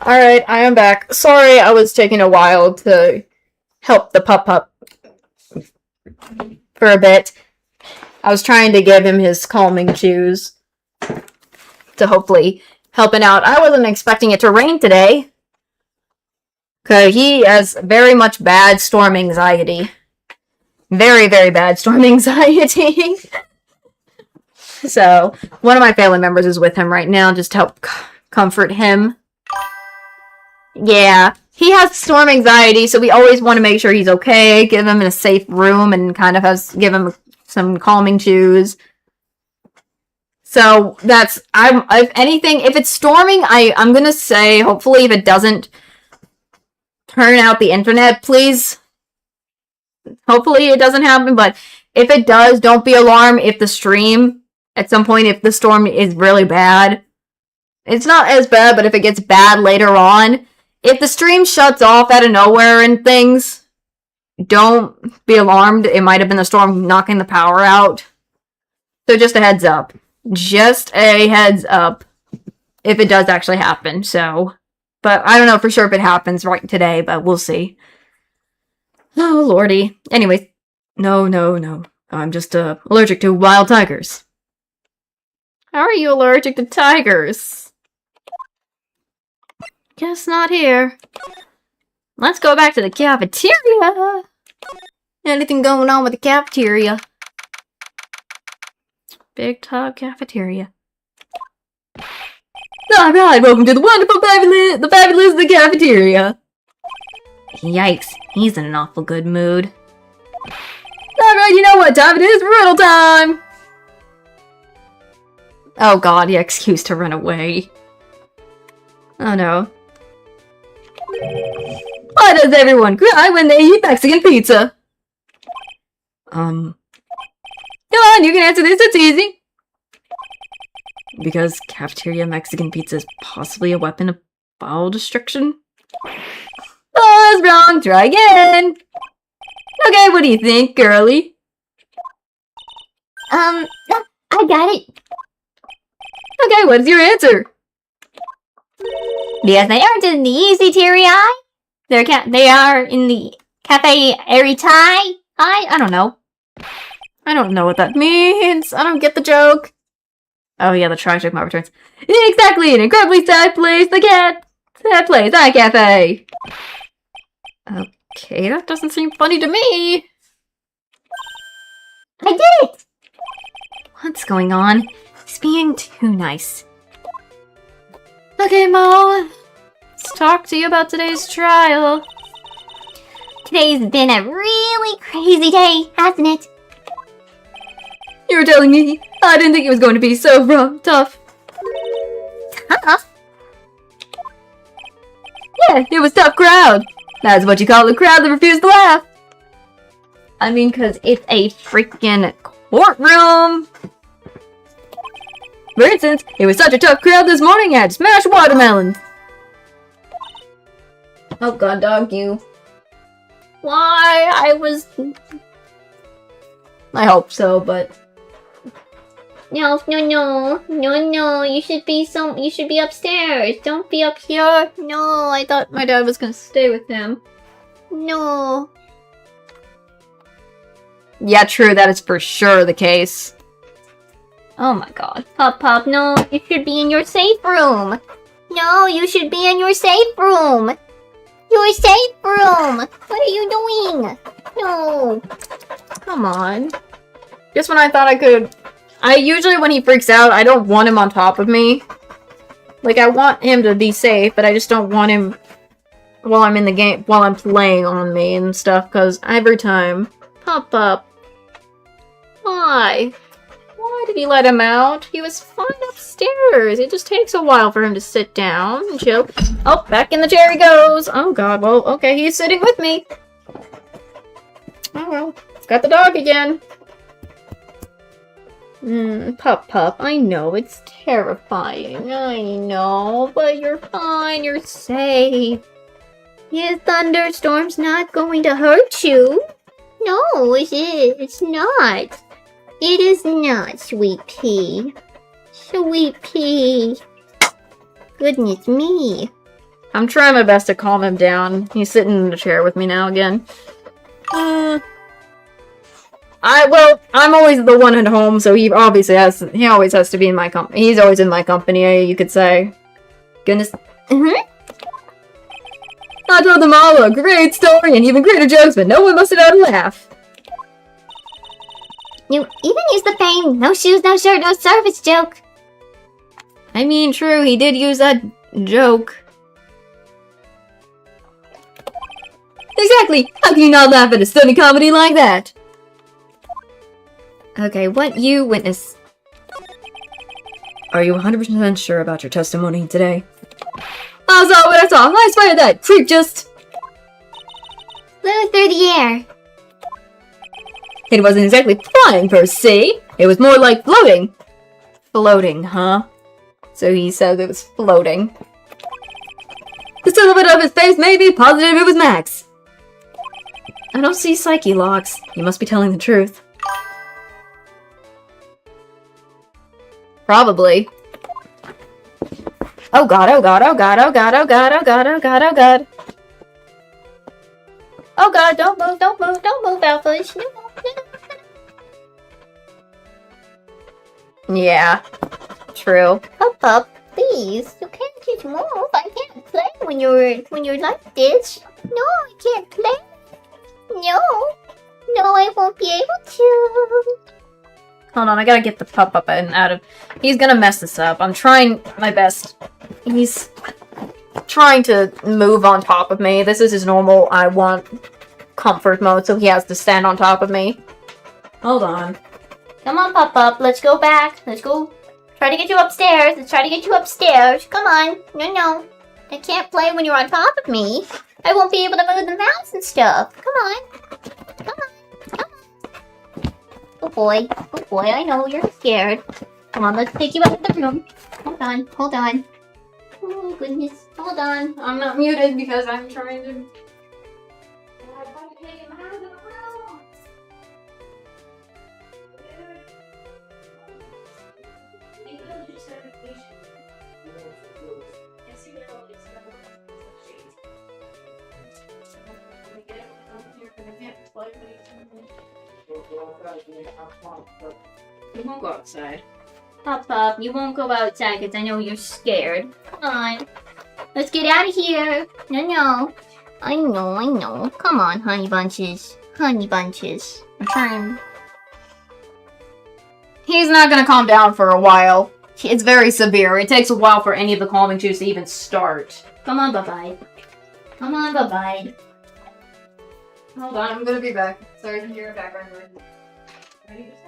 Alright, I am back. Sorry, I was taking a while to help the pup for a bit. I was trying to give him his calming chews to hopefully helping out. I wasn't expecting it to rain today. Because he has very much bad storm anxiety. Very, very bad storm anxiety. So, one of my family members is with him right now just to help comfort him. Yeah, he has storm anxiety, so we always want to make sure he's okay, give him a safe room, and kind of give him some calming chews. So, if anything, if it's storming, I'm gonna say, hopefully if it doesn't turn out the internet, please. Hopefully it doesn't happen, but if it does, don't be alarmed if the stream, at some point, if the storm is really bad. It's not as bad, but if it gets bad later on, if the stream shuts off out of nowhere and things, don't be alarmed. It might have been the storm knocking the power out. So just a heads up. Just a heads up if it does actually happen, so. But I don't know for sure if it happens right today, but we'll see. Oh, lordy. Anyways, no. I'm just allergic to wild tigers. How are you allergic to tigers? Guess not here. Let's go back to the cafeteria. Anything going on with the cafeteria? Big top cafeteria. Alright, welcome to the wonderful fabulous the cafeteria. Yikes, he's in an awful good mood. Alright, you know what time it is? Riddle time! Oh god, yeah, excuse to run away. Oh no. Why does everyone cry when they eat Mexican pizza? Come on, you can answer this, it's easy. Because cafeteria Mexican pizza is possibly a weapon of bowel destruction? Oh, that's wrong. Try again. Okay, what do you think, girly? I got it. Okay, what's your answer? Because they aren't in the easy teary-eye. They are in the cafe airy-tie. I don't know. I don't know what that means. I don't get the joke. Oh yeah, the tragic mob returns. Exactly, an incredibly sad place, sad place, that cafe. Okay, that doesn't seem funny to me. I did it! What's going on? He's being too nice. Okay, Mo. Let's talk to you about today's trial. Today's been a really crazy day, hasn't it? You were telling me I didn't think it was going to be so tough. Tough? Yeah, it was tough crowd. That's what you call a crowd that refused to laugh. I mean, because it's a freaking courtroom. For instance, it was such a tough crowd this morning I had to smash watermelons. Oh god, dog, you. Why? I hope so, but... No, you should be upstairs. Don't be up here. No, I thought my dad was gonna stay with him. No. Yeah, true, that is for sure the case. Oh my god. Pop, no, you should be in your safe room. No, you should be in your safe room. Your safe room. What are you doing? No. Come on. Just when I thought I could... usually when he freaks out, I don't want him on top of me. Like, I want him to be safe, but I just don't want him while I'm in the game, while I'm playing on me and stuff, because every time... Pop up. Why? Why did he let him out? He was fine upstairs. It just takes a while for him to sit down and chill. Oh, back in the chair he goes. Oh god, well, okay, he's sitting with me. Oh well, got the dog again. Pup, I know, it's terrifying. I know, but you're fine, you're safe. His thunderstorm's not going to hurt you. No, it's not. It is not, Sweet Pea. Sweet Pea. Goodness me. I'm trying my best to calm him down. He's sitting in the chair with me now again. I'm always the one at home, so he always has to be in my company. He's always in my company, you could say. Goodness. I told them all a great story and even greater jokes, but no one busted out a laugh. You even used the fame no shoes, no shirt, no service joke. I mean, true, he did use that joke. Exactly! How can you not laugh at a stunning comedy like that? Okay, what you witness? Are you 100% sure about your testimony today? I saw what I saw! I swear that creep just Flew through the air. It wasn't exactly flying per se. It was more like floating. Floating, huh? So he said it was floating. The silhouette of his face made me positive it was Max. I don't see psyche locks. You must be telling the truth. Probably. Oh god, oh god, oh god, oh god, oh god, oh god, oh god, oh god. Oh god, don't move, Alphas. No. Yeah. True. Up, please. You can't just move. I can't play when you're like this. No, I can't play. No, I won't be able to. Hold on, I gotta get the pup up and out of... He's gonna mess this up. I'm trying my best. He's trying to move on top of me. This is his normal, I want comfort mode, so he has to stand on top of me. Hold on. Come on, Pop-Up. Let's go back. Let's go. Try to get you upstairs. Let's try to get you upstairs. Come on. No. I can't play when you're on top of me. I won't be able to move the mouse and stuff. Come on. Good boy. I know you're scared. Come on, let's take you out of the room. Hold on. Oh, goodness. Hold on. I'm not muted because I'm trying to... You won't go outside. Pop, you won't go outside because I know you're scared. Come on. Let's get out of here. No. I know. Come on, honey bunches. I'm trying. He's not gonna calm down for a while. It's very severe. It takes a while for any of the calming juice to even start. Come on, bye-bye. Hold on, I'm gonna be back. Sorry to hear a background noise. Ready to start?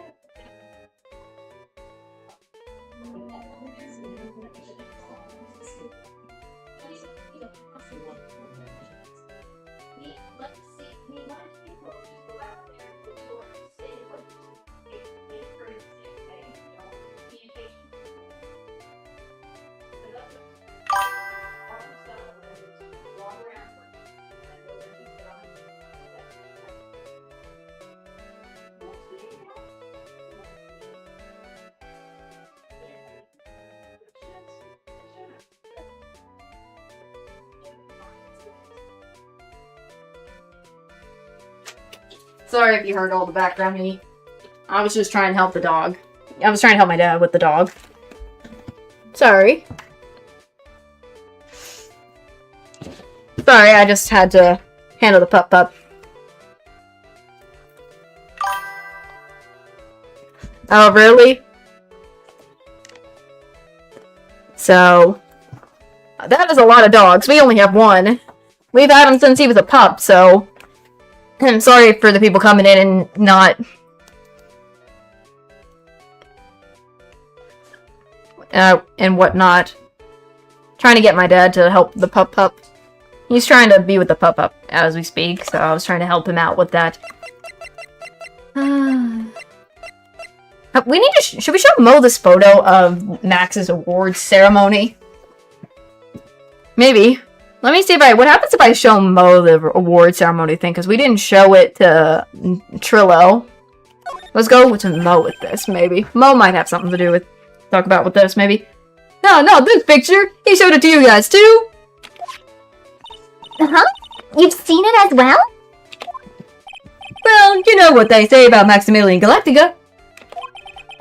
Sorry if you heard all the background me. I was just trying to help the dog. I was trying to help my dad with the dog. Sorry. Sorry, I just had to handle the pup. Oh, really? So, that is a lot of dogs. We only have one. We've had him since he was a pup, so... I'm sorry for the people coming in and not... and whatnot. Trying to get my dad to help the pup. He's trying to be with the pup as we speak, so I was trying to help him out with that. We need to... should we show Mo this photo of Max's awards ceremony? Maybe. Let me see if what happens if I show Mo the award ceremony thing, because we didn't show it to Trillo. Let's go to Mo with this, maybe. Mo might have something to do with... talk about with this, maybe. No, this picture! He showed it to you guys, too! Huh? You've seen it as well? Well, you know what they say about Maximilian Galactica.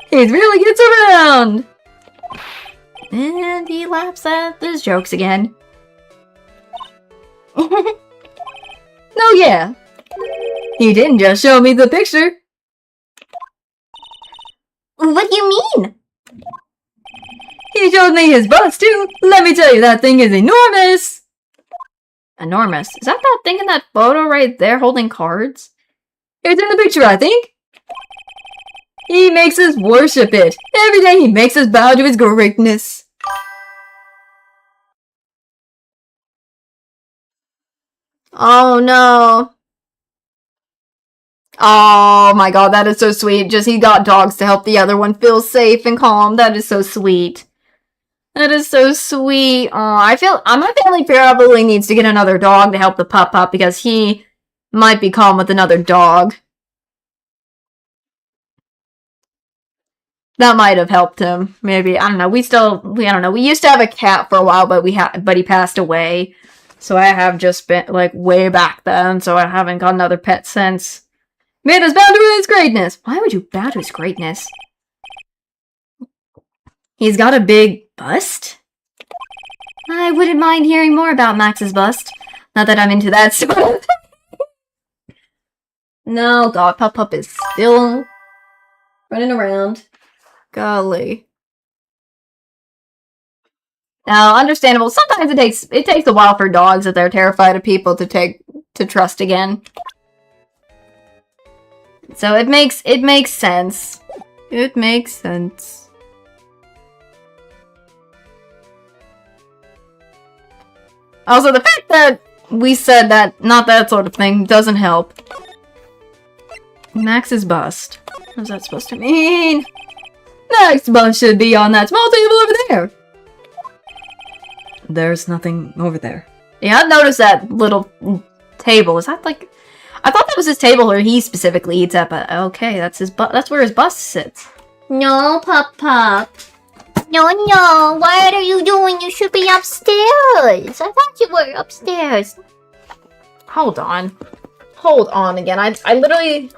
He really gets around! And he laughs at his jokes again. Oh yeah. He didn't just show me the picture. What do you mean? He showed me his bust too. Let me tell you, that thing is enormous. Enormous? Is that thing in that photo right there holding cards? It's in the picture, I think. He makes us worship it. Every day he makes us bow to his greatness. Oh no. Oh my god, that is so sweet. Just he got dogs to help the other one feel safe and calm. That is so sweet. That is so sweet. Oh, I feel my family probably needs to get another dog to help the pup because he might be calm with another dog. That might have helped him. Maybe. I don't know. I don't know. We used to have a cat for a while, but he passed away. So I have just been like way back then, so I haven't got another pet since. Made us bow to his greatness. Why would you bow to his greatness? He's got a big bust? I wouldn't mind hearing more about Max's bust. Not that I'm into that sort of thing. No, God, Pup is still running around. Golly. Now, understandable. Sometimes it takes a while for dogs if they're terrified of people to trust again. So it makes sense. It makes sense. Also, the fact that we said that not that sort of thing doesn't help. Max's bust. What's that supposed to mean? Max's bust should be on that small table over there. There's nothing over there. Yeah, I've noticed that little table. Is that like... I thought that was his table where he specifically eats at, but okay, that's where his bust sits. No, Pup. No, what are you doing? You should be upstairs. I thought you were upstairs. Hold on. Hold on again. I literally...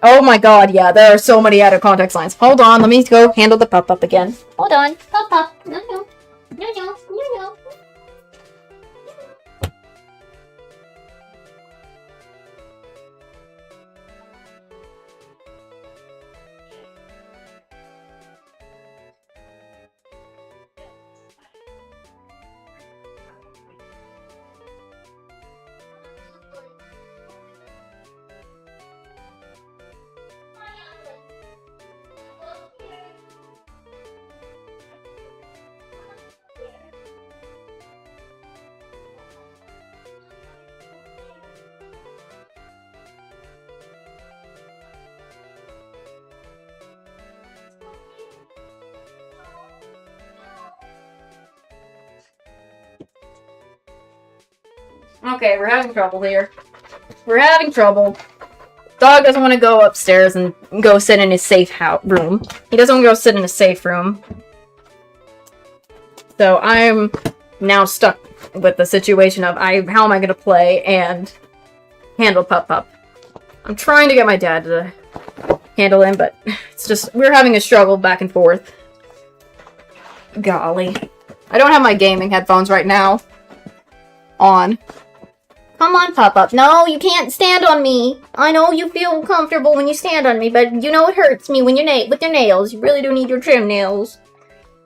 Oh my god, yeah, there are so many out of context lines. Hold on, let me go handle the pup again. Hold on. Pup. No. Okay, we're having trouble here. We're having trouble. Dog doesn't want to go upstairs and go sit in his safe room. He doesn't want to go sit in a safe room. So I'm now stuck with the situation of how am I going to play and handle Pup. I'm trying to get my dad to handle him, but it's just, we're having a struggle back and forth. Golly. I don't have my gaming headphones right now on. Come on, Pup. No, you can't stand on me. I know you feel comfortable when you stand on me, but you know it hurts me when with your nails. You really do need your trim nails.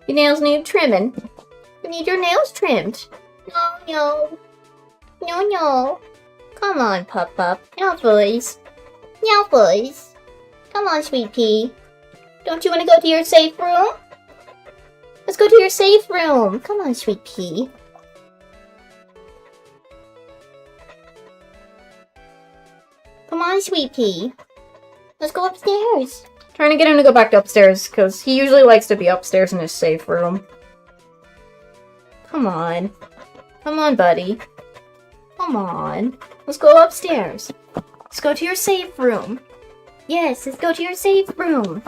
Your nails need trimming. You need your nails trimmed. No. Come on, Pup. Now, boys. Come on, sweet pea. Don't you want to go to your safe room? Let's go to your safe room. Come on, sweet pea. Come on, sweet pea. Let's go upstairs. Trying to get him to go back upstairs, because he usually likes to be upstairs in his safe room. Come on. Come on, buddy. Come on. Let's go upstairs. Let's go to your safe room. Yes, let's go to your safe room.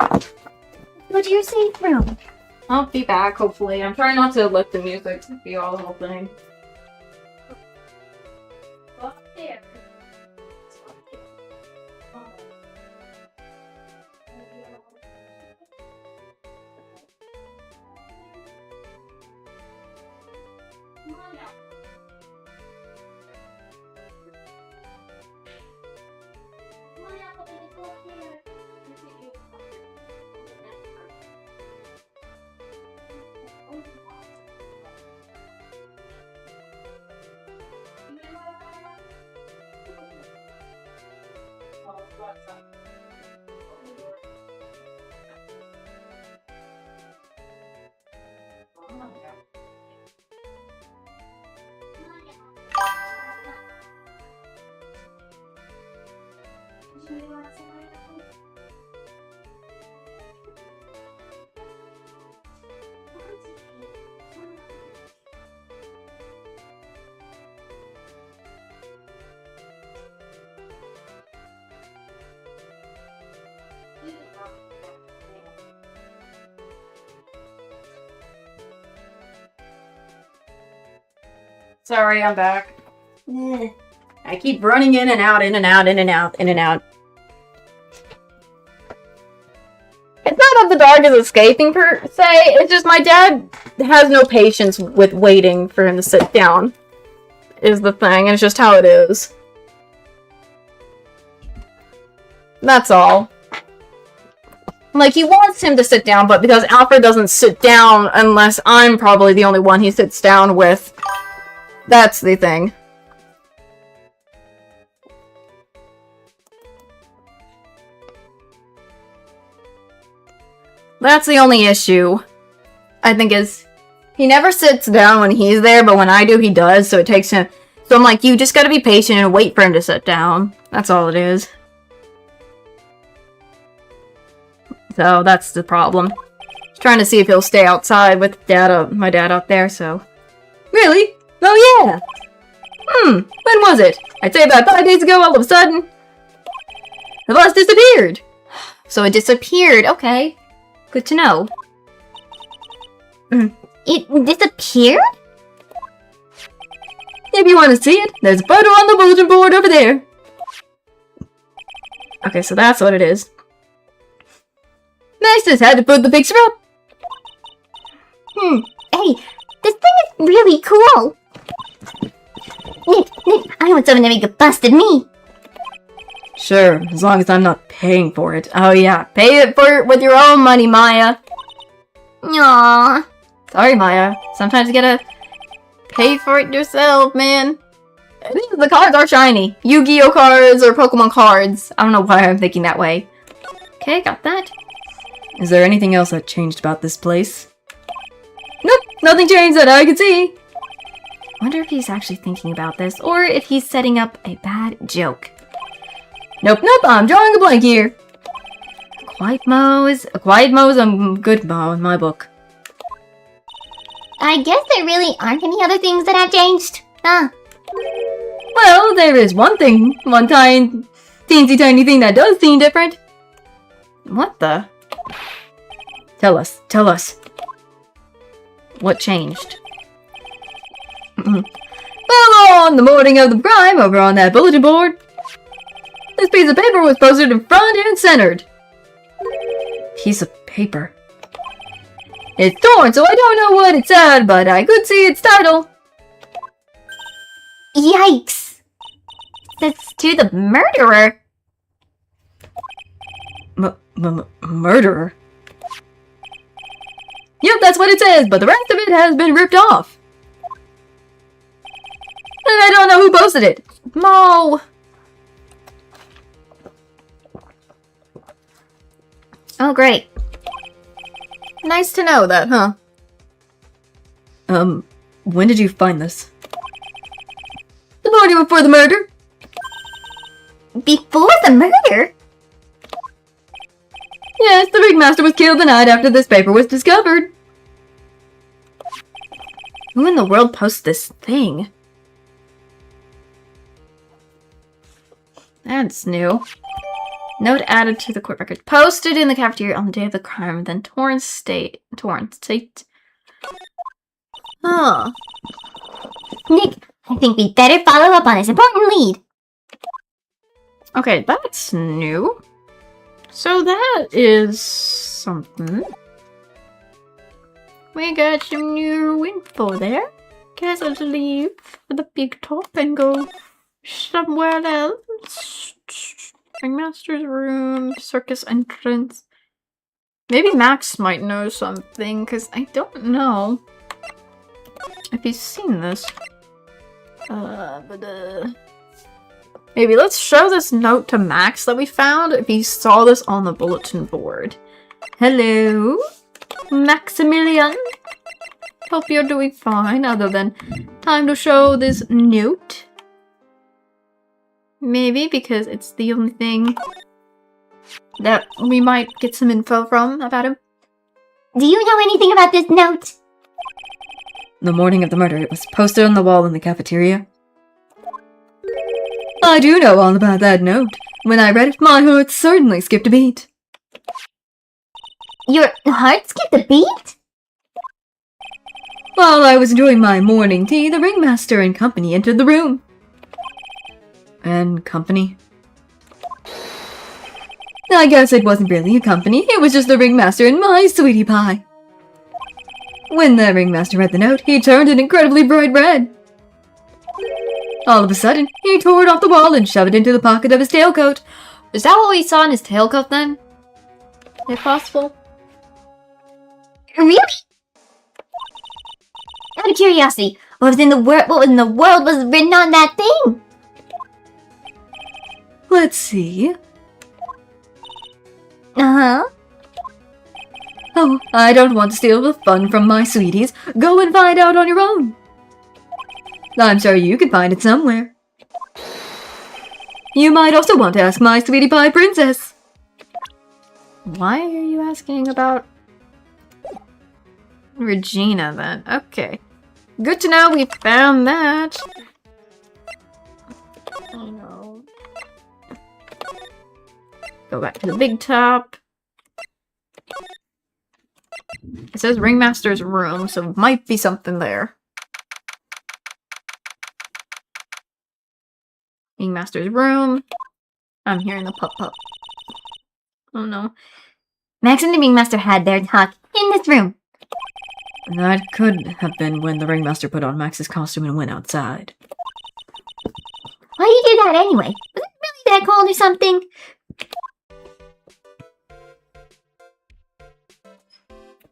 Go to your safe room. I'll be back, hopefully. I'm trying not to let the music be all the whole thing. Sorry, I'm back. I keep running in and out, in and out, in and out, in and out. It's not that the dog is escaping per se, it's just my dad has no patience with waiting for him to sit down. Is the thing, and it's just how it is. That's all. Like, he wants him to sit down, but because Alfred doesn't sit down unless I'm probably the only one he sits down with, that's the thing. That's the only issue, I think, is he never sits down when he's there, but when I do, he does, so it takes him... So I'm like, you just gotta be patient and wait for him to sit down. That's all it is. So that's the problem. Just trying to see if he'll stay outside with my dad out there, so... Really? Oh yeah! When was it? I'd say about 5 days ago, all of a sudden. The bus disappeared! So it disappeared, okay. Good to know. It disappeared? If you want to see it, there's a photo on the bulletin board over there. Okay, so that's what it is. Masters had to put the picture up. Hey, this thing is really cool. Nick, I want someone to make a bust of me. Sure, as long as I'm not paying for it. Oh yeah, pay it for it with your own money, Maya. Aww. Sorry, Maya. Sometimes you gotta pay for it yourself, man. The cards are shiny. Yu-Gi-Oh cards or Pokemon cards. I don't know why I'm thinking that way. Okay, got that. Is there anything else that changed about this place? Nope, nothing changed that I can see. Wonder if he's actually thinking about this, or if he's setting up a bad joke. Nope, I'm drawing a blank here. A quiet Mo is a good Mo in my book. I guess there really aren't any other things that have changed. Huh. Well, there is one thing, teensy tiny thing that does seem different. What the? Tell us. What changed? Well, on the morning of the crime, over on that bulletin board, this piece of paper was posted in front and centered. Piece of paper. It's torn, so I don't know what it said, but I could see its title. Yikes. That's to the murderer. Murderer? Yep, that's what it says, but the rest of it has been ripped off. And I don't know who posted it. Mo! Oh, great. Nice to know that, huh? When did you find this? The morning before the murder. Before the murder? Yes, the ringmaster was killed the night after this paper was discovered. Who in the world posts this thing? That's new. Note added to the court record. Posted in the cafeteria on the day of the crime, then torn state. Huh. Nick, I think we better follow up on this important lead. Okay, that's new. So that is something. We got some new info there. Guess I'll leave with the big top and go somewhere else. Ringmaster's room, circus entrance. Maybe Max might know something, because I don't know if he's seen this. Maybe let's show this note to Max that we found if he saw this on the bulletin board. Hello, Maximilian. Hope you're doing fine, other than time to show this note. Maybe because it's the only thing that we might get some info from about him. Do you know anything about this note? The morning of the murder, it was posted on the wall in the cafeteria. I do know all about that note. When I read it, my heart certainly skipped a beat. Your heart skipped a beat? While I was enjoying my morning tea, the ringmaster and company entered the room. And company? I guess it wasn't really a company, it was just the ringmaster and my sweetie pie. When the ringmaster read the note, he turned an incredibly bright red. All of a sudden, he tore it off the wall and shoved it into the pocket of his tailcoat. Is that what we saw in his tailcoat then? Is it possible? Really? Out of curiosity, what in the world was written on that thing? Let's see. Uh-huh. Oh, I don't want to steal the fun from my sweeties. Go and find out on your own. I'm sure you can find it somewhere. You might also want to ask my sweetie pie princess. Why are you asking about Regina then? Okay. Good to know we found that. Oh no. Go back to the big top. It says Ringmaster's room, so it might be something there. Ringmaster's room. I'm hearing the pup-pup. Oh no. Max and the ringmaster had their talk in this room. That could have been when the ringmaster put on Max's costume and went outside. Why do you do that anyway? Was it really that cold or something?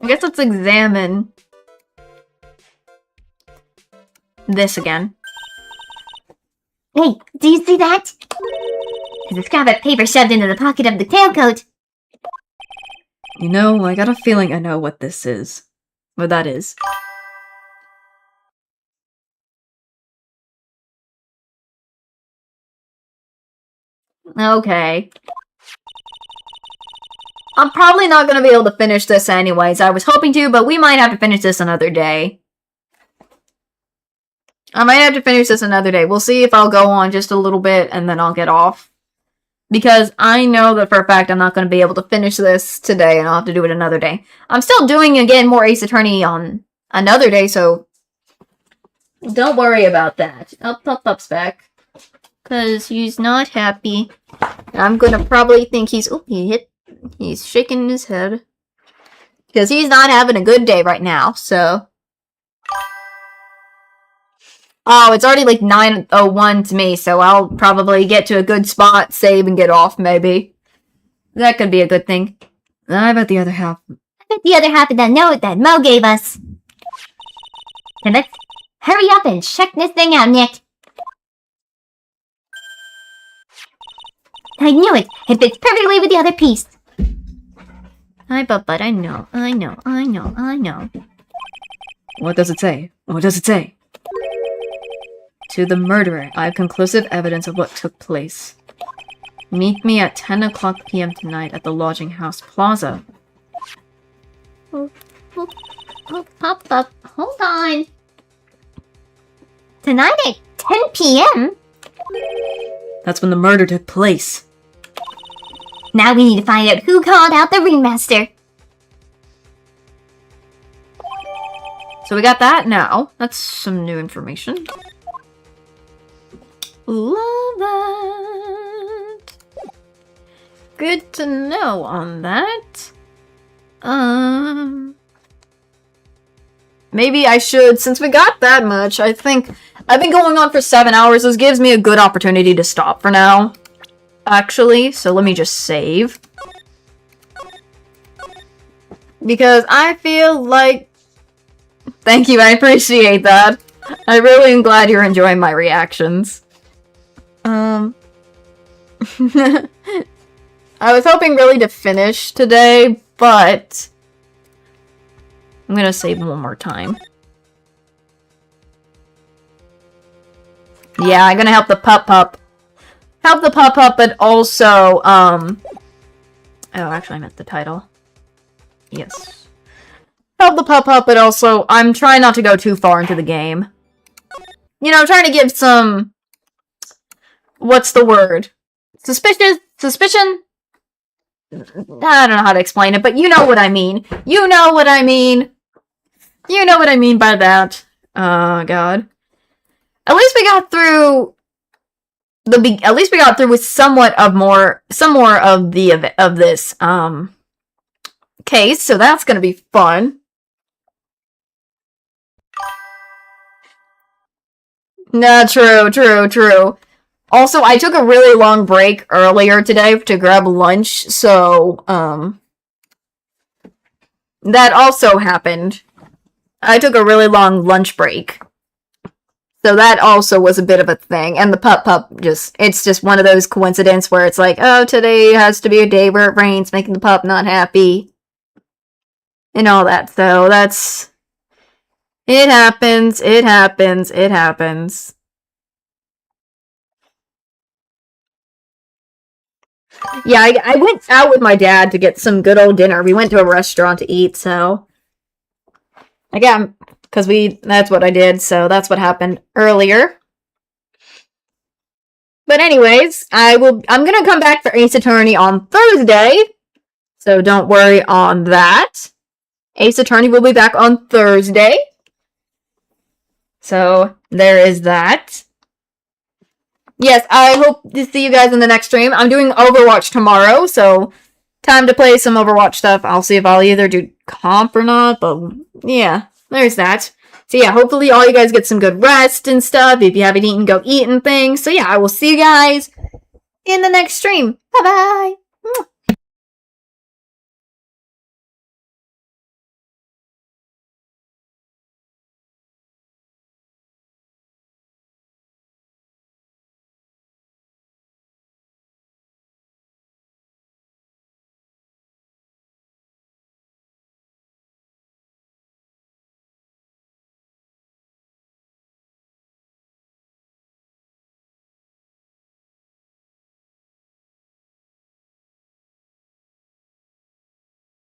I guess let's examine this again. Hey, do you see that? There's a scrap of paper shoved into the pocket of the tailcoat. You know, I got a feeling I know what this is. What that is. Okay. I'm probably not going to be able to finish this anyways. I was hoping to, but we might have to finish this another day. I might have to finish this another day. We'll see if I'll go on just a little bit and then I'll get off. Because I know that for a fact I'm not going to be able to finish this today and I'll have to do it another day. I'm still doing, again, more Ace Attorney on another day, so don't worry about that. Up, back. Because he's not happy. I'm going to probably think he's... Oh, he's shaking his head. Because he's not having a good day right now, so... Oh, it's already like 9:01 to me, so I'll probably get to a good spot, save, and get off, maybe. That could be a good thing. I bet the other half. I bet the other half of that note that Mo gave us. And let's hurry up and check this thing out, Nick. I knew it! It fits perfectly with the other piece. Hi, but I know. What does it say? What does it say? To the murderer, I have conclusive evidence of what took place. Meet me at 10 o'clock p.m. tonight at the Lodging House Plaza. Oh, Pop, hold on. Tonight at 10 p.m.? That's when the murder took place. Now we need to find out who called out the ringmaster. So we got that now. That's some new information. Love it. Good to know on that. maybe I should, since we got that much, I think I've been going on for 7 hours. This gives me a good opportunity to stop for now, actually. So let me just save. Because I feel like... Thank you, I appreciate that. I really am glad you're enjoying my reactions. I was hoping really to finish today, but... I'm gonna save one more time. Yeah, I'm gonna help the pup. Help the pup, but also, Oh, actually I meant the title. Yes. Help the pup, but also, I'm trying not to go too far into the game. You know, trying to give some... What's the word? Suspicion? I don't know how to explain it, but you know what I mean. You know what I mean. You know what I mean by that. Oh, God. At least we got through... At least we got through with some more of this, case, so that's gonna be fun. No, true. Also, I took a really long break earlier today to grab lunch, so, that also happened. I took a really long lunch break. So that also was a bit of a thing. And the pup it's just one of those coincidences where it's like, oh, today has to be a day where it rains, making the pup not happy. And all that, so that's... It happens. Yeah, I went out with my dad to get some good old dinner. We went to a restaurant to eat, so... Again, because that's what I did, so that's what happened earlier. But anyways, I'm gonna come back for Ace Attorney on Thursday, so don't worry on that. Ace Attorney will be back on Thursday. So, there is that. Yes, I hope to see you guys in the next stream. I'm doing Overwatch tomorrow, so time to play some Overwatch stuff. I'll see if I'll either do comp or not, but yeah, there's that. So yeah, hopefully all you guys get some good rest and stuff. If you haven't eaten, go eat and things. So yeah, I will see you guys in the next stream. Bye-bye!